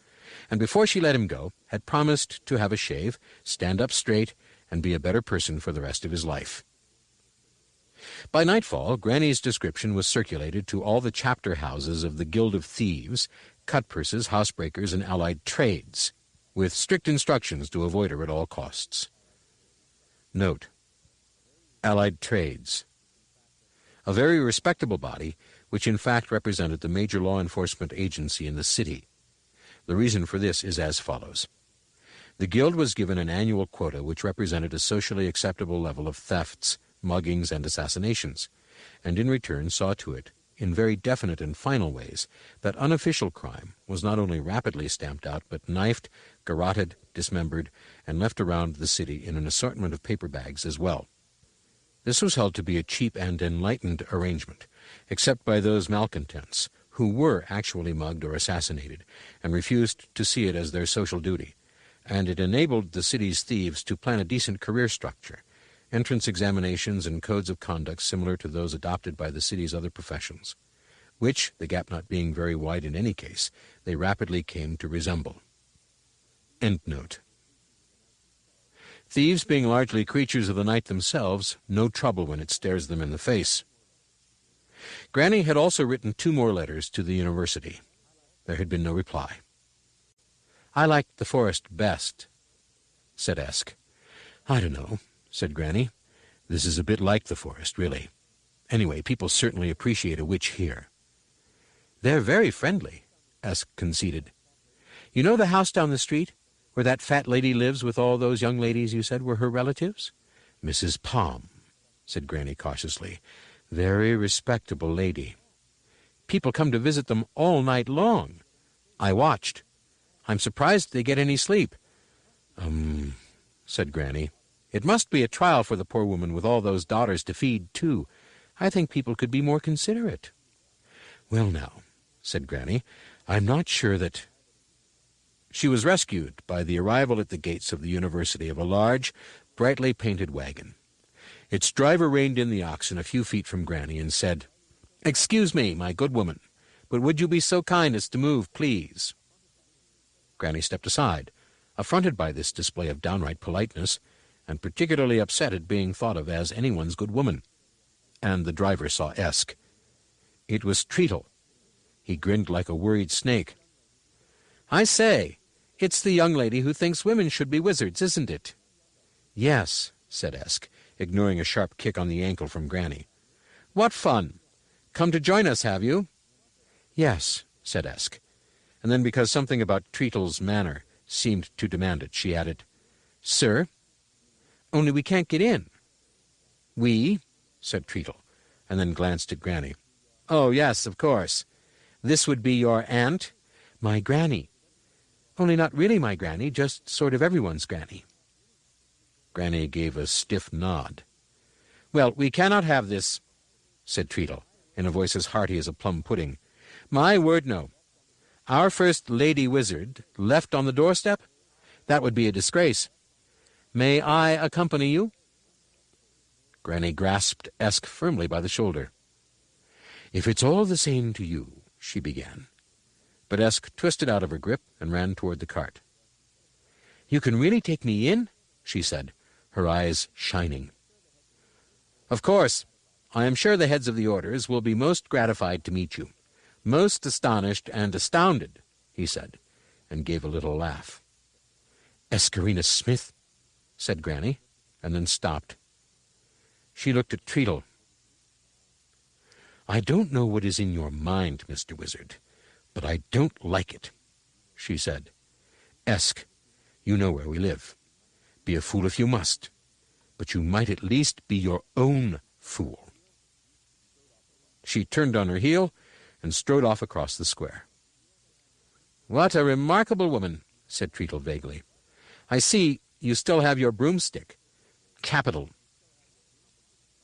and before she let him go, had promised to have a shave, stand up straight, and be a better person for the rest of his life. By nightfall, Granny's description was circulated to all the chapter houses of the Guild of Thieves, cut-purses, housebreakers, and allied trades, with strict instructions to avoid her at all costs. Note: Allied Trades. A very respectable body, which in fact represented the major law enforcement agency in the city. The reason for this is as follows. The guild was given an annual quota which represented a socially acceptable level of thefts, muggings, and assassinations, and in return saw to it, in very definite and final ways that unofficial crime was not only rapidly stamped out, but knifed, garroted, dismembered, and left around the city in an assortment of paper bags as well. This was held to be a cheap and enlightened arrangement, except by those malcontents who were actually mugged or assassinated, and refused to see it as their social duty, and it enabled the city's thieves to plan a decent career structure, entrance examinations and codes of conduct similar to those adopted by the city's other professions, which, the gap not being very wide in any case, they rapidly came to resemble. Endnote. Thieves being largely creatures of the night themselves, no trouble when it stares them in the face. Granny had also written 2 more letters to the university. There had been no reply. "I liked the forest best," said Esk. "I don't know," said Granny. "This is a bit like the forest, really. Anyway, people certainly appreciate a witch here." "They're very friendly," Esk conceded. "You know the house down the street, where that fat lady lives with all those young ladies you said were her relatives?" "Mrs. Palm," said Granny cautiously. "Very respectable lady. People come to visit them all night long. I watched. I'm surprised they get any sleep." Said Granny. "It must be a trial for the poor woman with all those daughters to feed, too. I think people could be more considerate." "Well, now," said Granny, "I'm not sure that—" She was rescued by the arrival at the gates of the university of a large, brightly painted wagon. Its driver reined in the oxen a few feet from Granny and said, "Excuse me, my good woman, but would you be so kind as to move, please?" Granny stepped aside, affronted by this display of downright politeness, and particularly upset at being thought of as anyone's good woman. And the driver saw Esk. It was Treatle. He grinned like a worried snake. "I say, it's the young lady who thinks women should be wizards, isn't it?" "Yes," said Esk, ignoring a sharp kick on the ankle from Granny. "What fun! Come to join us, have you?" "Yes," said Esk. And then, because something about Treatle's manner seemed to demand it, she added, "Sir? Only we can't get in." "We?" said Treatle, and then glanced at Granny. "Oh, yes, of course. This would be your aunt?" "My granny. Only not really my granny, just sort of everyone's granny." Granny gave a stiff nod. "Well, we cannot have this," said Treatle, in a voice as hearty as a plum pudding. "My word, no. Our first lady wizard left on the doorstep? That would be a disgrace. May I accompany you?" Granny grasped Esk firmly by the shoulder. "If it's all the same to you," she began. But Esk twisted out of her grip and ran toward the cart. "You can really take me in?" she said, her eyes shining. "Of course. I am sure the heads of the orders will be most gratified to meet you. Most astonished and astounded," he said, and gave a little laugh. "Escarina Smith," said Granny, and then stopped. She looked at Treatle. "I don't know what is in your mind, Mr. Wizard, but I don't like it," she said. "Esk, you know where we live. Be a fool if you must, but you might at least be your own fool." She turned on her heel and strode off across the square. "What a remarkable woman," said Treatle vaguely. "I see you still have your broomstick. Capital."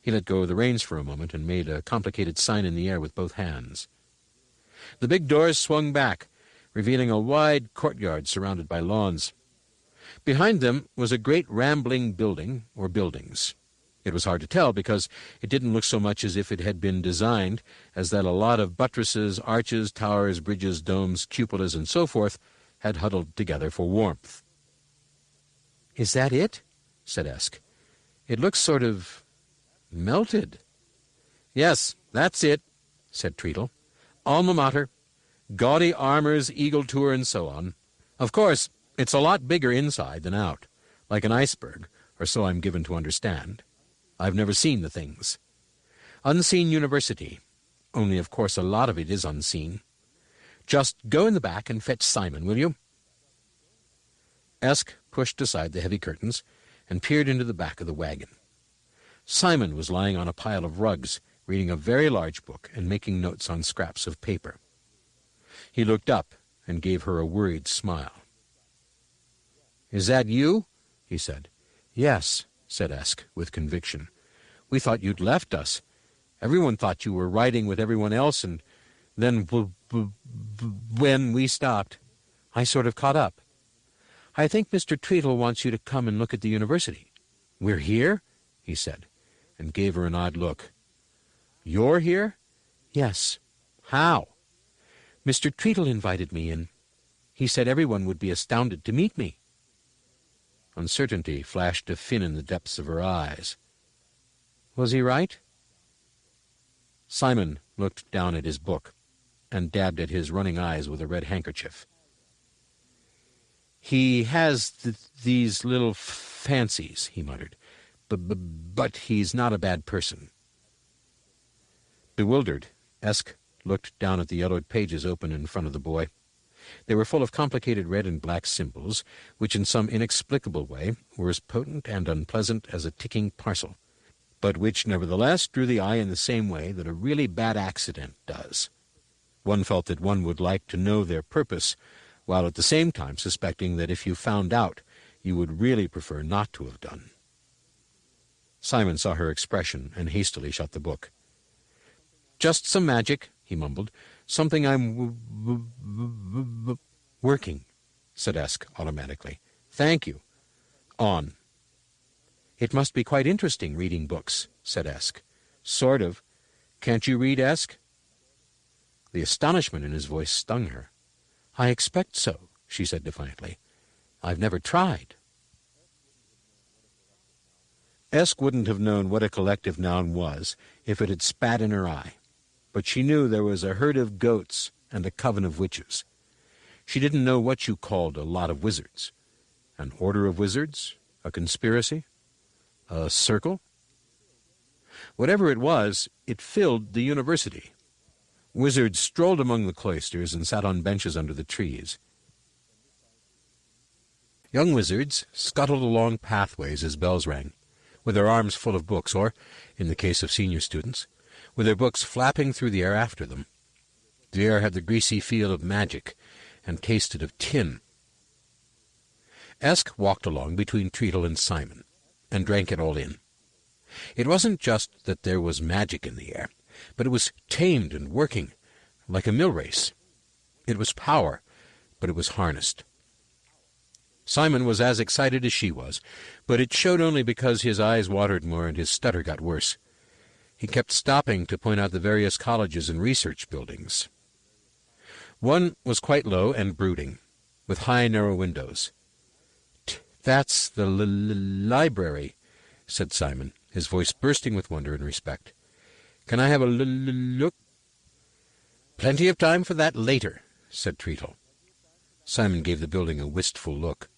He let go of the reins for a moment and made a complicated sign in the air with both hands. The big doors swung back, revealing a wide courtyard surrounded by lawns. Behind them was a great rambling building, or buildings. It was hard to tell, because it didn't look so much as if it had been designed as that a lot of buttresses, arches, towers, bridges, domes, cupolas, and so forth had huddled together for warmth. "Is that it?" said Esk. "It looks sort of melted." "Yes, that's it," said Treatle. "Alma mater, gaudy armors, eagle tour, and so on. Of course, it's a lot bigger inside than out, like an iceberg, or so I'm given to understand. I've never seen the things. Unseen university, only of course a lot of it is unseen. Just go in the back and fetch Simon, will you?" Esk pushed aside the heavy curtains and peered into the back of the wagon. Simon was lying on a pile of rugs, reading a very large book and making notes on scraps of paper. He looked up and gave her a worried smile. "Is that you?" he said. "Yes," said Esk, with conviction. "We thought you'd left us. Everyone thought you were riding with everyone else, and then when we stopped, I sort of caught up. I think Mr. Treatle wants you to come and look at the university." "We're here?" he said, and gave her an odd look. "You're here?" "Yes." "How?" "Mr. Treatle invited me in. He said everyone would be astounded to meet me." Uncertainty flashed a fin in the depths of her eyes. "Was he right?" Simon looked down at his book and dabbed at his running eyes with a red handkerchief. "He has these little fancies," he muttered, but he's not a bad person." Bewildered, Esk looked down at the yellowed pages open in front of the boy. They were full of complicated red and black symbols, which in some inexplicable way were as potent and unpleasant as a ticking parcel, but which nevertheless drew the eye in the same way that a really bad accident does. One felt that one would like to know their purpose, while at the same time suspecting that if you found out, you would really prefer not to have done. Simon saw her expression and hastily shut the book. "Just some magic," he mumbled. "Something I'm working," said Esk automatically. "Thank you. On." "It must be quite interesting reading books," said Esk. "Sort of. Can't you read, Esk?" The astonishment in his voice stung her. "I expect so," she said defiantly. "I've never tried." Esk wouldn't have known what a collective noun was if it had spat in her eye, but she knew there was a herd of goats and a coven of witches. She didn't know what you called a lot of wizards. An order of wizards? A conspiracy? A circle? Whatever it was, it filled the university. Wizards strolled among the cloisters and sat on benches under the trees. Young wizards scuttled along pathways as bells rang, with their arms full of books, or, in the case of senior students, with their books flapping through the air after them. The air had the greasy feel of magic and tasted of tin. Esk walked along between Treatle and Simon, and drank it all in. It wasn't just that there was magic in the air, but it was tamed and working, like a mill race. It was power, but it was harnessed. Simon was as excited as she was, but it showed only because his eyes watered more and his stutter got worse. He kept stopping to point out the various colleges and research buildings. One was quite low and brooding, with high, narrow windows. "That's the library," said Simon, his voice bursting with wonder and respect. "Can I have a look?" "Plenty of time for that later," said Treatle. Simon gave the building a wistful look.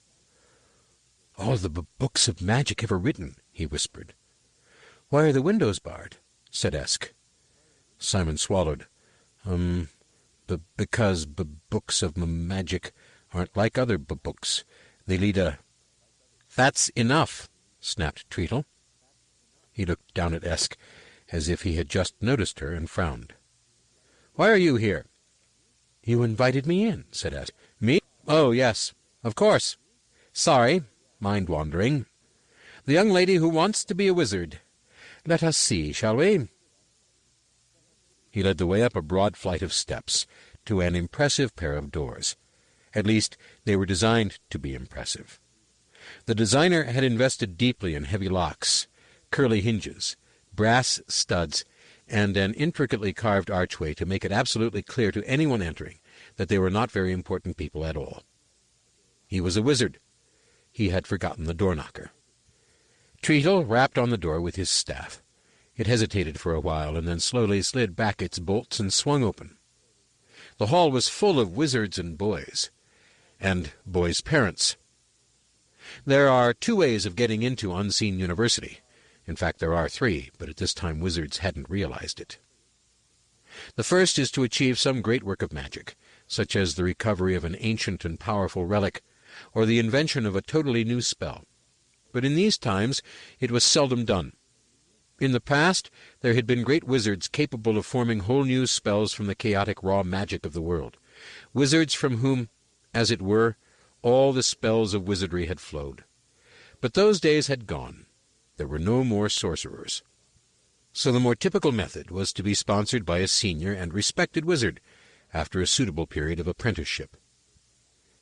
"All the books of magic ever written," he whispered. "Why are the windows barred?" said Esk. Simon swallowed. Because books of magic aren't like other books. They lead a—" "That's enough," snapped Treatle. He looked down at Esk, as if he had just noticed her, and frowned. "Why are you here?" "You invited me in," said Esk. "Me? Oh, yes, of course. Sorry, mind-wandering. The young lady who wants to be a wizard. Let us see, shall we?" He led the way up a broad flight of steps to an impressive pair of doors. At least, they were designed to be impressive. The designer had invested deeply in heavy locks, curly hinges, brass studs, and an intricately carved archway to make it absolutely clear to anyone entering that they were not very important people at all. He was a wizard. He had forgotten the door-knocker. Treatle rapped on the door with his staff. It hesitated for a while, and then slowly slid back its bolts and swung open. The hall was full of wizards and boys parents. There are 2 ways of getting into Unseen University. In fact, there are 3, but at this time wizards hadn't realized it. The first is to achieve some great work of magic, such as the recovery of an ancient and powerful relic, or the invention of a totally new spell. But in these times it was seldom done. In the past, there had been great wizards capable of forming whole new spells from the chaotic raw magic of the world. Wizards from whom, as it were, all the spells of wizardry had flowed. But those days had gone. There were no more sorcerers. So the more typical method was to be sponsored by a senior and respected wizard, after a suitable period of apprenticeship.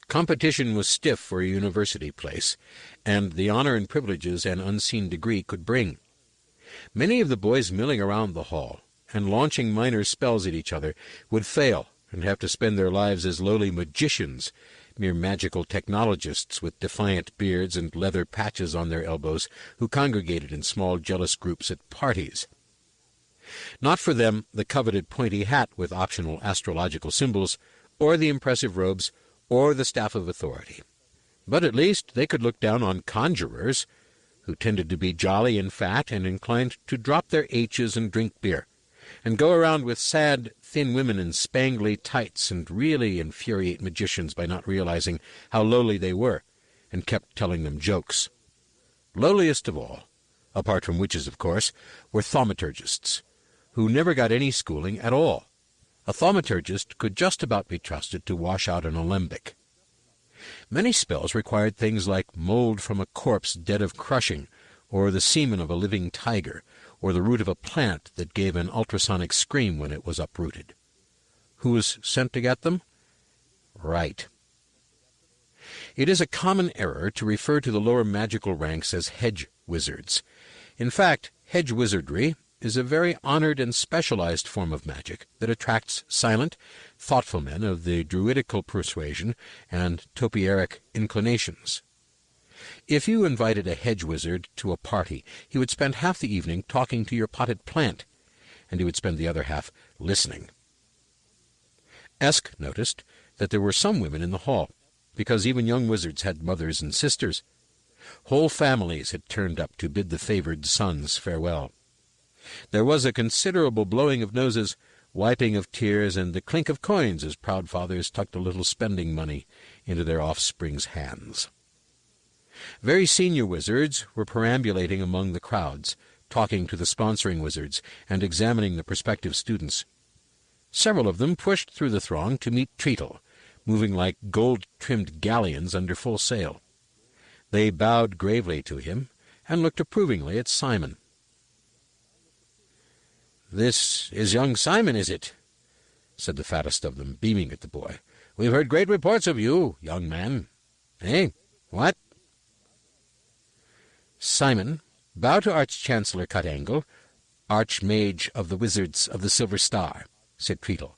Competition was stiff for a university place, and the honor and privileges an unseen degree could bring. Many of the boys milling around the hall and launching minor spells at each other would fail and have to spend their lives as lowly magicians, mere magical technologists with defiant beards and leather patches on their elbows, who congregated in small jealous groups at parties. Not for them the coveted pointy hat with optional astrological symbols, or the impressive robes, or the staff of authority. But at least they could look down on conjurers, who tended to be jolly and fat and inclined to drop their H's and drink beer, and go around with sad, thin women in spangly tights and really infuriate magicians by not realizing how lowly they were, and kept telling them jokes. Lowliest of all, apart from witches, of course, were thaumaturgists, who never got any schooling at all. A thaumaturgist could just about be trusted to wash out an alembic. Many spells required things like mold from a corpse dead of crushing, or the semen of a living tiger, or the root of a plant that gave an ultrasonic scream when it was uprooted. Who was sent to get them? Right. It is a common error to refer to the lower magical ranks as hedge wizards. In fact, hedge wizardry is a very honored and specialized form of magic that attracts silent, thoughtful men of the druidical persuasion and topiaric inclinations. If you invited a hedge wizard to a party, he would spend half the evening talking to your potted plant, and he would spend the other half listening. Esk noticed that there were some women in the hall, because even young wizards had mothers and sisters. Whole families had turned up to bid the favored sons farewell. There was a considerable blowing of noses, wiping of tears, and the clink of coins as proud fathers tucked a little spending money into their offspring's hands. Very senior wizards were perambulating among the crowds, talking to the sponsoring wizards and examining the prospective students. Several of them pushed through the throng to meet Treatle, moving like gold-trimmed galleons under full sail. They bowed gravely to him and looked approvingly at Simon. "This is young Simon, is it?" said the fattest of them, beaming at the boy. "We've heard great reports of you, young man." "Eh? What?" "Simon, bow to Arch-Chancellor Cut-Angle, Archmage of the Wizards of the Silver Star," said Treatle.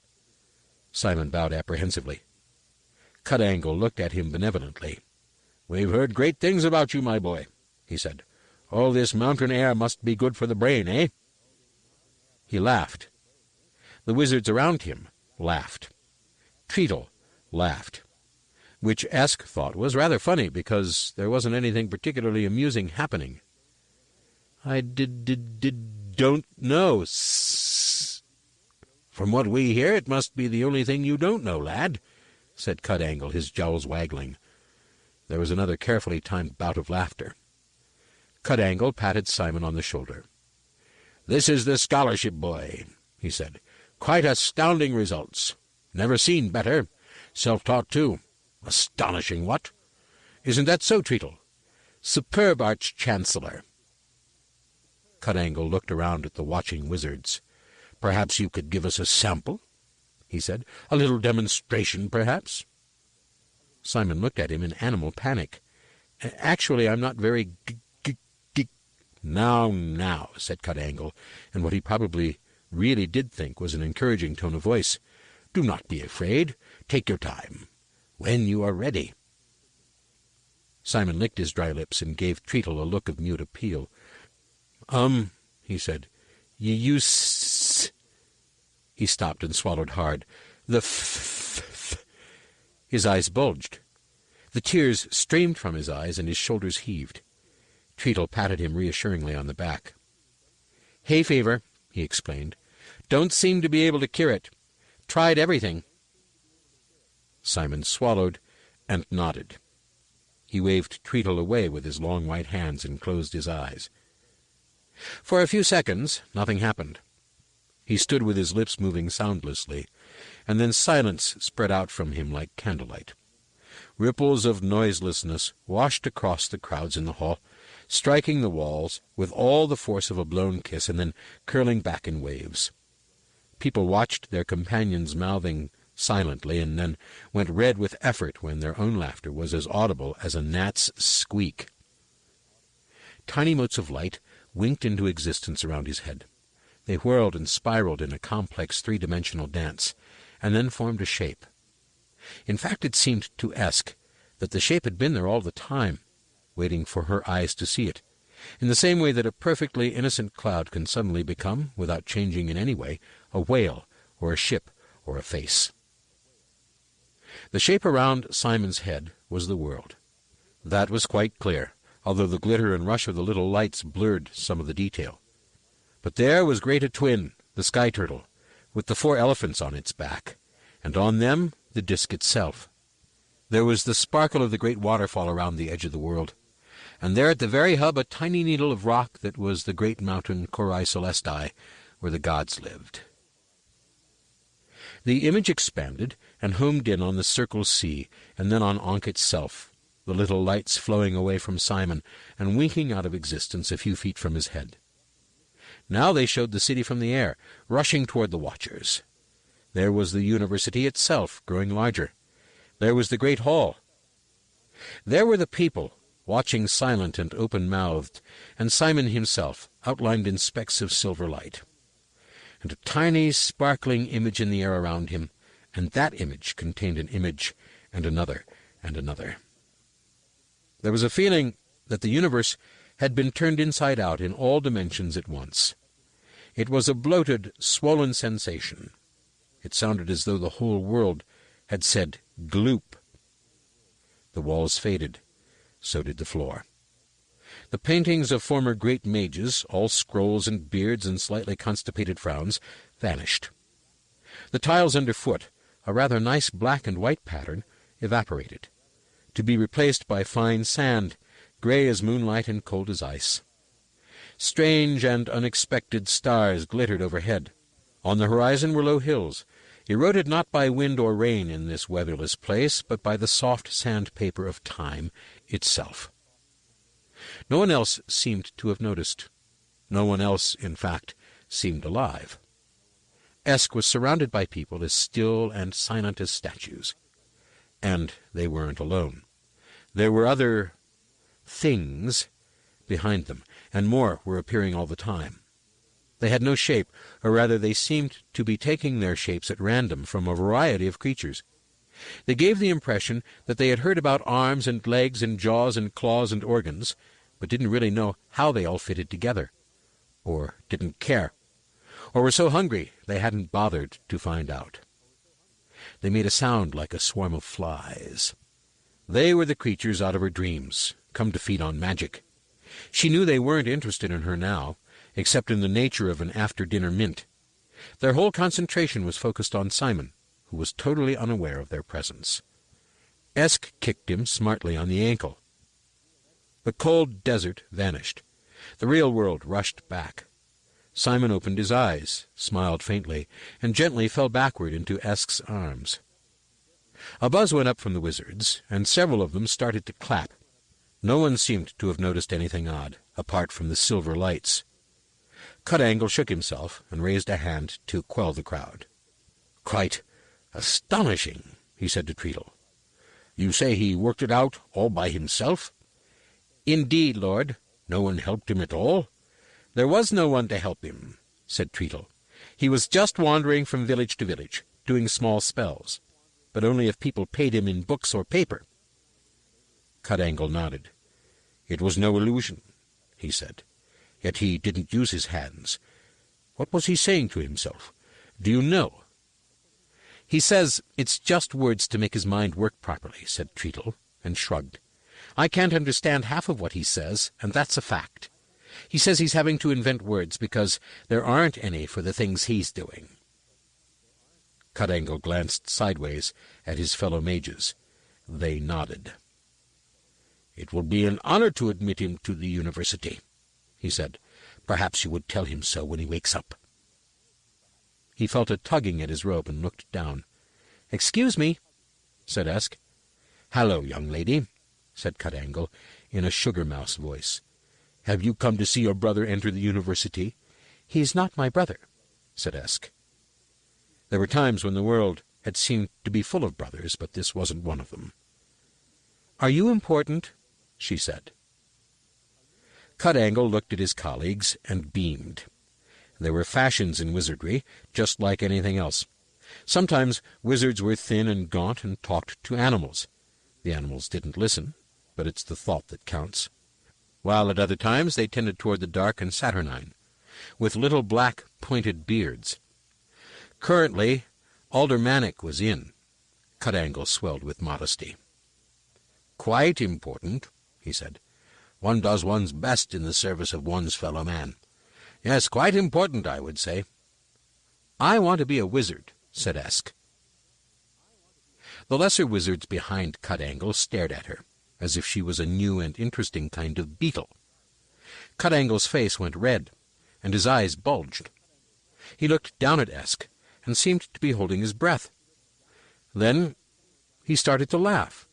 Simon bowed apprehensively. Cut-Angle looked at him benevolently. "We've heard great things about you, my boy," he said. "All this mountain air must be good for the brain, eh?" He laughed. The wizards around him laughed. Treatle laughed, which Esk thought was rather funny, because there wasn't anything particularly amusing happening. "I don't know. From what we hear, it must be the only thing you don't know, lad," said Cut-Angle, his jowls waggling. There was another carefully timed bout of laughter. Cut-Angle patted Simon on the shoulder. "This is the scholarship boy," he said. "Quite astounding results. Never seen better. Self-taught, too. Astonishing, what? Isn't that so, Treatle? Superb Arch-Chancellor." Cut-Angle looked around at the watching wizards. "Perhaps you could give us a sample?" he said. "A little demonstration, perhaps?" Simon looked at him in animal panic. "Actually, I'm not very Now, said Cut-Angle, in what he probably really did think was an encouraging tone of voice. "Do not be afraid. Take your time. When you are ready." Simon licked his dry lips and gave Treatle a look of mute appeal. He said. You He stopped and swallowed hard. His eyes bulged. The tears streamed from his eyes, and his shoulders heaved. Treatle patted him reassuringly on the back. "Hay fever," he explained. "Don't seem to be able to cure it. Tried everything." Simon swallowed and nodded. He waved Treatle away with his long white hands and closed his eyes. For a few seconds nothing happened. He stood with his lips moving soundlessly, and then silence spread out from him like candlelight. Ripples of noiselessness washed across the crowds in the hall, striking the walls with all the force of a blown kiss and then curling back in waves. People watched their companions mouthing silently and then went red with effort when their own laughter was as audible as a gnat's squeak. Tiny motes of light winked into existence around his head. They whirled and spiraled in a complex three-dimensional dance, and then formed a shape. In fact, it seemed to Esk that the shape had been there all the time, waiting for her eyes to see it, in the same way that a perfectly innocent cloud can suddenly become, without changing in any way, a whale or a ship or a face. The shape around Simon's head was the world. That was quite clear, although the glitter and rush of the little lights blurred some of the detail. But there was Great Twin, the sky turtle, with the 4 elephants on its back, and on them the disk itself. There was the sparkle of the great waterfall around the edge of the world, and there at the very hub a tiny needle of rock that was the great mountain Cori Celesti, where the gods lived. The image expanded and homed in on the Circle Sea, and then on Ankh itself, the little lights flowing away from Simon and winking out of existence a few feet from his head. Now they showed the city from the air, rushing toward the watchers. There was the university itself, growing larger. There was the great hall. There were the people, watching silent and open-mouthed, and Simon himself, outlined in specks of silver light. And a tiny, sparkling image in the air around him, and that image contained an image, and another, and another. There was a feeling that the universe had been turned inside out in all dimensions at once. It was a bloated, swollen sensation. It sounded as though the whole world had said, "Gloop." The walls faded. So did the floor. The paintings of former great mages, all scrolls and beards and slightly constipated frowns, vanished. The tiles underfoot, a rather nice black and white pattern, evaporated, to be replaced by fine sand, gray as moonlight and cold as ice. Strange and unexpected stars glittered overhead. On the horizon were low hills, eroded not by wind or rain in this weatherless place, but by the soft sandpaper of time itself. No one else seemed to have noticed. No one else, in fact, seemed alive. Esk was surrounded by people as still and silent as statues. And they weren't alone. There were other things behind them, and more were appearing all the time. They had no shape, or rather they seemed to be taking their shapes at random from a variety of creatures. They gave the impression that they had heard about arms and legs and jaws and claws and organs, but didn't really know how they all fitted together, or didn't care, or were so hungry they hadn't bothered to find out. They made a sound like a swarm of flies. They were the creatures out of her dreams, come to feed on magic. She knew they weren't interested in her now, except in the nature of an after-dinner mint. Their whole concentration was focused on Simon, who was totally unaware of their presence. Esk kicked him smartly on the ankle. The cold desert vanished. The real world rushed back. Simon opened his eyes, smiled faintly, and gently fell backward into Esk's arms. A buzz went up from the wizards, and several of them started to clap. No one seemed to have noticed anything odd, apart from the silver lights. Cut-Angle shook himself and raised a hand to quell the crowd. "Quite astonishing," he said to Treatle. "You say he worked it out all by himself?" "Indeed, Lord. No one helped him at all?" "There was no one to help him," said Treatle. "He was just wandering from village to village, doing small spells, but only if people paid him in books or paper." Cut-Angle nodded. "It was no illusion," he said. "Yet he didn't use his hands. What was he saying to himself? Do you know?" "He says it's just words to make his mind work properly," said Treatle, and shrugged. "I can't understand half of what he says, and that's a fact. He says he's having to invent words because there aren't any for the things he's doing." Cut-Angle glanced sideways at his fellow mages. They nodded. "It will be an honor to admit him to the university," he said, Perhaps you would tell him so when he wakes up." He felt a tugging at his robe and looked down. "Excuse me," said Esk. "Hallo, young lady," said Cut-Angle, in a sugar-mouse voice. "Have you come to see your brother enter the university?" "He's not my brother," said Esk. There were times when the world had seemed to be full of brothers, but this wasn't one of them. "Are you important?" she said. Cut-Angle looked at his colleagues and beamed. There were fashions in wizardry, just like anything else. Sometimes wizards were thin and gaunt and talked to animals. The animals didn't listen, but it's the thought that counts. While at other times they tended toward the dark and saturnine, with little black pointed beards. Currently, Aldermanic was in. Cut-Angle swelled with modesty. "Quite important," he said. "One does one's best in the service of one's fellow man. Yes, quite important, I would say." "I want to be a wizard," said Esk. The lesser wizards behind Cut-Angle stared at her, as if she was a new and interesting kind of beetle. Cut-Angle's face went red, and his eyes bulged. He looked down at Esk, and seemed to be holding his breath. Then he started to laugh.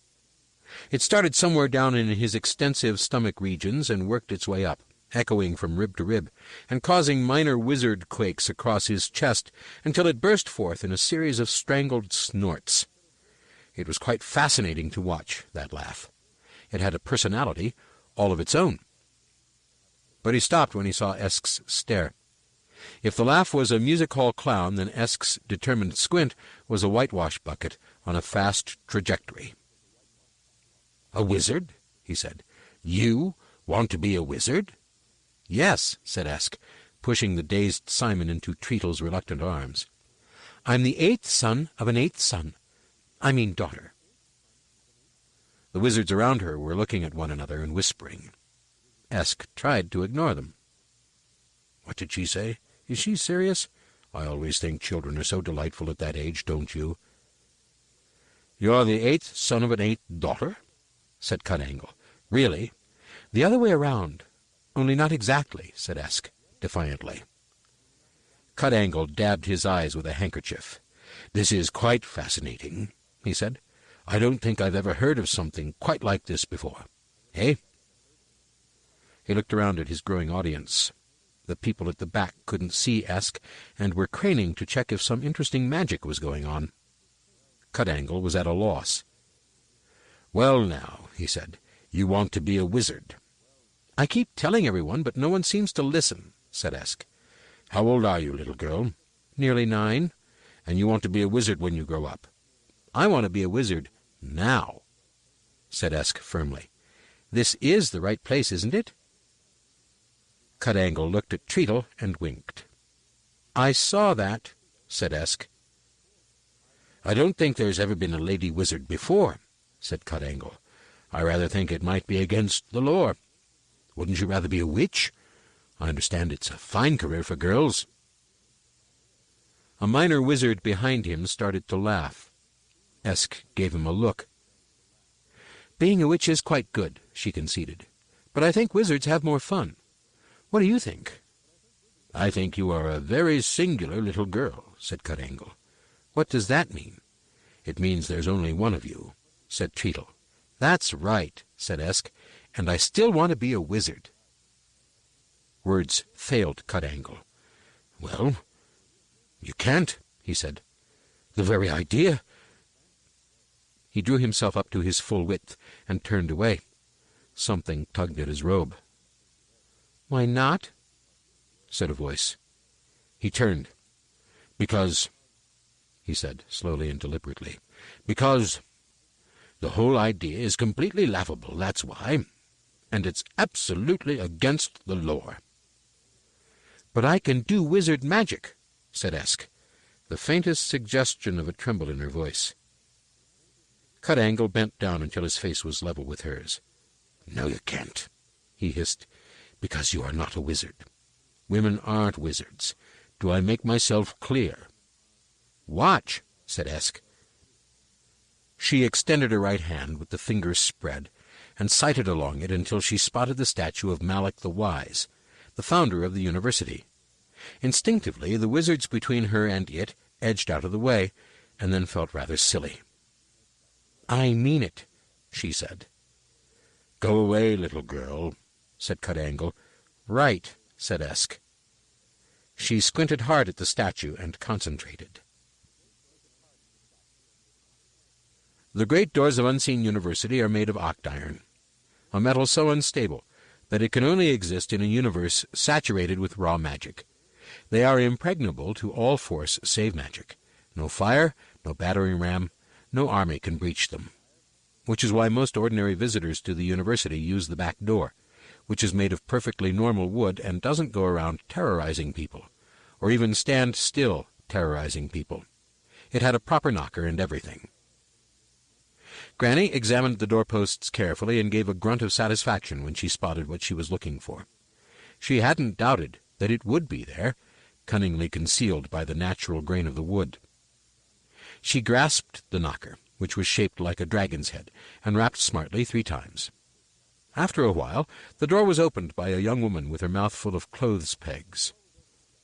It started somewhere down in his extensive stomach regions and worked its way up, echoing from rib to rib, and causing minor wizard quakes across his chest until it burst forth in a series of strangled snorts. It was quite fascinating to watch, that laugh. It had a personality all of its own. But he stopped when he saw Esk's stare. If the laugh was a music-hall clown, then Esk's determined squint was a whitewash bucket on a fast trajectory. "A wizard?" he said. "You want to be a wizard?" "Yes," said Esk, pushing the dazed Simon into Treatle's reluctant arms. "I'm the 8th son of an 8th son. I mean daughter." The wizards around her were looking at one another and whispering. Esk tried to ignore them. "What did she say? Is she serious? I always think children are so delightful at that age, don't you?" "You're the 8th son of an 8th daughter?" said Cut-Angle. "Really?" "The other way around, only not exactly," said Esk, defiantly. Cut-Angle dabbed his eyes with a handkerchief. "This is quite fascinating," he said. "I don't think I've ever heard of something quite like this before. Eh?" He looked around at his growing audience. The people at the back couldn't see Esk, and were craning to check if some interesting magic was going on. Cut-Angle was at a loss. "Well, now," he said, "you want to be a wizard." "I keep telling everyone, but no one seems to listen," said Esk. "How old are you, little girl?" "Nearly 9. "And you want to be a wizard when you grow up?" "I want to be a wizard now," said Esk firmly. "This is the right place, isn't it?" Cut-Angle looked at Treatle and winked. "I saw that," said Esk. "I don't think there's ever been a lady wizard before," said Cut-Angle. "I rather think it might be against the law. Wouldn't you rather be a witch? I understand it's a fine career for girls." A minor wizard behind him started to laugh. Esk gave him a look. "Being a witch is quite good," she conceded. "But I think wizards have more fun. What do you think?" "I think you are a very singular little girl," said Cut-Angle. "What does that mean?" "It means there's only one of you," said Treatle. "That's right," said Esk, "and I still want to be a wizard." Words failed Cut-Angle. "Well, you can't," he said. "The very idea—" He drew himself up to his full width and turned away. Something tugged at his robe. "Why not?" said a voice. He turned. "Because," he said slowly and deliberately, "because the whole idea is completely laughable, that's why, and it's absolutely against the law." "But I can do wizard magic," said Esk, the faintest suggestion of a tremble in her voice. Cut-Angle bent down until his face was level with hers. "No, you can't," he hissed, "because you are not a wizard. Women aren't wizards. Do I make myself clear?" "Watch," said Esk. She extended her right hand with the fingers spread, and sighted along it until she spotted the statue of Malak the Wise, the founder of the university. Instinctively, the wizards between her and it edged out of the way, and then felt rather silly. "I mean it," she said. "Go away, little girl," said Cut-Angle. "Right," said Esk. She squinted hard at the statue and concentrated. The great doors of Unseen University are made of octiron, a metal so unstable that it can only exist in a universe saturated with raw magic. They are impregnable to all force save magic. No fire, no battering ram, no army can breach them. Which is why most ordinary visitors to the university use the back door, which is made of perfectly normal wood and doesn't go around terrorizing people, or even stand still terrorizing people. It had a proper knocker and everything. Granny examined the doorposts carefully and gave a grunt of satisfaction when she spotted what she was looking for. She hadn't doubted that it would be there, cunningly concealed by the natural grain of the wood. She grasped the knocker, which was shaped like a dragon's head, and rapped smartly 3 times. After a while, the door was opened by a young woman with her mouth full of clothes pegs.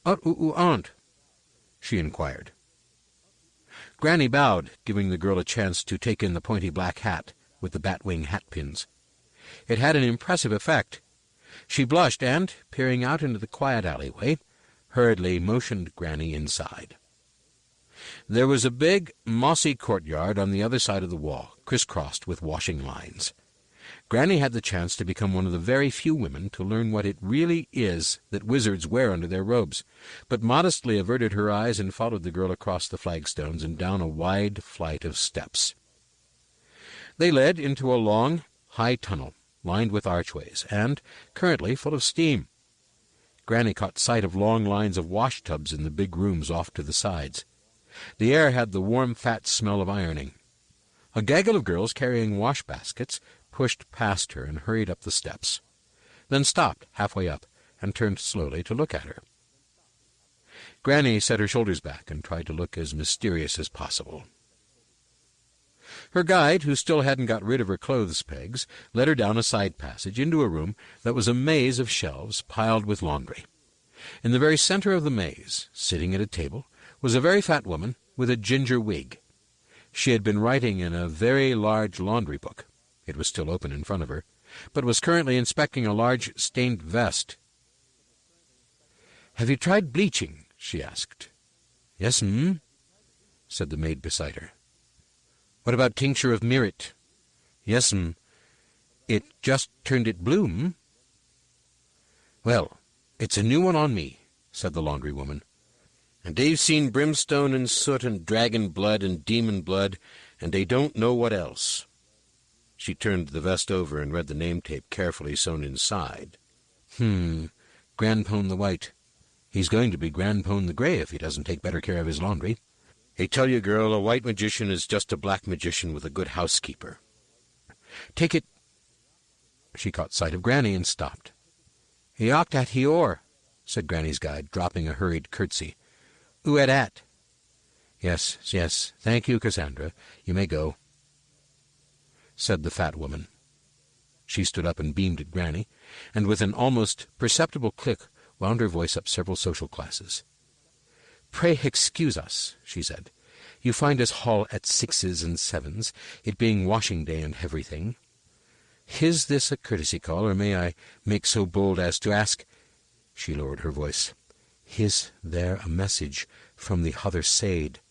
Aunt?" she inquired. Granny bowed, giving the girl a chance to take in the pointy black hat with the batwing hat-pins. It had an impressive effect. She blushed and, peering out into the quiet alleyway, hurriedly motioned Granny inside. There was a big, mossy courtyard on the other side of the wall, crisscrossed with washing lines. Granny had the chance to become one of the very few women to learn what it really is that wizards wear under their robes, but modestly averted her eyes and followed the girl across the flagstones and down a wide flight of steps. They led into a long, high tunnel, lined with archways, and currently full of steam. Granny caught sight of long lines of wash-tubs in the big rooms off to the sides. The air had the warm, fat smell of ironing. A gaggle of girls carrying wash-baskets pushed past her and hurried up the steps, then stopped halfway up and turned slowly to look at her. Granny set her shoulders back and tried to look as mysterious as possible. Her guide, who still hadn't got rid of her clothes pegs, led her down a side passage into a room that was a maze of shelves piled with laundry. In the very center of the maze, sitting at a table, was a very fat woman with a ginger wig. She had been writing in a very large laundry book. It was still open in front of her, but was currently inspecting a large stained vest. "Have you tried bleaching?" she asked. "Yes, said the maid beside her. "What about tincture of merit?" "Yes, It just turned it blue, "Well, it's a new one on me," said the laundry woman. "And they've seen brimstone and soot and dragon blood and demon blood, and they don't know what else." She turned the vest over and read the name tape carefully sewn inside. Grandpone the White. He's going to be Grandpone the Grey if he doesn't take better care of his laundry. They tell you, girl, a white magician is just a black magician with a good housekeeper. Take it. She caught sight of Granny and stopped. "He ought at Hior," said Granny's guide, dropping a hurried curtsy. "Oo at." Yes, thank you, Cassandra. You may go," said the fat woman. She stood up and beamed at Granny, and with an almost perceptible click wound her voice up several social classes. "Pray excuse us," she said. "You find us hall at 6s and 7s, it being washing day and everything. Is this a courtesy call, or may I make so bold as to ask—" She lowered her voice. "Is there a message from the other side?"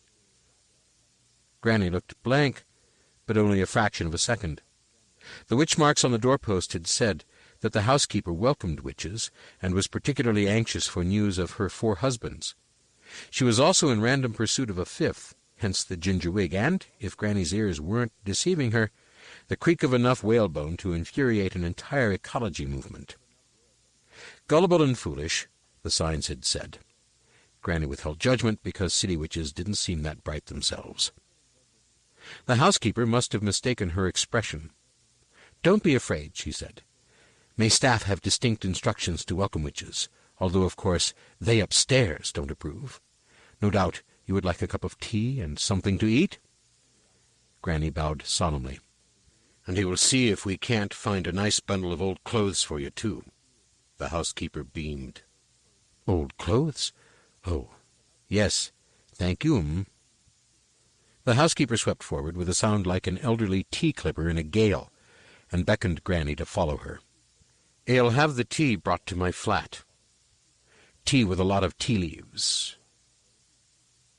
Granny looked blank, but only a fraction of a second. The witch marks on the doorpost had said that the housekeeper welcomed witches and was particularly anxious for news of her 4 husbands. She was also in random pursuit of a 5th, hence the ginger wig, and, if Granny's ears weren't deceiving her, the creak of enough whalebone to infuriate an entire ecology movement. Gullible and foolish, the signs had said. Granny withheld judgment because city witches didn't seem that bright themselves. The housekeeper must have mistaken her expression. "Don't be afraid," she said. "May staff have distinct instructions to welcome witches, although, of course, they upstairs don't approve. No doubt you would like a cup of tea and something to eat?" Granny bowed solemnly. "And he will see if we can't find a nice bundle of old clothes for you, too." The housekeeper beamed. "Old clothes? Oh, yes. Thank you, The housekeeper swept forward with a sound like an elderly tea-clipper in a gale, and beckoned Granny to follow her. "I'll have the tea brought to my flat." "Tea with a lot of tea leaves."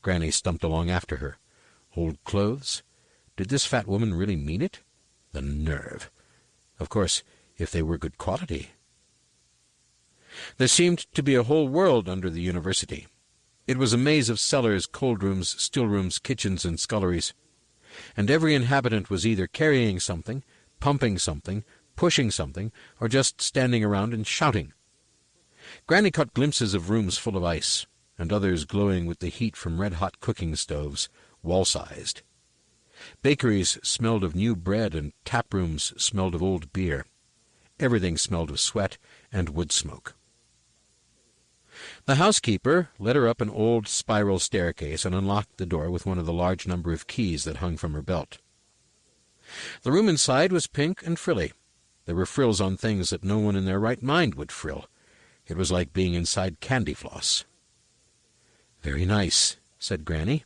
Granny stumped along after her. Old clothes? Did this fat woman really mean it? The nerve! Of course, if they were good quality. There seemed to be a whole world under the university. It was a maze of cellars, cold rooms, still rooms, kitchens, and sculleries. And every inhabitant was either carrying something, pumping something, pushing something, or just standing around and shouting. Granny caught glimpses of rooms full of ice, and others glowing with the heat from red-hot cooking stoves, wall-sized. Bakeries smelled of new bread, and tap-rooms smelled of old beer. Everything smelled of sweat and wood smoke. The housekeeper led her up an old spiral staircase and unlocked the door with one of the large number of keys that hung from her belt. The room inside was pink and frilly. There were frills on things that no one in their right mind would frill. It was like being inside candy floss. "Very nice," said Granny.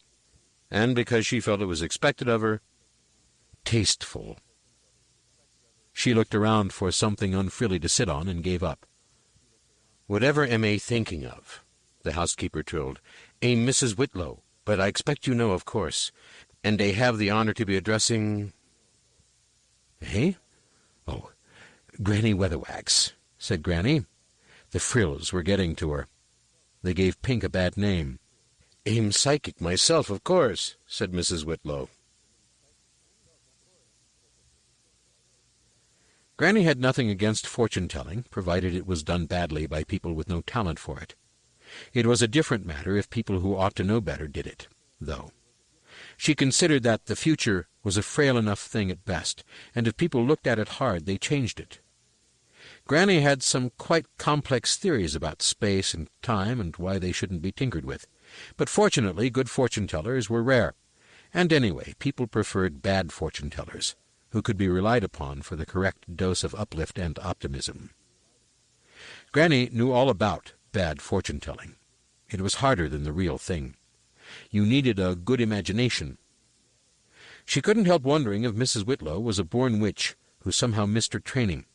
And because she felt it was expected of her, "Tasteful." She looked around for something unfrilly to sit on and gave up. "Whatever am I thinking of?" the housekeeper trilled. "I'm Mrs. Whitlow, but I expect you know, of course. And I have the honor to be addressing—" "Eh? Oh, Granny Weatherwax," said Granny. The frills were getting to her. They gave pink a bad name. "I'm psychic myself, of course," said Mrs. Whitlow. Granny had nothing against fortune-telling, provided it was done badly by people with no talent for it. It was a different matter if people who ought to know better did it, though. She considered that the future was a frail enough thing at best, and if people looked at it hard, they changed it. Granny had some quite complex theories about space and time and why they shouldn't be tinkered with, but fortunately good fortune-tellers were rare, and anyway, people preferred bad fortune-tellers, who could be relied upon for the correct dose of uplift and optimism. Granny knew all about bad fortune-telling. It was harder than the real thing. You needed a good imagination. She couldn't help wondering if Mrs. Whitlow was a born witch who somehow missed her training.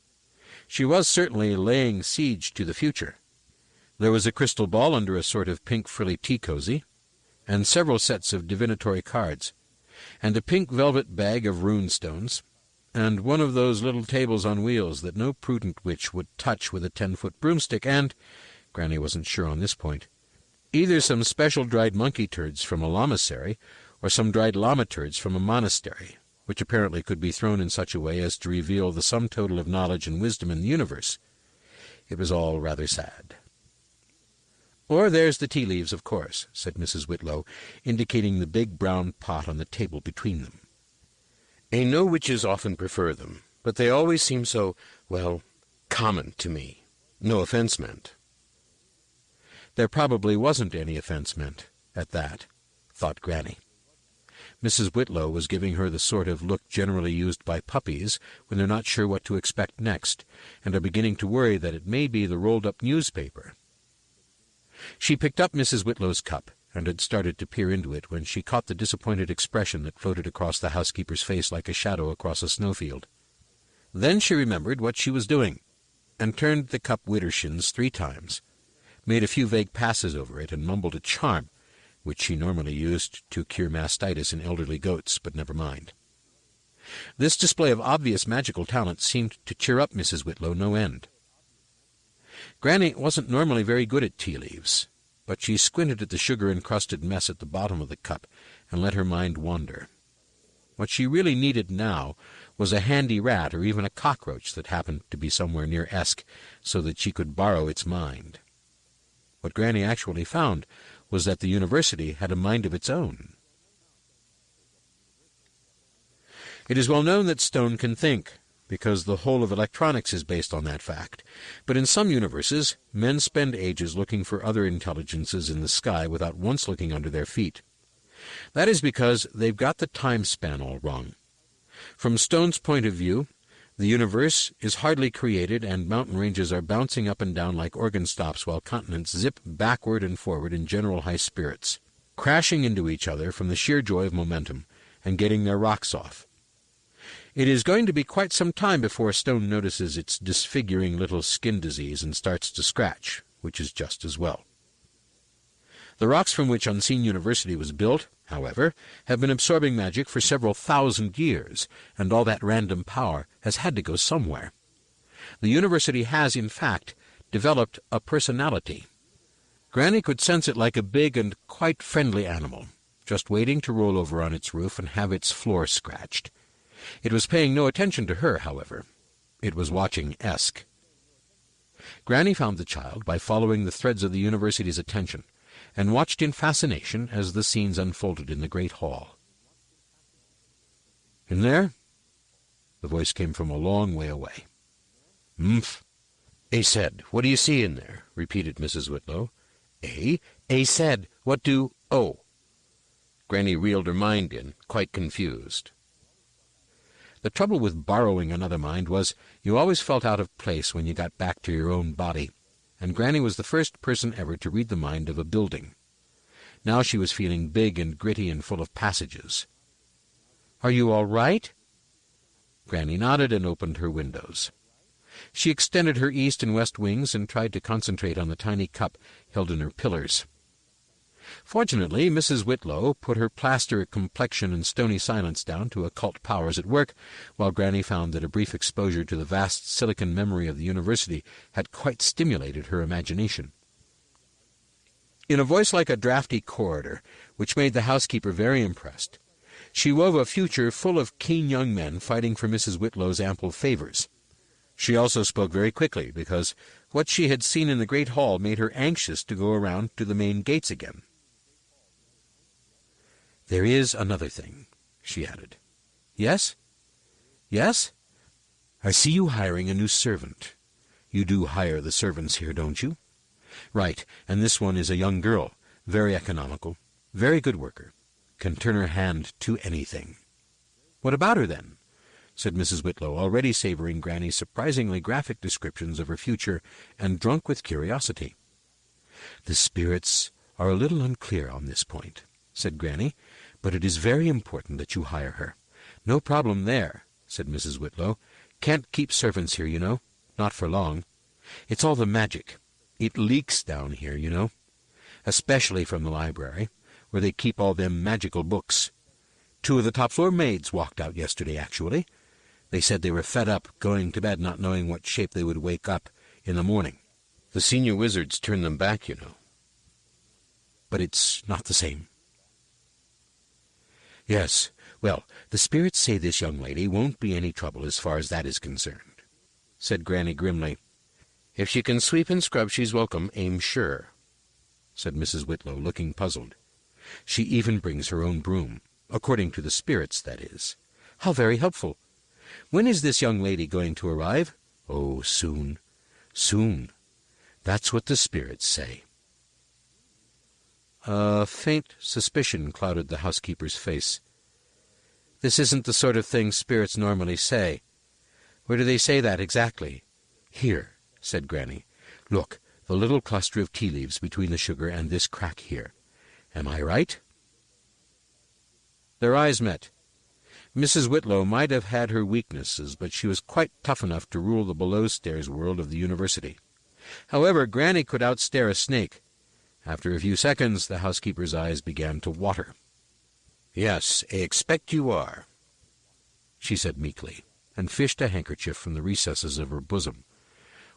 She was certainly laying siege to the future. There was a crystal ball under a sort of pink frilly tea-cozy, and several sets of divinatory cards, and a pink velvet bag of rune-stones, and one of those little tables on wheels that no prudent witch would touch with a 10-foot broomstick, and, Granny wasn't sure on this point, either some special dried monkey turds from a lamasery or some dried llama turds from a monastery, which apparently could be thrown in such a way as to reveal the sum total of knowledge and wisdom in the universe. It was all rather sad. "Or there's the tea leaves, of course," said Mrs. Whitlow, indicating the big brown pot on the table between them. "I know witches often prefer them, but they always seem so, well, common to me. No offense meant." There probably wasn't any offense meant, at that, thought Granny. Mrs. Whitlow was giving her the sort of look generally used by puppies when they're not sure what to expect next, and are beginning to worry that it may be the rolled-up newspaper. She picked up Mrs. Whitlow's cup, and had started to peer into it when she caught the disappointed expression that floated across the housekeeper's face like a shadow across a snowfield. Then she remembered what she was doing, and turned the cup widdershins 3 times, made a few vague passes over it, and mumbled a charm, which she normally used to cure mastitis in elderly goats, but never mind. This display of obvious magical talent seemed to cheer up Mrs. Whitlow no end. Granny wasn't normally very good at tea leaves, but she squinted at the sugar-encrusted mess at the bottom of the cup and let her mind wander. What she really needed now was a handy rat or even a cockroach that happened to be somewhere near Esk, so that she could borrow its mind. What Granny actually found was that the university had a mind of its own. It is well known that stone can think, because the whole of electronics is based on that fact. But in some universes, men spend ages looking for other intelligences in the sky without once looking under their feet. That is because they've got the time span all wrong. From Stone's point of view, The universe is hardly created, and mountain ranges are bouncing up and down like organ stops while continents zip backward and forward in general high spirits, crashing into each other from the sheer joy of momentum and getting their rocks off. It is going to be quite some time before a stone notices its disfiguring little skin disease and starts to scratch, which is just as well. The rocks from which Unseen University was built, however, have been absorbing magic for several thousand years, and all that random power has had to go somewhere. The university has, in fact, developed a personality. Granny could sense it like a big and quite friendly animal, just waiting to roll over on its roof and have its floor scratched. It was paying no attention to her, however. It was watching Esk. Granny found the child by following the threads of the university's attention, and watched in fascination as the scenes unfolded in the great hall. "In there?" The voice came from a long way away. "Mph." "A said, what do you see in there?" repeated Mrs. Whitlow. A said, what do... Oh." Granny reeled her mind in, quite confused. The trouble with borrowing another mind was you always felt out of place when you got back to your own body, and Granny was the first person ever to read the mind of a building. Now she was feeling big and gritty and full of passages. "Are you all right?" Granny nodded and opened her windows. She extended her east and west wings and tried to concentrate on the tiny cup held in her pillars. Fortunately, Mrs. Whitlow put her plaster complexion and stony silence down to occult powers at work, while Granny found that a brief exposure to the vast silicon memory of the university had quite stimulated her imagination. In a voice like a drafty corridor, which made the housekeeper very impressed, she wove a future full of keen young men fighting for Mrs. Whitlow's ample favors. She also spoke very quickly, because what she had seen in the great hall made her anxious to go around to the main gates again. "There is another thing," she added. "Yes? Yes? I see you hiring a new servant. You do hire the servants here, don't you? Right, and this one is a young girl, very economical, very good worker, can turn her hand to anything." "What about her, then?" said Mrs. Whitlow, already savoring Granny's surprisingly graphic descriptions of her future, and drunk with curiosity. "The spirits are a little unclear on this point," said Granny, "but it is very important that you hire her." "No problem there," said Mrs. Whitlow. "Can't keep servants here, you know. Not for long. It's all the magic. It leaks down here, you know. Especially from the library, where they keep all them magical books. 2 of the top-floor maids walked out yesterday, actually. They said they were fed up, going to bed not knowing what shape they would wake up in the morning. The senior wizards turn them back, you know. But it's not the same." "Yes, well, the spirits say this young lady won't be any trouble as far as that is concerned," said Granny grimly. "If she can sweep and scrub, she's welcome, I'm sure," said Mrs. Whitlow, looking puzzled. "She even brings her own broom, according to the spirits, that is." "How very helpful. When is this young lady going to arrive?" "Oh, soon. Soon. That's what the spirits say." A faint suspicion clouded the housekeeper's face. "This isn't the sort of thing spirits normally say. Where do they say that exactly?" "Here," said Granny. "Look, the little cluster of tea leaves between the sugar and this crack here. Am I right?" Their eyes met. Mrs. Whitlow might have had her weaknesses, but she was quite tough enough to rule the below-stairs world of the university. However, Granny could outstare a snake. After a few seconds, the housekeeper's eyes began to water. "Yes, I expect you are," she said meekly, and fished a handkerchief from the recesses of her bosom.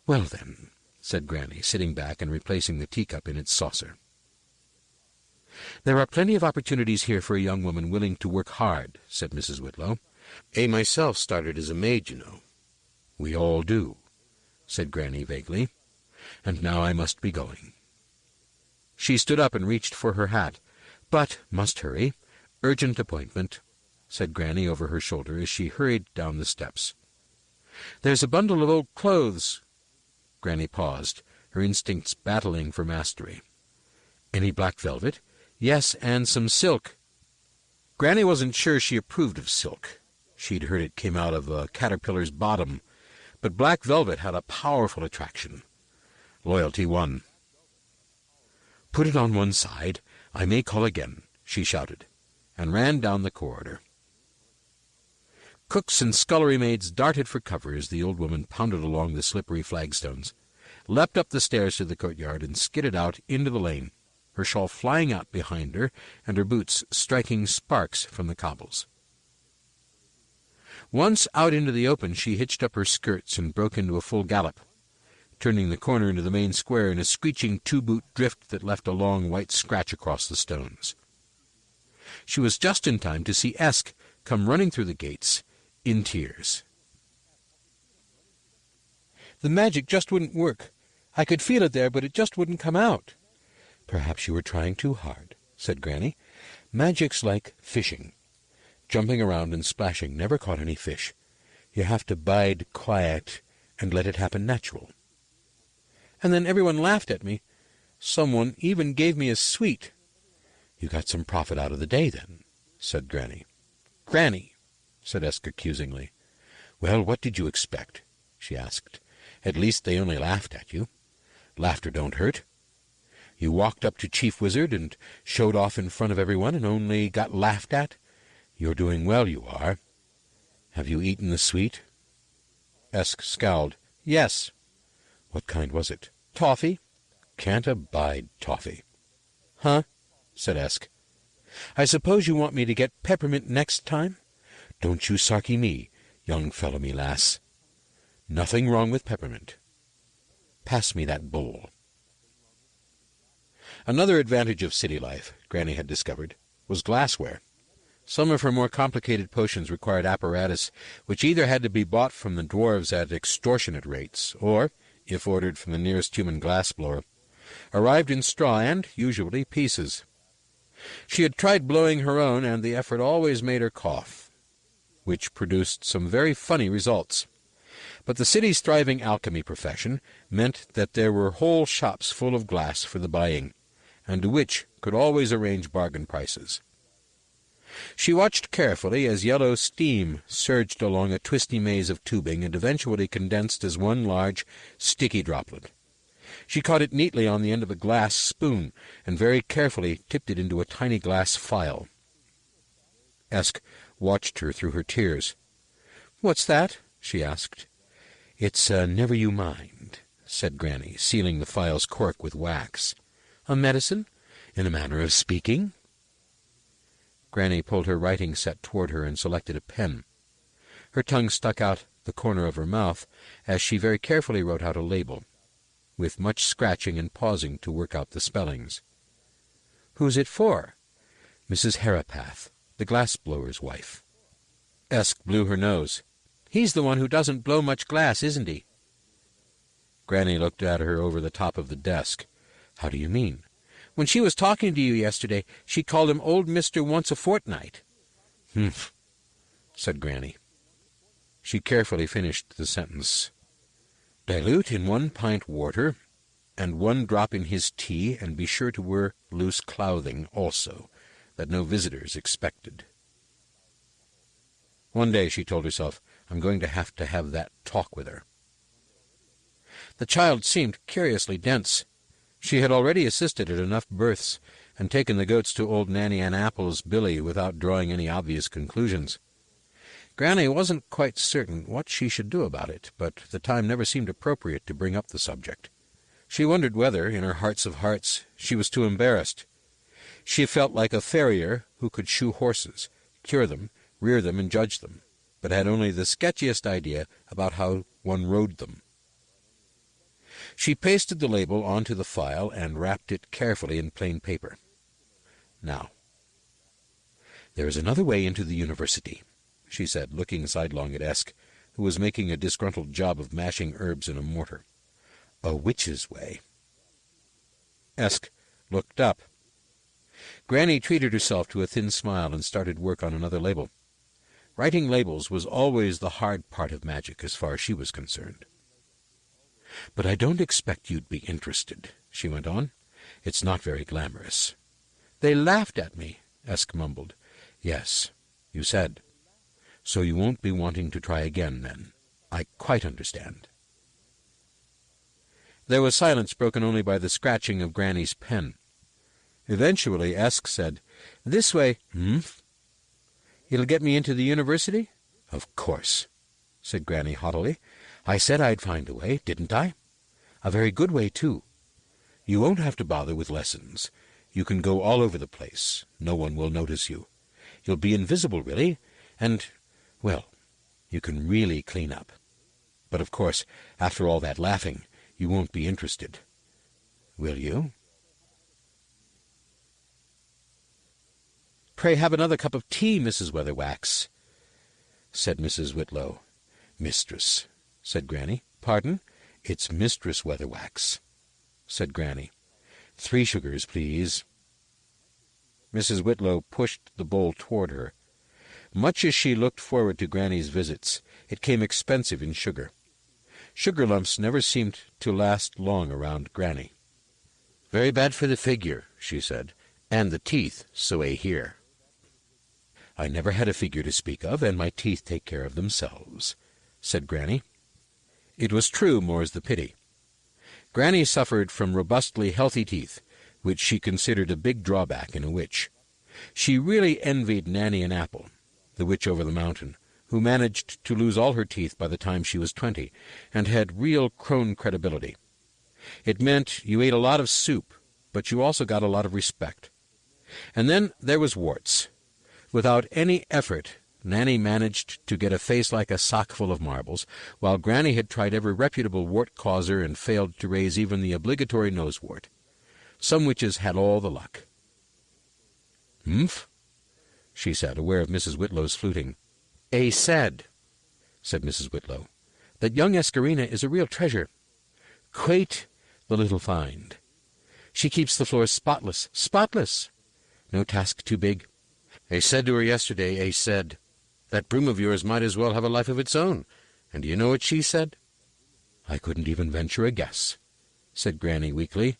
"Well, then," said Granny, sitting back and replacing the teacup in its saucer. "There are plenty of opportunities here for a young woman willing to work hard," said Mrs. Whitlow. "I myself started as a maid, you know." "We all do," said Granny vaguely. "And now I must be going." She stood up and reached for her hat. "But must hurry. Urgent appointment," said Granny over her shoulder as she hurried down the steps. "There's a bundle of old clothes." Granny paused, her instincts battling for mastery. "Any black velvet?" "Yes, and some silk." Granny wasn't sure she approved of silk. She'd heard it came out of a caterpillar's bottom, but black velvet had a powerful attraction. Loyalty won. "Put it on one side. I may call again," she shouted, and ran down the corridor. Cooks and scullery maids darted for cover as the old woman pounded along the slippery flagstones, leapt up the stairs to the courtyard, and skidded out into the lane, her shawl flying out behind her and her boots striking sparks from the cobbles. Once out into the open, she hitched up her skirts and broke into a full gallop, turning the corner into the main square in a screeching two-boot drift that left a long white scratch across the stones. She was just in time to see Esk come running through the gates, in tears. "The magic just wouldn't work. I could feel it there, but it just wouldn't come out." "Perhaps you were trying too hard," said Granny. "Magic's like fishing. Jumping around and splashing never caught any fish. You have to bide quiet and let it happen natural." "And then everyone laughed at me. Someone even gave me a sweet." "You got some profit out of the day, then," said Granny. "Granny," said Esk accusingly. "Well, what did you expect?" she asked. "At least they only laughed at you. Laughter don't hurt. You walked up to Chief Wizard and showed off in front of everyone and only got laughed at. You're doing well, you are. Have you eaten the sweet?" Esk scowled. "Yes." "What kind was it?" "Toffee." "Can't abide toffee." "Huh?" said Esk. "I suppose you want me to get peppermint next time?" "Don't you sarky me, young fellow me lass. Nothing wrong with peppermint. Pass me that bowl." Another advantage of city life, Granny had discovered, was glassware. Some of her more complicated potions required apparatus which either had to be bought from the dwarves at extortionate rates, or, if ordered from the nearest human glass-blower, arrived in straw and, usually, pieces. She had tried blowing her own, and the effort always made her cough, which produced some very funny results. But the city's thriving alchemy profession meant that there were whole shops full of glass for the buying, and a witch could always arrange bargain prices. She watched carefully as yellow steam surged along a twisty maze of tubing and eventually condensed as one large, sticky droplet. She caught it neatly on the end of a glass spoon and very carefully tipped it into a tiny glass phial. Esk watched her through her tears. "What's that?" she asked. "It's never you mind," said Granny, sealing the phial's cork with wax. "A medicine, in a manner of speaking." Granny pulled her writing set toward her and selected a pen. Her tongue stuck out the corner of her mouth as she very carefully wrote out a label, with much scratching and pausing to work out the spellings. "Who's it for?" "Mrs. Herapath, the glass-blower's wife." Esk blew her nose. "He's the one who doesn't blow much glass, isn't he?" Granny looked at her over the top of the desk. "How do you mean?" "When she was talking to you yesterday, she called him old Mr. Once-a-Fortnight." "Humph," said Granny. She carefully finished the sentence. "Dilute in 1 pint water, and 1 drop in his tea, and be sure to wear loose clothing also, that no visitors expected." One day, she told herself, "I'm going to have that talk with her." The child seemed curiously dense. She had already assisted at enough births, and taken the goats to old Nanny Ann Apple's billy without drawing any obvious conclusions. Granny wasn't quite certain what she should do about it, but the time never seemed appropriate to bring up the subject. She wondered whether, in her hearts of hearts, she was too embarrassed. She felt like a farrier who could shoe horses, cure them, rear them, and judge them, but had only the sketchiest idea about how one rode them. She pasted the label onto the phial and wrapped it carefully in plain paper. "Now, there is another way into the university," she said, looking sidelong at Esk, who was making a disgruntled job of mashing herbs in a mortar. "A witch's way." Esk looked up. Granny treated herself to a thin smile and started work on another label. Writing labels was always the hard part of magic as far as she was concerned. "But I don't expect you'd be interested," she went on. "It's not very glamorous." "They laughed at me," Esk mumbled. "Yes, you said." So you won't be wanting to try again, then. I quite understand." There was silence, broken only by the scratching of Granny's pen. Eventually Esk said, "This way." "Humph? It'll get me into the university?" "Of course," said Granny haughtily. "I said I'd find a way, didn't I? A very good way, too. You won't have to bother with lessons. You can go all over the place. No one will notice you. You'll be invisible, really, and, well, you can really clean up. But, of course, after all that laughing, you won't be interested. Will you?" "Pray have another cup of tea, Mrs. Weatherwax," said Mrs. Whitlow. "Mistress," said Granny. "Pardon? It's Mistress Weatherwax," said Granny. "3 sugars, please." Mrs. Whitlow pushed the bowl toward her. Much as she looked forward to Granny's visits, it came expensive in sugar. Sugar lumps never seemed to last long around Granny. "Very bad for the figure," she said, "and the teeth, so I hear." "I never had a figure to speak of, and my teeth take care of themselves," said Granny. It was true, more's the pity. Granny suffered from robustly healthy teeth, which she considered a big drawback in a witch. She really envied Nanny and Apple, the witch over the mountain, who managed to lose all her teeth by the time she was 20, and had real crone credibility. It meant you ate a lot of soup, but you also got a lot of respect. And then there was warts. Without any effort, Nanny managed to get a face like a sock full of marbles, while Granny had tried every reputable wart-causer and failed to raise even the obligatory nose-wart. Some witches had all the luck. "Humph?" she said, aware of Mrs. Whitlow's fluting. Said," said Mrs. Whitlow, "that young Escarina is a real treasure. Quite the little find. She keeps the floors spotless, spotless. No task too big. I said to her yesterday, said, 'That broom of yours might as well have a life of its own.' And do you know what she said?" "I couldn't even venture a guess," said Granny weakly.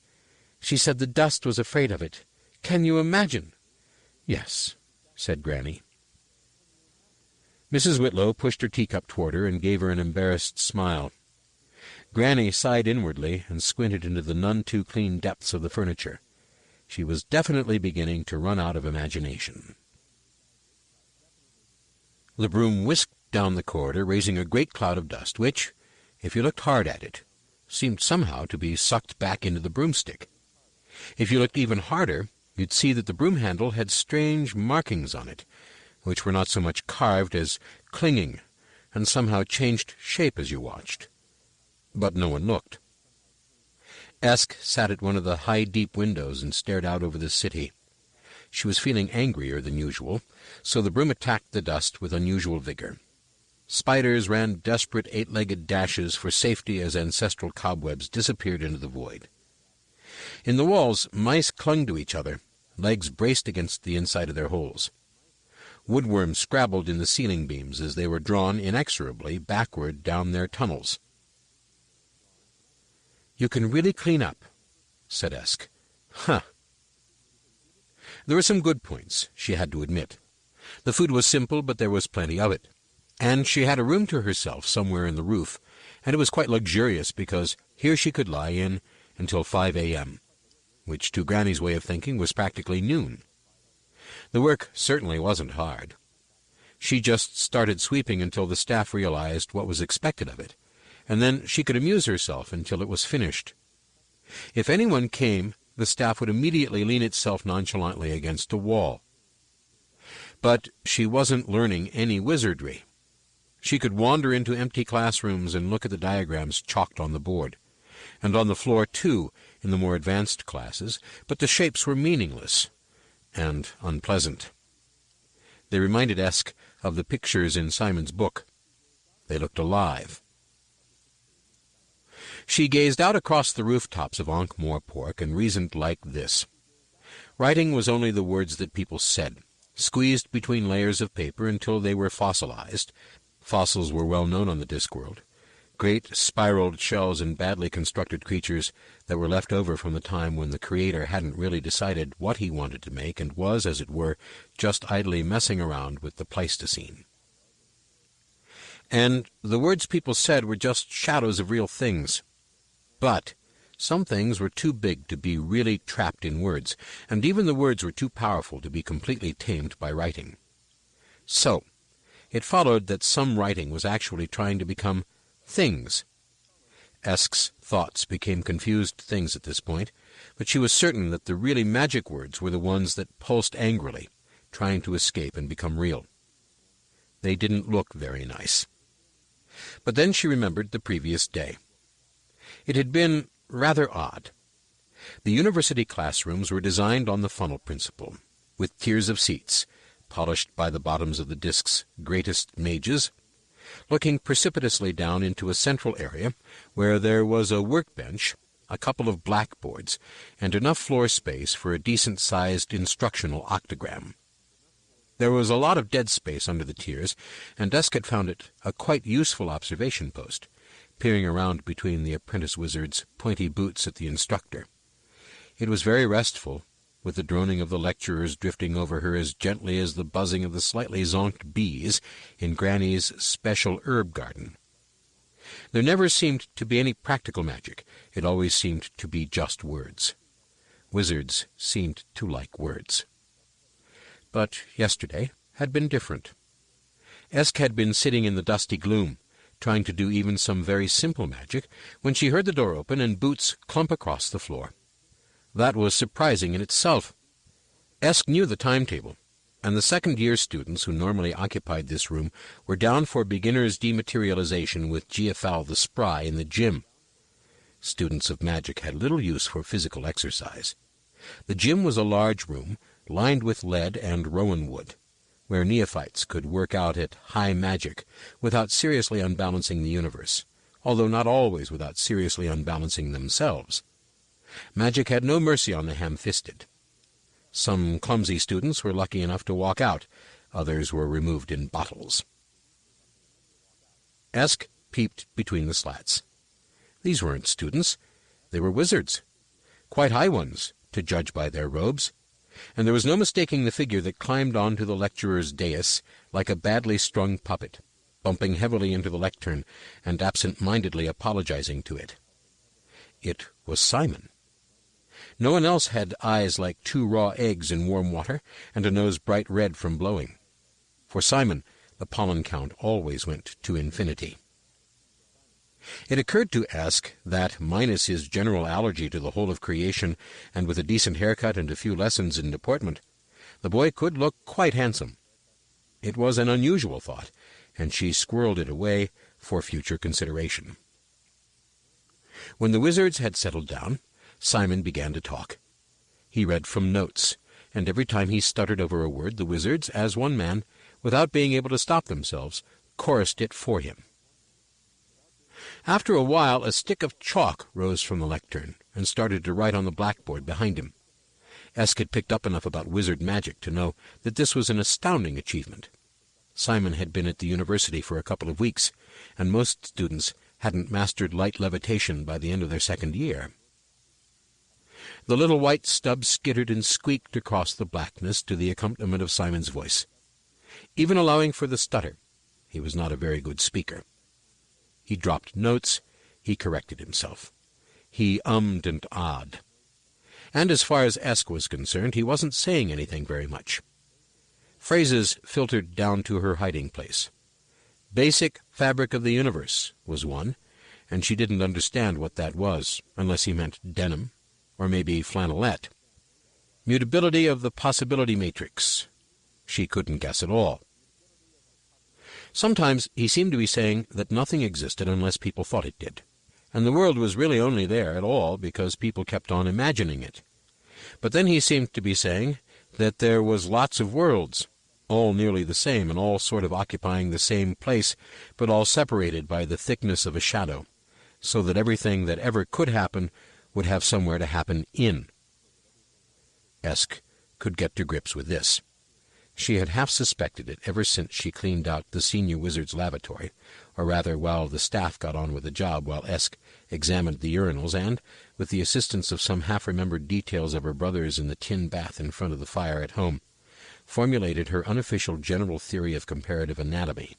"She said the dust was afraid of it. Can you imagine?" "Yes," said Granny. Mrs. Whitlow pushed her teacup toward her and gave her an embarrassed smile. Granny sighed inwardly and squinted into the none-too-clean depths of the furniture. She was definitely beginning to run out of imagination. The broom whisked down the corridor, raising a great cloud of dust, which, if you looked hard at it, seemed somehow to be sucked back into the broomstick. If you looked even harder, you'd see that the broom handle had strange markings on it, which were not so much carved as clinging, and somehow changed shape as you watched. But no one looked. Esk sat at one of the high, deep windows and stared out over the city. She was feeling angrier than usual, so the broom attacked the dust with unusual vigor. Spiders ran desperate 8-legged dashes for safety as ancestral cobwebs disappeared into the void. In the walls, mice clung to each other, legs braced against the inside of their holes. Woodworms scrabbled in the ceiling beams as they were drawn inexorably backward down their tunnels. "You can really clean up," said Esk. "Huh." There were some good points, she had to admit. The food was simple, but there was plenty of it. And she had a room to herself somewhere in the roof, and it was quite luxurious because here she could lie in until 5 a.m., which to Granny's way of thinking was practically noon. The work certainly wasn't hard. She just started sweeping until the staff realized what was expected of it, and then she could amuse herself until it was finished. If anyone came, the staff would immediately lean itself nonchalantly against a wall. But she wasn't learning any wizardry. She could wander into empty classrooms and look at the diagrams chalked on the board, and on the floor, too, in the more advanced classes, but the shapes were meaningless and unpleasant. They reminded Esk of the pictures in Simon's book. They looked alive. She gazed out across the rooftops of Ankh-Morpork and reasoned like this. Writing was only the words that people said, squeezed between layers of paper until they were fossilized. Fossils were well known on the Discworld. Great spiraled shells and badly constructed creatures that were left over from the time when the Creator hadn't really decided what he wanted to make and was, as it were, just idly messing around with the Pleistocene. and the words people said were just shadows of real things. But some things were too big to be really trapped in words, and even the words were too powerful to be completely tamed by writing. So, it followed that some writing was actually trying to become things. Esk's thoughts became confused things at this point, but she was certain that the really magic words were the ones that pulsed angrily, trying to escape and become real. They didn't look very nice. But then she remembered the previous day. It had been rather odd. The university classrooms were designed on the funnel principle, with tiers of seats, polished by the bottoms of the disk's greatest mages, looking precipitously down into a central area where there was a workbench, a couple of blackboards, and enough floor space for a decent-sized instructional octagram. There was a lot of dead space under the tiers, and Esk had found it a quite useful observation post, peering around between the apprentice wizard's pointy boots at the instructor. It was very restful, with the droning of the lecturers drifting over her as gently as the buzzing of the slightly zonked bees in Granny's special herb garden. There never seemed to be any practical magic. It always seemed to be just words. Wizards seemed to like words. But yesterday had been different. Esk had been sitting in the dusty gloom, trying to do even some very simple magic, when she heard the door open and boots clump across the floor. That was surprising in itself. Esk knew the timetable, and the second-year students who normally occupied this room were down for beginner's dematerialization with Giafal the Spry in the gym. Students of magic had little use for physical exercise. The gym was a large room, lined with lead and rowan wood, where neophytes could work out at high magic without seriously unbalancing the universe, although not always without seriously unbalancing themselves. Magic had no mercy on the ham-fisted. Some clumsy students were lucky enough to walk out. Others were removed in bottles. Esk peeped between the slats. These weren't students. They were wizards. Quite high ones, to judge by their robes. And there was no mistaking the figure that climbed onto the lecturer's dais like a badly strung puppet, bumping heavily into the lectern and absent-mindedly apologizing to it. It was Simon. No one else had eyes like two raw eggs in warm water and a nose bright red from blowing. For Simon, the pollen count always went to infinity. It occurred to Esk that, minus his general allergy to the whole of creation, and with a decent haircut and a few lessons in deportment, the boy could look quite handsome. It was an unusual thought, and she squirreled it away for future consideration. When the wizards had settled down, Simon began to talk. He read from notes, and every time he stuttered over a word, the wizards, as one man, without being able to stop themselves, chorused it for him. After a while, a stick of chalk rose from the lectern and started to write on the blackboard behind him. Esk had picked up enough about wizard magic to know that this was an astounding achievement. Simon had been at the university for a couple of weeks, and most students hadn't mastered light levitation by the end of their second year. The little white stub skittered and squeaked across the blackness to the accompaniment of Simon's voice. Even allowing for the stutter, he was not a very good speaker. He dropped notes, he corrected himself. He ummed and ahed. And as far as Esk was concerned, he wasn't saying anything very much. Phrases filtered down to her hiding place. Basic fabric of the universe was one, and she didn't understand what that was, unless he meant denim, or maybe flannelette. Mutability of the possibility matrix. She couldn't guess at all. Sometimes he seemed to be saying that nothing existed unless people thought it did, and the world was really only there at all because people kept on imagining it. But then he seemed to be saying that there was lots of worlds, all nearly the same and all sort of occupying the same place, but all separated by the thickness of a shadow, so that everything that ever could happen would have somewhere to happen in. Esk could get to grips with this. She had half suspected it ever since she cleaned out the senior wizard's lavatory, or rather while the staff got on with the job while Esk examined the urinals and, with the assistance of some half-remembered details of her brothers in the tin bath in front of the fire at home, formulated her unofficial general theory of comparative anatomy.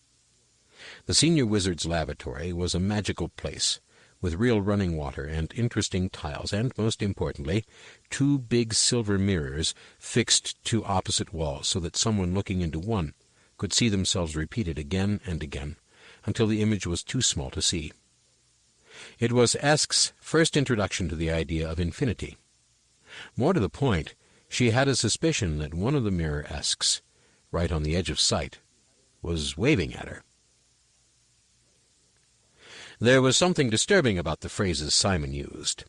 The senior wizard's lavatory was a magical place, with real running water and interesting tiles, and, most importantly, 2 big silver mirrors fixed to opposite walls, so that someone looking into one could see themselves repeated again and again, until the image was too small to see. It was Esk's first introduction to the idea of infinity. More to the point, she had a suspicion that one of the mirror Esks, right on the edge of sight, was waving at her. There was something disturbing about the phrases Simon used.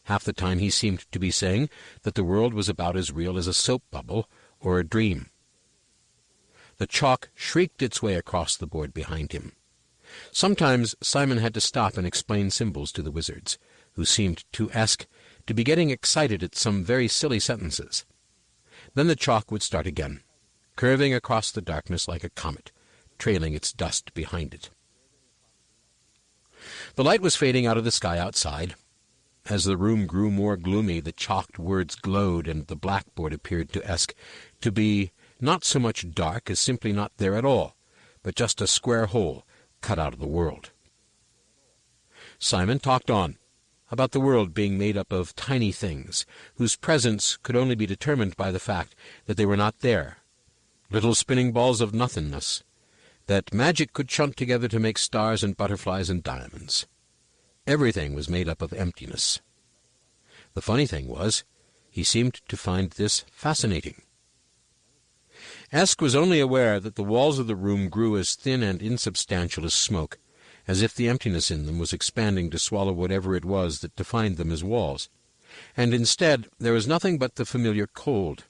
Half the time he seemed to be saying that the world was about as real as a soap bubble or a dream. The chalk shrieked its way across the board behind him. Sometimes Simon had to stop and explain symbols to the wizards, who seemed to Esk to be getting excited at some very silly sentences. Then the chalk would start again, curving across the darkness like a comet, trailing its dust behind it. The light was fading out of the sky outside. As the room grew more gloomy, the chalked words glowed, and the blackboard appeared to Esk to be not so much dark as simply not there at all, but just a square hole cut out of the world. Simon talked on, about the world being made up of tiny things, whose presence could only be determined by the fact that they were not there, little spinning balls of nothingness, that magic could shunt together to make stars and butterflies and diamonds. Everything was made up of emptiness. The funny thing was, he seemed to find this fascinating. Esk was only aware that the walls of the room grew as thin and insubstantial as smoke, as if the emptiness in them was expanding to swallow whatever it was that defined them as walls. And instead there was nothing but the familiar cold,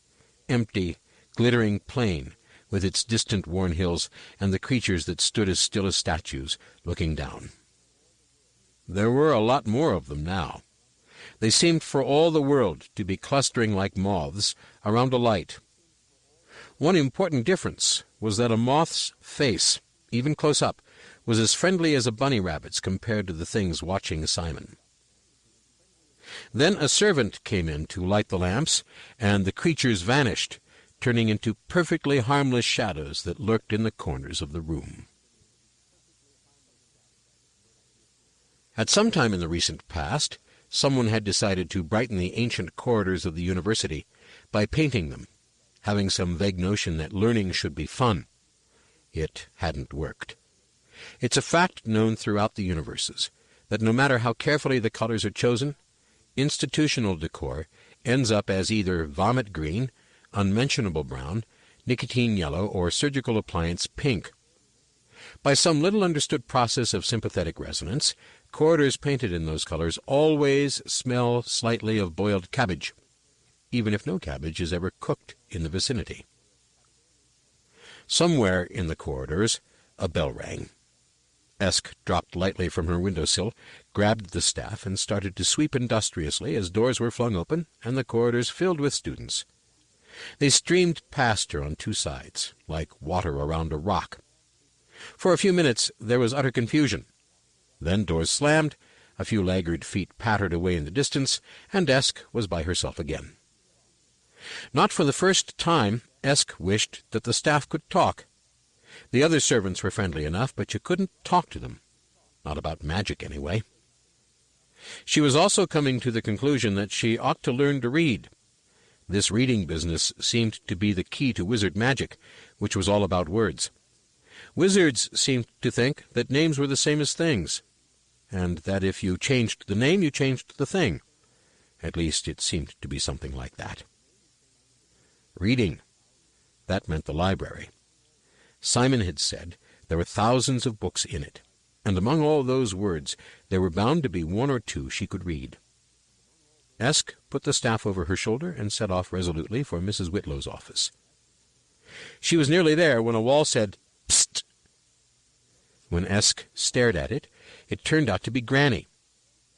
empty, glittering plain, with its distant worn hills and the creatures that stood as still as statues, looking down. There were a lot more of them now. They seemed for all the world to be clustering like moths around a light. One important difference was that a moth's face, even close up, was as friendly as a bunny rabbit's compared to the things watching Simon. Then a servant came in to light the lamps, and the creatures vanished, turning into perfectly harmless shadows that lurked in the corners of the room. At some time in the recent past, someone had decided to brighten the ancient corridors of the university by painting them, having some vague notion that learning should be fun. It hadn't worked. It's a fact known throughout the universes that no matter how carefully the colors are chosen, institutional decor ends up as either vomit green, unmentionable brown, nicotine yellow, or surgical appliance pink. By some little understood process of sympathetic resonance, corridors painted in those colors always smell slightly of boiled cabbage, even if no cabbage is ever cooked in the vicinity. Somewhere in the corridors a bell rang. Esk dropped lightly from her windowsill, grabbed the staff, and started to sweep industriously as doors were flung open and the corridors filled with students. They streamed past her on 2 sides, like water around a rock. For a few minutes there was utter confusion. Then doors slammed, a few laggard feet pattered away in the distance, and Esk was by herself again. Not for the first time, Esk wished that the staff could talk. The other servants were friendly enough, but you couldn't talk to them. Not about magic, anyway. She was also coming to the conclusion that she ought to learn to read. This reading business seemed to be the key to wizard magic, which was all about words. Wizards seemed to think that names were the same as things, and that if you changed the name, you changed the thing. At least it seemed to be something like that. Reading. That meant the library. Simon had said there were thousands of books in it, and among all those words there were bound to be 1 or 2 she could read. Esk put the staff over her shoulder and set off resolutely for Mrs. Whitlow's office. She was nearly there when a wall said, "Psst!" When Esk stared at it, it turned out to be Granny.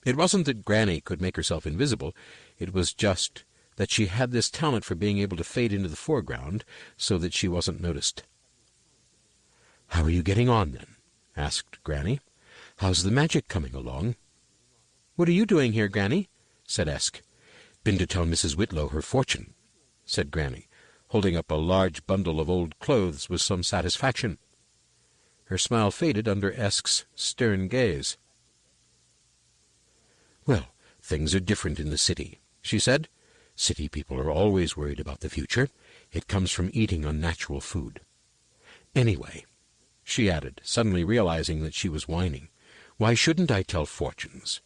It wasn't that Granny could make herself invisible, it was just that she had this talent for being able to fade into the foreground so that she wasn't noticed. "How are you getting on, then?" asked Granny. "How's the magic coming along?" "What are you doing here, Granny?" said Esk. "Been to tell Mrs. Whitlow her fortune," said Granny, holding up a large bundle of old clothes with some satisfaction. Her smile faded under Esk's stern gaze. "Well, things are different in the city," she said. "City people are always worried about the future. It comes from eating unnatural food. Anyway," she added, suddenly realizing that she was whining, "why shouldn't I tell fortunes?"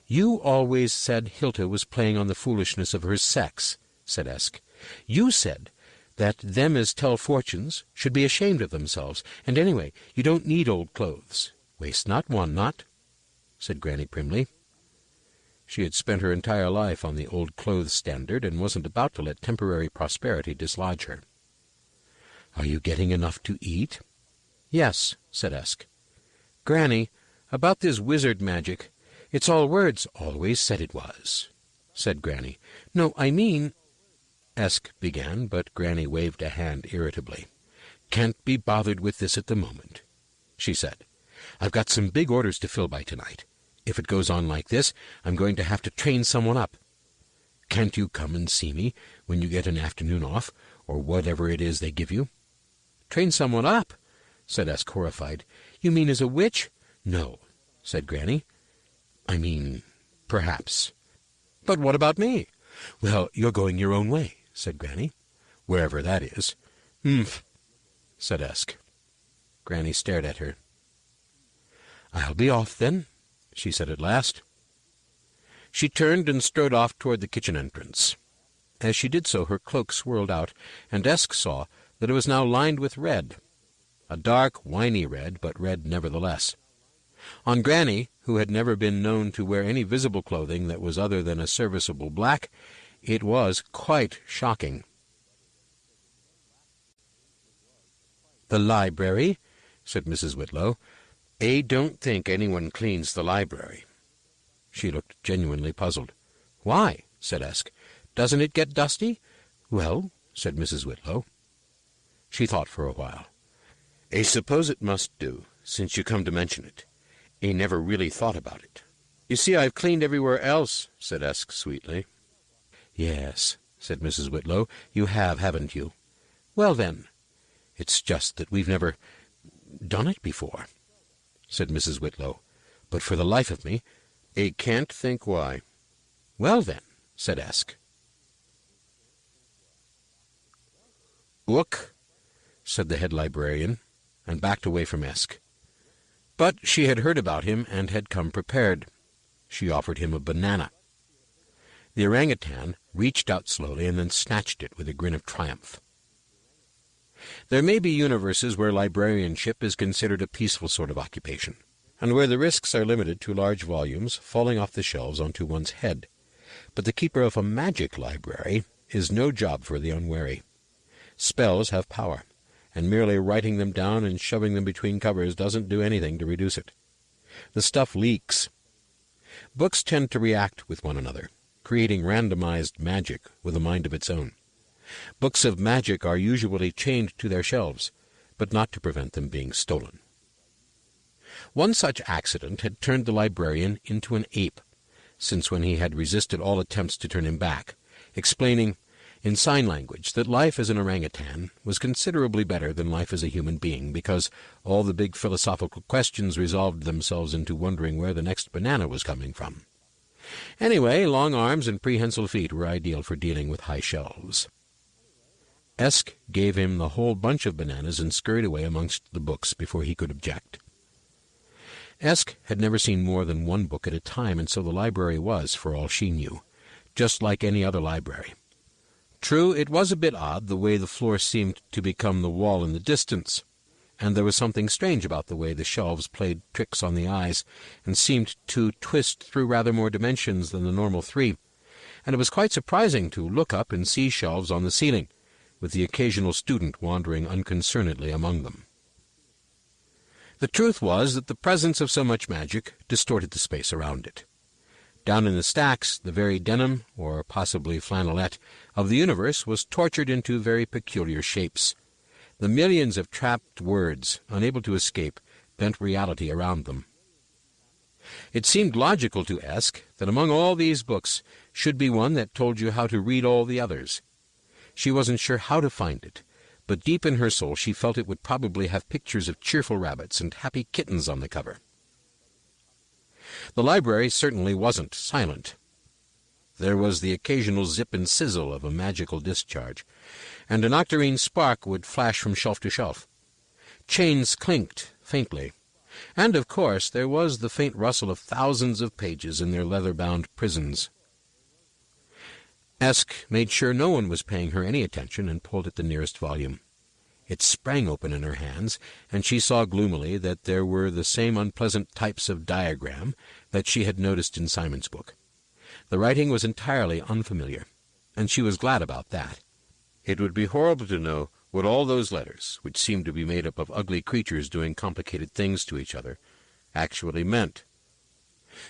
"You always said Hilda was playing on the foolishness of her sex," said Esk. "You said that them as tell fortunes should be ashamed of themselves, and anyway, you don't need old clothes. Waste not, want not," said Granny primly. She had spent her entire life on the old clothes standard and wasn't about to let temporary prosperity dislodge her. "Are you getting enough to eat?" "Yes," said Esk. "Granny, about this wizard magic, it's all words." "Always said it was," said Granny. "No, I mean—" Esk began, but Granny waved a hand irritably. "Can't be bothered with this at the moment," she said. "I've got some big orders to fill by tonight. If it goes on like this, I'm going to have to train someone up. Can't you come and see me when you get an afternoon off, or whatever it is they give you?" "Train someone up?" said Esk, horrified. "You mean as a witch?" "No," said Granny. "I mean, perhaps." "But what about me?" "Well, you're going your own way," said Granny, "wherever that is." "Humph," said Esk. Granny stared at her. "I'll be off, then," she said at last. She turned and strode off toward the kitchen entrance. As she did so, her cloak swirled out, and Esk saw that it was now lined with red. A dark, winy red, but red nevertheless. On Granny, who had never been known to wear any visible clothing that was other than a serviceable black, it was quite shocking. "The library?" said Mrs. Whitlow. "I don't think anyone cleans the library." She looked genuinely puzzled. "Why?" said Esk. "Doesn't it get dusty?" "Well," said Mrs. Whitlow. She thought for a while. "I suppose it must do, since you come to mention it. I never really thought about it." "You see, I've cleaned everywhere else," said Esk sweetly. "Yes," said Mrs. Whitlow, "you have, haven't you? Well, then, it's just that we've never done it before," said Mrs. Whitlow. "But for the life of me, I can't think why." "Well, then," said Esk. "Look," said the head librarian, and backed away from Esk. But she had heard about him and had come prepared. She offered him a banana. The orangutan reached out slowly and then snatched it with a grin of triumph. There may be universes where librarianship is considered a peaceful sort of occupation, and where the risks are limited to large volumes falling off the shelves onto one's head. But the keeper of a magic library is no job for the unwary. Spells have power, and merely writing them down and shoving them between covers doesn't do anything to reduce it. The stuff leaks. Books tend to react with one another, creating randomized magic with a mind of its own. Books of magic are usually chained to their shelves, but not to prevent them being stolen. One such accident had turned the librarian into an ape, since when he had resisted all attempts to turn him back, explaining in sign language that life as an orangutan was considerably better than life as a human being, because all the big philosophical questions resolved themselves into wondering where the next banana was coming from. Anyway, long arms and prehensile feet were ideal for dealing with high shelves. Esk gave him the whole bunch of bananas and scurried away amongst the books before he could object. Esk had never seen more than one book at a time, and so the library was, for all she knew, just like any other library. True, it was a bit odd the way the floor seemed to become the wall in the distance, and there was something strange about the way the shelves played tricks on the eyes and seemed to twist through rather more dimensions than the normal 3, and it was quite surprising to look up and see shelves on the ceiling, with the occasional student wandering unconcernedly among them. The truth was that the presence of so much magic distorted the space around it. Down in the stacks, the very denim, or possibly flannelette, of the universe was tortured into very peculiar shapes. The millions of trapped words, unable to escape, bent reality around them. It seemed logical to Esk that among all these books should be one that told you how to read all the others. She wasn't sure how to find it, but deep in her soul she felt it would probably have pictures of cheerful rabbits and happy kittens on the cover. The library certainly wasn't silent. There was the occasional zip and sizzle of a magical discharge, and an octarine spark would flash from shelf to shelf. Chains clinked faintly, and, of course, there was the faint rustle of thousands of pages in their leather-bound prisons. Esk made sure no one was paying her any attention and pulled at the nearest volume. It sprang open in her hands, and she saw gloomily that there were the same unpleasant types of diagram that she had noticed in Simon's book. The writing was entirely unfamiliar, and she was glad about that. It would be horrible to know what all those letters, which seemed to be made up of ugly creatures doing complicated things to each other, actually meant.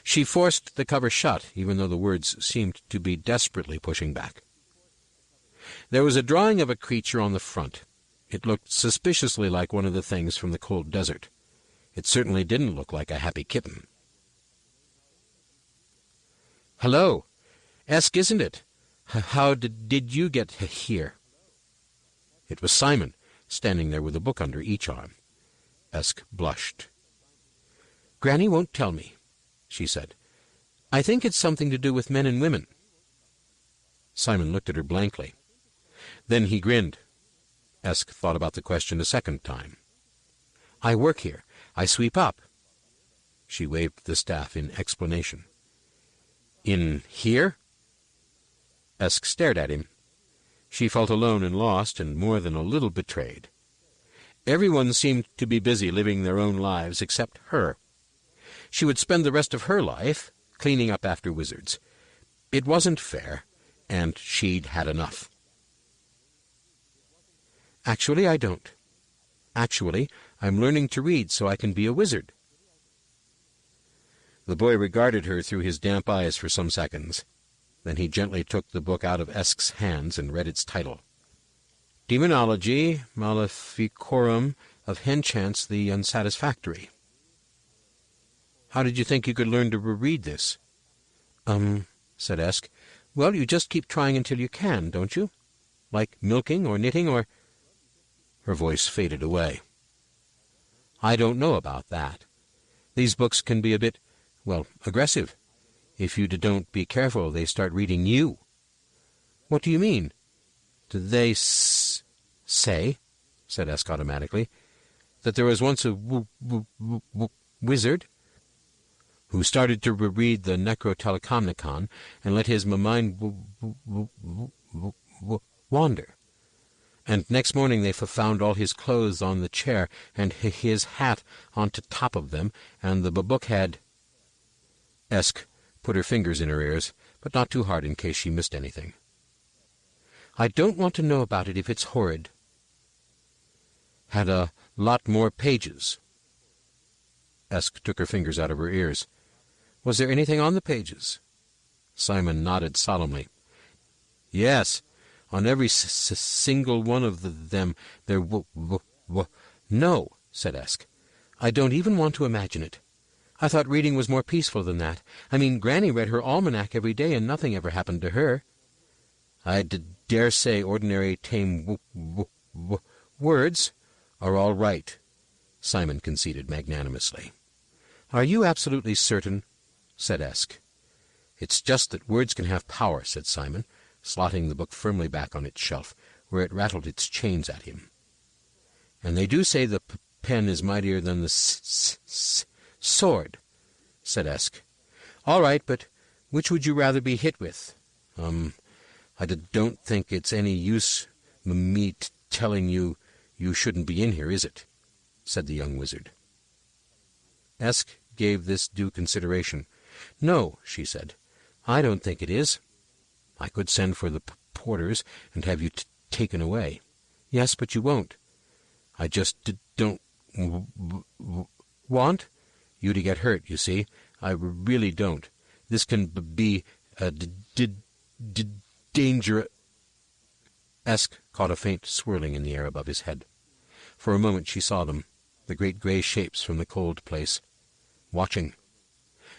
She forced the cover shut, even though the words seemed to be desperately pushing back. There was a drawing of a creature on the front. It looked suspiciously like one of the things from the cold desert. It certainly didn't look like a happy kitten. "Hello. Esk, isn't it? How did you get here?" It was Simon, standing there with a book under each arm. Esk blushed. "Granny won't tell me," she said. "I think it's something to do with men and women." Simon looked at her blankly. Then he grinned. Esk thought about the question a second time. "I work here. I sweep up." She waved the staff in explanation. "In here?" Esk stared at him. She felt alone and lost, and more than a little betrayed. Everyone seemed to be busy living their own lives except her. She would spend the rest of her life cleaning up after wizards. It wasn't fair, and she'd had enough. "Actually, I don't. Actually, I'm learning to read so I can be a wizard." The boy regarded her through his damp eyes for some seconds. Then he gently took the book out of Esk's hands and read its title. Demonology Maleficorum of Henchance the Unsatisfactory. "How did you think you could learn to read this?" Said Esk. "Well, you just keep trying until you can, don't you? Like milking or knitting or—" Her voice faded away. "I don't know about that. These books can be a bit, aggressive. If you don't be careful, they start reading you." "What do you mean?" "Do they say," said Esk automatically, "that there was once a wizard who started to read the Necrotelecomnicon and let his mind wander. And next morning they found all his clothes on the chair and his hat on top of them, and the book had—" Esk put her fingers in her ears, but not too hard in case she missed anything. "I don't want to know about it if it's horrid." "Had a lot more pages." Esk took her fingers out of her ears. "Was there anything on the pages?" Simon nodded solemnly. "Yes, on every single one of them there No," said Esk. "I don't even want to imagine it. I thought reading was more peaceful than that. I mean, Granny read her almanac every day, and nothing ever happened to her." "I dare say ordinary tame words are all right," Simon conceded magnanimously. "Are you absolutely certain?" said Esk. "It's just that words can have power," said Simon, slotting the book firmly back on its shelf, where it rattled its chains at him. "And they do say the pen is mightier than the sword," said Esk. "All right, but which would you rather be hit with? I don't think it's any use me telling you shouldn't be in here, is it?" said the young wizard. Esk gave this due consideration. "No," she said, "I don't think it is. I could send for the porters and have you taken away." "Yes, but you won't." "I just don't want you to get hurt, you see. I really don't. This can be a danger—" Esk caught a faint swirling in the air above his head. For a moment she saw them, the great gray shapes from the cold place, watching.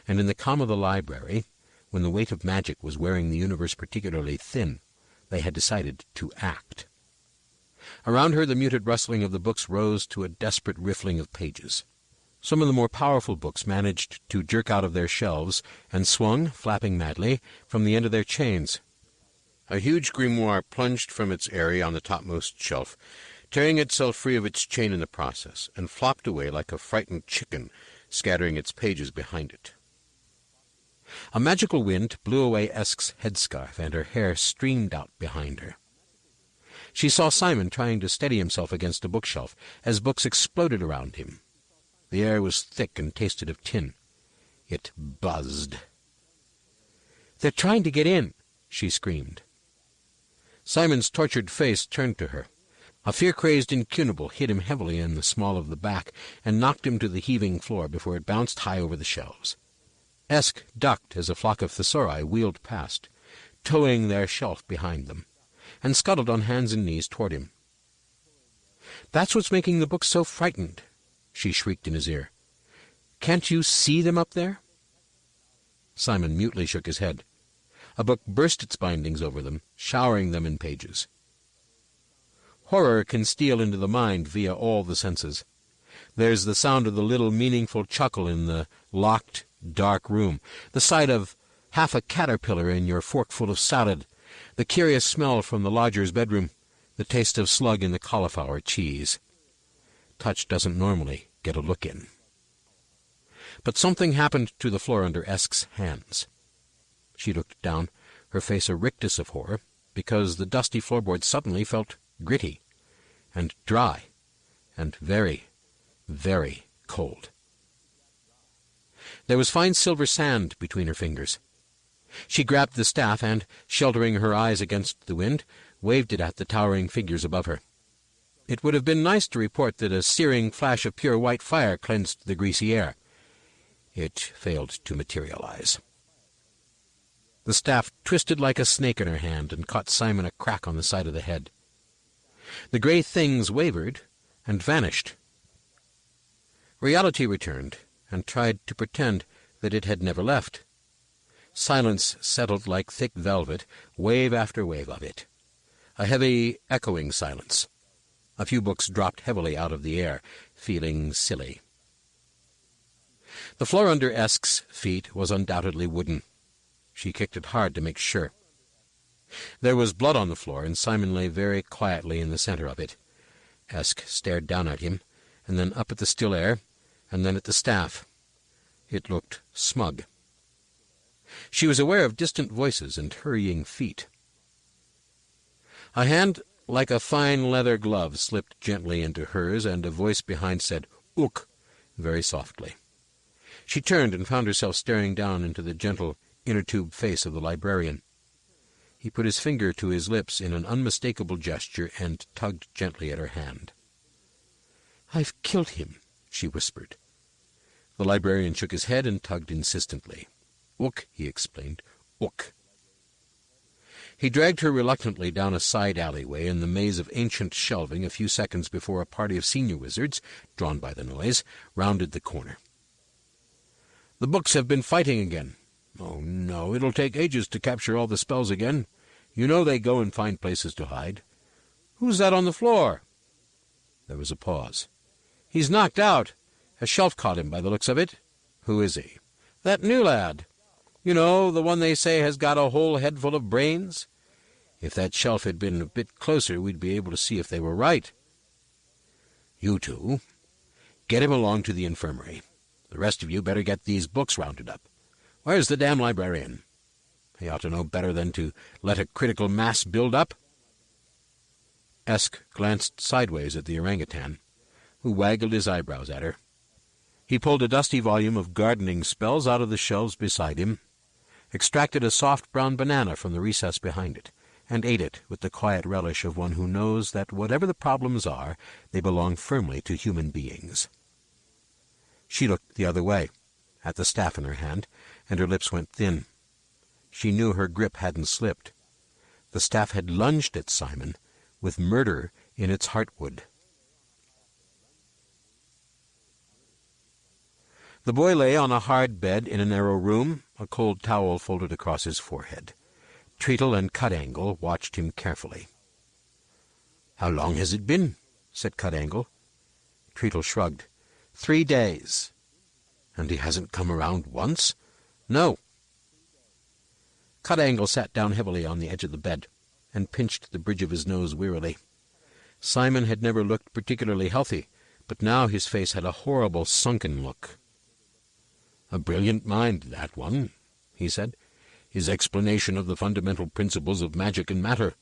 And in the calm of the library, when the weight of magic was wearing the universe particularly thin, they had decided to act. Around her the muted rustling of the books rose to a desperate riffling of pages. Some of the more powerful books managed to jerk out of their shelves and swung, flapping madly, from the end of their chains. A huge grimoire plunged from its eyrie on the topmost shelf, tearing itself free of its chain in the process, and flopped away like a frightened chicken, scattering its pages behind it. A magical wind blew away Esk's headscarf, and her hair streamed out behind her. She saw Simon trying to steady himself against a bookshelf as books exploded around him. The air was thick and tasted of tin. It buzzed. "They're trying to get in," she screamed. Simon's tortured face turned to her. A fear-crazed incunable hit him heavily in the small of the back and knocked him to the heaving floor before it bounced high over the shelves. Esk ducked as a flock of thesauri wheeled past, towing their shelf behind them, and scuttled on hands and knees toward him. "That's what's making the books so frightened," she shrieked in his ear. "Can't you see them up there?" Simon mutely shook his head. A book burst its bindings over them, showering them in pages. Horror can steal into the mind via all the senses. There's the sound of the little meaningful chuckle in the locked, dark room, the sight of half a caterpillar in your forkful of salad, the curious smell from the lodger's bedroom, the taste of slug in the cauliflower cheese. Touch doesn't normally get a look in. But something happened to the floor under Esk's hands. She looked down, her face a rictus of horror, because the dusty floorboard suddenly felt gritty and dry and very, very cold. There was fine silver sand between her fingers. She grabbed the staff and, sheltering her eyes against the wind, waved it at the towering figures above her. It would have been nice to report that a searing flash of pure white fire cleansed the greasy air. It failed to materialize. The staff twisted like a snake in her hand and caught Simon a crack on the side of the head. The gray things wavered and vanished. Reality returned and tried to pretend that it had never left. Silence settled like thick velvet, wave after wave of it. A heavy, echoing silence. A few books dropped heavily out of the air, feeling silly. The floor under Esk's feet was undoubtedly wooden. She kicked it hard to make sure. There was blood on the floor, and Simon lay very quietly in the center of it. Esk stared down at him, and then up at the still air, and then at the staff. It looked smug. She was aware of distant voices and hurrying feet. A hand like a fine leather glove slipped gently into hers, and a voice behind said, "Ook," very softly. She turned and found herself staring down into the gentle, inner-tube face of the librarian. He put his finger to his lips in an unmistakable gesture and tugged gently at her hand. "I've killed him," she whispered. The librarian shook his head and tugged insistently. "Ook," he explained. "Ook." He dragged her reluctantly down a side alleyway in the maze of ancient shelving a few seconds before a party of senior wizards, drawn by the noise, rounded the corner. "The books have been fighting again." "Oh, no, it'll take ages to capture all the spells again. You know they go and find places to hide." "Who's that on the floor?" There was a pause. "He's knocked out. A shelf caught him, by the looks of it." "Who is he?" "That new lad. You know, the one they say has got a whole head full of brains. If that shelf had been a bit closer, we'd be able to see if they were right." "You two, get him along to the infirmary. The rest of you better get these books rounded up. Where's the damn librarian? He ought to know better than to let a critical mass build up." Esk glanced sideways at the orangutan, who waggled his eyebrows at her. He pulled a dusty volume of gardening spells out of the shelves beside him, extracted a soft brown banana from the recess behind it, and ate it with the quiet relish of one who knows that whatever the problems are, they belong firmly to human beings. She looked the other way, at the staff in her hand, and her lips went thin. She knew her grip hadn't slipped. The staff had lunged at Simon, with murder in its heartwood. The boy lay on a hard bed in a narrow room, a cold towel folded across his forehead. Treacle and Cut-Angle watched him carefully. "How long has it been?" said Cut-Angle. Treacle shrugged. 3 days. "And he hasn't come around once?" "No." Cut-Angle sat down heavily on the edge of the bed and pinched the bridge of his nose wearily. Simon had never looked particularly healthy, but now his face had a horrible sunken look. "A brilliant mind, that one," he said. "His explanation of the fundamental principles of magic and matter.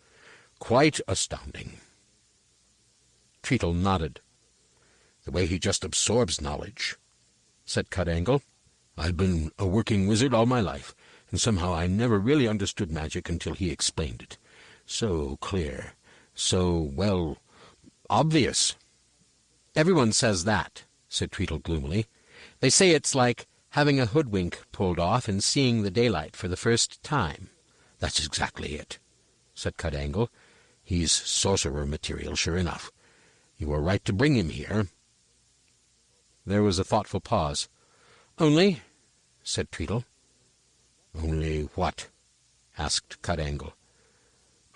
Quite astounding." Treacle nodded. "The way he just absorbs knowledge," said Cut-Angle. "I've been a working wizard all my life, and somehow I never really understood magic until he explained it. So clear, so, well, obvious." "Everyone says that," said Treacle gloomily. "They say it's like having a hoodwink pulled off and seeing the daylight for the first time." "That's exactly it," said Cut-Angle. "He's sorcerer material, sure enough. You were right to bring him here." There was a thoughtful pause. "Only," said Treacle. "Only what?" asked Cut-Angle.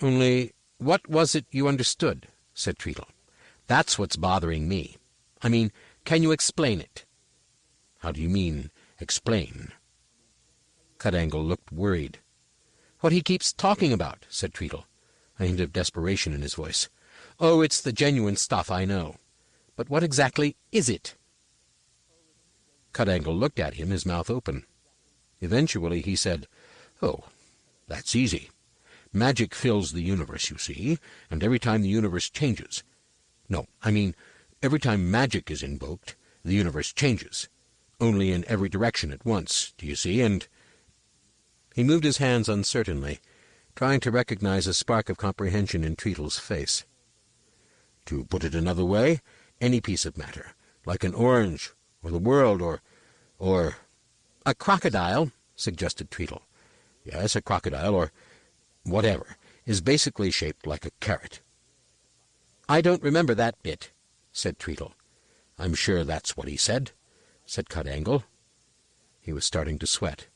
"Only, what was it you understood?" said Treacle. "That's what's bothering me. I mean, can you explain it?" "How do you mean, explain?" Cut-Angle looked worried. "What he keeps talking about," said Treacle, a hint of desperation in his voice. "Oh, it's the genuine stuff, I know. But what exactly is it?" Cut-Angle looked at him, his mouth open. Eventually he said, "Oh, that's easy. Magic fills the universe, you see, and every time the universe changes— No, I mean, every time magic is invoked, the universe changes, only in every direction at once, do you see, and—" He moved his hands uncertainly, trying to recognize a spark of comprehension in Treatle's face. "To put it another way, any piece of matter, like an orange, or the world, or— "A crocodile," suggested Treacle. Yes, a crocodile, or whatever, is basically shaped like a carrot." "I don't remember that bit," said Treacle. "I'm sure that's what he said," said Cut-Angle. He was starting to sweat.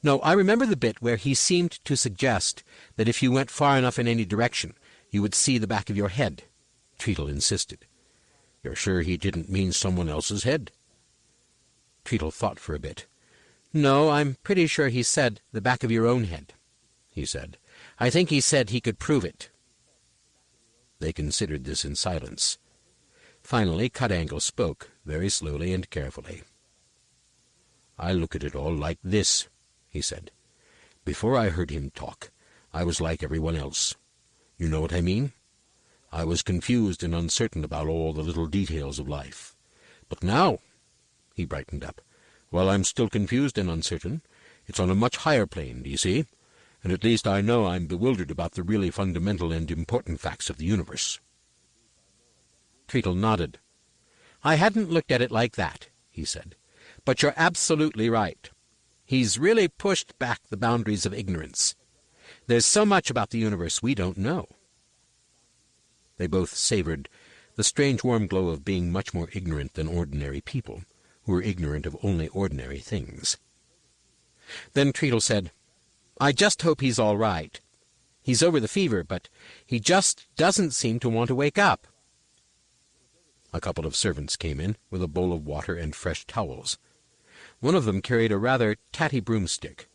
"No, I remember the bit where he seemed to suggest that if you went far enough in any direction, you would see the back of your head," Treacle insisted. "You're sure he didn't mean someone else's head?" Treacle thought for a bit. "No, I'm pretty sure he said the back of your own head," he said. "I think he said he could prove it." They considered this in silence. Finally, Cut-Angle spoke, very slowly and carefully. "I look at it all like this," he said. "Before I heard him talk, I was like everyone else. You know what I mean? I was confused and uncertain about all the little details of life. But now," he brightened up, "while I'm still confused and uncertain, it's on a much higher plane, do you see? And at least I know I'm bewildered about the really fundamental and important facts of the universe." Treacle nodded. "I hadn't looked at it like that," he said. "But you're absolutely right. He's really pushed back the boundaries of ignorance. There's so much about the universe we don't know." They both savored the strange warm glow of being much more ignorant than ordinary people, who were ignorant of only ordinary things. Then Treacle said, "I just hope he's all right. He's over the fever, but he just doesn't seem to want to wake up." A couple of servants came in with a bowl of water and fresh towels. One of them carried a rather tatty broomstick.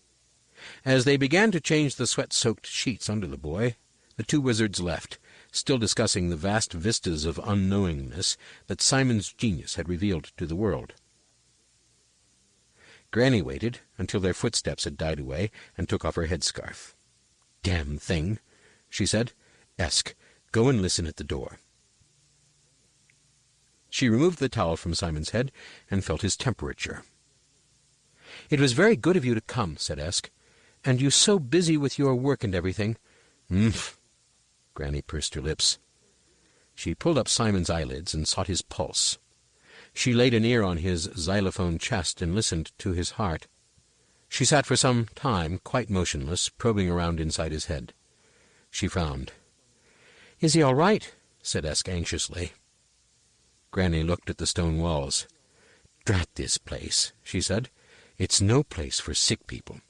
As they began to change the sweat-soaked sheets under the boy, the two wizards left, still discussing the vast vistas of unknowingness that Simon's genius had revealed to the world. Granny waited until their footsteps had died away and took off her headscarf. "Damn thing," she said. "Esk, go and listen at the door." She removed the towel from Simon's head and felt his temperature. "It was very good of you to come," said Esk. "And you so busy with your work and everything." "Umph." Granny pursed her lips. She pulled up Simon's eyelids and sought his pulse. She laid an ear on his xylophone chest and listened to his heart. She sat for some time, quite motionless, probing around inside his head. She frowned. "Is he all right?" said Esk anxiously. Granny looked at the stone walls. "Drat this place," she said. "It's no place for sick people."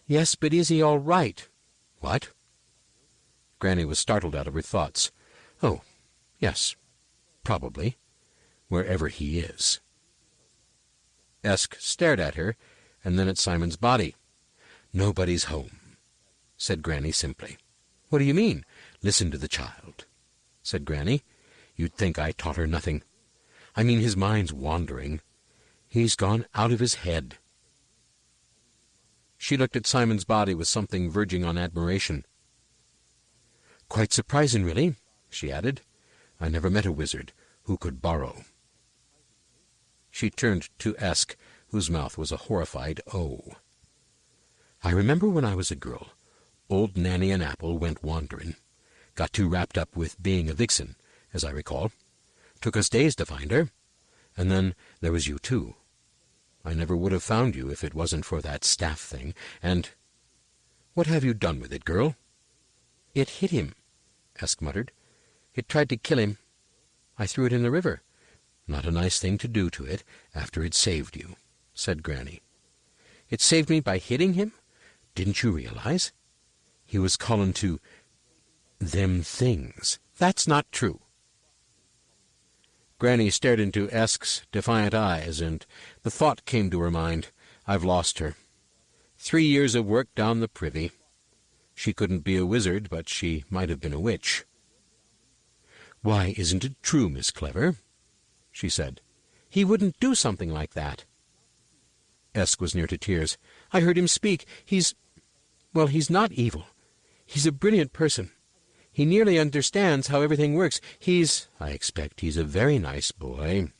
"Yes, but is he all right?" "What?" Granny was startled out of her thoughts. Oh, yes, probably, wherever he is. Esk stared at her, and then at Simon's body. "Nobody's home," said Granny simply. "What do you mean?" "Listen to the child," said Granny. "You'd think I taught her nothing. I mean his mind's wandering. He's gone out of his head." She looked at Simon's body with something verging on admiration. "Quite surprising, really," she added. "I never met a wizard who could borrow." She turned to Esk, whose mouth was a horrified O. "I remember when I was a girl, old Nanny and Apple went wandering. Got too wrapped up with being a vixen, as I recall. Took us days to find her. And then there was you, too. I never would have found you if it wasn't for that staff thing, and— What have you done with it, girl?" "It hit him," Esk muttered. "It tried to kill him. I threw it in the river." "Not a nice thing to do to it after it saved you," said Granny. "It saved me by hitting him? Didn't you realize? He was callin' to them things." "That's not true." Granny stared into Esk's defiant eyes, and the thought came to her mind, "I've lost her. 3 years of work down the privy. She couldn't be a wizard, but she might have been a witch." "Why isn't it true, Miss Clever?" she said. "He wouldn't do something like that." Esk was near to tears. "I heard him speak. He's not evil. He's a brilliant person. He nearly understands how everything works. "I expect he's a very nice boy,"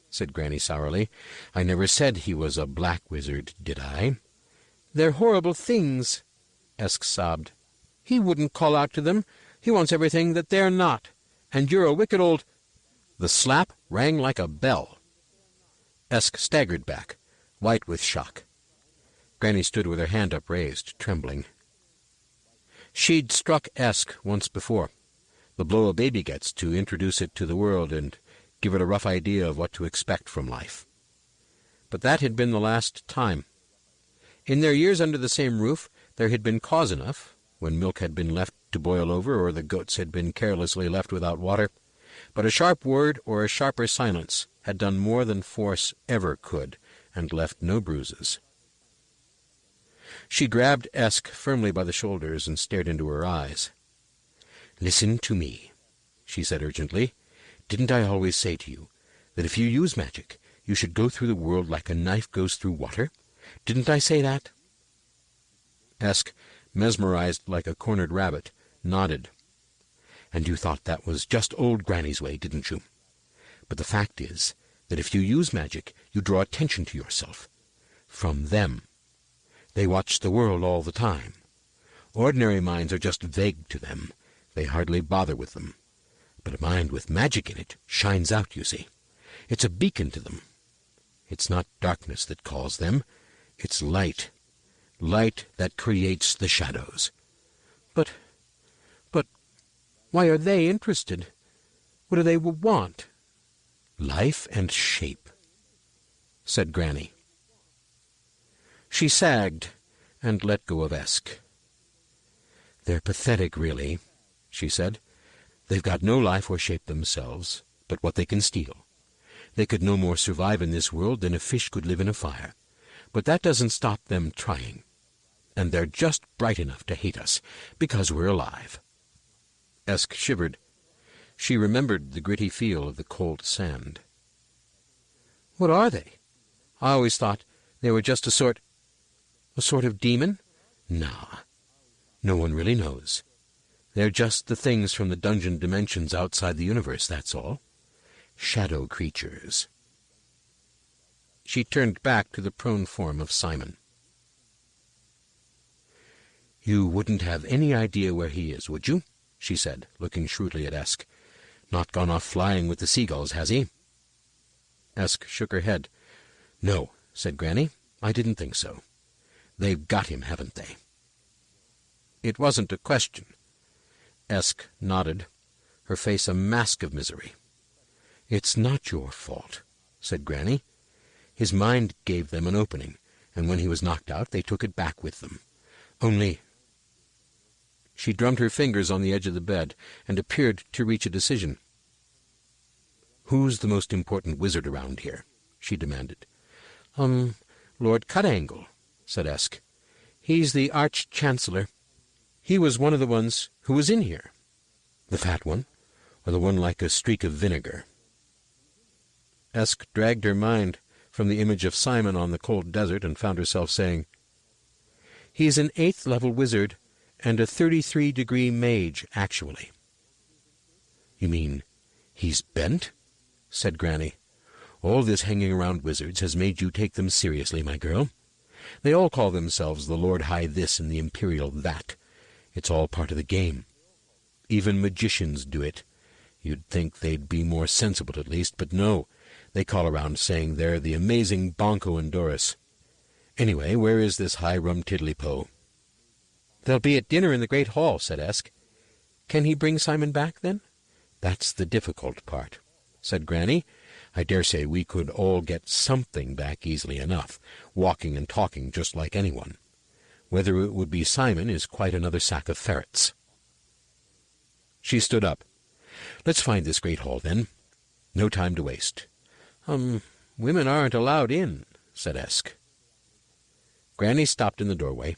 said Granny sourly. "I never said he was a black wizard, did I?" "They're horrible things," Esk sobbed. "He wouldn't call out to them. He wants everything that they're not. And you're a wicked old—" The slap rang like a bell. Esk staggered back, white with shock. Granny stood with her hand upraised, trembling. She'd struck Esk once before, the blow a baby gets to introduce it to the world and give it a rough idea of what to expect from life. But that had been the last time. In their years under the same roof, there had been cause enough, when milk had been left to boil over or the goats had been carelessly left without water, but a sharp word or a sharper silence had done more than force ever could, and left no bruises. She grabbed Esk firmly by the shoulders and stared into her eyes. "Listen to me," she said urgently. "Didn't I always say to you that if you use magic, you should go through the world like a knife goes through water? Didn't I say that?" Esk, mesmerized like a cornered rabbit, nodded. "And you thought that was just old Granny's way, didn't you? But the fact is that if you use magic, you draw attention to yourself. From them. They watch the world all the time. Ordinary minds are just vague to them. They hardly bother with them. But a mind with magic in it shines out, you see. It's a beacon to them. It's not darkness that calls them. It's light. Light that creates the shadows." But, why are they interested? What do they want?" "Life and shape," said Granny. She sagged and let go of Esk. "They're pathetic, really," she said. "They've got no life or shape themselves, but what they can steal. They could no more survive in this world than a fish could live in a fire. But that doesn't stop them trying. And they're just bright enough to hate us, because we're alive." Esk shivered. She remembered the gritty feel of the cold sand. "What are they? I always thought they were just a sort of demon?" "Nah. No one really knows. They're just the things from the dungeon dimensions outside the universe, that's all. Shadow creatures." She turned back to the prone form of Simon. "You wouldn't have any idea where he is, would you?" she said, looking shrewdly at Esk. "Not gone off flying with the seagulls, has he?" Esk shook her head. "No," said Granny. "I didn't think so. They've got him, haven't they?" It wasn't a question. Esk nodded, her face a mask of misery. "It's not your fault," said Granny. "His mind gave them an opening, and when he was knocked out, they took it back with them. Only—" She drummed her fingers on the edge of the bed and appeared to reach a decision. "Who's the most important wizard around here?" she demanded. Lord Cutangle," said Esk. "He's the Arch-Chancellor. He was one of the ones who was in here." "The fat one, or the one like a streak of vinegar?" Esk dragged her mind from the image of Simon on the cold desert and found herself saying, "He's an 8th-level wizard and a 33-degree mage, actually." "You mean he's bent?" said Granny. "All this hanging around wizards has made you take them seriously, my girl. They all call themselves the Lord High this and the Imperial that. It's all part of the game. Even magicians do it. You'd think they'd be more sensible at least, but no. They call around saying they're the amazing Bonko and Doris. Anyway, where is this High Rum Tiddly-Po?" "They'll be at dinner in the Great Hall," said Esk. "Can he bring Simon back, then?" "That's the difficult part," said Granny. "I dare say we could all get something back easily enough, walking and talking just like anyone. Whether it would be Simon is quite another sack of ferrets." She stood up. "Let's find this Great Hall, then. No time to waste." Women aren't allowed in," said Esk. Granny stopped in the doorway.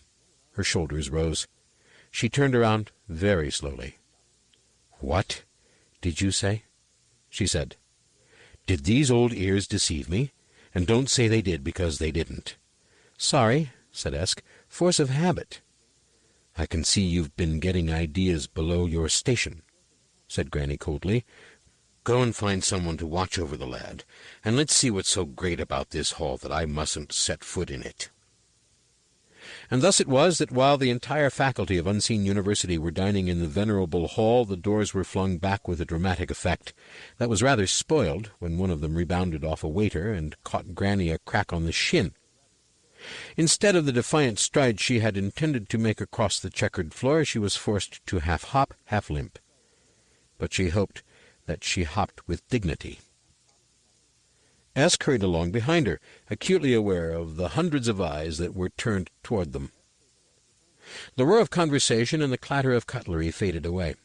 Her shoulders rose. She turned around very slowly. "What did you say?" she said. "Did these old ears deceive me? And don't say they did, because they didn't." "Sorry," said Esk. "Force of habit." "I can see you've been getting ideas below your station," said Granny coldly. "Go and find someone to watch over the lad, and let's see what's so great about this hall that I mustn't set foot in it." And thus it was that while the entire faculty of Unseen University were dining in the venerable hall, the doors were flung back with a dramatic effect that was rather spoiled when one of them rebounded off a waiter and caught Granny a crack on the shin. Instead of the defiant stride she had intended to make across the checkered floor, she was forced to half hop, half limp. But she hoped that she hopped with dignity. Esk hurried along behind her, acutely aware of the hundreds of eyes that were turned toward them. The roar of conversation and the clatter of cutlery faded away.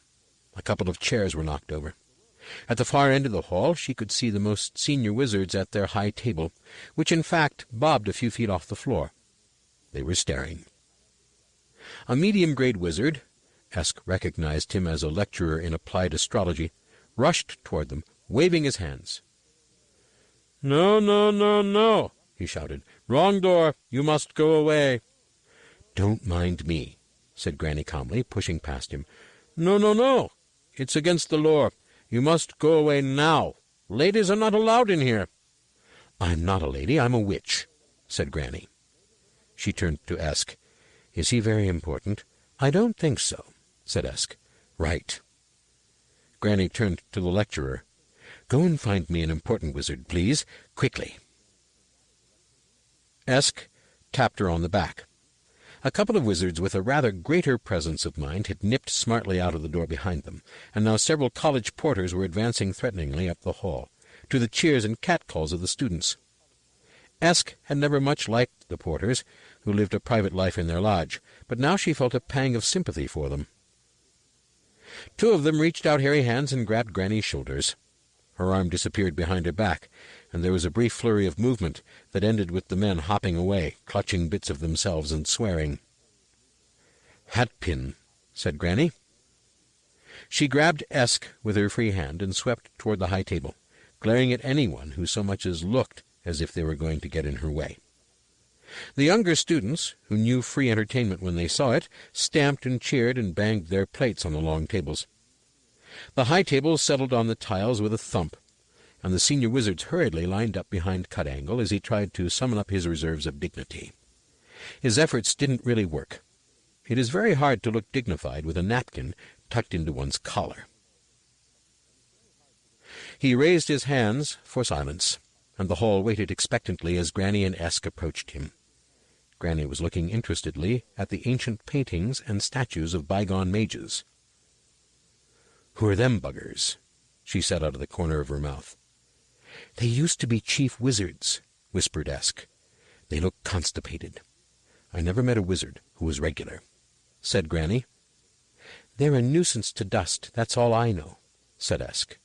A couple of chairs were knocked over. At the far end of the hall she could see the most senior wizards at their high table, which in fact bobbed a few feet off the floor. They were staring. A medium-grade wizard, Esk recognized him as a lecturer in applied astrology, rushed toward them, waving his hands. "No, no, no, no," he shouted. "Wrong door. You must go away." "Don't mind me," said Granny calmly, pushing past him. "No, no, no. It's against the law. You must go away now. Ladies are not allowed in here." "I'm not a lady. I'm a witch," said Granny. She turned to Esk. "Is he very important?" "I don't think so," said Esk. "Right." Granny turned to the lecturer. "Go and find me an important wizard, please, quickly." Esk tapped her on the back. A couple of wizards with a rather greater presence of mind had nipped smartly out of the door behind them, and now several college porters were advancing threateningly up the hall, to the cheers and catcalls of the students. Esk had never much liked the porters, who lived a private life in their lodge, but now she felt a pang of sympathy for them. Two of them reached out hairy hands and grabbed Granny's shoulders. Her arm disappeared behind her back, and there was a brief flurry of movement that ended with the men hopping away, clutching bits of themselves and swearing. "Hatpin," said Granny. She grabbed Esk with her free hand and swept toward the high table, glaring at anyone who so much as looked as if they were going to get in her way. The younger students, who knew free entertainment when they saw it, stamped and cheered and banged their plates on the long tables. The high table settled on the tiles with a thump, and the senior wizards hurriedly lined up behind Cutangle as he tried to summon up his reserves of dignity. His efforts didn't really work. It is very hard to look dignified with a napkin tucked into one's collar. He raised his hands for silence, and the hall waited expectantly as Granny and Esk approached him. Granny was looking interestedly at the ancient paintings and statues of bygone mages. "Who are them buggers?" she said out of the corner of her mouth. "They used to be chief wizards," whispered Esk. "They look constipated. I never met a wizard who was regular," said Granny. "They're a nuisance to dust, that's all I know," said Esk.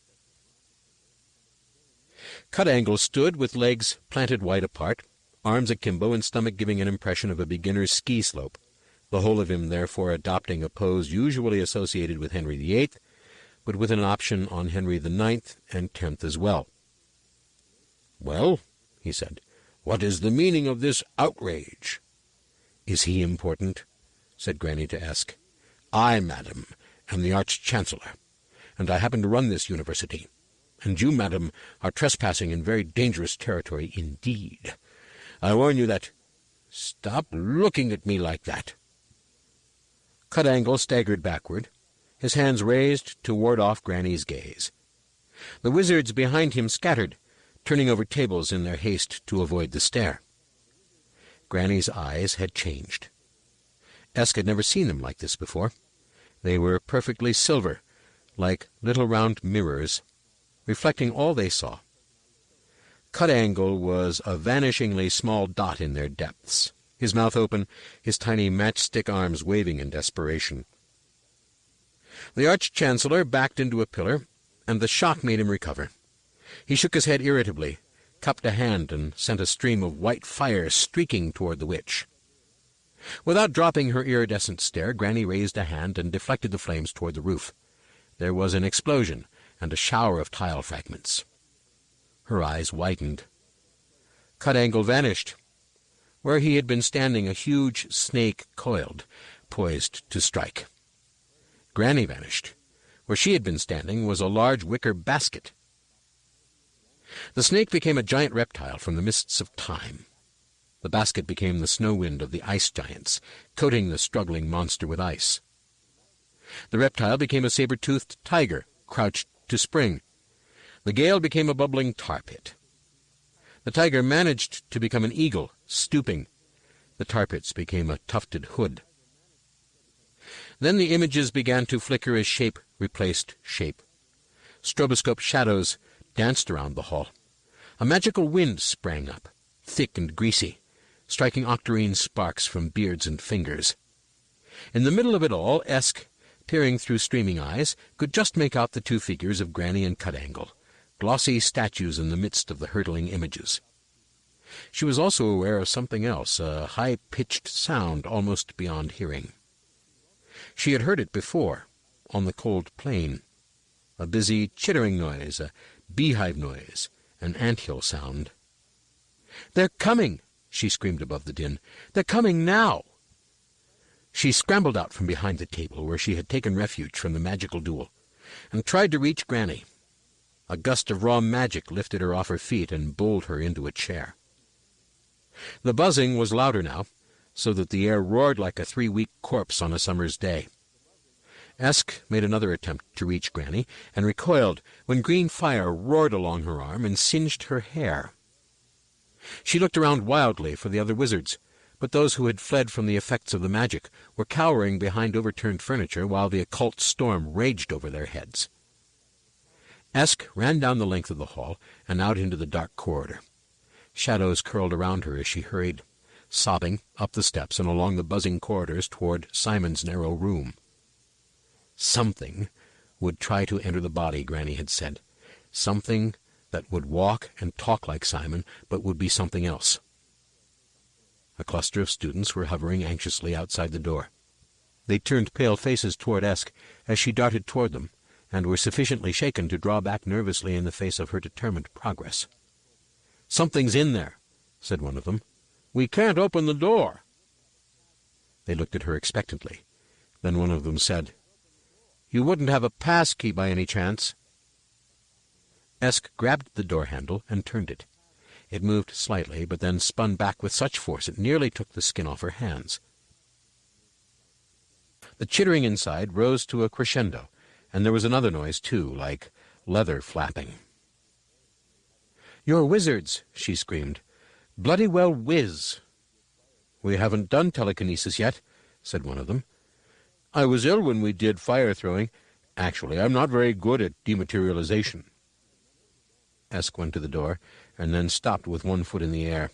Cut-Angle stood with legs planted wide apart, arms akimbo and stomach giving an impression of a beginner's ski slope, the whole of him therefore adopting a pose usually associated with Henry VIII, but with an option on Henry IX and X as well. "Well," he said, "what is the meaning of this outrage?" "Is he important?" said Granny to Esk. "I, madam, am the Arch-Chancellor, and I happen to run this university. And you, madam, are trespassing in very dangerous territory indeed. I warn you that—" "Stop looking at me like that." Cut-Angle staggered backward, his hands raised to ward off Granny's gaze. The wizards behind him scattered, turning over tables in their haste to avoid the stare. Granny's eyes had changed. Esk had never seen them like this before. They were perfectly silver, like little round mirrors, reflecting all they saw. Cut-Angle was a vanishingly small dot in their depths, his mouth open, his tiny matchstick arms waving in desperation. The Arch-Chancellor backed into a pillar, and the shock made him recover. He shook his head irritably, cupped a hand, and sent a stream of white fire streaking toward the witch. Without dropping her iridescent stare, Granny raised a hand and deflected the flames toward the roof. There was an explosion and a shower of tile fragments. Her eyes widened. Cut-Angle vanished. Where he had been standing, a huge snake coiled, poised to strike. Granny vanished. Where she had been standing was a large wicker basket. The snake became a giant reptile from the mists of time. The basket became the snow wind of the ice giants, coating the struggling monster with ice. The reptile became a saber-toothed tiger, crouched to spring. The gale became a bubbling tar pit. The tiger managed to become an eagle, stooping. The tar pits became a tufted hood. Then the images began to flicker as shape replaced shape. Stroboscope shadows danced around the hall. A magical wind sprang up, thick and greasy, striking octarine sparks from beards and fingers. In the middle of it all, Esk, peering through streaming eyes, could just make out the two figures of Granny and Cut-Angle, glossy statues in the midst of the hurtling images. She was also aware of something else, a high-pitched sound almost beyond hearing. She had heard it before, on the cold plain. A busy chittering noise, a beehive noise, an anthill sound. "They're coming!" she screamed above the din. "They're coming now!" She scrambled out from behind the table where she had taken refuge from the magical duel, and tried to reach Granny. A gust of raw magic lifted her off her feet and bowled her into a chair. The buzzing was louder now, so that the air roared like a 3-week corpse on a summer's day. Esk made another attempt to reach Granny, and recoiled when green fire roared along her arm and singed her hair. She looked around wildly for the other wizards, but those who had fled from the effects of the magic were cowering behind overturned furniture while the occult storm raged over their heads. Esk ran down the length of the hall and out into the dark corridor. Shadows curled around her as she hurried, sobbing, up the steps and along the buzzing corridors toward Simon's narrow room. Something would try to enter the body, Granny had said. Something that would walk and talk like Simon, but would be something else. A cluster of students were hovering anxiously outside the door. They turned pale faces toward Esk as she darted toward them, and were sufficiently shaken to draw back nervously in the face of her determined progress. "Something's in there," said one of them. "We can't open the door." They looked at her expectantly. Then one of them said, "You wouldn't have a pass key by any chance?" Esk grabbed the door handle and turned it. It moved slightly, but then spun back with such force it nearly took the skin off her hands. The chittering inside rose to a crescendo, and there was another noise, too, like leather flapping. "You're wizards," she screamed. "Bloody well whiz." "We haven't done telekinesis yet," said one of them. "I was ill when we did fire-throwing. Actually, I'm not very good at dematerialization." Esk went to the door, and then stopped with one foot in the air.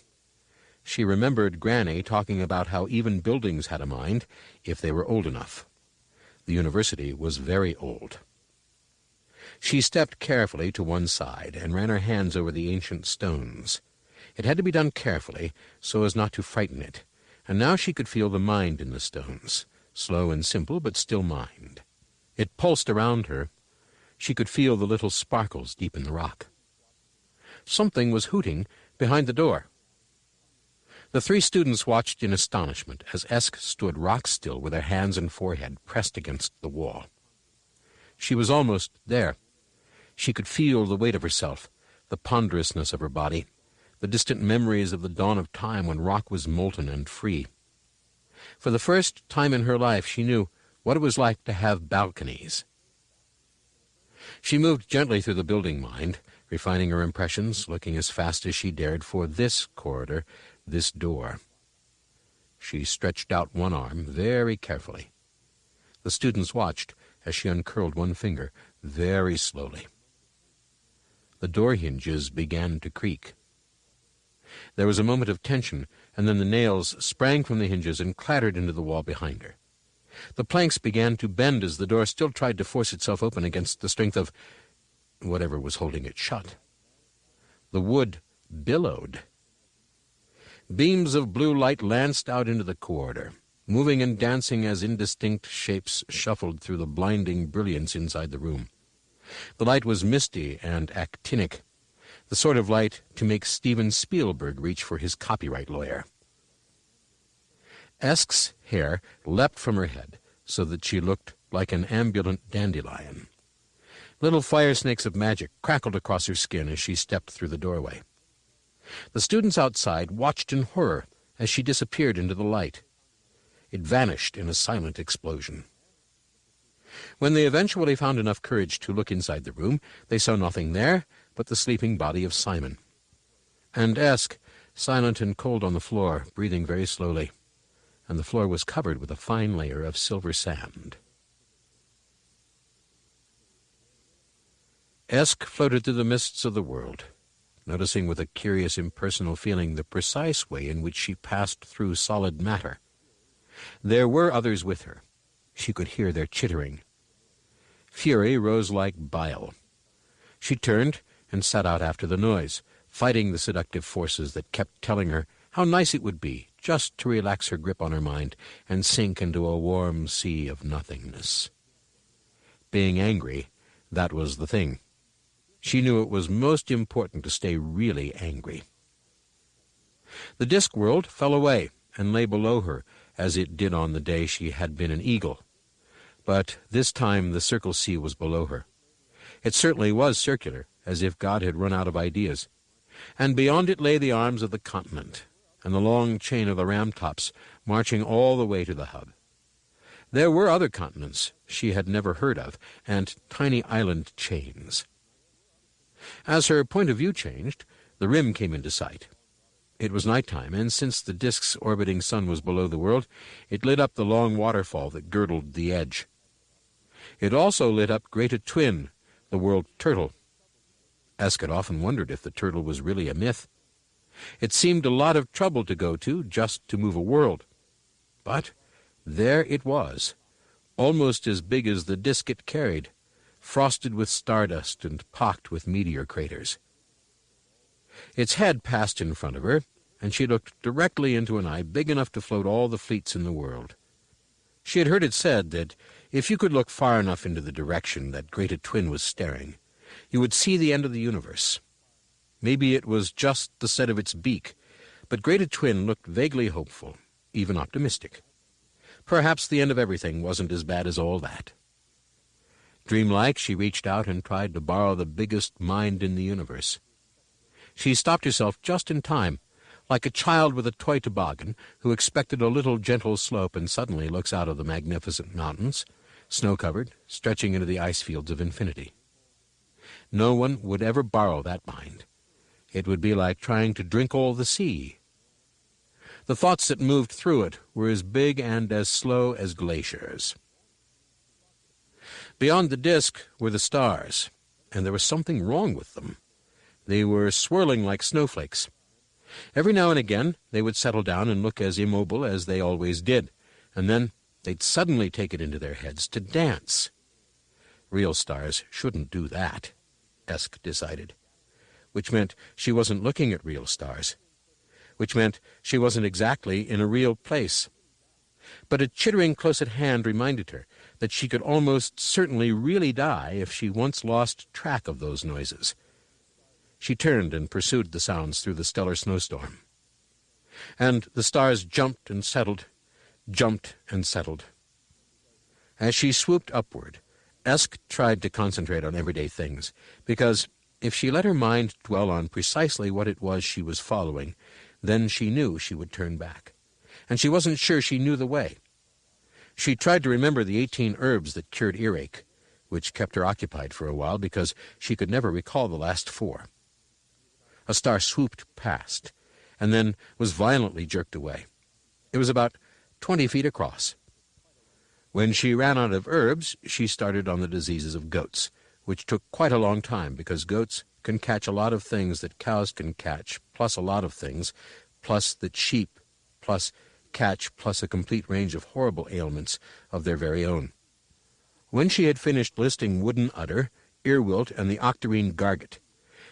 She remembered Granny talking about how even buildings had a mind, if they were old enough. The university was very old. She stepped carefully to one side and ran her hands over the ancient stones. It had to be done carefully, so as not to frighten it, and now she could feel the mind in the stones, slow and simple, but still mind. It pulsed around her. She could feel the little sparkles deep in the rock. Something was hooting behind the door. The three students watched in astonishment as Esk stood rock-still with her hands and forehead pressed against the wall. She was almost there. She could feel the weight of herself, the ponderousness of her body, the distant memories of the dawn of time when rock was molten and free. For the first time in her life she knew what it was like to have balconies. She moved gently through the building mind, refining her impressions, looking as fast as she dared for this corridor, this door. She stretched out one arm very carefully. The students watched as she uncurled one finger very slowly. The door hinges began to creak. There was a moment of tension, and then the nails sprang from the hinges and clattered into the wall behind her. The planks began to bend as the door still tried to force itself open against the strength of whatever was holding it shut. The wood billowed. Beams of blue light lanced out into the corridor, moving and dancing as indistinct shapes shuffled through the blinding brilliance inside the room. The light was misty and actinic, the sort of light to make Steven Spielberg reach for his copyright lawyer. Esk's hair leapt from her head so that she looked like an ambulant dandelion. Little fire snakes of magic crackled across her skin as she stepped through the doorway. The students outside watched in horror as she disappeared into the light. It vanished in a silent explosion. When they eventually found enough courage to look inside the room, they saw nothing there but the sleeping body of Simon. And Esk, silent and cold on the floor, breathing very slowly, and the floor was covered with a fine layer of silver sand. Esk floated through the mists of the world, noticing with a curious impersonal feeling the precise way in which she passed through solid matter. There were others with her. She could hear their chittering. Fury rose like bile. She turned and set out after the noise, fighting the seductive forces that kept telling her how nice it would be just to relax her grip on her mind and sink into a warm sea of nothingness. Being angry, that was the thing. She knew it was most important to stay really angry. The disk world fell away and lay below her, as it did on the day she had been an eagle. But this time the circle sea was below her. It certainly was circular, as if God had run out of ideas. And beyond it lay the arms of the continent, and the long chain of the ram-tops marching all the way to the hub. There were other continents she had never heard of, and tiny island chains. As her point of view changed, the rim came into sight. It was nighttime, and since the disk's orbiting sun was below the world, it lit up the long waterfall that girdled the edge. It also lit up Greta Twin, the world turtle. Esk had often wondered if the turtle was really a myth. It seemed a lot of trouble to go to just to move a world. But there it was, almost as big as the disk it carried, frosted with stardust and pocked with meteor craters. Its head passed in front of her, and she looked directly into an eye big enough to float all the fleets in the world. She had heard it said that if you could look far enough into the direction that Greta Twin was staring, you would see the end of the universe. Maybe it was just the set of its beak, but Greta Twin looked vaguely hopeful, even optimistic. Perhaps the end of everything wasn't as bad as all that. Dreamlike, she reached out and tried to borrow the biggest mind in the universe. She stopped herself just in time, like a child with a toy toboggan who expected a little gentle slope and suddenly looks out of the magnificent mountains, snow-covered, stretching into the ice fields of infinity. No one would ever borrow that mind. It would be like trying to drink all the sea. The thoughts that moved through it were as big and as slow as glaciers. Beyond the disk were the stars, and there was something wrong with them. They were swirling like snowflakes. Every now and again they would settle down and look as immobile as they always did, and then they'd suddenly take it into their heads to dance. Real stars shouldn't do that, Esk decided, which meant she wasn't looking at real stars, which meant she wasn't exactly in a real place. But a chittering close at hand reminded her that she could almost certainly really die if she once lost track of those noises. She turned and pursued the sounds through the stellar snowstorm. And the stars jumped and settled, jumped and settled. As she swooped upward, Esk tried to concentrate on everyday things, because if she let her mind dwell on precisely what it was she was following, then she knew she would turn back. And she wasn't sure she knew the way. She tried to remember the 18 herbs that cured earache, which kept her occupied for a while because she could never recall the last 4. A star swooped past, and then was violently jerked away. It was about 20 feet across. When she ran out of herbs, she started on the diseases of goats, which took quite a long time because goats can catch a lot of things that cows can catch, plus a lot of things, plus that sheep, plus catch, plus a complete range of horrible ailments of their very own. When she had finished listing wooden udder, earwilt, and the octarine garget,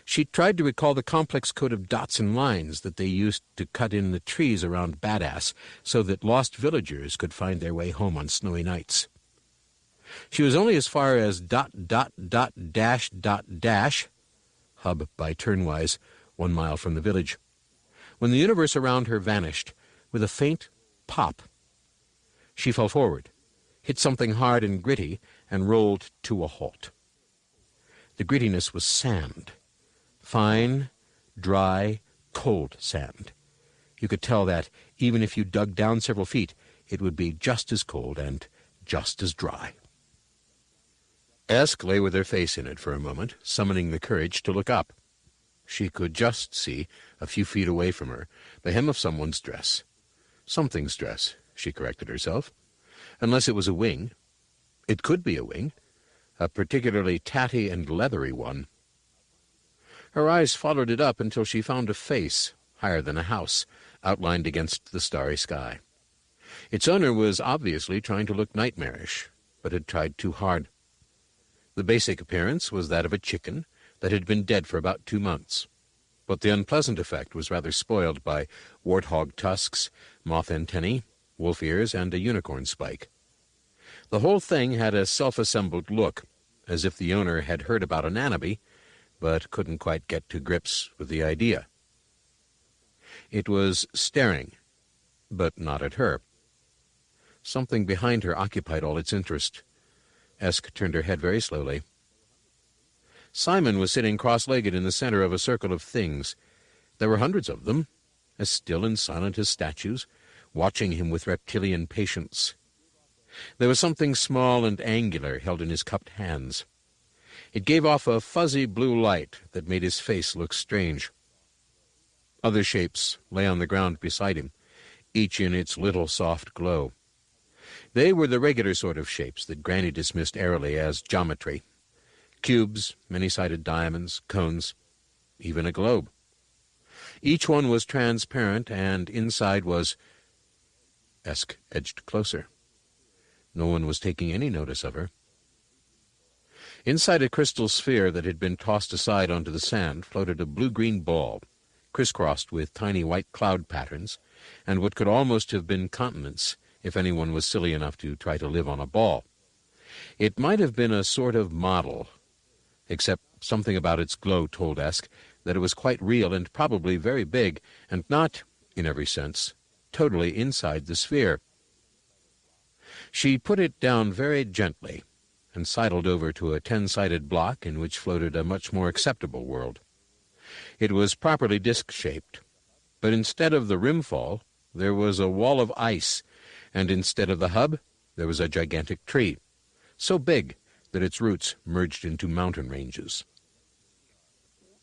she tried to recall the complex code of dots and lines that they used to cut in the trees around Badass so that lost villagers could find their way home on snowy nights. She was only as far as ... hub by Turnwise, 1 mile from the village, when the universe around her vanished with a faint pop. She fell forward, hit something hard and gritty, and rolled to a halt. The grittiness was sand. Fine, dry, cold sand. You could tell that, even if you dug down several feet, it would be just as cold and just as dry. Esk lay with her face in it for a moment, summoning the courage to look up. She could just see, a few feet away from her, the hem of someone's dress. Something's dress, she corrected herself. Unless it was a wing. It could be a wing, a particularly tatty and leathery one. Her eyes followed it up until she found a face, higher than a house, outlined against the starry sky. Its owner was obviously trying to look nightmarish, but had tried too hard. The basic appearance was that of a chicken that had been dead for about 2 months, but the unpleasant effect was rather spoiled by warthog tusks, moth antennae, wolf ears, and a unicorn spike. The whole thing had a self-assembled look, as if the owner had heard about anatomy, but couldn't quite get to grips with the idea. It was staring, but not at her. Something behind her occupied all its interest. Esk turned her head very slowly. Simon was sitting cross-legged in the center of a circle of things. There were hundreds of them, as still and silent as statues, watching him with reptilian patience. There was something small and angular held in his cupped hands. It gave off a fuzzy blue light that made his face look strange. Other shapes lay on the ground beside him, each in its little soft glow. They were the regular sort of shapes that Granny dismissed airily as geometry. Cubes, many-sided diamonds, cones, even a globe. Each one was transparent, and inside was... Esk edged closer. No one was taking any notice of her. Inside a crystal sphere that had been tossed aside onto the sand floated a blue-green ball, crisscrossed with tiny white cloud patterns, and what could almost have been continents if anyone was silly enough to try to live on a ball. It might have been a sort of model, except something about its glow told Esk that it was quite real and probably very big, and not, in every sense, totally inside the sphere. She put it down very gently and sidled over to a 10-sided block in which floated a much more acceptable world. It was properly disc-shaped, but instead of the rimfall, there was a wall of ice, and instead of the hub, there was a gigantic tree, so big that its roots merged into mountain ranges.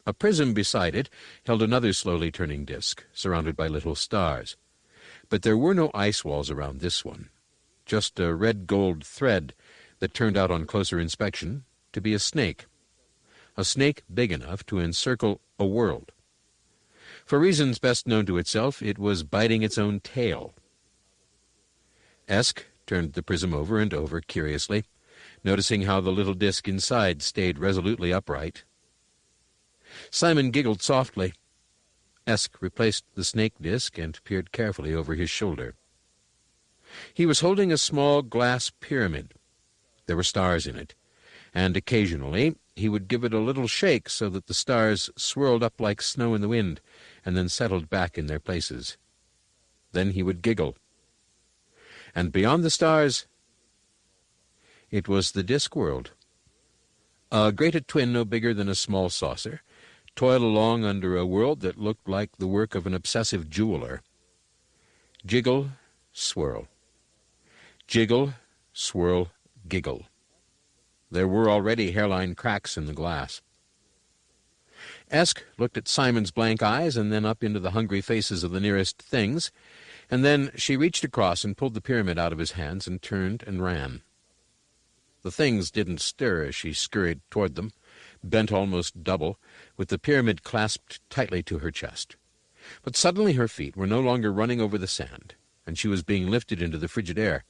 A prism beside it held another slowly turning disk, surrounded by little stars. But there were no ice walls around this one, just a red-gold thread that turned out on closer inspection to be a snake big enough to encircle a world. For reasons best known to itself, it was biting its own tail. Esk turned the prism over and over curiously, noticing how the little disk inside stayed resolutely upright. Simon giggled softly. Esk replaced the snake disk and peered carefully over his shoulder. He was holding a small glass pyramid. There were stars in it, and occasionally he would give it a little shake so that the stars swirled up like snow in the wind and then settled back in their places. Then he would giggle. And beyond the stars, it was the disk world. A grated twin no bigger than a small saucer toiled along under a world that looked like the work of an obsessive jeweler. Jiggle, swirl. Jiggle, swirl, giggle. There were already hairline cracks in the glass. Esk looked at Simon's blank eyes and then up into the hungry faces of the nearest things, and then she reached across and pulled the pyramid out of his hands and turned and ran. The things didn't stir as she scurried toward them, bent almost double, with the pyramid clasped tightly to her chest. But suddenly her feet were no longer running over the sand, and she was being lifted into the frigid air,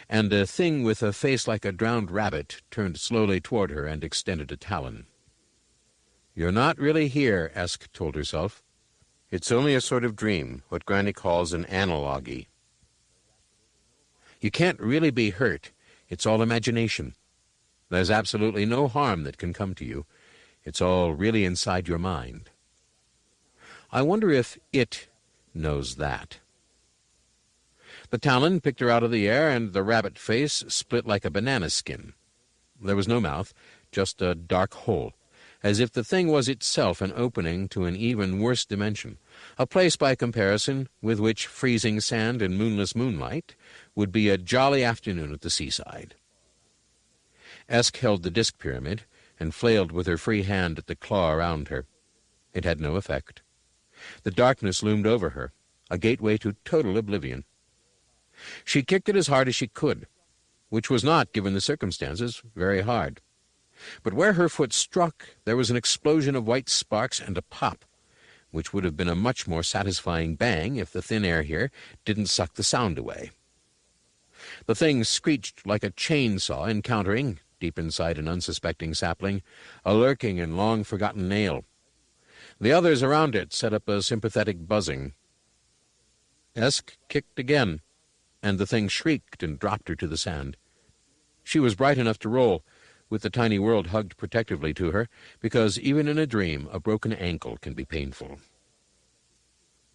and a thing with a face like a drowned rabbit turned slowly toward her and extended a talon. "You're not really here," Esk told herself. "It's only a sort of dream, what Granny calls an analogy. You can't really be hurt. It's all imagination. There's absolutely no harm that can come to you. It's all really inside your mind. I wonder if it knows that." The talon picked her out of the air, and the rabbit face split like a banana skin. There was no mouth, just a dark hole, as if the thing was itself an opening to an even worse dimension, a place by comparison with which freezing sand and moonless moonlight would be a jolly afternoon at the seaside. Esk held the disk pyramid and flailed with her free hand at the claw around her. It had no effect. The darkness loomed over her, a gateway to total oblivion. She kicked it as hard as she could, which was not, given the circumstances, very hard. But where her foot struck, there was an explosion of white sparks and a pop, which would have been a much more satisfying bang if the thin air here didn't suck the sound away. The thing screeched like a chainsaw, encountering, deep inside an unsuspecting sapling, a lurking and long-forgotten nail. The others around it set up a sympathetic buzzing. Esk kicked again, and the thing shrieked and dropped her to the sand. She was bright enough to roll, with the tiny world hugged protectively to her, because even in a dream a broken ankle can be painful.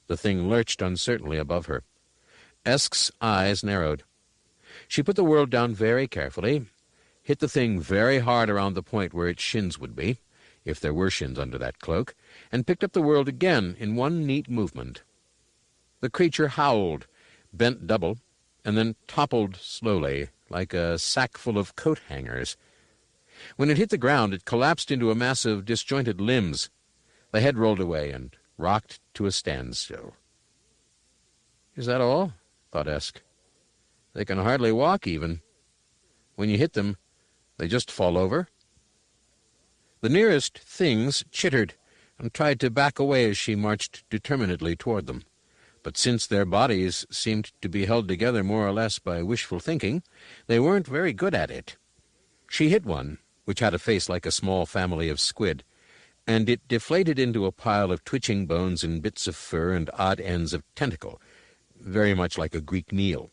The thing lurched uncertainly above her. Esk's eyes narrowed. She put the world down very carefully, hit the thing very hard around the point where its shins would be, if there were shins under that cloak, and picked up the world again in one neat movement. The creature howled, bent double, and then toppled slowly, like a sack full of coat hangers. When it hit the ground, it collapsed into a mass of disjointed limbs. The head rolled away and rocked to a standstill. "Is that all?" thought Esk. "They can hardly walk, even. When you hit them, they just fall over." The nearest things chittered and tried to back away as she marched determinedly toward them. But since their bodies seemed to be held together more or less by wishful thinking, they weren't very good at it. She hit one, which had a face like a small family of squid, and it deflated into a pile of twitching bones and bits of fur and odd ends of tentacle, very much like a Greek meal.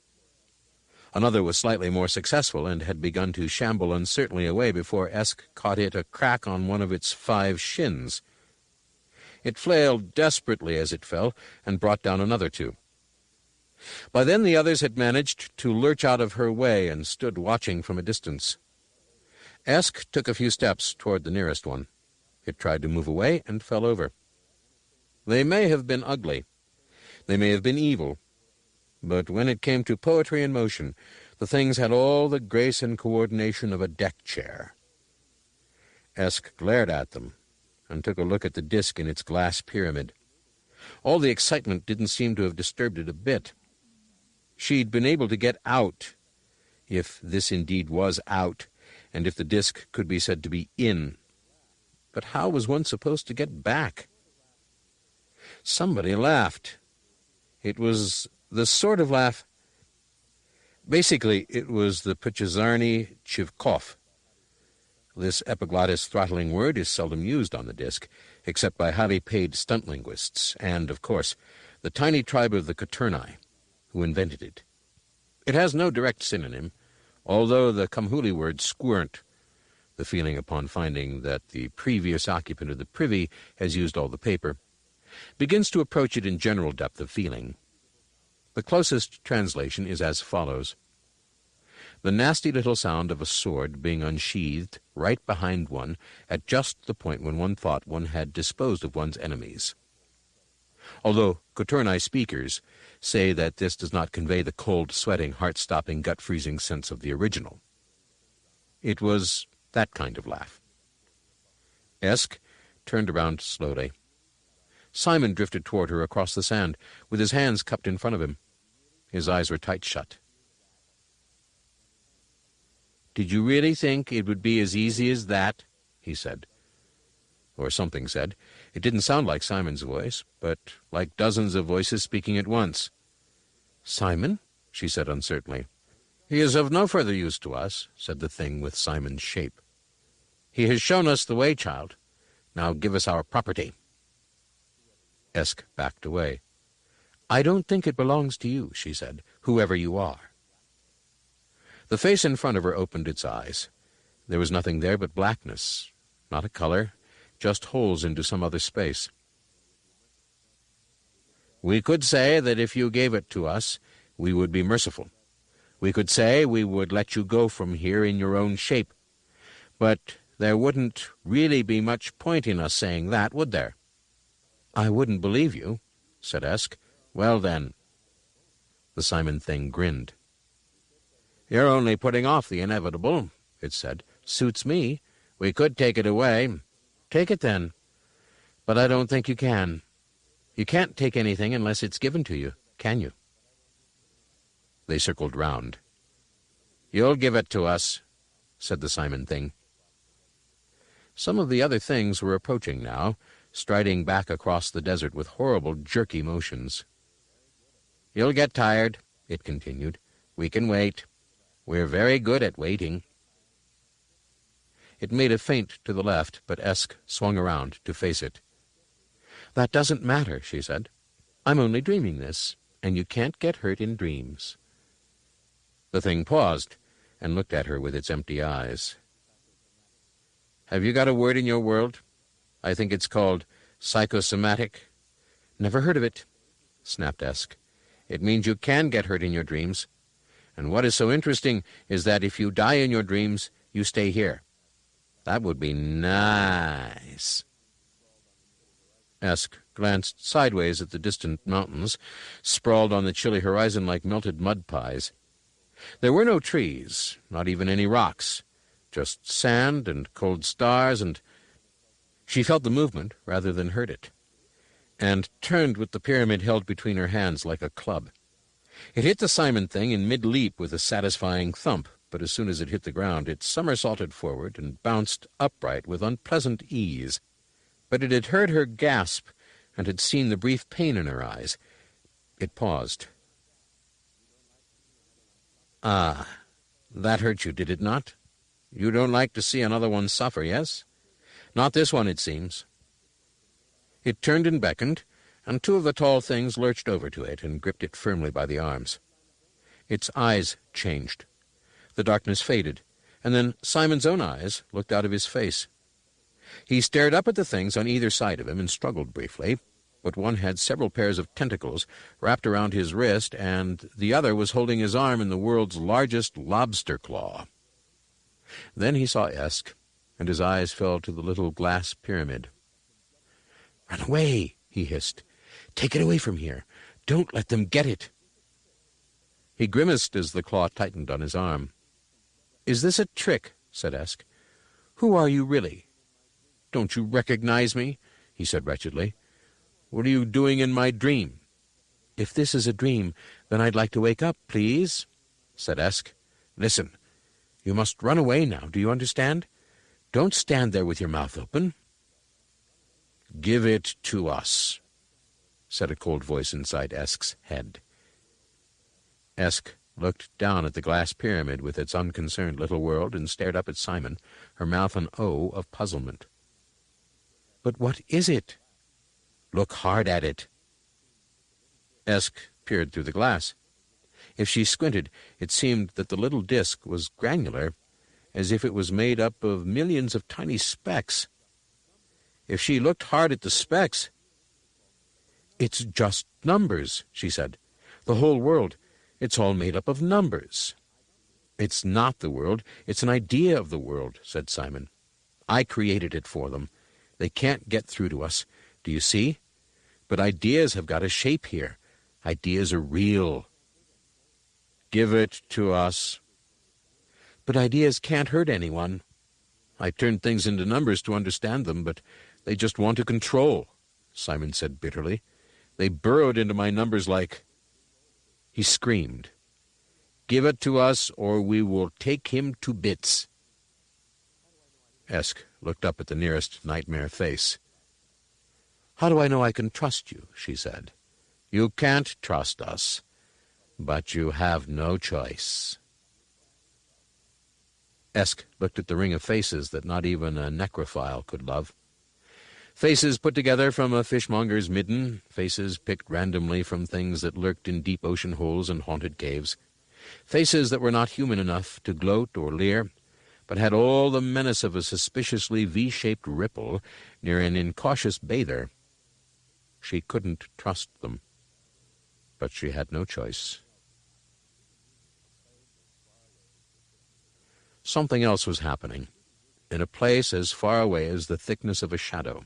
Another was slightly more successful and had begun to shamble uncertainly away before Esk caught it a crack on one of its 5 shins. It flailed desperately as it fell and brought down another 2. By then the others had managed to lurch out of her way and stood watching from a distance. Esk took a few steps toward the nearest one. It tried to move away and fell over. They may have been ugly. They may have been evil. But when it came to poetry and motion, the things had all the grace and coordination of a deck chair. Esk glared at them and took a look at the disk in its glass pyramid. All the excitement didn't seem to have disturbed it a bit. She'd been able to get out, if this indeed was out, and if the disk could be said to be in. But how was one supposed to get back? Somebody laughed. It was the sort of laugh... Basically, it was the Pichazarni Chivkov. This epiglottis throttling word is seldom used on the disc, except by highly paid stunt linguists, and, of course, the tiny tribe of the Coturni, who invented it. It has no direct synonym, although the Kamhuli word squirnt, the feeling upon finding that the previous occupant of the privy has used all the paper, begins to approach it in general depth of feeling. The closest translation is as follows: the nasty little sound of a sword being unsheathed right behind one at just the point when one thought one had disposed of one's enemies. Although Coturni speakers say that this does not convey the cold, sweating, heart-stopping, gut-freezing sense of the original. It was that kind of laugh. Esk turned around slowly. Simon drifted toward her across the sand, with his hands cupped in front of him. His eyes were tight shut. "Did you really think it would be as easy as that?" he said. Or something said. It didn't sound like Simon's voice, but like dozens of voices speaking at once. "Simon?" she said uncertainly. "He is of no further use to us," said the thing with Simon's shape. "He has shown us the way, child. Now give us our property." Esk backed away. "I don't think it belongs to you," she said, "whoever you are." The face in front of her opened its eyes. There was nothing there but blackness, not a color, just holes into some other space. "We could say that if you gave it to us, we would be merciful. We could say we would let you go from here in your own shape. But there wouldn't really be much point in us saying that, would there?" "I wouldn't believe you," said Esk. "Well, then." The Simon thing grinned. "You're only putting off the inevitable," it said. "Suits me. We could take it away." "Take it, then." "But I don't think you can. You can't take anything unless it's given to you, can you?" They circled round. "You'll give it to us," said the Simon thing. Some of the other things were approaching now, striding back across the desert with horrible, jerky motions. "You'll get tired," it continued. "We can wait. We're very good at waiting." It made a feint to the left, but Esk swung around to face it. "That doesn't matter," she said. "I'm only dreaming this, and you can't get hurt in dreams." The thing paused and looked at her with its empty eyes. "Have you got a word in your world? I think it's called psychosomatic." "Never heard of it," snapped Esk. "It means you can get hurt in your dreams. And what is so interesting is that if you die in your dreams, you stay here. That would be nice." Esk glanced sideways at the distant mountains, sprawled on the chilly horizon like melted mud pies. There were no trees, not even any rocks, just sand and cold stars, and she felt the movement rather than heard it, and turned with the pyramid held between her hands like a club. It hit the Simon thing in mid-leap with a satisfying thump, but as soon as it hit the ground, it somersaulted forward and bounced upright with unpleasant ease. But it had heard her gasp and had seen the brief pain in her eyes. It paused. "Ah, that hurt you, did it not? You don't like to see another one suffer, yes? Not this one, it seems." It turned and beckoned, and two of the tall things lurched over to it and gripped it firmly by the arms. Its eyes changed. The darkness faded, and then Simon's own eyes looked out of his face. He stared up at the things on either side of him and struggled briefly, but one had several pairs of tentacles wrapped around his wrist, and the other was holding his arm in the world's largest lobster claw. Then he saw Esk, and his eyes fell to the little glass pyramid. "Run away," he hissed. "Take it away from here. Don't let them get it." He grimaced as the claw tightened on his arm. "Is this a trick?" said Esk. "Who are you really?" "Don't you recognize me?" he said wretchedly. "What are you doing in my dream?" "If this is a dream, then I'd like to wake up, please," said Esk. "Listen, you must run away now, do you understand? Don't stand there with your mouth open." "Give it to us," said a cold voice inside Esk's head. Esk looked down at the glass pyramid with its unconcerned little world and stared up at Simon, her mouth an O of puzzlement. "But what is it?" "Look hard at it." Esk peered through the glass. If she squinted, it seemed that the little disk was granular, as if it was made up of millions of tiny specks. If she looked hard at the specks— "It's just numbers," she said. "The whole world. It's all made up of numbers." "It's not the world. It's an idea of the world," said Simon. "I created it for them. They can't get through to us. Do you see? But ideas have got a shape here. Ideas are real." "Give it to us." "But ideas can't hurt anyone. I turned things into numbers to understand them, but they just want to control," Simon said bitterly. "They burrowed into my numbers like—" He screamed, "Give it to us, or we will take him to bits." Esk looked up at the nearest nightmare face. "How do I know I can trust you?" she said. "You can't trust us, but you have no choice." Esk looked at the ring of faces that not even a necrophile could love. Faces put together from a fishmonger's midden, faces picked randomly from things that lurked in deep ocean holes and haunted caves, faces that were not human enough to gloat or leer, but had all the menace of a suspiciously V-shaped ripple near an incautious bather. She couldn't trust them, but she had no choice. Something else was happening, in a place as far away as the thickness of a shadow.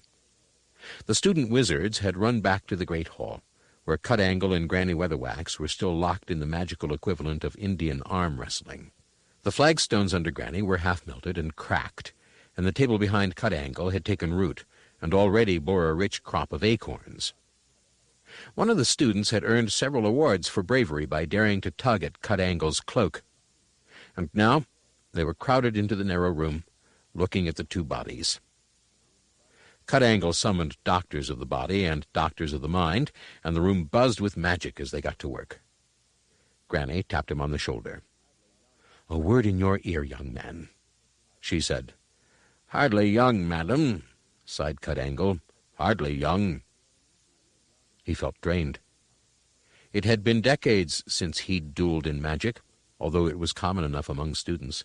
The student wizards had run back to the great hall, where Cut-Angle and Granny Weatherwax were still locked in the magical equivalent of Indian arm wrestling. The flagstones under Granny were half-melted and cracked, and the table behind Cut-Angle had taken root, and already bore a rich crop of acorns. One of the students had earned several awards for bravery by daring to tug at Cut-Angle's cloak, and now they were crowded into the narrow room, looking at the two bodies. Cut-Angle summoned doctors of the body and doctors of the mind, and the room buzzed with magic as they got to work. Granny tapped him on the shoulder. "A word in your ear, young man," she said. "Hardly young, madam," sighed Cut-Angle. "Hardly young." He felt drained. It had been decades since he'd dueled in magic, although it was common enough among students.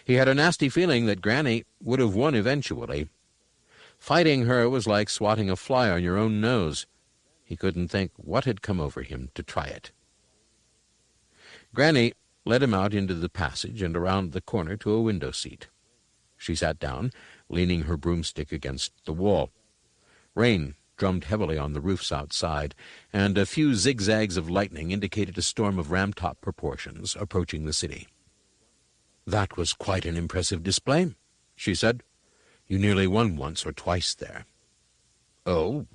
He had a nasty feeling that Granny would have won eventually. Fighting her was like swatting a fly on your own nose. He couldn't think what had come over him to try it. Granny led him out into the passage and around the corner to a window seat. She sat down, leaning her broomstick against the wall. Rain drummed heavily on the roofs outside, and a few zigzags of lightning indicated a storm of ram-top proportions approaching the city. "That was quite an impressive display," she said. "You nearly won once or twice there." "Oh,"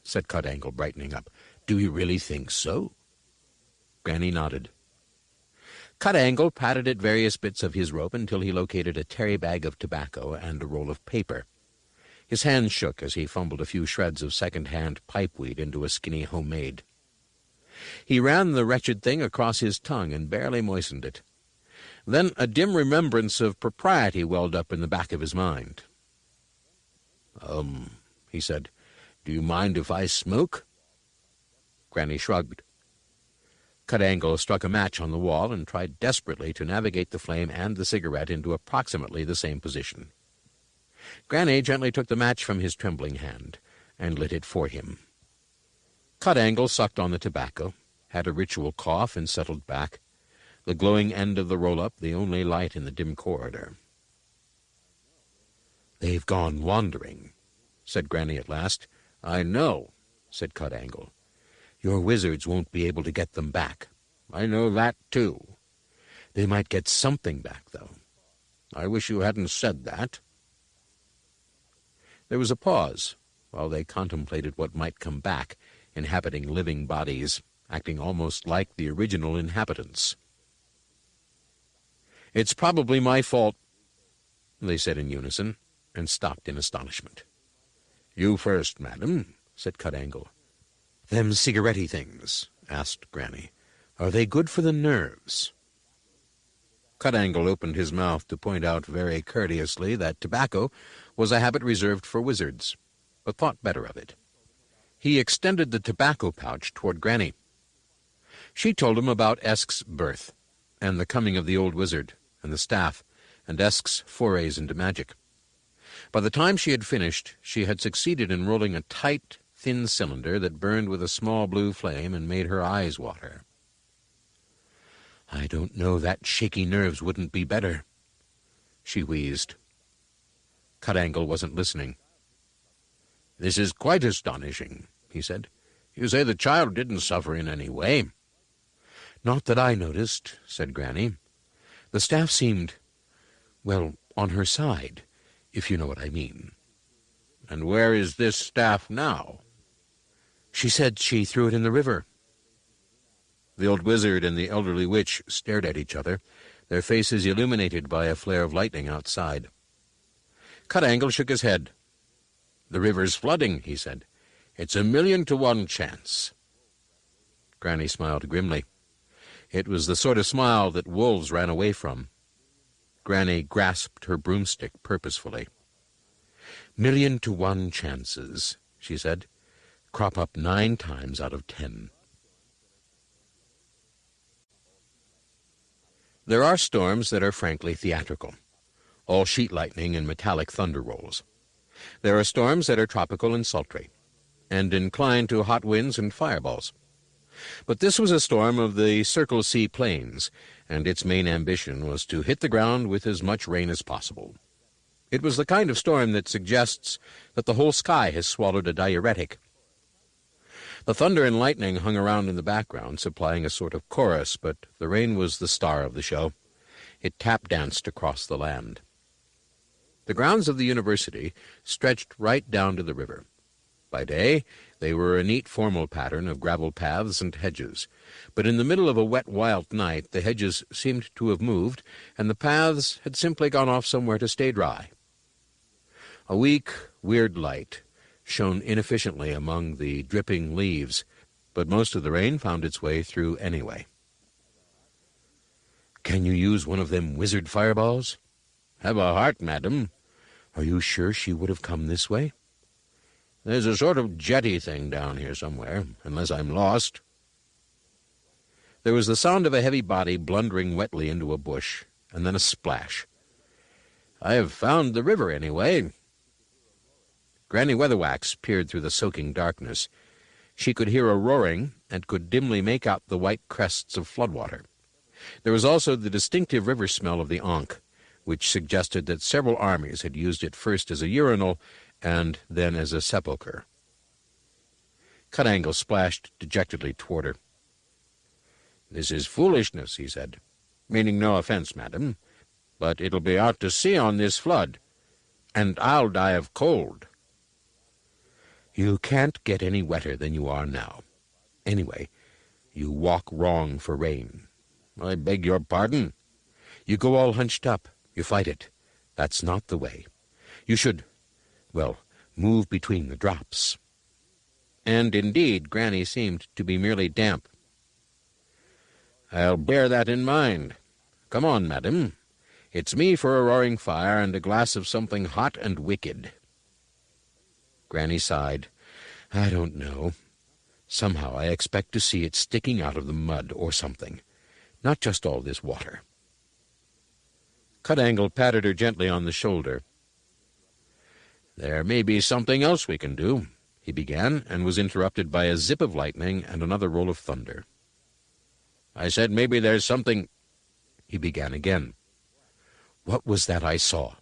said Cut-Angle, brightening up. "Do you really think so?" Granny nodded. Cut-Angle patted at various bits of his rope until he located a tarry bag of tobacco and a roll of paper. His hands shook as he fumbled a few shreds of second-hand pipeweed into a skinny homemade. He ran the wretched thing across his tongue and barely moistened it. Then a dim remembrance of propriety welled up in the back of his mind. He said, "Do you mind if I smoke?" Granny shrugged. Cut-Angle struck a match on the wall and tried desperately to navigate the flame and the cigarette into approximately the same position. Granny gently took the match from his trembling hand and lit it for him. Cut-Angle sucked on the tobacco, had a ritual cough, and settled back, the glowing end of the roll-up the only light in the dim corridor. "They've gone wandering," said Granny at last. "I know," said Cut-Angle. "Your wizards won't be able to get them back." "I know that, too." "They might get something back, though." "I wish you hadn't said that." There was a pause while they contemplated what might come back, inhabiting living bodies, acting almost like the original inhabitants. "It's probably my fault," they said in unison, and stopped in astonishment. "You first, madam," said Cut-Angle. "Them cigarette-y things?" asked Granny. Are they good for the nerves?" Cut-Angle opened his mouth to point out very courteously that tobacco was a habit reserved for wizards, but thought better of it. He extended the tobacco pouch toward Granny. She told him about Esk's birth, and the coming of the old wizard, and the staff, and Esk's forays into magic. By the time she had finished, she had succeeded in rolling a tight, thin cylinder that burned with a small blue flame and made her eyes water. "I don't know that shaky nerves wouldn't be better," she wheezed. Cut-Angle wasn't listening. "This is quite astonishing," he said. "You say the child didn't suffer in any way." "Not that I noticed," said Granny. "The staff seemed, well, on her side, if you know what I mean." "And where is this staff now?" "She said she threw it in the river." The old wizard and the elderly witch stared at each other, their faces illuminated by a flare of lightning outside. Cut-Angle shook his head. "The river's flooding," he said. "It's 1,000,000 to 1 chance." Granny smiled grimly. It was the sort of smile that wolves ran away from. Granny grasped her broomstick purposefully. "1,000,000 to 1 chances," she said, "crop up 9 times out of 10. There are storms that are frankly theatrical, all sheet lightning and metallic thunder rolls. There are storms that are tropical and sultry, and inclined to hot winds and fireballs. But this was a storm of the Circle C plains, and its main ambition was to hit the ground with as much rain as possible. It was the kind of storm that suggests that the whole sky has swallowed a diuretic. The thunder and lightning hung around in the background, supplying a sort of chorus, but the rain was the star of the show. It tap-danced across the land. The grounds of the university stretched right down to the river. By day, they were a neat formal pattern of gravel paths and hedges, but in the middle of a wet, wild night the hedges seemed to have moved, and the paths had simply gone off somewhere to stay dry. A weak, weird light shone inefficiently among the dripping leaves, but most of the rain found its way through anyway. "Can you use one of them wizard fireballs?" "Have a heart, madam." "Are you sure she would have come this way?" "There's a sort of jetty thing down here somewhere, unless I'm lost." There was the sound of a heavy body blundering wetly into a bush, and then a splash. "I have found the river, anyway." Granny Weatherwax peered through the soaking darkness. She could hear a roaring and could dimly make out the white crests of floodwater. There was also the distinctive river smell of the Ankh, which suggested that several armies had used it first as a urinal and then as a sepulchre. Cut-Angle splashed dejectedly toward her. "This is foolishness," he said, "meaning no offense, madam, but it'll be out to sea on this flood, and I'll die of cold." "You can't get any wetter than you are now. Anyway, you walk wrong for rain." "I beg your pardon?" "You go all hunched up. You fight it. That's not the way. You should, well, move between the drops." And indeed, Granny seemed to be merely damp. "I'll bear that in mind. Come on, madam. It's me for a roaring fire and a glass of something hot and wicked." Granny sighed. "I don't know. Somehow I expect to see it sticking out of the mud or something, not just all this water." Cut-Angle patted her gently on the shoulder. "There may be something else we can do," he began, and was interrupted by a zip of lightning and another roll of thunder. "I said maybe there's something—" he began again. "What was that I saw?"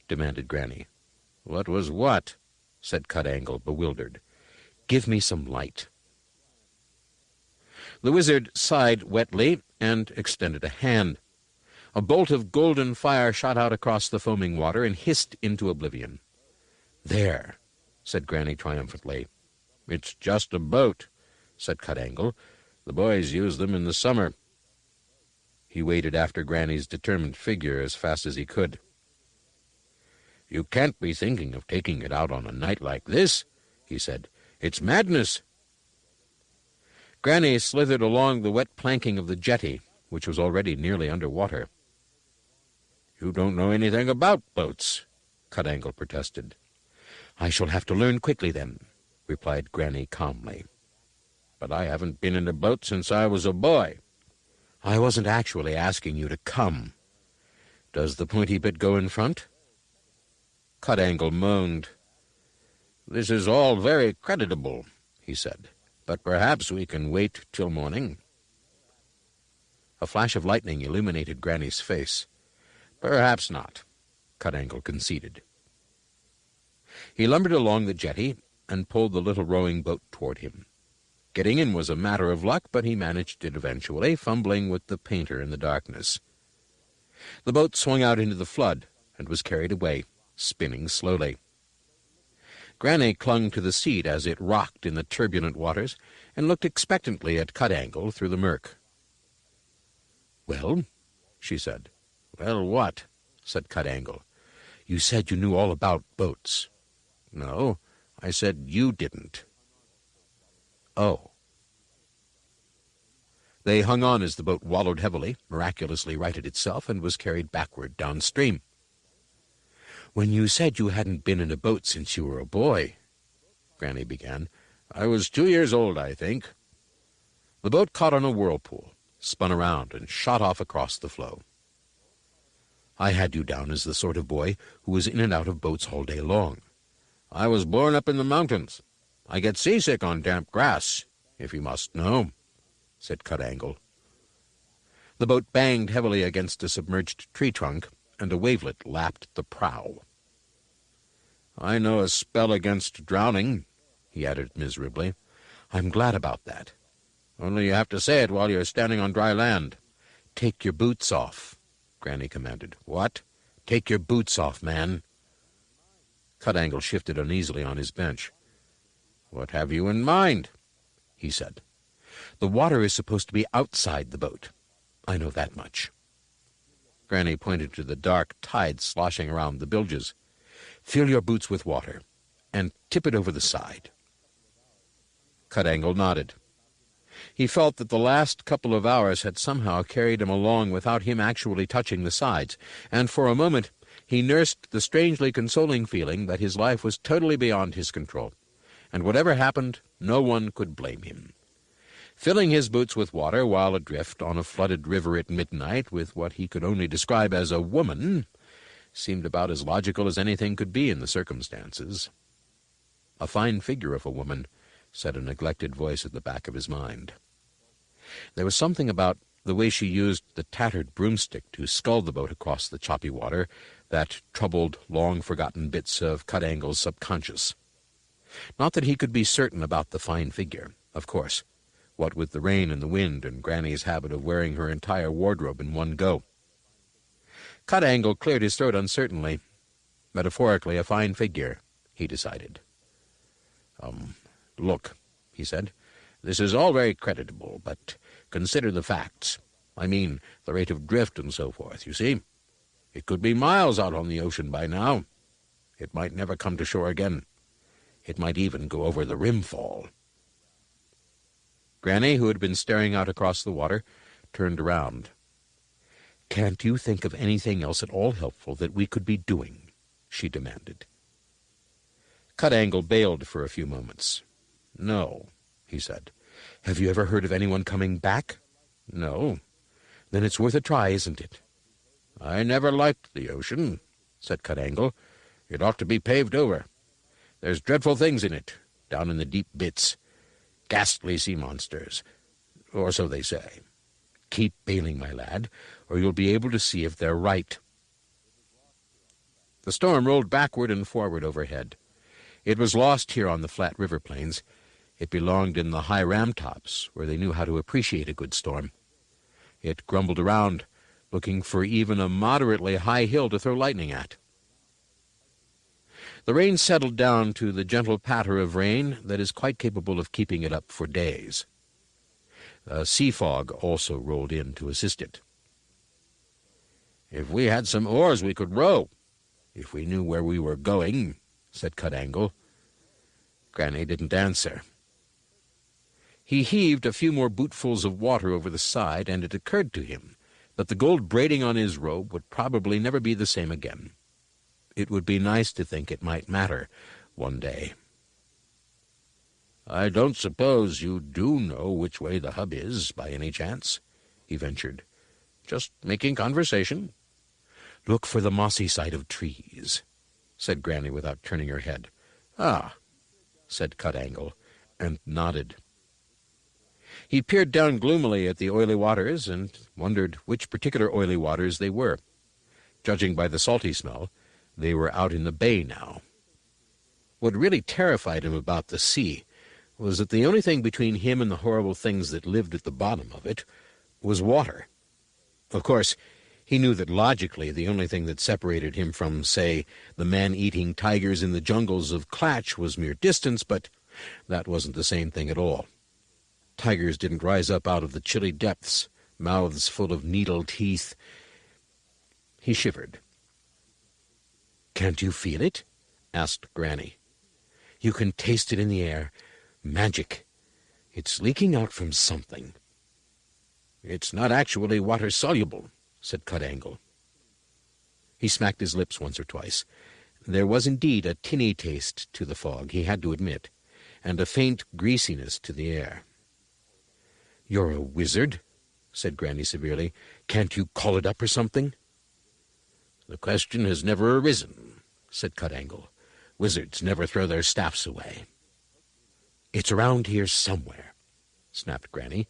demanded Granny. "What was what?" said Cut-Angle, bewildered. "Give me some light." The wizard sighed wetly and extended a hand. A bolt of golden fire shot out across the foaming water and hissed into oblivion. "There," said Granny triumphantly. "It's just a boat," said Cut-Angle. "The boys use them in the summer." He waded after Granny's determined figure as fast as he could. "You can't be thinking of taking it out on a night like this," he said. "It's madness." Granny slithered along the wet planking of the jetty, which was already nearly under water. "You don't know anything about boats," Cut-Angle protested. "I shall have to learn quickly, then," replied Granny calmly. "But I haven't been in a boat since I was a boy." "I wasn't actually asking you to come. Does the pointy bit go in front?" Cut-Angle moaned. "This is all very creditable," he said, "but perhaps we can wait till morning." A flash of lightning illuminated Granny's face. "Perhaps not," Cut-Angle conceded. He lumbered along the jetty and pulled the little rowing boat toward him. Getting in was a matter of luck, but he managed it eventually, fumbling with the painter in the darkness. The boat swung out into the flood and was carried away, spinning slowly. Granny clung to the seat as it rocked in the turbulent waters and looked expectantly at Cut-Angle through the murk. "Well?" she said. "Well, what?" said Cut-Angle. "You said you knew all about boats." "No, I said you didn't." "Oh." They hung on as the boat wallowed heavily, miraculously righted itself, and was carried backward downstream. "When you said you hadn't been in a boat since you were a boy," Granny began. "I was 2 years old, I think." The boat caught on a whirlpool, spun around, and shot off across the flow. "I had you down as the sort of boy who was in and out of boats all day long." "I was born up in the mountains. I get seasick on damp grass, if you must know," said Cut-Angle. The boat banged heavily against a submerged tree trunk, and a wavelet lapped the prow. "I know a spell against drowning," he added miserably. "I'm glad about that." "Only you have to say it while you're standing on dry land." "Take your boots off," Granny commanded. "What?" "Take your boots off, man." Cut-Angle shifted uneasily on his bench. "What have you in mind?" he said. "The water is supposed to be outside the boat. I know that much." Granny pointed to the dark tide sloshing around the bilges. "Fill your boots with water, and tip it over the side." Cut-Angle nodded. He felt that the last couple of hours had somehow carried him along without him actually touching the sides, and for a moment he nursed the strangely consoling feeling that his life was totally beyond his control, and whatever happened, no one could blame him. Filling his boots with water while adrift on a flooded river at midnight with what he could only describe as a woman seemed about as logical as anything could be in the circumstances. "A fine figure of a woman," said a neglected voice at the back of his mind. There was something about the way she used the tattered broomstick to scull the boat across the choppy water that troubled long-forgotten bits of Cut-Angle's subconscious. Not that he could be certain about the fine figure, of course, what with the rain and the wind and Granny's habit of wearing her entire wardrobe in one go. Cut-Angle cleared his throat uncertainly. Metaphorically, a fine figure, he decided. "Look," he said, "this is all very creditable, but consider the facts. I mean, the rate of drift and so forth, you see. It could be miles out on the ocean by now. It might never come to shore again. It might even go over the rimfall." Granny, who had been staring out across the water, turned around. "Can't you think of anything else at all helpful that we could be doing?" she demanded. Cut-Angle bailed for a few moments. "No," he said. "Have you ever heard of anyone coming back?" "No." "Then it's worth a try, isn't it?" "I never liked the ocean," said Cut-Angle. "It ought to be paved over. There's dreadful things in it, down in the deep bits. Ghastly sea monsters, or so they say. Keep bailing, my lad, or you'll be able to see if they're right." The storm rolled backward and forward overhead. It was lost here on the flat river plains. It belonged in the high ram-tops, where they knew how to appreciate a good storm. It grumbled around, looking for even a moderately high hill to throw lightning at. The rain settled down to the gentle patter of rain that is quite capable of keeping it up for days. A sea fog also rolled in to assist it. "If we had some oars we could row, if we knew where we were going," said Cut-Angle. Granny didn't answer. He heaved a few more bootfuls of water over the side, and it occurred to him that the gold braiding on his robe would probably never be the same again. It would be nice to think it might matter one day. "I don't suppose you do know which way the hub is, by any chance?" he ventured. "Just making conversation." "Look for the mossy side of trees," said Granny without turning her head. "Ah," said Cut-Angle, and nodded. He peered down gloomily at the oily waters and wondered which particular oily waters they were. Judging by the salty smell, they were out in the bay now. What really terrified him about the sea was that the only thing between him and the horrible things that lived at the bottom of it was water. Of course, he knew that logically the only thing that separated him from, say, the man-eating tigers in the jungles of Clatch was mere distance, but that wasn't the same thing at all. Tigers didn't rise up out of the chilly depths, mouths full of needle teeth. He shivered. "Can't you feel it?" asked Granny. "You can taste it in the air. Magic. It's leaking out from something." "It's not actually water-soluble," said Cut-Angle. He smacked his lips once or twice. There was indeed a tinny taste to the fog, he had to admit, and a faint greasiness to the air. "You're a wizard," said Granny severely. "Can't you call it up or something?" "The question has never arisen," said Cut-Angle. "Wizards never throw their staffs away." "It's around here somewhere," snapped Granny.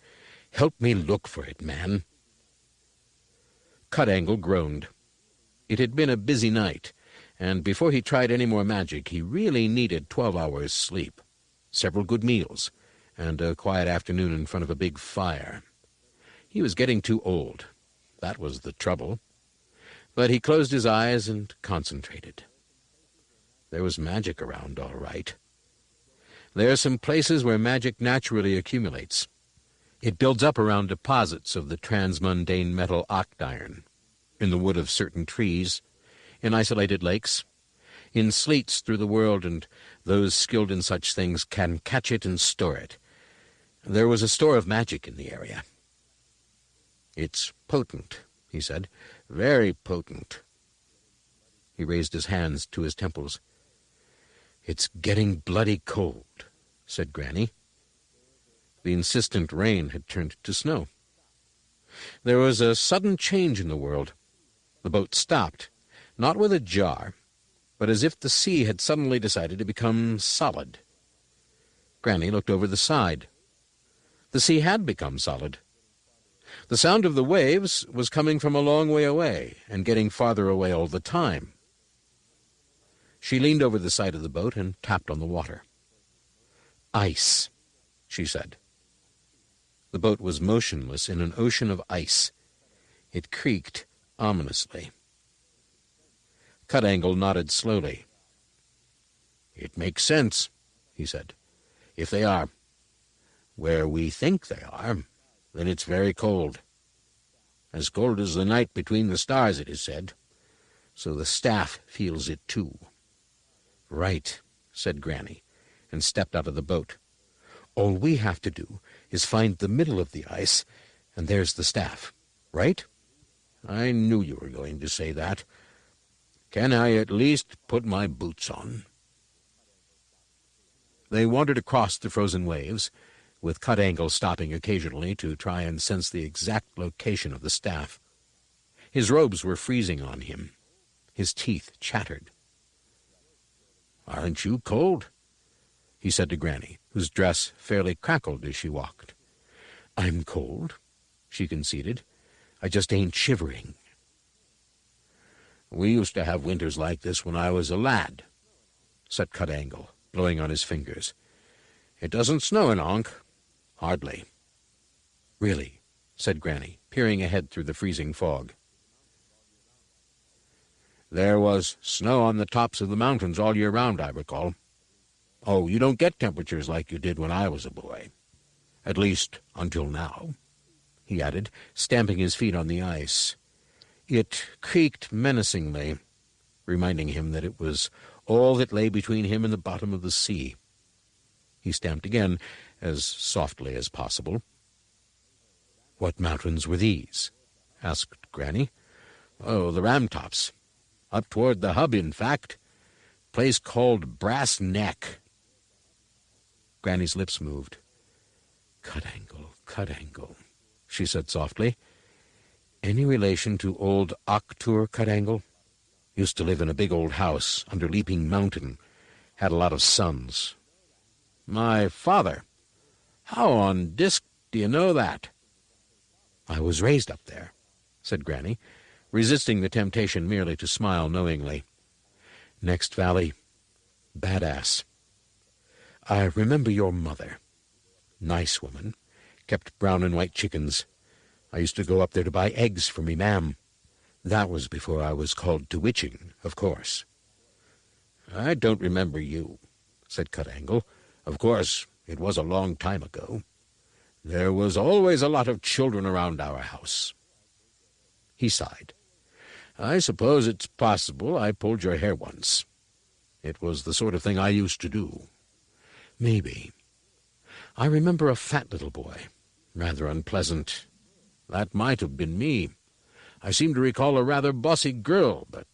"Help me look for it, man." Cut-Angle groaned. It had been a busy night, and before he tried any more magic, he really needed 12 hours' sleep, several good meals, and a quiet afternoon in front of a big fire. He was getting too old. That was the trouble. But he closed his eyes and concentrated. There was magic around, all right. There are some places where magic naturally accumulates. It builds up around deposits of the transmundane metal octiron, in the wood of certain trees, in isolated lakes, in sleets through the world, and those skilled in such things can catch it and store it. There was a store of magic in the area. "It's potent," he said. "Very potent." He raised his hands to his temples. "It's getting bloody cold," said Granny. The insistent rain had turned to snow. There was a sudden change in the world. The boat stopped, not with a jar, but as if the sea had suddenly decided to become solid. Granny looked over the side. The sea had become solid. The sound of the waves was coming from a long way away, and getting farther away all the time. She leaned over the side of the boat and tapped on the water. "Ice," she said. The boat was motionless in an ocean of ice. It creaked ominously. Cut-Angle nodded slowly. "It makes sense," he said. "If they are where we think they are, then it's very cold. As cold as the night between the stars, it is said. So the staff feels it too." "Right," said Granny, and stepped out of the boat. "All we have to do is find the middle of the ice, and there's the staff. Right?" "I knew you were going to say that. Can I at least put my boots on?" They wandered across the frozen waves, with Cut-Angle stopping occasionally to try and sense the exact location of the staff. His robes were freezing on him. His teeth chattered. "Aren't you cold?" he said to Granny, whose dress fairly crackled as she walked. "I'm cold," she conceded. "I just ain't shivering." "We used to have winters like this when I was a lad," said Cut-Angle, blowing on his fingers. "It doesn't snow in Ankh. Hardly." "Really?" said Granny, peering ahead through the freezing fog. "There was snow on the tops of the mountains all year round, I recall. Oh, you don't get temperatures like you did when I was a boy. At least, until now," he added, stamping his feet on the ice. It creaked menacingly, reminding him that it was all that lay between him and the bottom of the sea. He stamped again, as softly as possible. "What mountains were these?" asked Granny. "Oh, the Ramtops. Up toward the hub, in fact. Place called Brass Neck." Granny's lips moved. Cut Angle," she said softly. "Any relation to old Octur Cut Angle? Used to live in a big old house under Leaping Mountain. Had a lot of sons." "My father? How on disk do you know that?" "I was raised up there," said Granny, resisting the temptation merely to smile knowingly. "Next valley. Badass. I remember your mother. Nice woman. Kept brown and white chickens. I used to go up there to buy eggs for me ma'am. That was before I was called to witching, of course." "I don't remember you," said Cut Angle. "Of course, it was a long time ago. There was always a lot of children around our house." He sighed. "I suppose it's possible I pulled your hair once. It was the sort of thing I used to do." "Maybe. I remember a fat little boy. Rather unpleasant. That might have been me. I seem to recall a rather bossy girl, but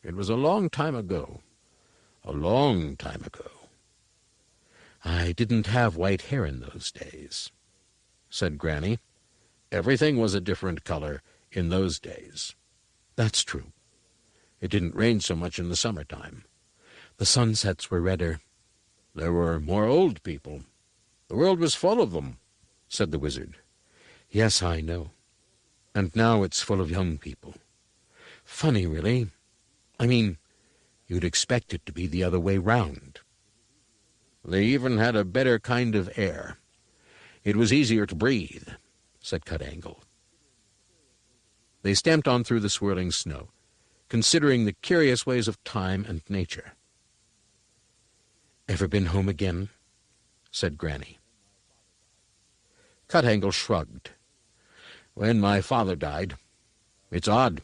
it was a long time ago. A long time ago." "I didn't have white hair in those days," said Granny. "Everything was a different color in those days." "That's true. It didn't rain so much in the summertime. The sunsets were redder." "There were more old people. The world was full of them," said the wizard. "Yes, I know. And now it's full of young people. Funny, really. I mean, you'd expect it to be the other way round." "They even had a better kind of air. It was easier to breathe," said Cut Angle. They stamped on through the swirling snow, considering the curious ways of time and nature. "Ever been home again?" said Granny. Cut Angle shrugged. "When my father died. It's odd.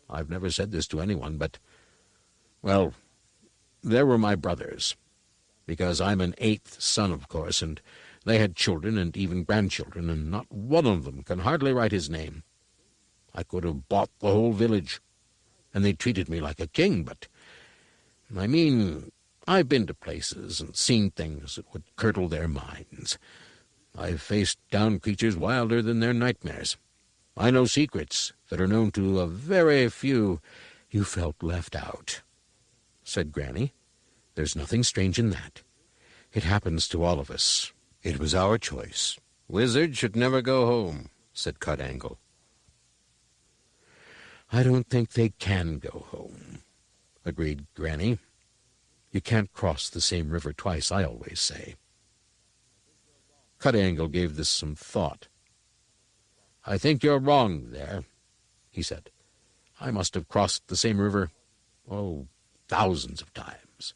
I've never said this to anyone, but, well, there were my brothers. Because I'm an 8th son, of course, and they had children and even grandchildren, and not one of them can hardly write his name. I could have bought the whole village, and they treated me like a king, but, I mean, I've been to places and seen things that would curdle their minds. I've faced down creatures wilder than their nightmares. I know secrets that are known to a very few." "You felt left out," said Granny. "There's nothing strange in that. It happens to all of us. It was our choice." "Wizards should never go home," said Cut Angle. "I don't think they can go home," agreed Granny. "You can't cross the same river twice, I always say." Cut Angle gave this some thought. "I think you're wrong there," he said. "I must have crossed the same river, thousands of times."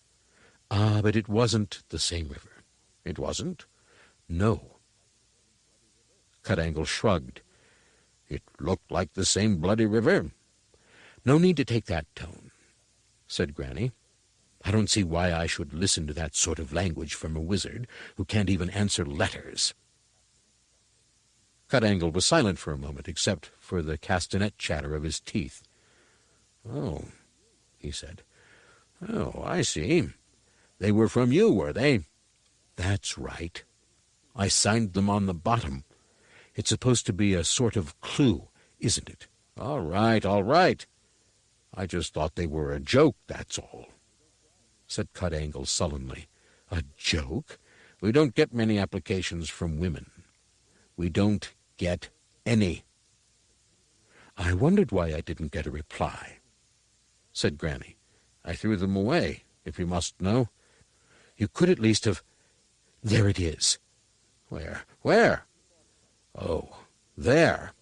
"Ah, but it wasn't the same river." "It wasn't?" "No." Cut Angle shrugged. "It looked like the same bloody river." "No need to take that tone," said Granny. "I don't see why I should listen to that sort of language from a wizard who can't even answer letters." Cut Angle was silent for a moment, except for the castanet chatter of his teeth. "Oh," he said. "Oh, I see. They were from you, were they?" "That's right. I signed them on the bottom. It's supposed to be a sort of clue, isn't it?" All right. I just thought they were a joke, that's all," said Cut Angle sullenly. "A joke? We don't get many applications from women. We don't get any." "I wondered why I didn't get a reply," said Granny. "I threw them away, if you must know." "You could at least have— There it is." Where? "Oh, there."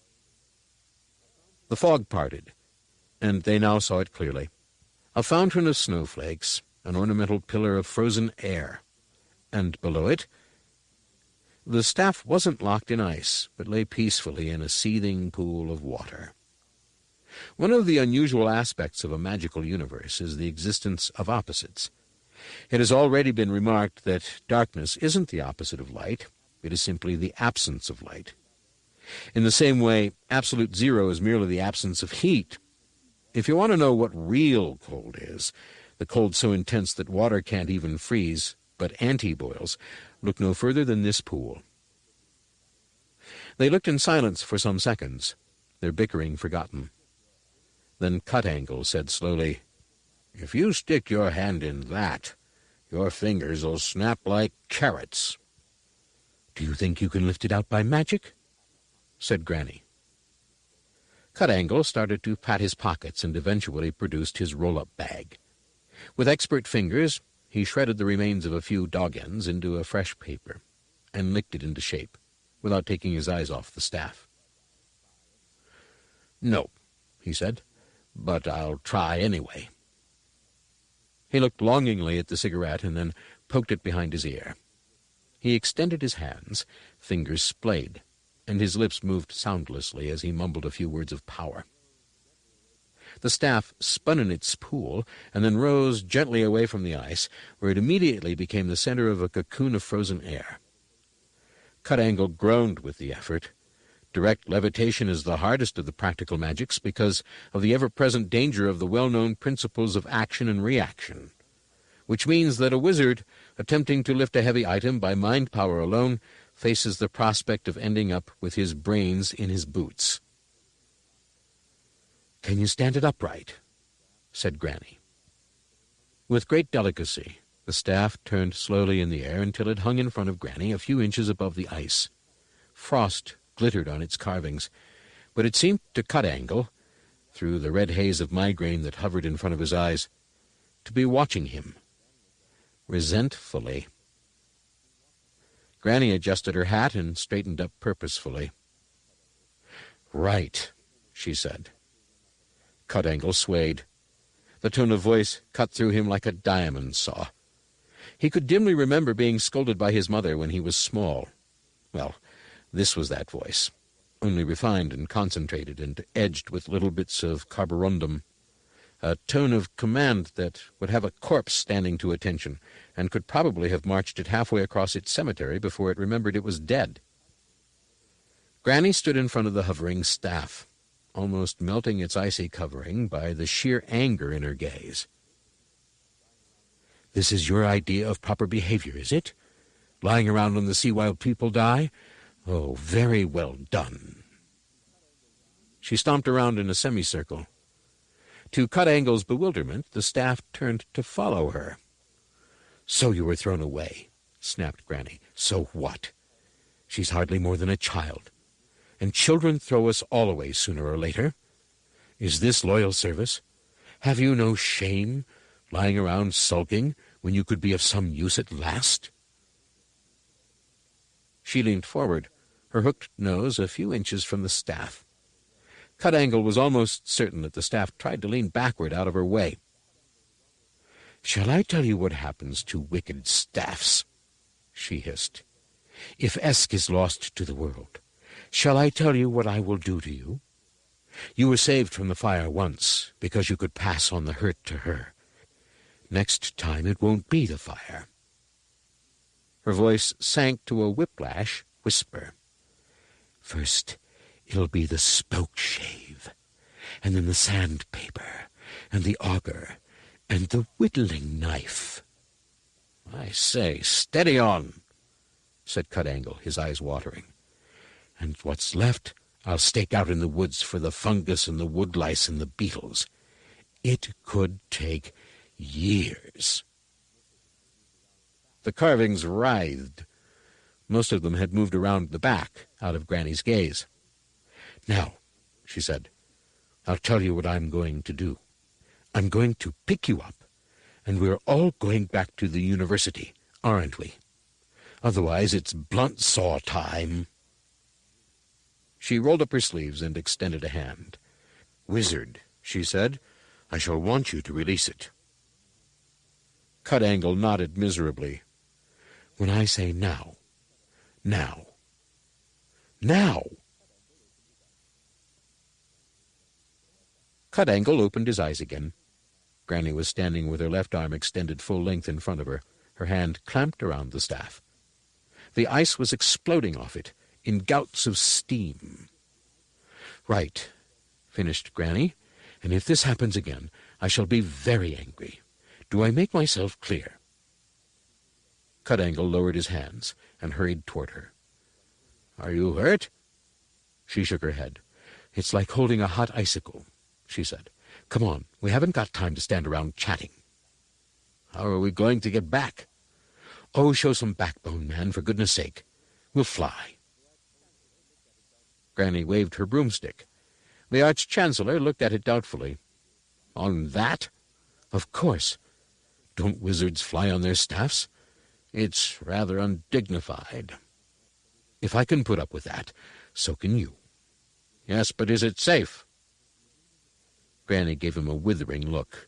The fog parted, and they now saw it clearly. A fountain of snowflakes, an ornamental pillar of frozen air, and below it, the staff wasn't locked in ice, but lay peacefully in a seething pool of water. One of the unusual aspects of a magical universe is the existence of opposites. It has already been remarked that darkness isn't the opposite of light. It is simply the absence of light. In the same way, absolute zero is merely the absence of heat. If you want to know what real cold is, the cold so intense that water can't even freeze, but anti-boils, look no further than this pool. They looked in silence for some seconds, their bickering forgotten. Then Cut-Angle said slowly, "If you stick your hand in that, your fingers'll snap like carrots." "Do you think you can lift it out by magic?" said Granny. Cut-Angle started to pat his pockets and eventually produced his roll-up bag. With expert fingers, he shredded the remains of a few dog-ends into a fresh paper and licked it into shape, without taking his eyes off the staff. "No," he said, "but I'll try anyway." He looked longingly at the cigarette and then poked it behind his ear. He extended his hands, fingers splayed, and his lips moved soundlessly as he mumbled a few words of power. The staff spun in its pool and then rose gently away from the ice, where it immediately became the center of a cocoon of frozen air. Cut-Angle groaned with the effort. Direct levitation is the hardest of the practical magics because of the ever-present danger of the well-known principles of action and reaction, which means that a wizard attempting to lift a heavy item by mind power alone faces the prospect of ending up with his brains in his boots. "Can you stand it upright?" said Granny. With great delicacy, the staff turned slowly in the air until it hung in front of Granny a few inches above the ice. Frost glittered on its carvings, but it seemed to Cut-Angle, through the red haze of migraine that hovered in front of his eyes, to be watching him, resentfully. Granny adjusted her hat and straightened up purposefully. "Right," she said. Cut-Angle swayed. The tone of voice cut through him like a diamond saw. He could dimly remember being scolded by his mother when he was small. Well, this was that voice, only refined and concentrated and edged with little bits of carborundum, a tone of command that would have a corpse standing to attention and could probably have marched it halfway across its cemetery before it remembered it was dead. Granny stood in front of the hovering staff, almost melting its icy covering by the sheer anger in her gaze. "This is your idea of proper behavior, is it? Lying around on the sea while people die? Oh, very well done." She stomped around in a semicircle. To Cut-Angle's bewilderment, the staff turned to follow her. "So you were thrown away," snapped Granny. "So what? She's hardly more than a child. And children throw us all away sooner or later. Is this loyal service? Have you no shame, lying around sulking when you could be of some use at last?" She leaned forward, her hooked nose a few inches from the staff. Cut-Angle was almost certain that the staff tried to lean backward out of her way. "Shall I tell you what happens to wicked staffs?" she hissed. "If Esk is lost to the world, shall I tell you what I will do to you? You were saved from the fire once because you could pass on the hurt to her. Next time it won't be the fire." Her voice sank to a whiplash whisper. "First, it'll be the spokeshave, and then the sandpaper, and the auger, and the whittling knife." "I say, steady on," said Cut-Angle, his eyes watering. "And what's left I'll stake out in the woods for the fungus and the woodlice and the beetles. It could take years." The carvings writhed. Most of them had moved around the back, out of Granny's gaze. "Now," she said, "I'll tell you what I'm going to do. I'm going to pick you up, and we're all going back to the university, aren't we? Otherwise it's blunt saw time." She rolled up her sleeves and extended a hand. "Wizard," she said, "I shall want you to release it." Cut-Angle nodded miserably. "When I say now, now, now." Cut-Angle opened his eyes again. Granny was standing with her left arm extended full length in front of her, her hand clamped around the staff. The ice was exploding off it in gouts of steam. "Right," finished Granny, "and if this happens again, I shall be very angry. Do I make myself clear?" Cut-Angle lowered his hands and hurried toward her. "Are you hurt?" She shook her head. "It's like holding a hot icicle," she said. "Come on, we haven't got time to stand around chatting." "How are we going to get back?" "Oh, show some backbone, man, for goodness sake. We'll fly." Granny waved her broomstick. The Arch-Chancellor looked at it doubtfully. "On that?" "Of course. Don't wizards fly on their staffs? It's rather undignified." "If I can put up with that, so can you." "Yes, but is it safe?" Granny gave him a withering look.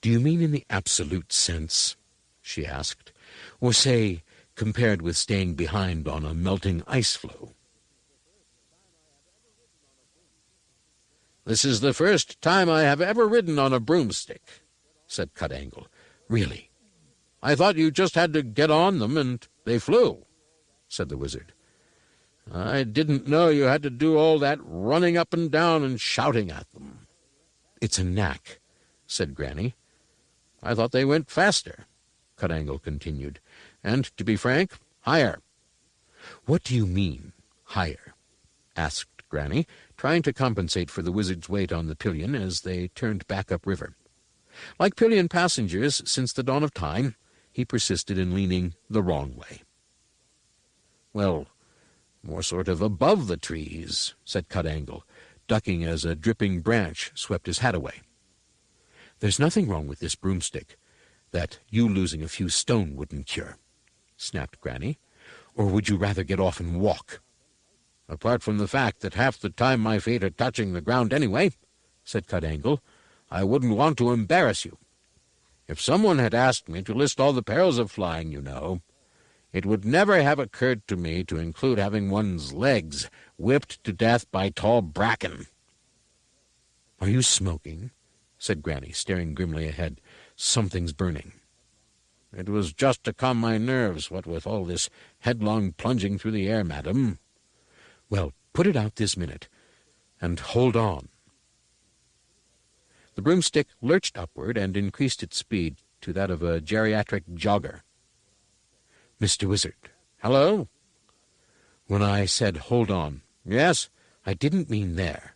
"Do you mean in the absolute sense?" she asked. "Or, say, compared with staying behind on a melting ice floe?" "This is the first time I have ever ridden on a broomstick," said Cut-Angle. "Really?" "I thought you just had to get on them and they flew," said the wizard. "I didn't know you had to do all that running up and down and shouting at them." "It's a knack," said Granny. "I thought they went faster," Cut-Angle continued, "and, to be frank, higher." "What do you mean, higher?" asked Granny, trying to compensate for the wizard's weight on the pillion as they turned back upriver. Like pillion passengers since the dawn of time, he persisted in leaning the wrong way. "Well, more sort of above the trees," said Cut-Angle, ducking as a dripping branch swept his hat away. "There's nothing wrong with this broomstick that you losing a few stone wouldn't cure," snapped Granny. "Or would you rather get off and walk?" "Apart from the fact that half the time my feet are touching the ground anyway," said Cut-Angle, "I wouldn't want to embarrass you. If someone had asked me to list all the perils of flying, it would never have occurred to me to include having one's legs whipped to death by tall bracken." "Are you smoking?" said Granny, staring grimly ahead. "Something's burning." "It was just to calm my nerves, what with all this headlong plunging through the air, madam." "Well, put it out this minute, and hold on." The broomstick lurched upward and increased its speed to that of a geriatric jogger. "Mr. Wizard." "Hello?" "When I said hold on." "Yes?" "I didn't mean there."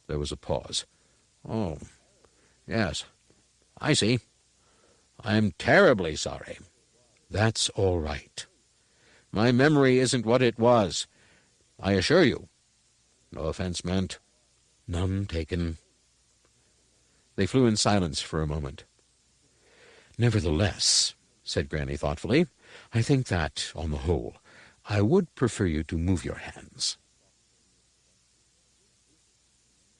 There was a pause. "Oh, yes, I see. I'm terribly sorry." "That's all right." "My memory isn't what it was, I assure you. No offense meant." "None taken." They flew in silence for a moment. "Nevertheless," said Granny thoughtfully, "I think that, on the whole, I would prefer you to move your hands."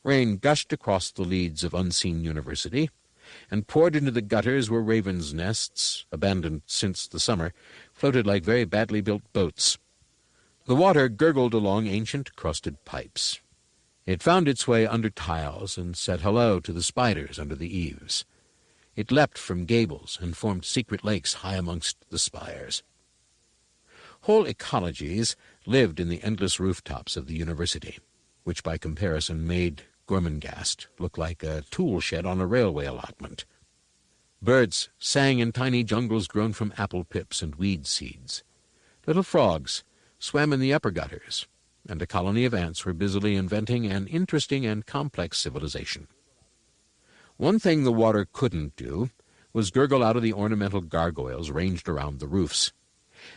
Rain gushed across the leads of Unseen University, and poured into the gutters where ravens' nests, abandoned since the summer, floated like very badly built boats. The water gurgled along ancient crusted pipes. It found its way under tiles and said hello to the spiders under the eaves. It leapt from gables and formed secret lakes high amongst the spires. Whole ecologies lived in the endless rooftops of the university, which by comparison made Gormenghast look like a tool shed on a railway allotment. Birds sang in tiny jungles grown from apple pips and weed seeds. Little frogs swam in the upper gutters, and a colony of ants were busily inventing an interesting and complex civilization. One thing the water couldn't do was gurgle out of the ornamental gargoyles ranged around the roofs.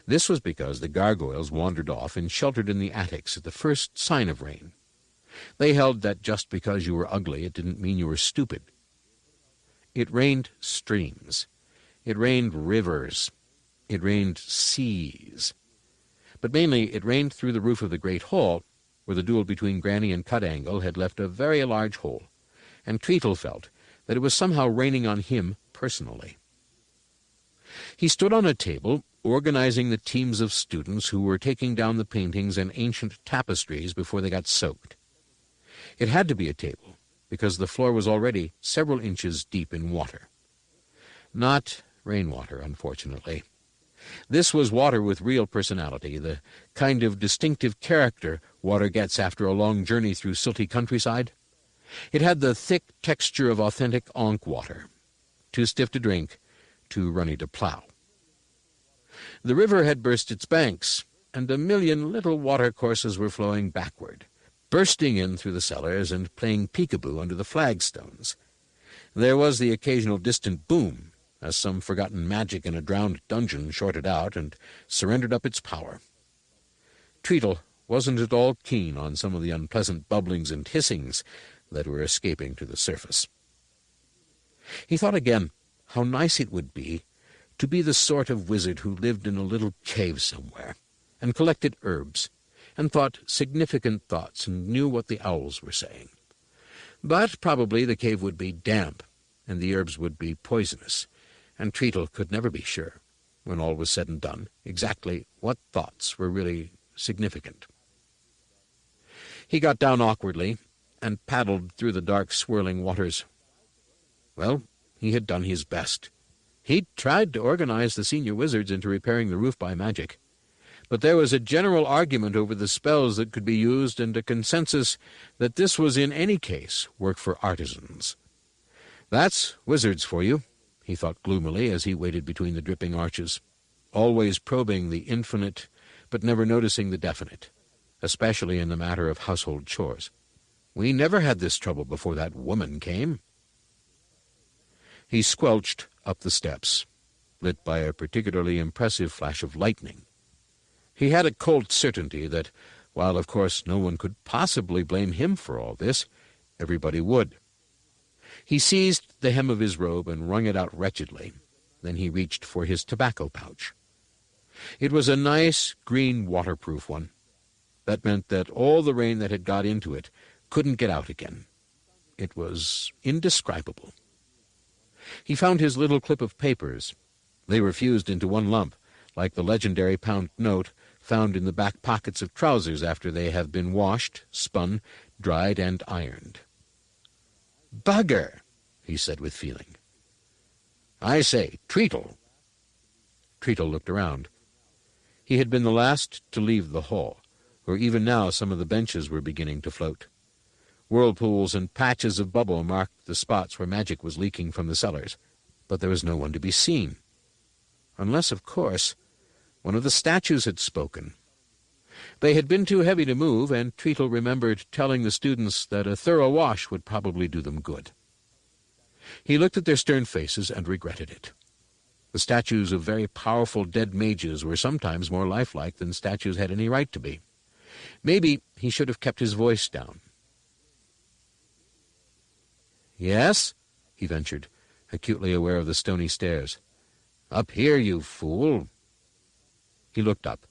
This was because the gargoyles wandered off and sheltered in the attics at the first sign of rain. They held that just because you were ugly it didn't mean you were stupid. It rained streams. It rained rivers. It rained seas. But mainly it rained through the roof of the great hall, where the duel between Granny and Cut-Angle had left a very large hole, and Treacle felt that it was somehow raining on him personally. He stood on a table, organizing the teams of students who were taking down the paintings and ancient tapestries before they got soaked. It had to be a table, because the floor was already several inches deep in water. Not rainwater, unfortunately. This was water with real personality, the kind of distinctive character water gets after a long journey through silty countryside. It had the thick texture of authentic Ankh water, too stiff to drink, too runny to plow. The river had burst its banks, and a million little watercourses were flowing backward, bursting in through the cellars and playing peekaboo under the flagstones. There was the occasional distant boom, as some forgotten magic in a drowned dungeon shorted out and surrendered up its power. Treatle wasn't at all keen on some of the unpleasant bubblings and hissings that were escaping to the surface. He thought again how nice it would be to be the sort of wizard who lived in a little cave somewhere, and collected herbs, and thought significant thoughts, and knew what the owls were saying. But probably the cave would be damp, and the herbs would be poisonous, and Treatle could never be sure, when all was said and done, exactly what thoughts were really significant. He got down awkwardly and paddled through the dark, swirling waters. Well, he had done his best. He'd tried to organize the senior wizards into repairing the roof by magic, but there was a general argument over the spells that could be used and a consensus that this was in any case work for artisans. That's wizards for you, he thought gloomily as he waited between the dripping arches, always probing the infinite but never noticing the definite, especially in the matter of household chores. We never had this trouble before that woman came. He squelched up the steps, lit by a particularly impressive flash of lightning. He had a cold certainty that, while of course no one could possibly blame him for all this, everybody would. He seized the hem of his robe and wrung it out wretchedly. Then he reached for his tobacco pouch. It was a nice, green, waterproof one. That meant that all the rain that had got into it couldn't get out again. It was indescribable. He found his little clip of papers. They were fused into one lump, like the legendary pound note found in the back pockets of trousers after they have been washed, spun, dried, and ironed. "Bugger," he said with feeling. "I say, Treatle." Treatle looked around. He had been the last to leave the hall, where even now some of the benches were beginning to float. Whirlpools and patches of bubble marked the spots where magic was leaking from the cellars, but there was no one to be seen. Unless, of course, one of the statues had spoken. They had been too heavy to move, and Treatle remembered telling the students that a thorough wash would probably do them good. He looked at their stern faces and regretted it. The statues of very powerful dead mages were sometimes more lifelike than statues had any right to be. Maybe he should have kept his voice down. "Yes?" he ventured, acutely aware of the stony stairs. "Up here, you fool." He looked up.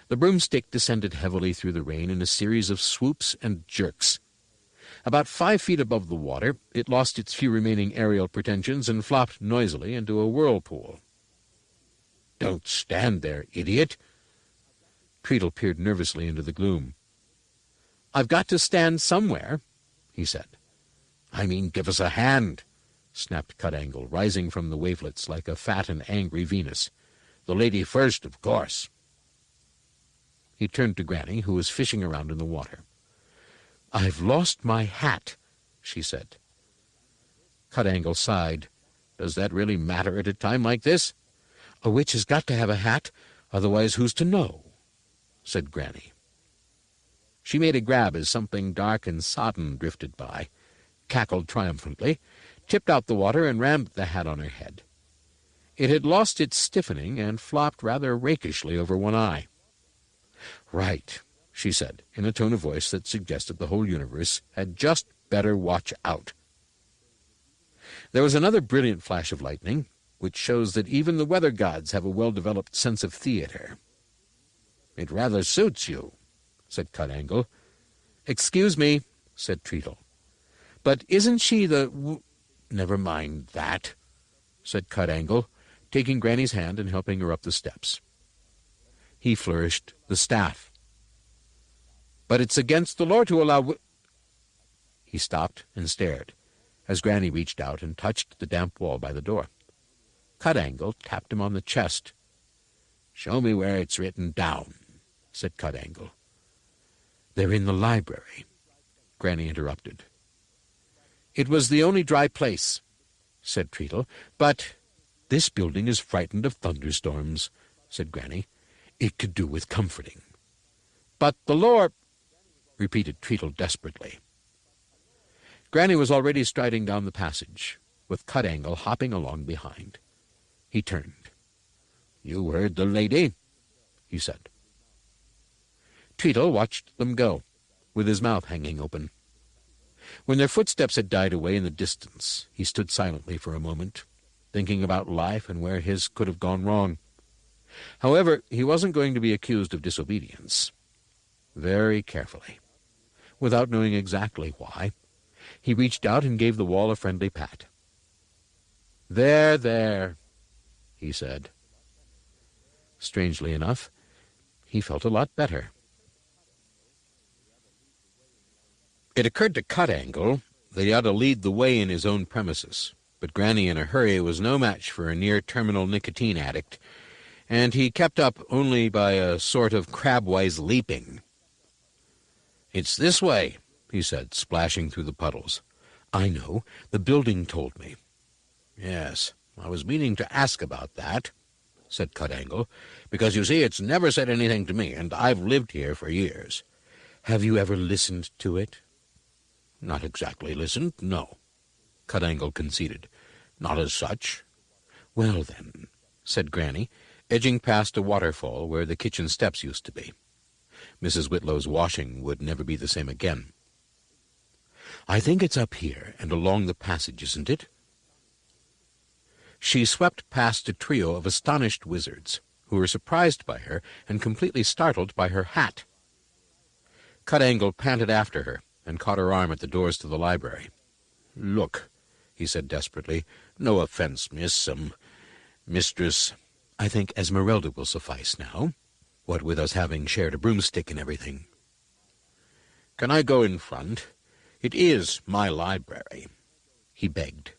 The broomstick descended heavily through the rain in a series of swoops and jerks. About 5 feet above the water, it lost its few remaining aerial pretensions and flopped noisily into a whirlpool. "Don't stand there, idiot!" Treatle peered nervously into the gloom. "I've got to stand somewhere," he said. "I mean, give us a hand," snapped Cut-Angle, rising from the wavelets like a fat and angry Venus. "The lady first, of course." He turned to Granny, who was fishing around in the water. "I've lost my hat," she said. Cut-Angle sighed. "Does that really matter at a time like this?" "A witch has got to have a hat, otherwise who's to know?" said Granny. She made a grab as something dark and sodden drifted by, cackled triumphantly, tipped out the water, and rammed the hat on her head. It had lost its stiffening and flopped rather rakishly over one eye. "Right," she said, in a tone of voice that suggested the whole universe had just better watch out. There was another brilliant flash of lightning, which shows that even the weather gods have a well-developed sense of theater. "It rather suits you," said Cut-Angle. "Excuse me," said Treatle. "But isn't she the "Never mind that," said Cut-Angle, taking Granny's hand and helping her up the steps. He flourished the staff. "But it's against the law to allow He stopped and stared, as Granny reached out and touched the damp wall by the door. Cut-Angle tapped him on the chest. "Show me where it's written down," said Cut-Angle. "They're in the library," Granny interrupted. "It was the only dry place," said Treatle, "but—" "This building is frightened of thunderstorms," said Granny. "It could do with comforting." "But the Lord—" repeated Treatle desperately. Granny was already striding down the passage, with Cut-Angle hopping along behind. He turned. "You heard the lady," he said. Treatle watched them go, with his mouth hanging open. When their footsteps had died away in the distance, he stood silently for a moment, thinking about life and where his could have gone wrong. However, he wasn't going to be accused of disobedience. Very carefully, without knowing exactly why, he reached out and gave the wall a friendly pat. "There, there," he said. Strangely enough, he felt a lot better. It occurred to Cut-Angle that he ought to lead the way in his own premises, but Granny in a hurry was no match for a near-terminal nicotine addict, and he kept up only by a sort of crabwise leaping. "It's this way," he said, splashing through the puddles. "I know. The building told me." "Yes, I was meaning to ask about that," said Cut-Angle, "because, you see, it's never said anything to me, and I've lived here for years." "Have you ever listened to it?" "Not exactly listened, no," Cut-Angle conceded. "Not as such." "Well, then," said Granny, edging past a waterfall where the kitchen steps used to be. Mrs. Whitlow's washing would never be the same again. "I think it's up here and along the passage, isn't it?" She swept past a trio of astonished wizards, who were surprised by her and completely startled by her hat. Cut-Angle panted after her and caught her arm at the doors to the library. "Look," he said desperately, "no offense, miss, mistress—" "I think Esmeralda will suffice now, what with us having shared a broomstick and everything." "Can I go in front? It is my library," he begged.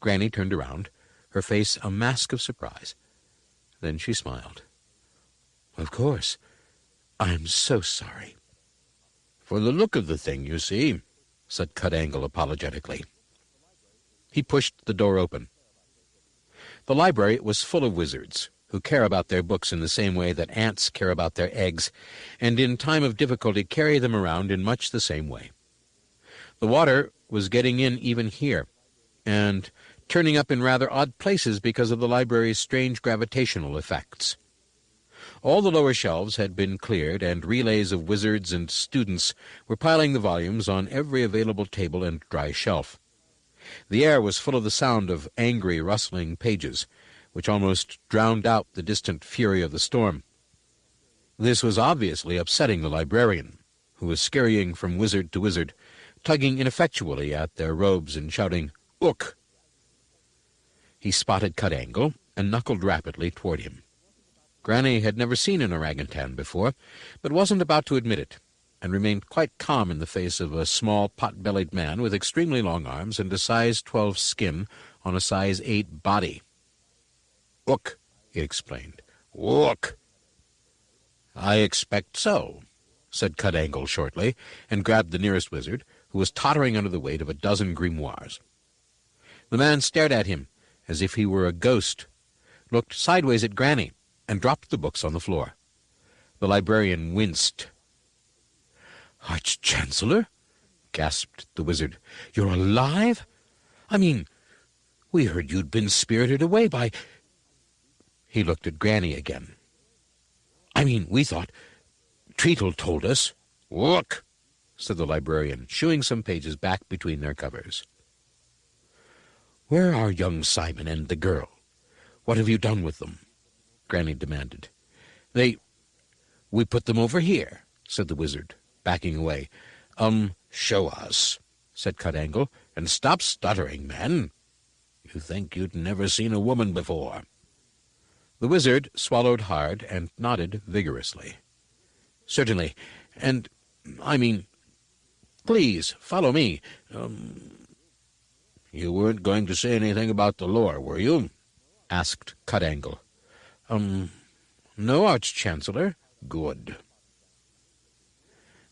Granny turned around, her face a mask of surprise. Then she smiled. "Of course. I'm so sorry." "For the look of the thing, you see," said Cut-Angle apologetically. He pushed the door open. The library was full of wizards, who care about their books in the same way that ants care about their eggs, and in time of difficulty carry them around in much the same way. The water was getting in even here, and turning up in rather odd places because of the library's strange gravitational effects. All the lower shelves had been cleared, and relays of wizards and students were piling the volumes on every available table and dry shelf. The air was full of the sound of angry, rustling pages, which almost drowned out the distant fury of the storm. This was obviously upsetting the librarian, who was scurrying from wizard to wizard, tugging ineffectually at their robes and shouting, "Ook!" He spotted Cut-Angle and knuckled rapidly toward him. Granny had never seen an orangutan before, but wasn't about to admit it, and remained quite calm in the face of a small, pot-bellied man with extremely long arms and a size 12 skin on a size 8 body. "Ook," he explained. "Ook." "I expect so," said Cut-Angle shortly, and grabbed the nearest wizard, who was tottering under the weight of a dozen grimoires. The man stared at him as if he were a ghost, looked sideways at Granny, and dropped the books on the floor. The librarian winced. "Arch-Chancellor?" gasped the wizard. "You're alive? I mean, we heard you'd been spirited away by—" He looked at Granny again. "I mean, we thought— Treatle told us—" "Look," said the librarian, shooing some pages back between their covers. "Where are young Simon and the girl? What have you done with them?" Granny demanded. We put them over here," said the wizard, backing away. Show us," said Cut-Angle, "and stop stuttering, man. You think you'd never seen a woman before." The wizard swallowed hard and nodded vigorously. "Certainly, and, I mean, Please, follow me. You weren't going to say anything about the lore, were you? Asked Cut-Angle. No, Arch-Chancellor. Good.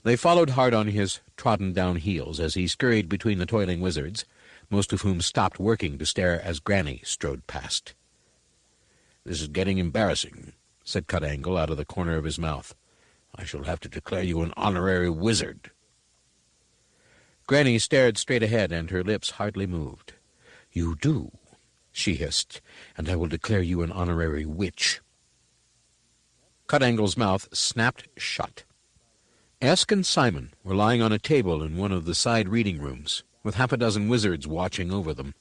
They followed hard on his trodden-down heels as he scurried between the toiling wizards, most of whom stopped working to stare as Granny strode past. "This is getting embarrassing," said Cut-Angle out of the corner of his mouth. "I shall have to declare you an honorary wizard." Granny stared straight ahead, and her lips hardly moved. "You do," she hissed, "and I will declare you an honorary witch." Cut-Angle's mouth snapped shut. Esk and Simon were lying on a table in one of the side reading rooms, with half a dozen wizards watching over them.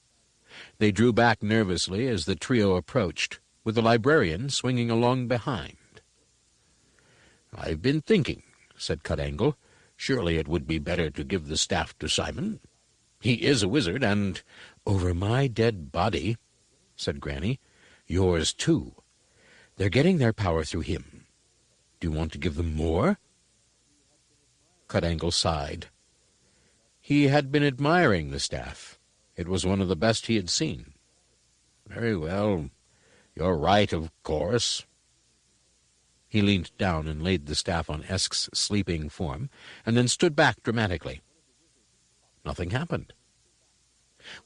They drew back nervously as the trio approached, with the librarian swinging along behind. "I've been thinking," said Cut-Angle. "Surely it would be better to give the staff to Simon. He is a wizard, and—" "Over my dead body," said Granny. "Yours, too. They're getting their power through him. Do you want to give them more?" Cut-Angle sighed. He had been admiring the staff. It was one of the best he had seen. "Very well. You're right, of course." He leaned down and laid the staff on Esk's sleeping form, and then stood back dramatically. Nothing happened.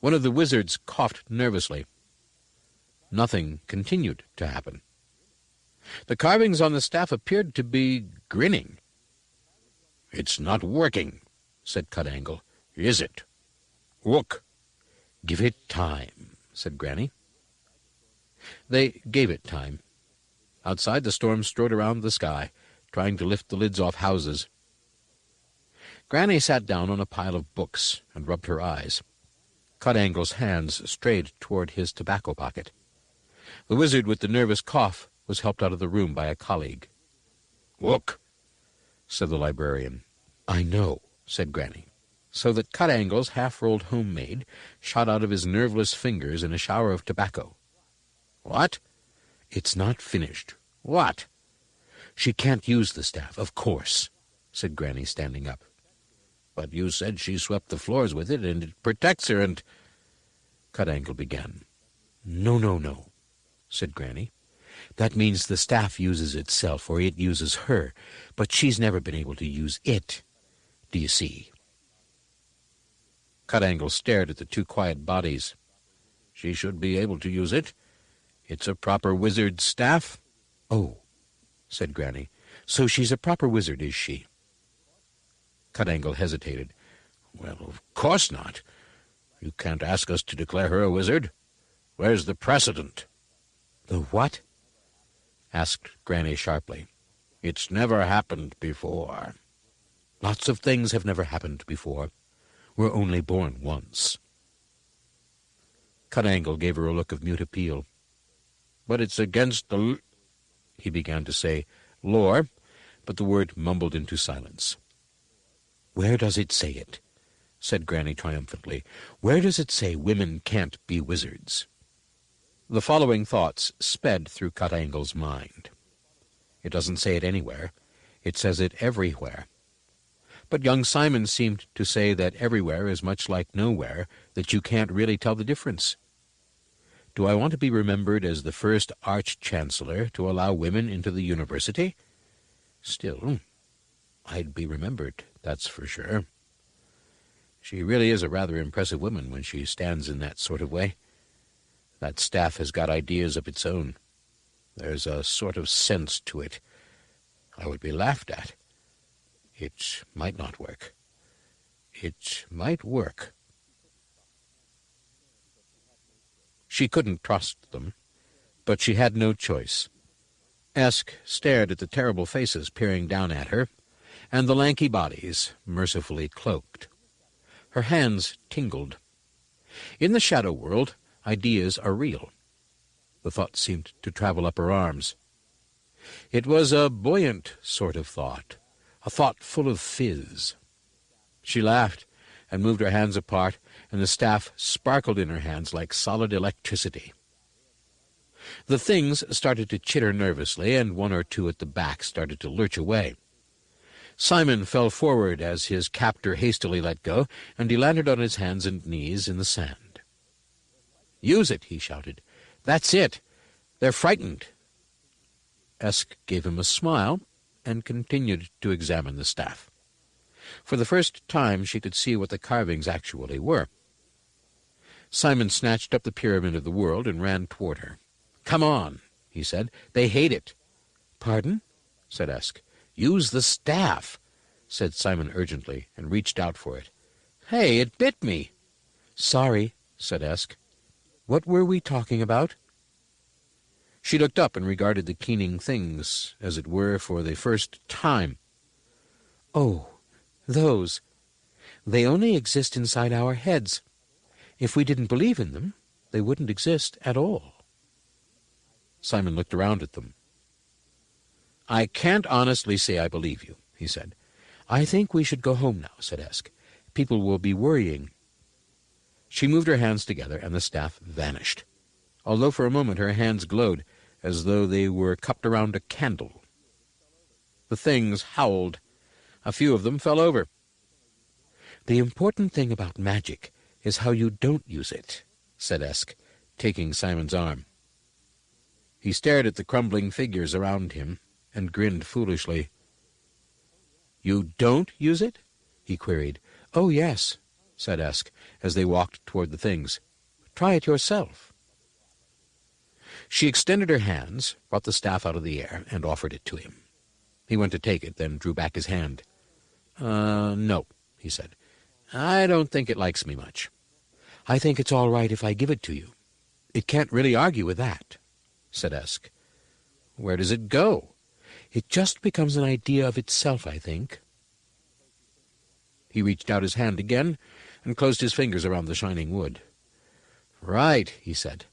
One of the wizards coughed nervously. Nothing continued to happen. The carvings on the staff appeared to be grinning. "It's not working," said Cut-Angle. "Is it? Look." "Give it time," said Granny. They gave it time. Outside, the storm strode around the sky, trying to lift the lids off houses. Granny sat down on a pile of books and rubbed her eyes. Cut-Angle's hands strayed toward his tobacco pocket. The wizard with the nervous cough was helped out of the room by a colleague. "Look," said the librarian. "I know," said Granny, so that Cut-Angle's half-rolled homemade shot out of his nerveless fingers in a shower of tobacco. "What?" "It's not finished." "What?" "She can't use the staff, of course," said Granny, standing up. "But you said she swept the floors with it, and it protects her, and—" Cut-Angle began. No, said Granny. "That means the staff uses itself, or it uses her, but she's never been able to use it. Do you see?" Cut-Angle stared at the two quiet bodies. "She should be able to use it. It's a proper wizard's staff." "Oh," said Granny. "So she's a proper wizard, is she?" Cut-Angle hesitated. "Well, of course not. You can't ask us to declare her a wizard. Where's the precedent?" "The what?" asked Granny sharply. "It's never happened before." "Lots of things have never happened before. We're only born once." Cut-Angle gave her a look of mute appeal. "But it's against the—" he began to say, "lore," but the word mumbled into silence. "Where does it say it?" said Granny triumphantly. "Where does it say women can't be wizards?" The following thoughts sped through Cut-Angle's mind. "It doesn't say it anywhere. It says it everywhere." But young Simon seemed to say that everywhere is much like nowhere, that you can't really tell the difference. Do I want to be remembered as the first Arch-Chancellor to allow women into the university? Still, I'd be remembered, that's for sure. She really is a rather impressive woman when she stands in that sort of way. That staff has got ideas of its own. There's a sort of sense to it. I would be laughed at. It might not work. It might work. She couldn't trust them, but she had no choice. Esk stared at the terrible faces peering down at her, and the lanky bodies mercifully cloaked. Her hands tingled. In the shadow world, ideas are real. The thought seemed to travel up her arms. It was a buoyant sort of thought, a thought full of fizz. She laughed and moved her hands apart, and the staff sparkled in her hands like solid electricity. The things started to chitter nervously, and one or two at the back started to lurch away. Simon fell forward as his captor hastily let go, and he landed on his hands and knees in the sand. "Use it," he shouted. "That's it. They're frightened." Esk gave him a smile and continued to examine the staff. For the first time she could see what the carvings actually were. Simon snatched up the Pyramid of the World and ran toward her. "Come on," he said. "They hate it." "Pardon?" said Esk. "Use the staff," said Simon urgently, and reached out for it. "Hey, it bit me." "Sorry," said Esk. "What were we talking about?" She looked up and regarded the keening things, as it were, for the first time. "Oh, those. They only exist inside our heads. If we didn't believe in them, they wouldn't exist at all." Simon looked around at them. "I can't honestly say I believe you," he said. "I think we should go home now," said Esk. "People will be worrying." She moved her hands together, and the staff vanished, although for a moment her hands glowed as though they were cupped around a candle. The things howled. A few of them fell over. "The important thing about magic is how you don't use it," said Esk, taking Simon's arm. He stared at the crumbling figures around him and grinned foolishly. "You don't use it?" he queried. "Oh, yes," said Esk, as they walked toward the things. "Try it yourself." She extended her hands, brought the staff out of the air, and offered it to him. He went to take it, then drew back his hand. No," he said. "I don't think it likes me much." "I think it's all right if I give it to you. It can't really argue with that," said Esk. "Where does it go?" "It just becomes an idea of itself, I think." He reached out his hand again and closed his fingers around the shining wood. "Right," he said,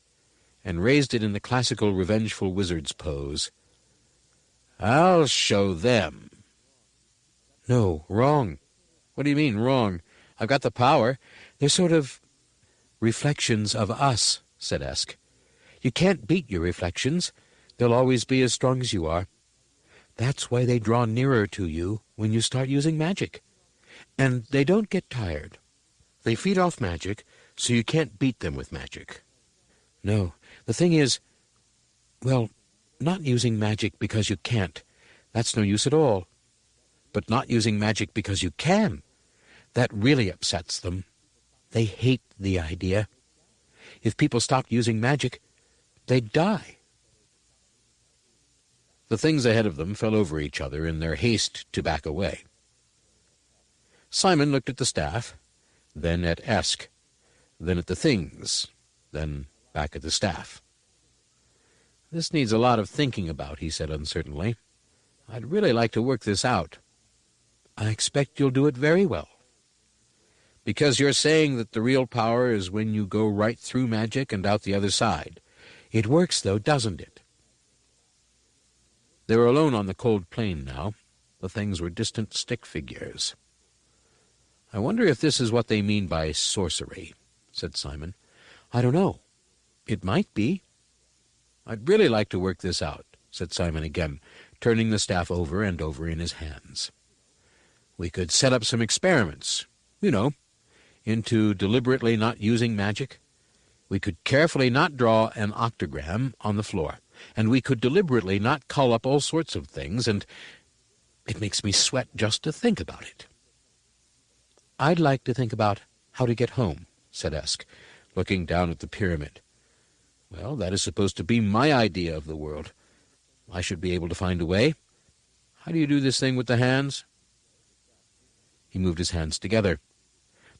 and raised it in the classical revengeful wizard's pose. "I'll show them." "No, wrong." "What do you mean, wrong? I've got the power." "They're sort of reflections of us," said Esk. "You can't beat your reflections. They'll always be as strong as you are. That's why they draw nearer to you when you start using magic. And they don't get tired. They feed off magic, so you can't beat them with magic." "No, the thing is, well, not using magic because you can't. That's no use at all. But not using magic because you can, that really upsets them. They hate the idea. If people stopped using magic, they'd die." The things ahead of them fell over each other in their haste to back away. Simon looked at the staff, then at Esk, then at the things, then back at the staff. "This needs a lot of thinking about," he said uncertainly. "I'd really like to work this out." "I expect you'll do it very well." "Because you're saying that the real power is when you go right through magic and out the other side. It works, though, doesn't it?" They were alone on the cold plain now. The things were distant stick figures. "I wonder if this is what they mean by sorcery," said Simon. "I don't know. It might be." "I'd really like to work this out," said Simon again, turning the staff over and over in his hands. "We could set up some experiments, into deliberately not using magic. We could carefully not draw an octagram on the floor, and we could deliberately not call up all sorts of things, and it makes me sweat just to think about it." "I'd like to think about how to get home," said Esk, looking down at the pyramid. "Well, that is supposed to be my idea of the world. I should be able to find a way. How do you do this thing with the hands?" He moved his hands together.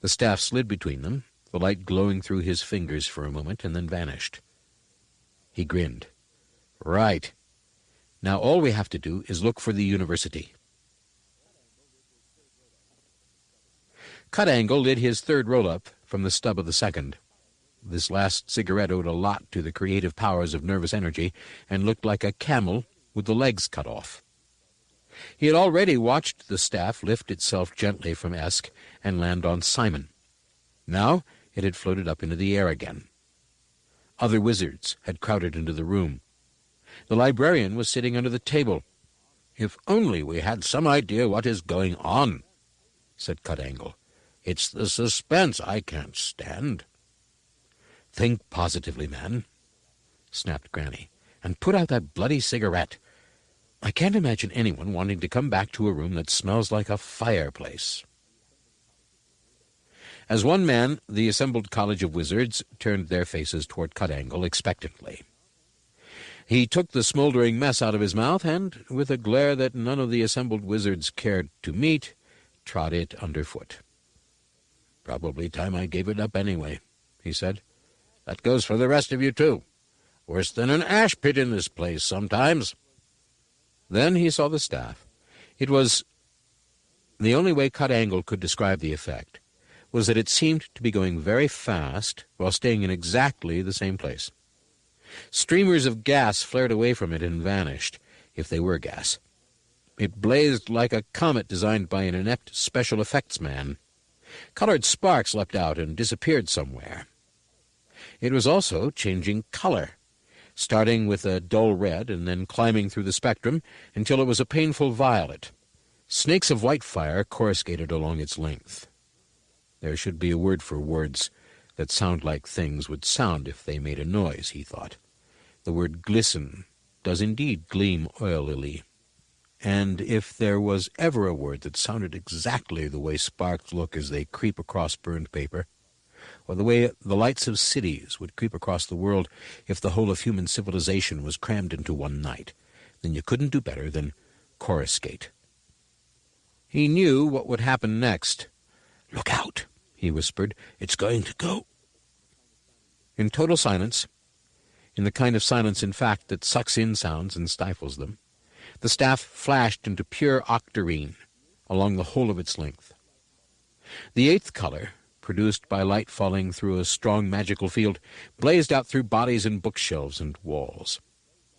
The staff slid between them, the light glowing through his fingers for a moment, and then vanished. He grinned. "Right. Now all we have to do is look for the university." Cut-Angle lit his third roll-up from the stub of the second. This last cigarette owed a lot to the creative powers of nervous energy, and looked like a camel with the legs cut off. He had already watched the staff lift itself gently from Esk and land on Simon. Now it had floated up into the air again. Other wizards had crowded into the room. The librarian was sitting under the table. "If only we had some idea what is going on," said Cut-Angle. "It's the suspense I can't stand." "Think positively, man," snapped Granny, "and put out that bloody cigarette. I can't imagine anyone wanting to come back to a room that smells like a fireplace." As one man, the assembled College of Wizards turned their faces toward Cut-Angle expectantly. He took the smoldering mess out of his mouth and, with a glare that none of the assembled wizards cared to meet, trod it underfoot. "Probably time I gave it up anyway," he said. "That goes for the rest of you, too. Worse than an ash pit in this place sometimes." Then he saw the staff. It was the only way Cut-Angle could describe the effect was that it seemed to be going very fast while staying in exactly the same place. Streamers of gas flared away from it and vanished, if they were gas. It blazed like a comet designed by an inept special effects man. Colored sparks leapt out and disappeared somewhere. It was also changing color, starting with a dull red and then climbing through the spectrum until it was a painful violet. Snakes of white fire coruscated along its length. There should be a word for words that sound like things would sound if they made a noise, he thought. The word glisten does indeed gleam oilily. And if there was ever a word that sounded exactly the way sparks look as they creep across burned paper, or the way the lights of cities would creep across the world if the whole of human civilization was crammed into one night, then you couldn't do better than coruscate. He knew what would happen next. "Look out," he whispered. "It's going to go." In total silence, in the kind of silence, in fact, that sucks in sounds and stifles them, the staff flashed into pure octarine along the whole of its length. The eighth color, produced by light falling through a strong magical field, blazed out through bodies and bookshelves and walls.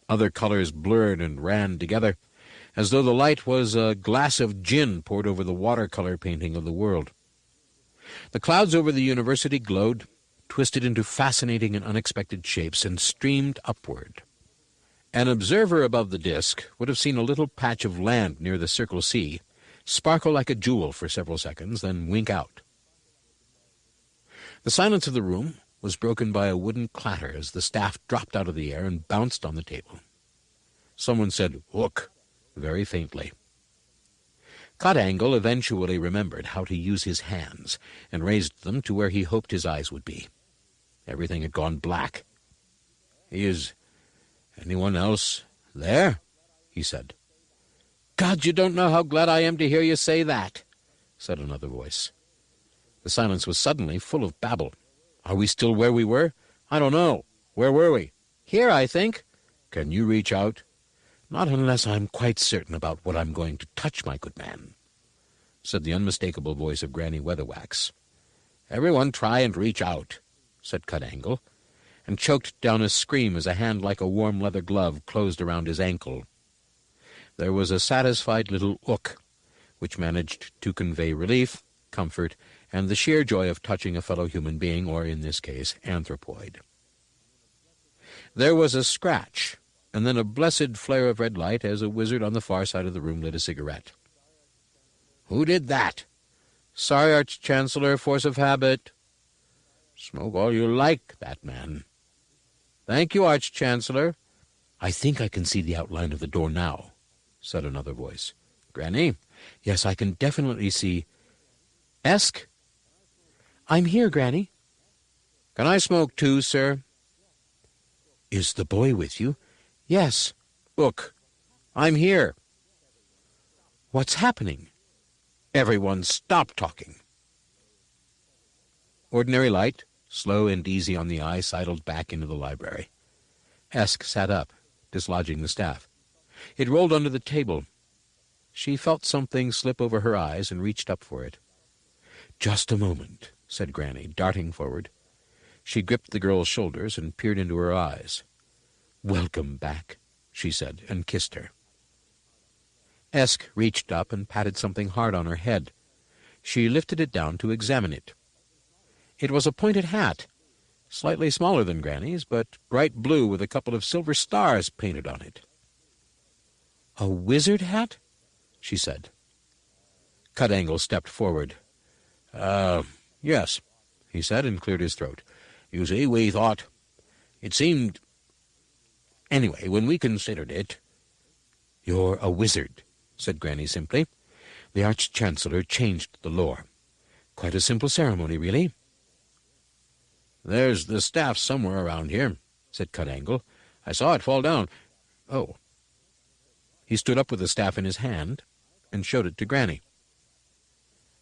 Other colors blurred and ran together, as though the light was a glass of gin poured over the watercolor painting of the world. The clouds over the university glowed, twisted into fascinating and unexpected shapes, and streamed upward. An observer above the disk would have seen a little patch of land near the Circle C sparkle like a jewel for several seconds, then wink out. The silence of the room was broken by a wooden clatter as the staff dropped out of the air and bounced on the table. Someone said, "Look," very faintly. Cut-Angle eventually remembered how to use his hands and raised them to where he hoped his eyes would be. Everything had gone black. "Is anyone else there?" he said. "God, you don't know how glad I am to hear you say that," said another voice. The silence was suddenly full of babble. "Are we still where we were?" "I don't know. Where were we?" "Here, I think." "Can you reach out?" "Not unless I'm quite certain about what I'm going to touch, my good man," said the unmistakable voice of Granny Weatherwax. "Everyone try and reach out," said Cut-Angle, and choked down a scream as a hand like a warm leather glove closed around his ankle. There was a satisfied little ook, which managed to convey relief, comfort, and the sheer joy of touching a fellow human being, or in this case, anthropoid. There was a scratch, and then a blessed flare of red light as a wizard on the far side of the room lit a cigarette. "Who did that?" "Sorry, Arch-Chancellor, force of habit." "Smoke all you like, that man." "Thank you, Arch-Chancellor." "I think I can see the outline of the door now," said another voice. "Granny?" "Yes, I can definitely see—" "Esk?" "I'm here, Granny." "Can I smoke too, sir?" "Is the boy with you?" "Yes." "Look, I'm here." "What's happening?" "Everyone stop talking." Ordinary light, slow and easy on the eye, sidled back into the library. Esk sat up, dislodging the staff. It rolled under the table. She felt something slip over her eyes and reached up for it. "Just a moment," said Granny, darting forward. She gripped the girl's shoulders and peered into her eyes. "Welcome back," she said, and kissed her. Esk reached up and patted something hard on her head. She lifted it down to examine it. It was a pointed hat, slightly smaller than Granny's, but bright blue with a couple of silver stars painted on it. "A wizard hat?" she said. Cut-Angle stepped forward. Yes, he said, and cleared his throat. You see, we thought... It seemed... Anyway, when we considered it... "You're a wizard," said Granny simply. "The Arch-Chancellor changed the lore. Quite a simple ceremony, really." "There's the staff somewhere around here," said Cut-Angle. "I saw it fall down. Oh." He stood up with the staff in his hand and showed it to Granny.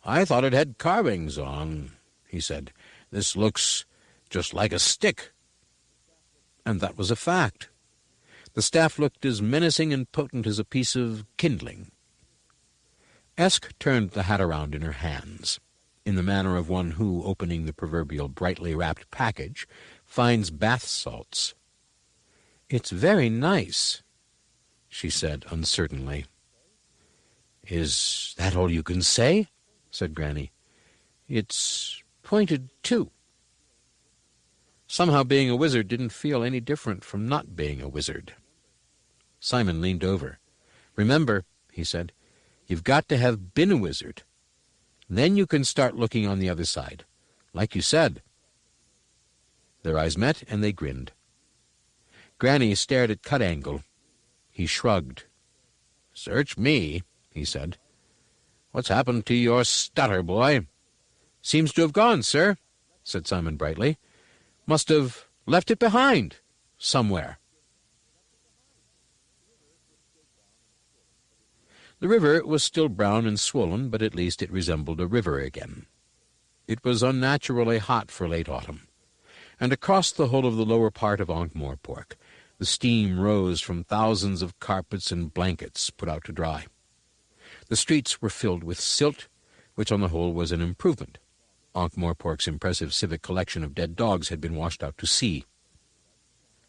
"I thought it had carvings on," he said. "This looks just like a stick." And that was a fact. The staff looked as menacing and potent as a piece of kindling. Esk turned the hat around in her hands, in the manner of one who, opening the proverbial brightly wrapped package, finds bath salts. "It's very nice," she said uncertainly. "Is that all you can say?" said Granny. "It's pointed, too." Somehow being a wizard didn't feel any different from not being a wizard. Simon leaned over. "Remember," he said, "you've got to have been a wizard. Then you can start looking on the other side, like you said." Their eyes met, and they grinned. Granny stared at Cut-Angle. He shrugged. "Search me," he said. "What's happened to your stutter, boy?" "Seems to have gone, sir," said Simon brightly. "Must have left it behind, somewhere." The river was still brown and swollen, but at least it resembled a river again. It was unnaturally hot for late autumn, and across the whole of the lower part of Ankh-Morpork the steam rose from thousands of carpets and blankets put out to dry. The streets were filled with silt, which on the whole was an improvement. Ankh-Morpork's impressive civic collection of dead dogs had been washed out to sea.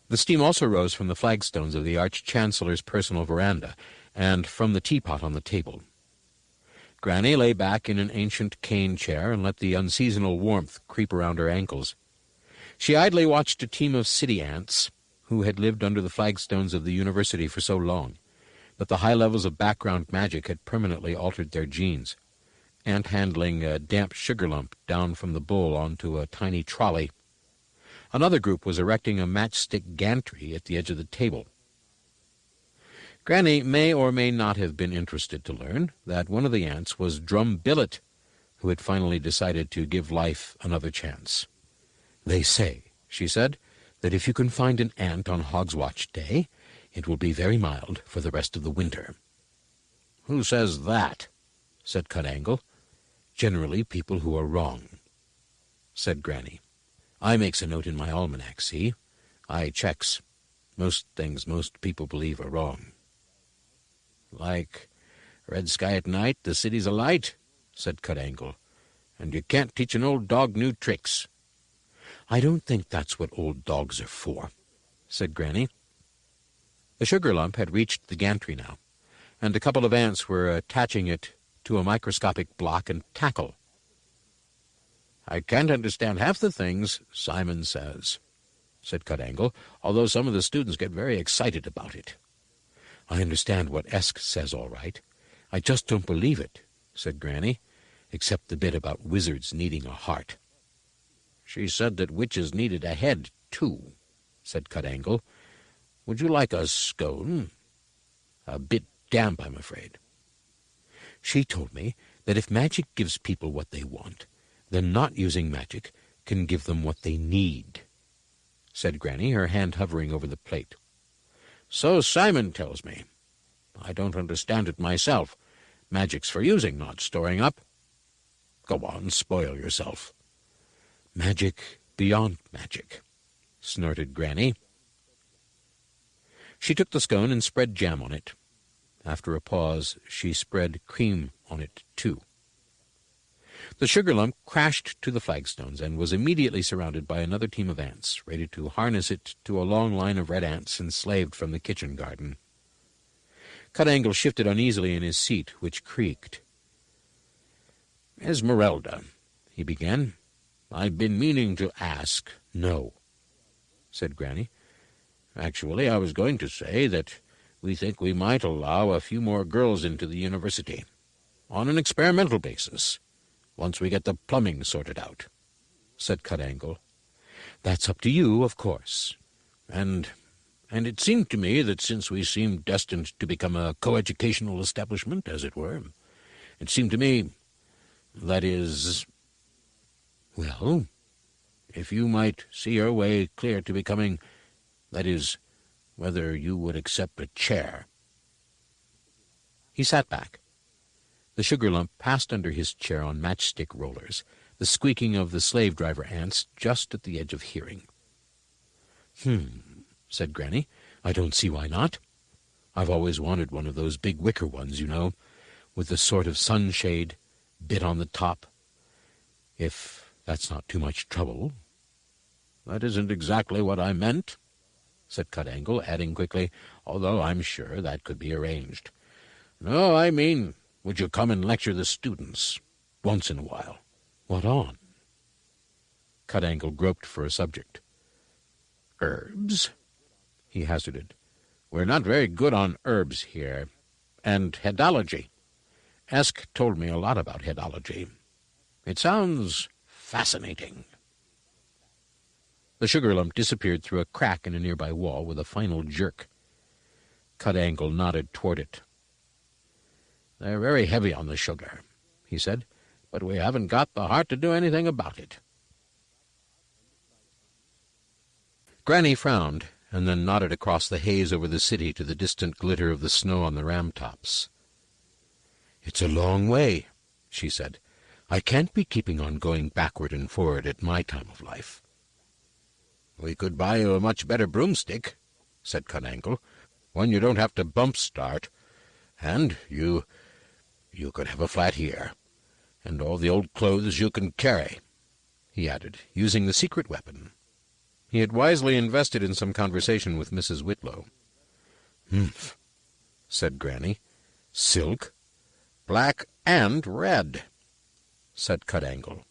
The steam also rose from the flagstones of the Arch-Chancellor's personal veranda, and from the teapot on the table. Granny lay back in an ancient cane chair and let the unseasonal warmth creep around her ankles. She idly watched a team of city ants, who had lived under the flagstones of the university for so long that the high levels of background magic had permanently altered their genes, ant handling a damp sugar lump down from the bowl onto a tiny trolley. Another group was erecting a matchstick gantry at the edge of the table. Granny may or may not have been interested to learn that one of the ants was Drum Billet, who had finally decided to give life another chance. "They say," she said, "that if you can find an ant on Hogswatch Day, it will be very mild for the rest of the winter." "Who says that?" said Cut-Angle. "Generally people who are wrong," said Granny. "I makes a note in my almanac, see? I checks. Most things most people believe are wrong." "Like red sky at night, the city's alight," said Cut-Angle. "And you can't teach an old dog new tricks." "I don't think that's what old dogs are for," said Granny. The sugar lump had reached the gantry now, and a couple of ants were attaching it to a microscopic block and tackle. "I can't understand half the things Simon says," said Cut-Angle, "although some of the students get very excited about it." "I understand what Esk says all right. I just don't believe it," said Granny, "except the bit about wizards needing a heart." "She said that witches needed a head, too," said Cut-Angle. "Would you like a scone? A bit damp, I'm afraid." "She told me that if magic gives people what they want, then not using magic can give them what they need," said Granny, her hand hovering over the plate. "So Simon tells me. I don't understand it myself. Magic's for using, not storing up. Go on, spoil yourself." "Magic beyond magic," snorted Granny. She took the scone and spread jam on it. After a pause, she spread cream on it, too. The sugar lump crashed to the flagstones and was immediately surrounded by another team of ants, ready to harness it to a long line of red ants enslaved from the kitchen garden. Cut-Angle shifted uneasily in his seat, which creaked. "Esmeralda," he began, "I've been meaning to ask—" "No," said Granny. "Actually, I was going to say that we think we might allow a few more girls into the university, on an experimental basis, once we get the plumbing sorted out," said Cut-Angle. "That's up to you, of course. And it seemed to me that since we seemed destined to become a coeducational establishment, as it were, it seemed to me, that is, well, if you might see your way clear to becoming, that is, whether you would accept a chair." He sat back. The sugar lump passed under his chair on matchstick rollers, the squeaking of the slave-driver ants just at the edge of hearing. Said Granny. "I don't see why not. I've always wanted one of those big wicker ones, you know, with the sort of sunshade bit on the top. If that's not too much trouble." "That isn't exactly what I meant," said Cut-Angle, adding quickly, "although I'm sure that could be arranged. No, I mean, would you come and lecture the students once in a while?" "What on?" Cut-Angle groped for a subject. "Herbs," he hazarded. "We're not very good on herbs here. And hedology. Esk told me a lot about hedology. It sounds fascinating." The sugar lump disappeared through a crack in a nearby wall with a final jerk. Cut-Angle nodded toward it. "They're very heavy on the sugar," he said, "but we haven't got the heart to do anything about it." Granny frowned, and then nodded across the haze over the city to the distant glitter of the snow on the ram-tops. "It's a long way," she said. "I can't be keeping on going backward and forward at my time of life." "We could buy you a much better broomstick," said Cut-Angle, "one you don't have to bump-start, and you could have a flat here, and all the old clothes you can carry," he added, using the secret weapon. He had wisely invested in some conversation with Mrs. Whitlow. "Humph," said Granny. "Silk, black and red," said Cut-Angle.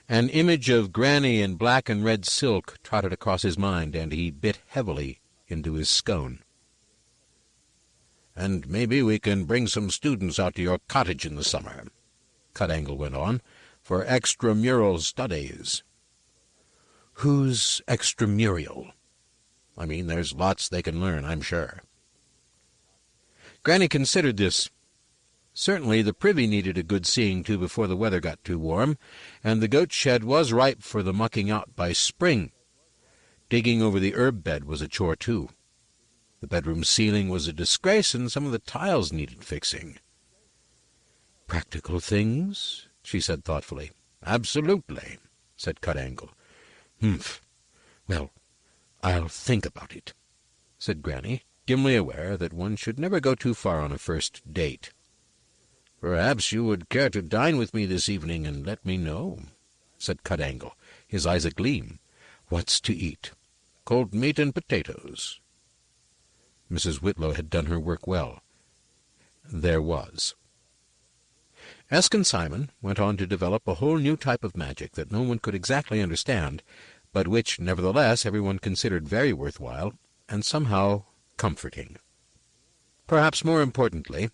An image of Granny in black and red silk trotted across his mind, and he bit heavily into his scone. "And maybe we can bring some students out to your cottage in the summer," Cut-Angle went on, "for extramural studies." "Who's extramural?" "I mean, there's lots they can learn, I'm sure." Granny considered this. Certainly the privy needed a good seeing to before the weather got too warm, and the goat shed was ripe for the mucking out by spring. Digging over the herb bed was a chore, too. The bedroom ceiling was a disgrace, and some of the tiles needed fixing. "Practical things?" she said thoughtfully. "Absolutely," said Cut-Angle. "Humph. Well, I'll think about it," said Granny, dimly aware that one should never go too far on a first date. "Perhaps you would care to dine with me this evening and let me know," said Cut-Angle, his eyes agleam. "What's to eat?" "Cold meat and potatoes." Mrs. Whitlow had done her work well. There was. Esk and Simon went on to develop a whole new type of magic that no one could exactly understand, but which, nevertheless, everyone considered very worthwhile and somehow comforting. Perhaps more importantly,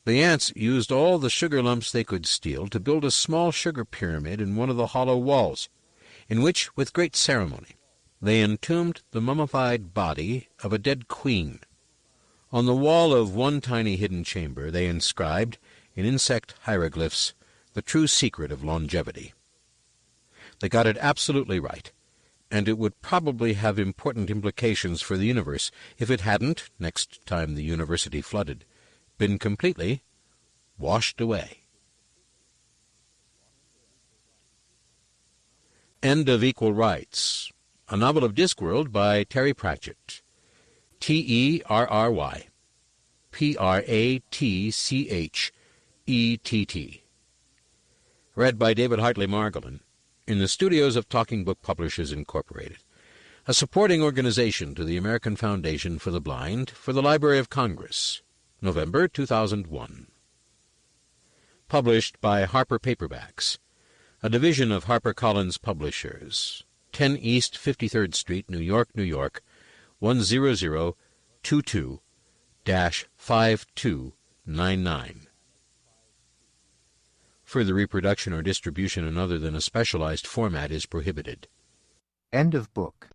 the ants used all the sugar lumps they could steal to build a small sugar pyramid in one of the hollow walls, in which, with great ceremony, they entombed the mummified body of a dead queen. On the wall of one tiny hidden chamber they inscribed, in insect hieroglyphs, the true secret of longevity. They got it absolutely right, and it would probably have important implications for the universe if it hadn't, next time the university flooded, been completely washed away. End of Equal Rites, a novel of Discworld by Terry Pratchett. Terry, Pratchett. Read by David Hartley Margolin, in the studios of Talking Book Publishers, Incorporated, a supporting organization to the American Foundation for the Blind for the Library of Congress, November 2001. Published by Harper Paperbacks, a division of HarperCollins Publishers, 10 East 53rd Street, New York, New York, 100 22-5299. Further reproduction or distribution in other than a specialized format is prohibited. End of book.